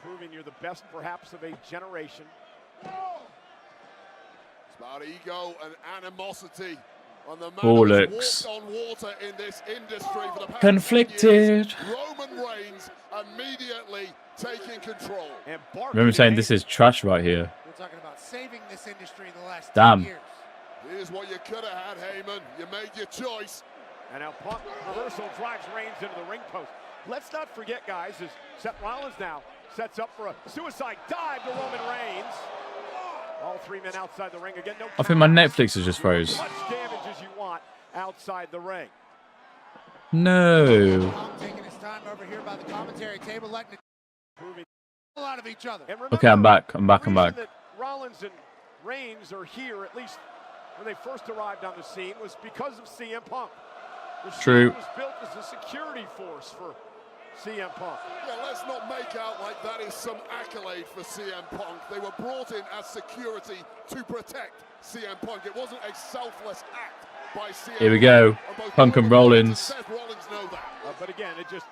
proving you're the best perhaps of a generation. It's about ego and animosity on the man Bollocks. walked on water in this industry for the past Conflicted. 10 years. Roman Reigns immediately taking control. And Remember saying this is trash right here. We're talking about saving this industry in the last 10 Damn. years. Here's what you could have had, Heyman. You made your choice. And now Punk reversal drives Reigns into the ring post. Let's not forget, guys, as Seth Rollins now sets up for a suicide dive to Roman Reigns. All three men outside the ring again. No I think my Netflix has just froze. as much damage as you want outside the ring. No. Punk taking his time over here by the commentary table, letting it Proving out of each other. And remember, Okay, I'm back. I'm back. the I'm reason back. that Rollins and Reigns are here, at least when they first arrived on the scene, was because of CM Punk. True. was built as a security force for CM Punk. Yeah, let's not make out like that is some accolade for CM Punk. They were brought in as security to protect CM Punk. It wasn't a selfless act by CM Here we go. Punk and Rollins. Seth Rollins know that. But again, it just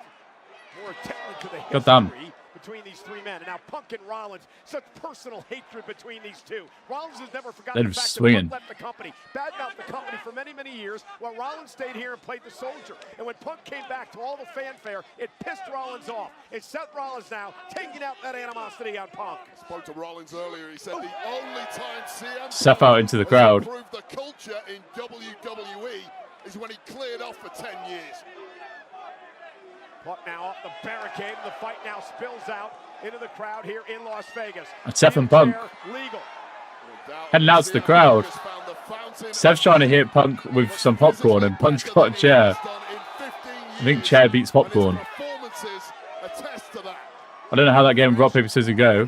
more telling to the God damn. history between these three men. And now Punk and Rollins, such personal hatred between these two. Rollins has never forgotten Let him the fact swinging. that Punk left the company, badmouthed the company for many, many years, while Rollins stayed here and played the soldier. And when Punk came back to all the fanfare, it pissed Rollins off. It's Seth Rollins now taking out that animosity on Punk. I spoke to Rollins earlier. He said the only time CM Seth Punk out into the crowd. has improved the culture in WWE is when he cleared off for 10 years. Punk now off the barricade, and the fight now spills out into the crowd here in Las Vegas. And Seth and Punk. Legal. Heading out to the crowd. Seth's trying to hit Punk with some popcorn, and Punk's got a chair. I think chair beats popcorn. I don't know how that game of rock, paper, scissors go.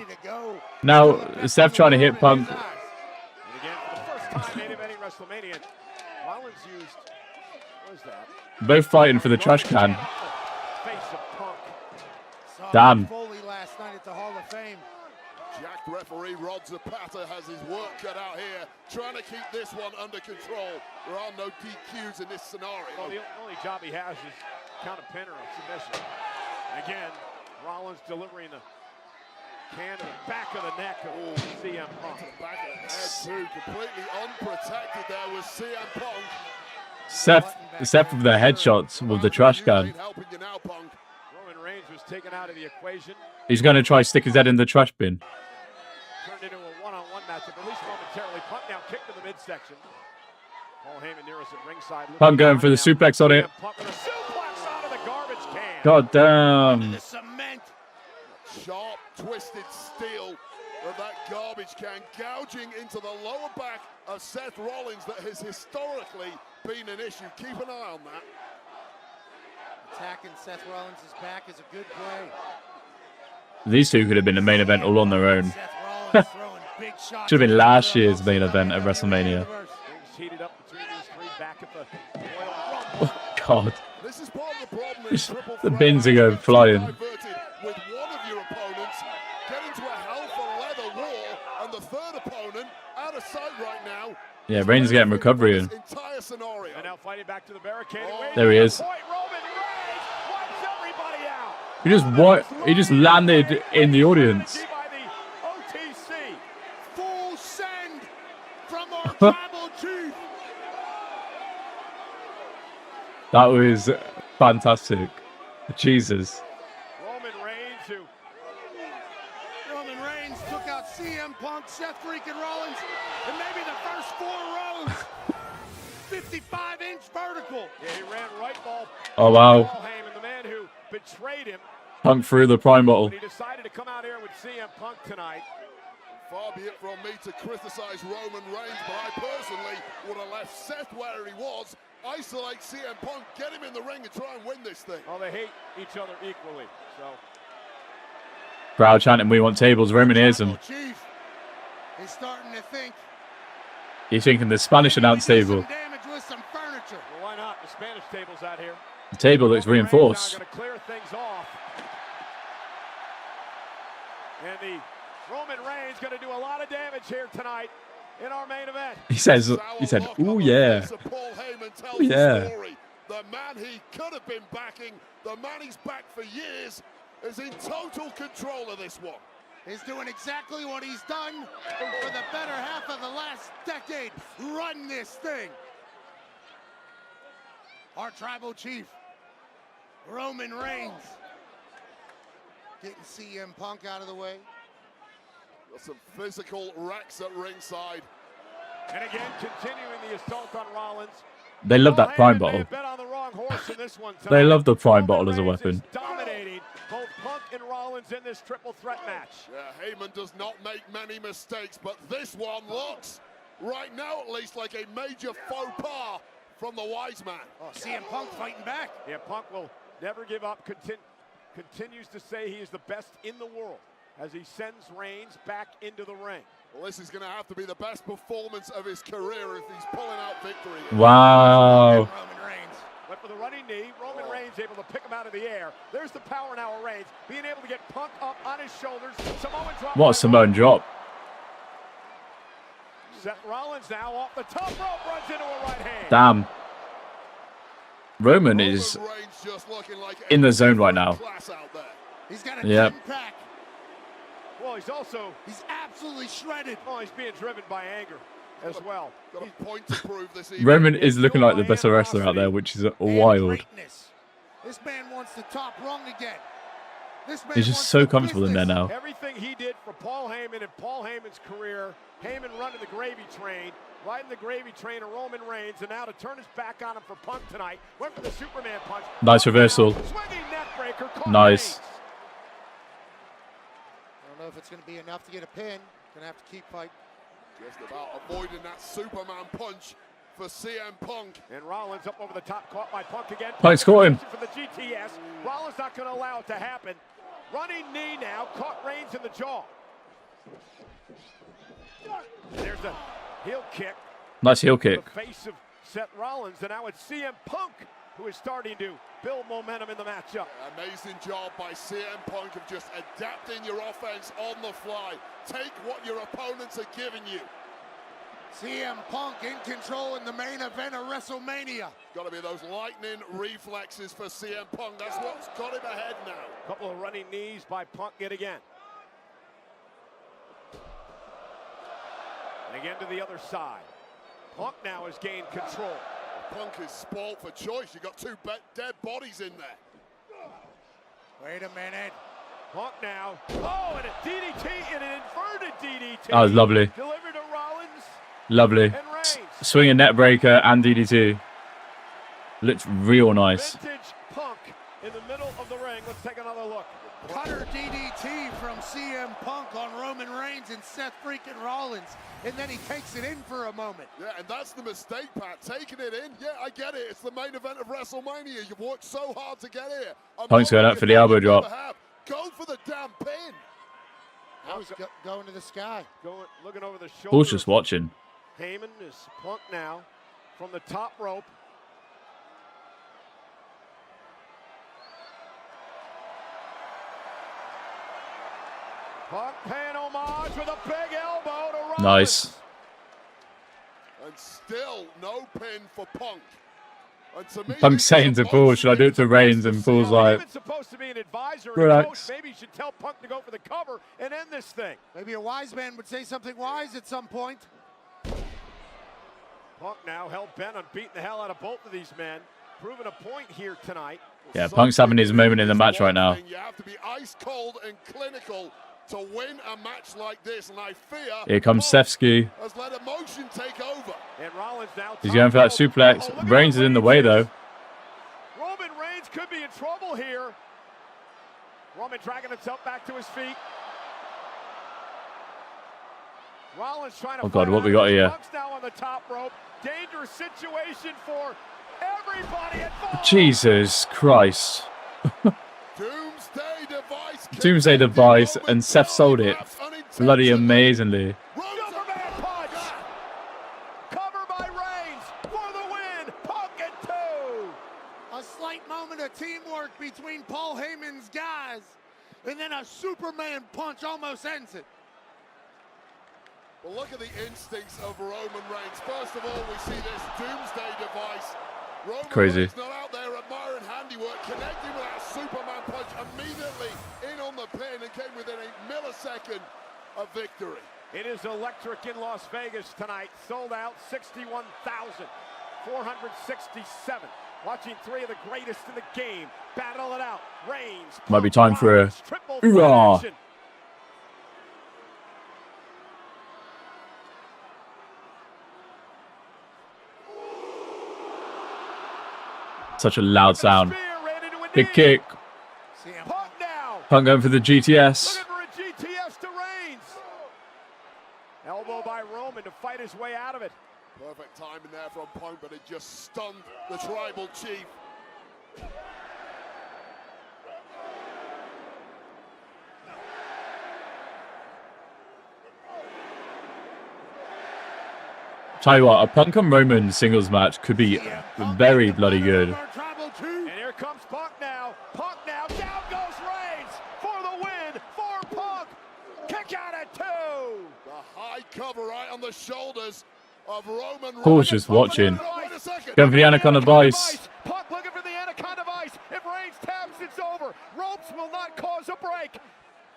Now, Seth trying to hit Punk. And again, for the first time in any Wrestlemania, Rollins used, what is that? Both fighting for the trash can. Face of Punk. Damn. Foley last night at the Hall of Fame. Jack referee Rod Zapata has his work cut out here, trying to keep this one under control. There are no DQs in this scenario. Well, the only job he has is count a pin or a submission. And again, Rollins delivering the can to the back of the neck of CM Punk. Back of the head too, completely unprotected there was CM Punk. Seth with the headshots with the trash can. Helping you now, Punk. Roman Reigns was taken out of the equation. He's going to try to stick his head in the trash bin. Turned into a one-on-one matchup, at least momentarily. Punk now kicked to the midsection. Paul Heyman near us at ringside. Punk going for the suplex on it. Punk with a suplex out of the garbage can. God damn. The cement. Sharp, twisted steel of that garbage can gouging into the lower back of Seth Rollins that has historically been an issue. Keep an eye on that. Attacking Seth Rollins' back is a good play. These two could have been the main event all on their own. Seth Rollins throwing big shots. Should have been last year's main event at WrestleMania. Things heated up between these three back at the Royal Rumble. Oh, God. This is part of the problem in triple The threat. bins are going flying. Diverted with one of your opponents, get into a hell for leather war, and the third opponent out of sight right now. Yeah, Reigns getting recovery in. Entire scenario. And now fighting back to the barricade. There he is. Point, Roman Reigns wipes everybody out. He just landed in the audience. By the OTC. Full send from our tribal chief. That was fantastic. Jesus. Roman Reigns took out CM Punk, Seth freaking Rollins, and maybe the first 4 rows. 55-inch vertical. Yeah, he ran right ball. Oh, wow. Paul Heyman, the man who betrayed him. Punk through the prime bottle. He decided to come out here with CM Punk tonight. Far be it from me to criticize Roman Reigns, but I personally would have left Seth where he was, isolate CM Punk, get him in the ring and try and win this thing. Oh, they hate each other equally, so. Crowd chanting, "We want tables." Roman hears them. Chief is starting to think. He's thinking the Spanish announce table. Damage with some furniture. Well, why not? The Spanish table's out here. The table looks reinforced. Going to clear things off. And the Roman Reigns going to do a lot of damage here tonight in our main event. He said, "Ooh yeah, ooh yeah." The man he could have been backing, the man he's backed for years, is in total control of this one. He's doing exactly what he's done for the better half of the last decade. Run this thing. Our tribal chief, Roman Reigns, getting CM Punk out of the way. Got some physical racks at ringside. And again, continuing the assault on Rollins. They love that prime bottle. They love the prime bottle as a weapon. Dominating both Punk and Rollins in this triple threat match. Yeah, Heyman does not make many mistakes, but this one looks, right now at least, like a major faux pas from the wise man. Oh, CM Punk fighting back. Yeah, Punk will never give up. Continues to say he is the best in the world as he sends Reigns back into the ring. Well, this is going to have to be the best performance of his career if he's pulling out victory. Wow. Roman Reigns. Went for the pick him out of the air. There's the power now of Reigns, being able to get Punk up on his shoulders. Samoan drop. What a Samoan drop. Seth Rollins now off the top rope, runs into a right hand. Damn. Roman is in the zone right now. He's got a Yep. pack. Well, he's absolutely shredded. Oh, he's being driven by anger as well. Got a point to prove this evening. Roman is looking like the best wrestler out there, which is wild. This man wants the top rung again. This man He's just wants so the comfortable in there business. now. Everything he did for Paul Heyman and Paul Heyman's career, Heyman running the gravy train, riding the gravy train of Roman Reigns, and now to turn his back on him for Punk tonight. Went for the Superman punch. Nice reversal. Swinging neck breaker, caught Nice. Reigns. I don't know if it's going to be enough to get a pin. Going to have to keep fighting. Just about avoiding that Superman punch for CM Punk. And Rollins up over the top, caught by Punk again. Punk's caught him. For the GTS. Rollins not going to allow it to happen. Running knee now, caught Reigns in the jaw. There's a heel kick. Nice heel kick. The face of Seth Rollins, and now it's CM Punk who is starting to build momentum in the matchup. Amazing job by CM Punk of just adapting your offense on the fly. Take what your opponents are giving you. CM Punk in control in the main event of WrestleMania. Got to be those lightning reflexes for CM Punk. That's what's got him ahead now. Couple of running knees by Punk yet again. And again to the other side. Punk now has gained control. Punk is spoiled for choice. You got two dead bodies in there. Wait a minute. Punk now. Oh, and a DDT and an inverted DDT. That was lovely. Delivered to Rollins. Lovely. Swinging net breaker and DDT. Looked real nice. Vintage Punk in the middle of the ring. Let's take another look. Cutter DDT from CM Punk on Roman Reigns and Seth freaking Rollins. And then he takes it in for a moment. Yeah, and that's the mistake, Pat. Taking it in. Yeah, I get it. It's the main event of WrestleMania. You've worked so hard to get here. Punk's going up for the elbow drop. Go for the damn pin. Now he's going to the sky. Looking over the shoulder. Paul's just watching. Heyman is Punk now from the top rope. Punk paying homage with a big elbow to Rollins. Nice. And still no pin for Punk. And to me, Punk's saying to Paul, should I do it to Reigns? And Paul's like, Heyman's supposed to be an advisor. relax. Maybe you should tell Punk to go for the cover and end this thing. Maybe a wise man would say something wise at some point. Punk now hell-bent on beating the hell out of both of these men. Proving a point here tonight. Yeah, Punk's having his moment in the match right now. You have to be ice cold and clinical to win a match like this, and I fear Here comes Sefsky. has let emotion take over. And Rollins now He's going for that suplex. Reigns is in the way though. Roman Reigns could be in trouble here. Roman dragging himself back to his feet. Rollins trying to Oh God, what we got here? Punk's now on the top rope. Dangerous situation for everybody involved. Jesus Christ. Doomsday device. Doomsday device, and Seth sold it bloody amazingly. Superman punch. Cover by Reigns for the win. Punk and two. A slight moment of teamwork between Paul Heyman's guys, and then a Superman punch almost ends it. Well, look at the instincts of Roman Reigns. First of all, we see this Doomsday device. Roman Crazy. Reigns not out there admiring handiwork, connecting with that Superman punch immediately in on the pin and came within a millisecond of victory. It is electric in Las Vegas tonight. Sold out 61,467. Watching three of the greatest in the game battle it out. Reigns. Might be time for a hoorah. Such a loud sound. Big kick. Punk going for the GTS. Looking for a GTS to Reigns. Elbow by Roman to fight his way out of it. Perfect timing there from Punk, but it just stunned the tribal chief. Tell you what, a Punk and Roman singles match could be very bloody good. And here comes Punk now. cover right on the shoulders of Roman Paul's just watching. Going for the Anaconda Vice. Punk looking for the Anaconda Vice. If Reigns taps, it's over. Ropes will not cause a break.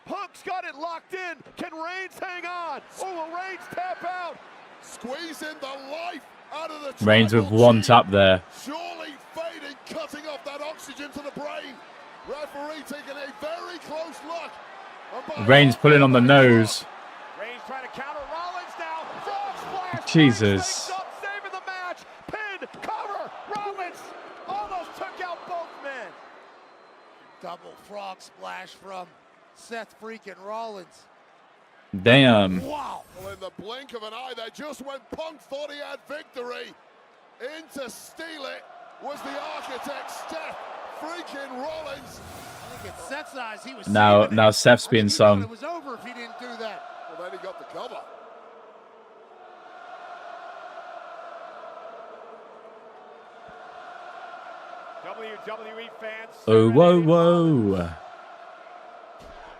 Punk's got it locked in. Can Reigns hang on? Or will Reigns tap out? Squeezing the life out of the Reigns with one tap there. Surely fading, cutting off that oxygen to the brain. Referee taking a very close look. Reigns pulling on the nose. Reigns trying to counter Rollins now. Frog splash. Jesus. Up, saving the match. Pin, cover. Rollins almost took out both men. Double frog splash from Seth freaking Rollins. Damn. Wow. Well, in the blink of an eye there, just when Punk thought he had victory, in to steal it was the architect, Seth freaking Rollins. I think it's Seth's eyes. He was Now Seth's being sung. It was over if he didn't do that. Well, then he got the cover. WWE fans. Oh, whoa, whoa.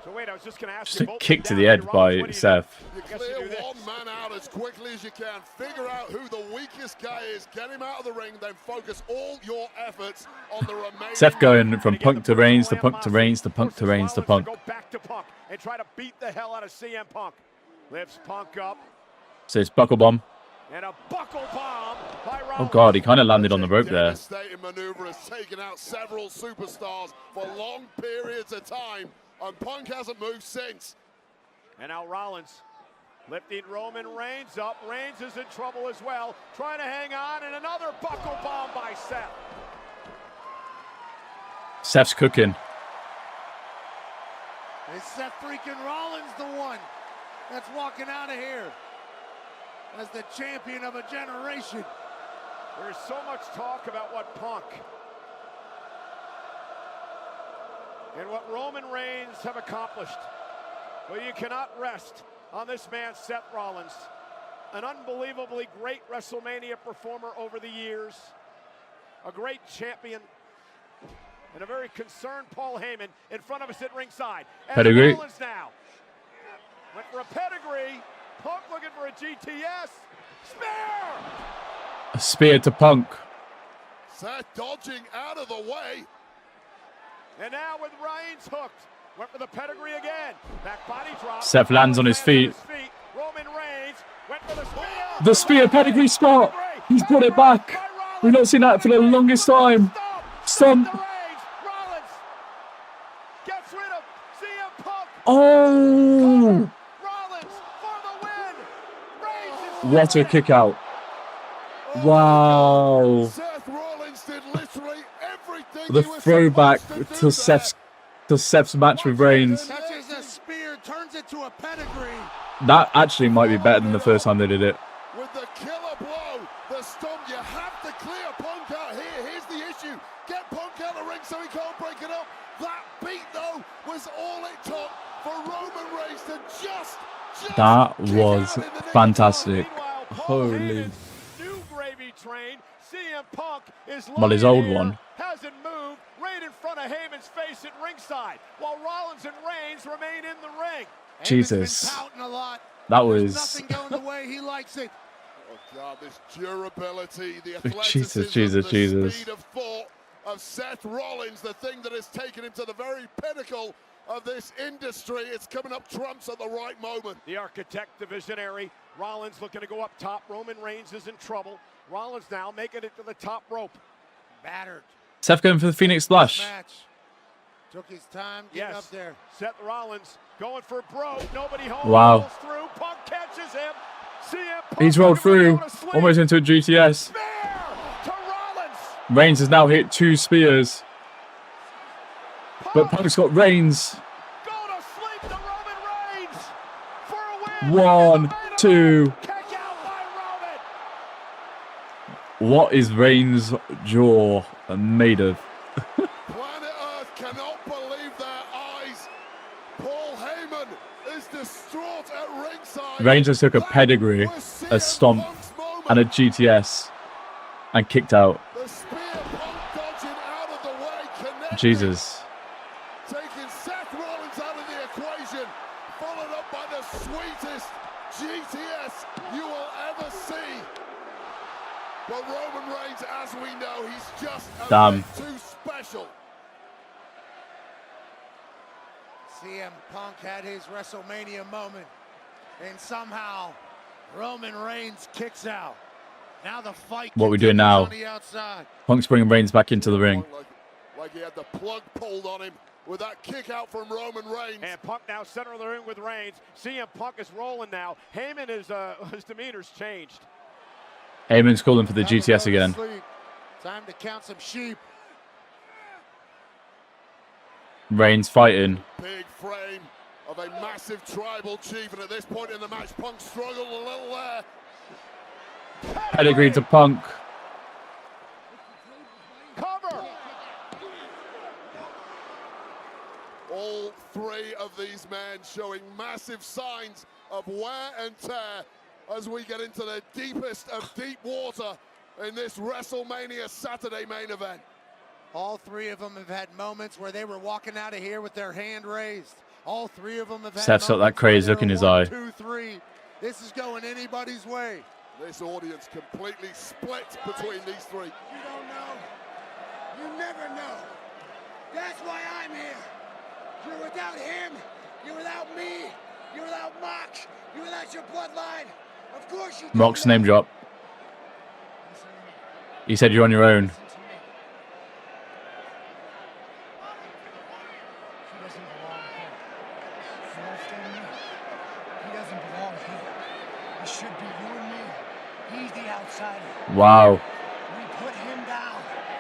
So wait, I was just going to ask Just a kick to the head by Seth. You clear one man out as quickly as you can. Figure out who the weakest guy is. Get him out of the ring. Then focus all your efforts on the remaining. Seth going from Punk to Reigns to Punk to Reigns to Punk to Reigns to Punk. Go back to Punk and try to beat the hell out of CM Punk. Lifts Punk up. So it's buckle bomb. And a buckle bomb by Rollins. Oh God, he kind of landed on the rope there. Devastating maneuver has taken out several superstars for long periods of time, and Punk hasn't moved since. And now Rollins lifting Roman Reigns up. Reigns is in trouble as well, trying to hang on, and another buckle bomb by Seth. Seth's cooking. Is Seth freaking Rollins the one that's walking out of here as the champion of a generation? There's so much talk about what Punk and what Roman Reigns have accomplished. Well, you cannot rest on this man, Seth Rollins. An unbelievably great WrestleMania performer over the years. A great champion. And a very concerned Paul Heyman in front of us at ringside. And Pedigree. Rollins now went for a pedigree. Punk looking for a GTS. Spear! A spear to Punk. Seth dodging out of the way. And now with Reigns hooked. Went for the pedigree again. Back body drop. Seth lands on his feet. Roman Reigns went for the spear. The spear pedigree spot. He's put it back. We've not seen that for the longest time. Stomp. Rollins gets rid of CM Punk. Oh. Rollins for the win. Reigns is What a kick out. Wow. Seth Rollins did literally everything. The throwback to Seth's match with Reigns. Touches a spear, turns it to a pedigree. That actually might be better than the first time they did it. With the killer blow, the stomp, you have to clear Punk out here. Here's the issue. Get Punk out of the ring so he can't break it up. That beat, though, was all it took for Roman Reigns to just That was fantastic. Holy. new gravy train. CM Punk is Well, his old one. Hasn't moved. Right in front of Heyman's face at ringside, while Rollins and Reigns remain in the ring. Jesus. Pouting a lot. That was. Nothing going the way he likes it. Oh God, this durability, the Jesus, athleticism, Jesus. the speed of thought of Seth Rollins, the thing that has taken him to the very pinnacle of this industry. It's coming up trumps at the right moment. The architect, the visionary. Rollins looking to go up top. Roman Reigns is in trouble. Rollins now making it to the top rope. Battered. Seth going for the Phoenix Splash. Match. Took his time getting up there. Seth Rollins going for broke. Nobody home. Wow. Rolls through. Punk catches him. CM Punk He's rolled through. to sleep. Almost into a GTS. Spear to Rollins. Reigns has now hit 2 spears. But Punk's got Reigns. Go to sleep to Roman Reigns for a win. 1, 2. Kick out by Roman. What is Reigns' jaw made of? Planet Earth cannot believe their eyes. Paul Heyman is distraught at ringside. Reigns just took a pedigree, a stomp, and a GTS and kicked out. The spear, Punk dodging out of the way, connecting, Jesus. taking Seth Rollins out of the equation, followed up by the sweetest GTS just a Damn. bit too special. CM Punk had his WrestleMania moment, and somehow Roman Reigns kicks out. Now the fight What are we doing now? on the outside. Punk's bringing Reigns back into the ring. Like he had the plug pulled on him with that kick out from Roman Reigns. And Punk now center of the ring with Reigns. CM Punk is rolling now. Heyman is his demeanor's changed. Heyman's calling for the GTS again. Time to count some sheep. Reigns fighting. Big frame of a massive tribal chief, and at this point in the match, Punk struggled a little there. Pedigree to Punk. Cover. All three of these men showing massive signs of wear and tear as we get into the deepest of deep water in this WrestleMania Saturday main event. All three of them have had moments where they were walking out of here with their hand raised. All three of them have had Seth's got that moments crazy where look in they his were eye. 1, 2, 3. This is going anybody's way. This audience completely split between these three. You don't know. You never know. That's why I'm here. You're without him. You're without me. You're without Mox. You're without your bloodline. Of course you. Mox name drop. He said you're on your own. Wow.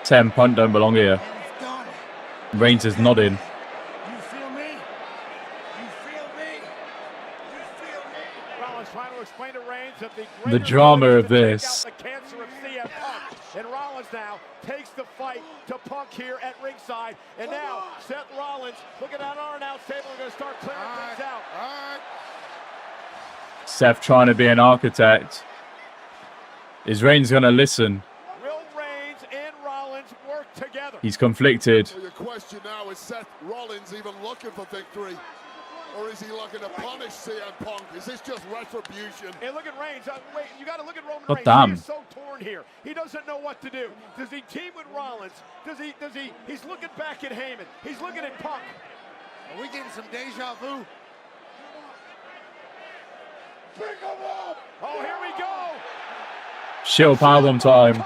CM Punk don't belong here. Reigns is nodding. You feel me? You feel me? You feel me? Rollins trying to explain to Reigns that The drama of this. the cancer of CM Punk. And Rollins now takes the fight to Punk here at ringside. And now Seth Rollins, look at that announce table. We're going to start clearing things out. Seth trying to be an architect. Is Reigns going to listen? Will Reigns and Rollins work together? He's conflicted. Well, your question now is Seth Rollins even looking for victory? Or is he looking to punish CM Punk? Is this just retribution? And look at Reigns. Wait, you got to look at Roman Oh, Reigns. damn. He is so torn here. He doesn't know what to do. Does he team with Rollins? He's looking back at Heyman. He's looking at Punk. Are we getting some deja vu? Oh, here we go. Shield powerbomb time.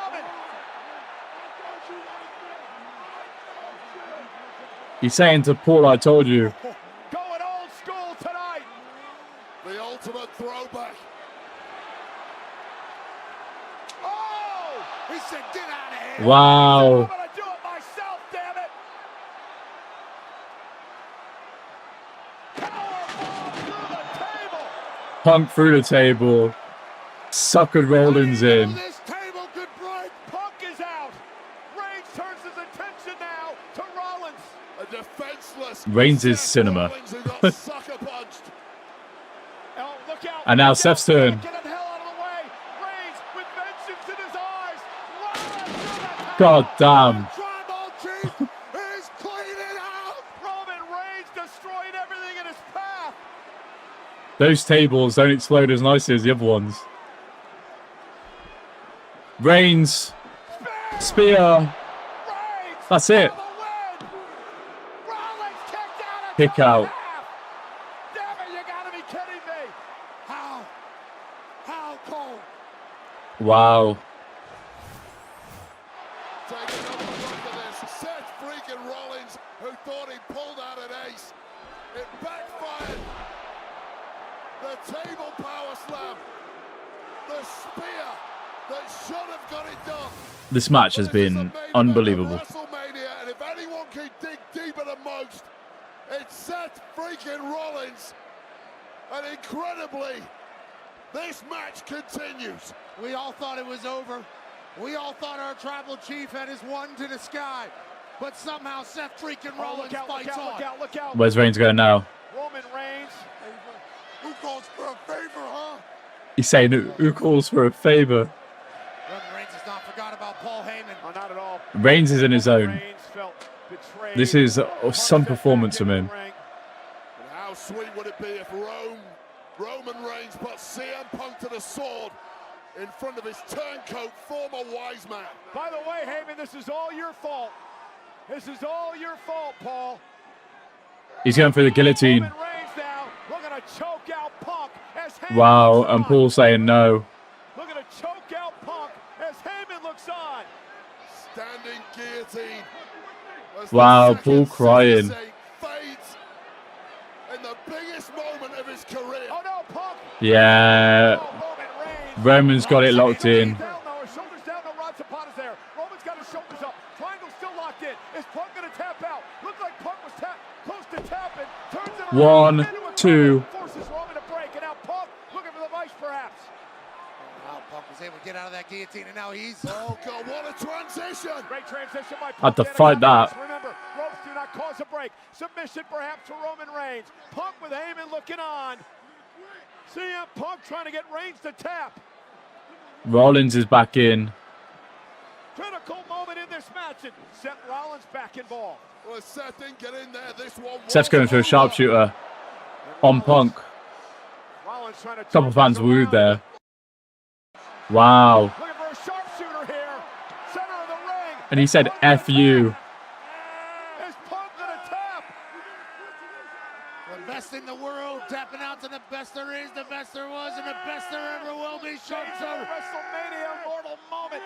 He's saying to Paul, I told you. Going old school tonight. The ultimate throwback. Oh! He said, get out of here. Wow. I'm going to do it myself, damn it. Powerbomb through the table. Punk through the table. Suckered Rollins in. This table could break. Punk is out. Reigns turns his attention now to Rollins. A defenseless Reigns is cinema. Rollins who got sucker punched. Oh, look out. And now Seth's turn. Get the hell out of the way. Reigns with vengeance in his eyes. Rollins God damn. Tribal Chief is cleaning out. Roman Reigns destroying everything in his path. Those tables don't explode as nicely as the other ones. Reigns. Spear. That's it. Kick out. Damn it, you gotta be kidding me. How cold? Wow. Take another look at this. Seth freaking Rollins, who thought he pulled out an ace. It backfired. The table power slam. The spear that should have got it done. This match has been unbelievable. WrestleMania, and if anyone can dig deeper than most, it's Seth freaking Rollins. And incredibly, this match continues. We all thought it was over. We all thought our tribal chief had his one to the sky. But somehow Seth freaking Rollins fights on. Look out. Where's Reigns going now? Roman Reigns. Who calls for a favor, huh? He's saying, who calls for a favor? Roman Reigns has not forgot about Paul Heyman. Oh, not at all. Reigns is in his own. Reigns felt betrayed. This is some performance from him. And how sweet would it be if Roman Reigns put CM Punk to the sword in front of his turncoat former wise man. By the way, Heyman, this is all your fault. This is all your fault, Paul. He's going for the guillotine. Roman Reigns now looking to choke out Punk as Heyman Wow, looks and on. Paul saying no. Looking to choke out Punk as Heyman looks on. Standing guillotine. As Wow, the Paul second crying. City fades in the biggest moment of his career. Oh no, Punk. Yeah. Roman's got it locked in. Down now, his shoulders down, no Rod Zapata's there. Roman's got his shoulders up. Triangle's still locked in. Is Punk gonna tap out? Looks like Punk was close to tapping. Turns it around. 1, 2. Forces Roman to break, and now Punk looking for the vice, perhaps. Now Punk was able to get out of that guillotine, and now he's... Oh, God, what a transition. Great transition by Punk. Had to fight that. Remember, ropes do not cause a break. Submission perhaps to Roman Reigns. Punk with Heyman looking on. CM Punk trying to get Reigns to tap. Rollins is back in. Critical moment in this match, and Seth Rollins back involved. Well, Seth didn't get in there. This one Seth's going for a sharpshooter on Punk. Rollins trying to Couple fans wooed there. Wow. looking for a sharpshooter here. Center of the ring. And he said, F you. Is Punk gonna tap? The best in the world, tapping out to the best there is, the best there was, and the best there ever will be. Sharpshooter. WrestleMania mortal moment.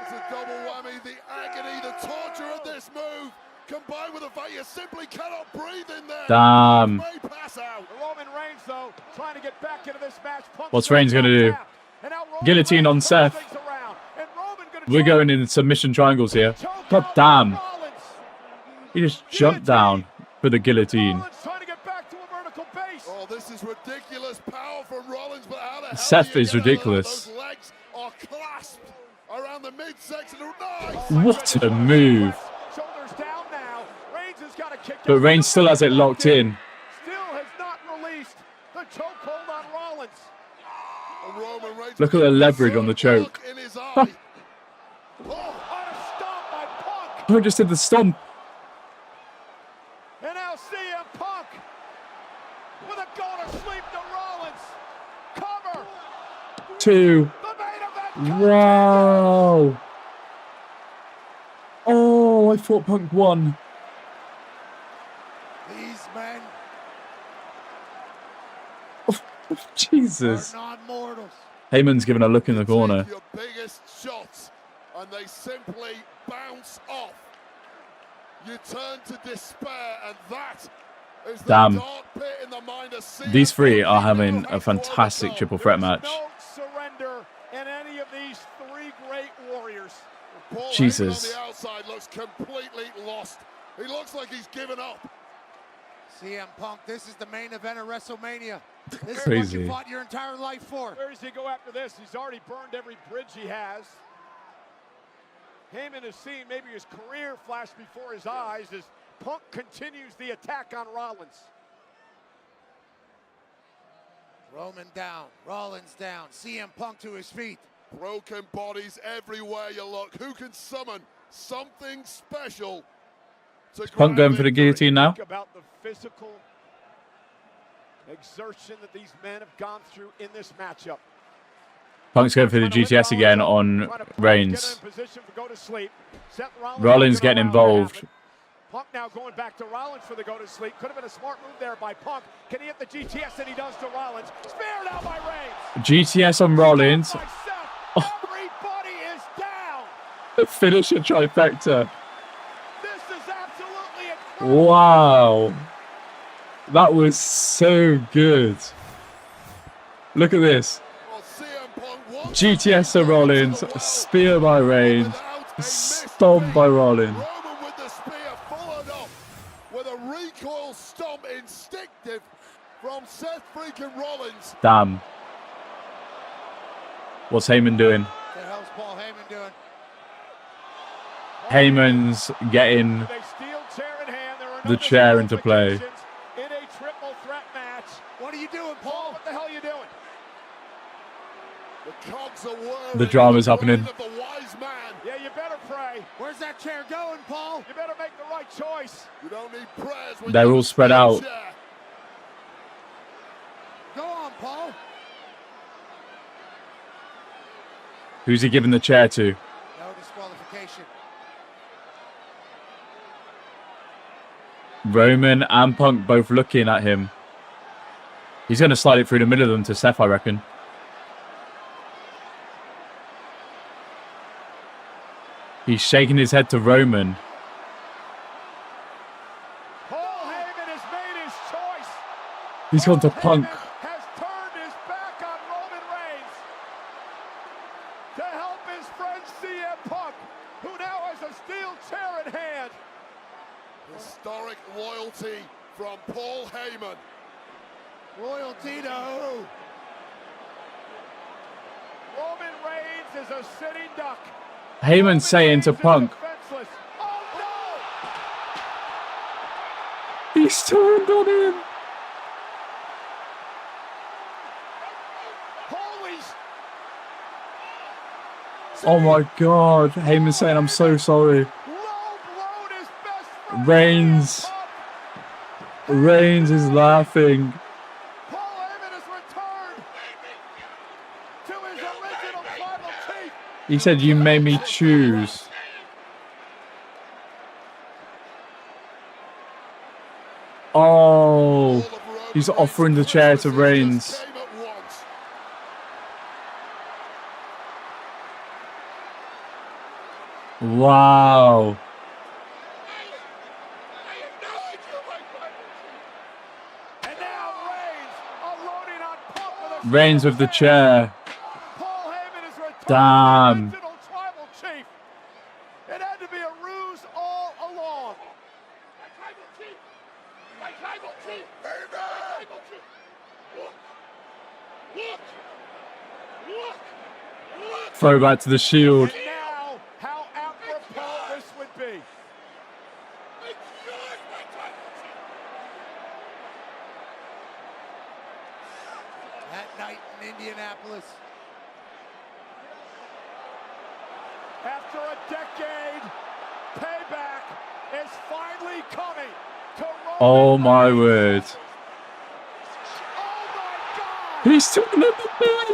It's a double whammy. The agony, the torture of this move, combined with the fact you simply cannot breathe in there. Damn. May pass out. Roman Reigns, though, trying to get back into this match. Punk What's Reigns going to do? Guillotine on Seth. We're going in submission triangles here. God damn. He just jumped down for the guillotine. Trying to get back to a vertical base. Oh, this is ridiculous power from Rollins, but how the hell Seth do you is get out of that? ridiculous. Those legs are clasped around the midsection. Nice. What a move. Shoulders down now. Reigns has got to kick. But Reigns still has it locked in. Still has not released the chokehold on Rollins. Roman Reigns Look at the leverage on the choke. in his eye. On a stomp by Punk. I just did the stomp. And now CM Punk with a go to sleep to Rollins. Cover. 2. Wow. Oh, I thought Punk won. These men Jesus. are non-mortals. Heyman's giving a look in the corner. Your biggest shots, and they simply bounce off. You turn to despair, and that is the Damn. dark pit in the mind of CM These three Punk. are having a fantastic triple threat match. No surrender in any of these three great warriors. Paul Jesus. Heyman on the outside looks completely lost. He looks like he's given up. CM Punk, this is the main event of WrestleMania. This is what Crazy. you fought your entire life for. Where does he go after this? He's already burned every bridge he has. Heyman has seen maybe his career flash before his eyes as Punk continues the attack on Rollins. Roman down, Rollins down, CM Punk to his feet. Broken bodies everywhere you look. Who can summon something special to Punk going for the guillotine now. Think about the physical exertion that these men have gone through in this matchup. Punk's going for the GTS again on Reigns. Rollins getting involved. Punk now going back to Rollins for the go to sleep. Could have been a smart move there by Punk. Can he hit the GTS? And he does to Rollins. Spear now by Reigns. GTS on Rollins. Everybody is down. Finish a trifecta. This is absolutely incredible. Wow. That was so good. Look at this. GTS to Rollins. Spear by Reigns. Stomp by Rollins. Roman with the spear followed up with a recoil stomp instinctive from Seth freaking Rollins. Damn. What's Heyman doing? What the hell's Paul Heyman doing? Heyman's getting the chair into play. In a triple threat match. What are you doing, Paul? What the hell are you doing? The cogs are whirring. The drama's happening. Of the wise man. Yeah, you better pray. Where's that chair going, Paul? You better make the right choice. You don't need prayers when They're you all spread out. chair. Go on, Paul. Who's he giving the chair to? No disqualification. Roman and Punk both looking at him. He's going to slide it through the middle of them to Seth, I reckon. He's shaking his head to Roman. Paul Heyman has made his choice. He's gone to Punk. Has turned his back on Roman Reigns to help his friend CM Punk, who now has a steel chair in hand. Historic loyalty from Paul Heyman. Loyalty to who? Roman Reigns is a sitting duck. Heyman saying to Punk. He's turned on him. Oh my God. Heyman saying, I'm so sorry. Reigns is laughing. He said, you made me choose. Oh, he's offering the chair to Reigns. Wow. Reigns with the chair. Damn. It had to be a ruse all along. Throwback to the Shield. And now, how apropos this would be. That night in Indianapolis. After a decade, payback is finally coming to Roman. Oh my word. He's talking about the best.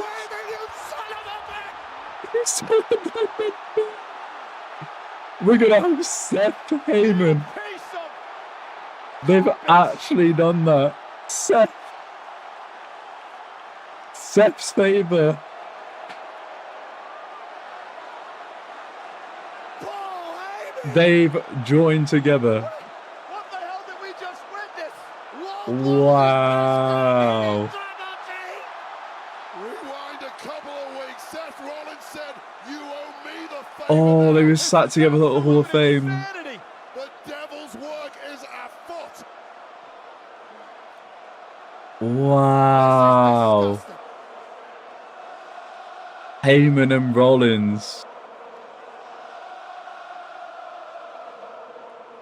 He's talking about the best. We're going to have Seth Heyman. They've actually done that. Seth's favor. They've joined together. What the hell did we just witness? Wow. Rewind a couple of weeks. Seth Rollins said, "You owe me the favor." Oh, they were sat together at the Hall of Fame. The devil's work is afoot. Wow. Heyman and Rollins.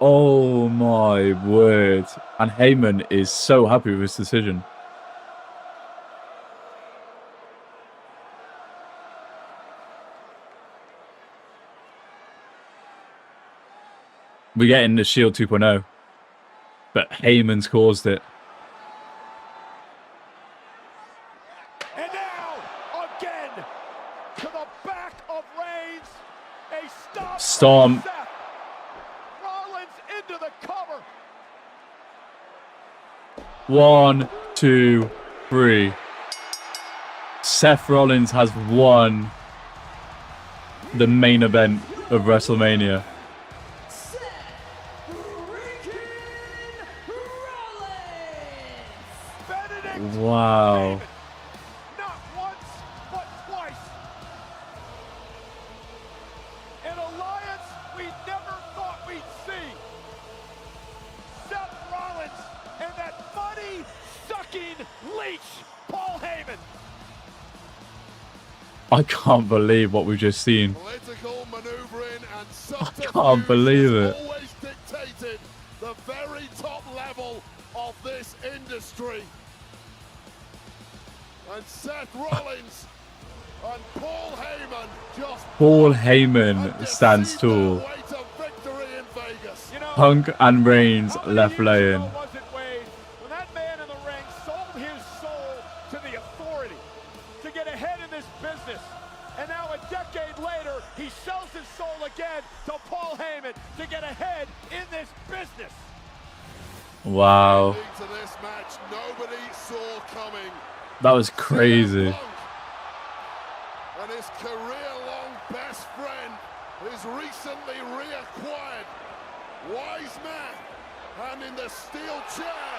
Oh my word. And Heyman is so happy with his decision. We're getting the Shield 2.0. But Heyman's caused it. And now, again, to the back of Reigns. A Stomp. Rollins into the cover. 1, 2, 3. Seth Rollins has won the main event of WrestleMania. Wow. Not once, but twice. An alliance we never thought we'd see. Seth Rollins and that money-sucking leech, Paul Heyman. I can't believe what we've just seen. Political maneuvering and I can't believe it. always dictated the very top level of this industry. And Seth Rollins and Paul Heyman just Paul Heyman stands tall. way to victory in Vegas. Punk and Reigns left laying. When that man in the ring sold his soul to the authority to get ahead in this business, and now a decade ahead in this business. Wow. To this match, nobody saw coming. That was crazy. And his career-long best friend is recently reacquired. Wise man, and in the steel chair,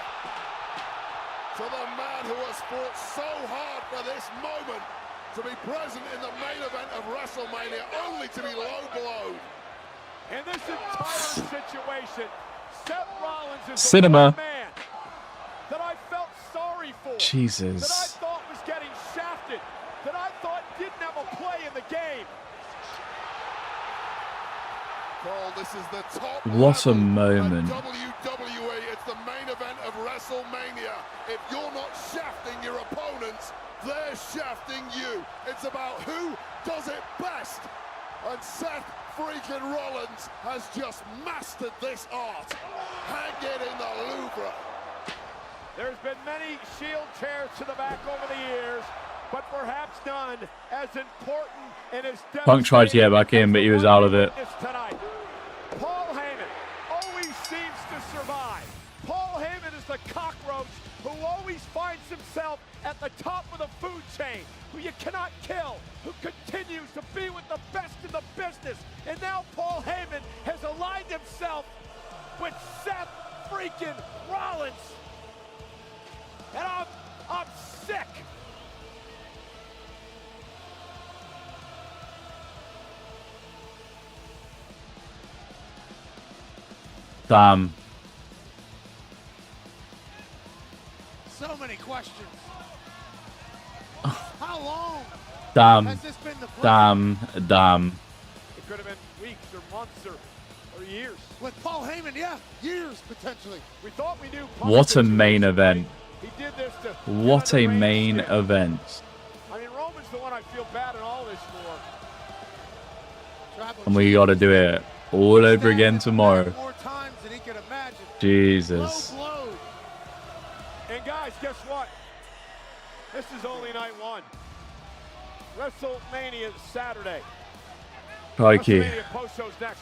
to the man who has fought so hard for this moment, to be present in the main event of WrestleMania, only to be low blowed. In this entire situation, Seth Rollins is Cinema. the one man that I felt sorry for. Jesus. That I thought was getting shafted. That I thought didn't have a play in the game. Cole, this is the top What a level moment. of WWE. It's the main event of WrestleMania. If you're not shafting your opponents, they're shafting you. It's about who does it best. And Seth freaking Rollins has just mastered this art. Hang it in the Louvre. There's been many Shield chairs to the back over the years, but perhaps none as important and as Punk tried to get back in, but he was out of it. tonight. Paul Heyman always seems to survive. Paul Heyman is the cockroach who always finds himself at the top of the food chain, who you cannot kill, who continues to be with the best in the business. And now Paul Heyman has aligned himself with Seth freaking Rollins. And I'm sick. Damn. So many questions. How long Damn. has this been the Damn. Damn. It could have been weeks or months or years. With Paul Heyman, yeah, years potentially. We thought we knew Paul What a main event. He did this to What a main event. I mean, Roman's the one I feel bad in all this for. And we got to do it all over again tomorrow. More times than he could imagine. Jesus. And guys, guess what? This is only night one. WrestleMania is Saturday. Crikey. WrestleMania post-show's next.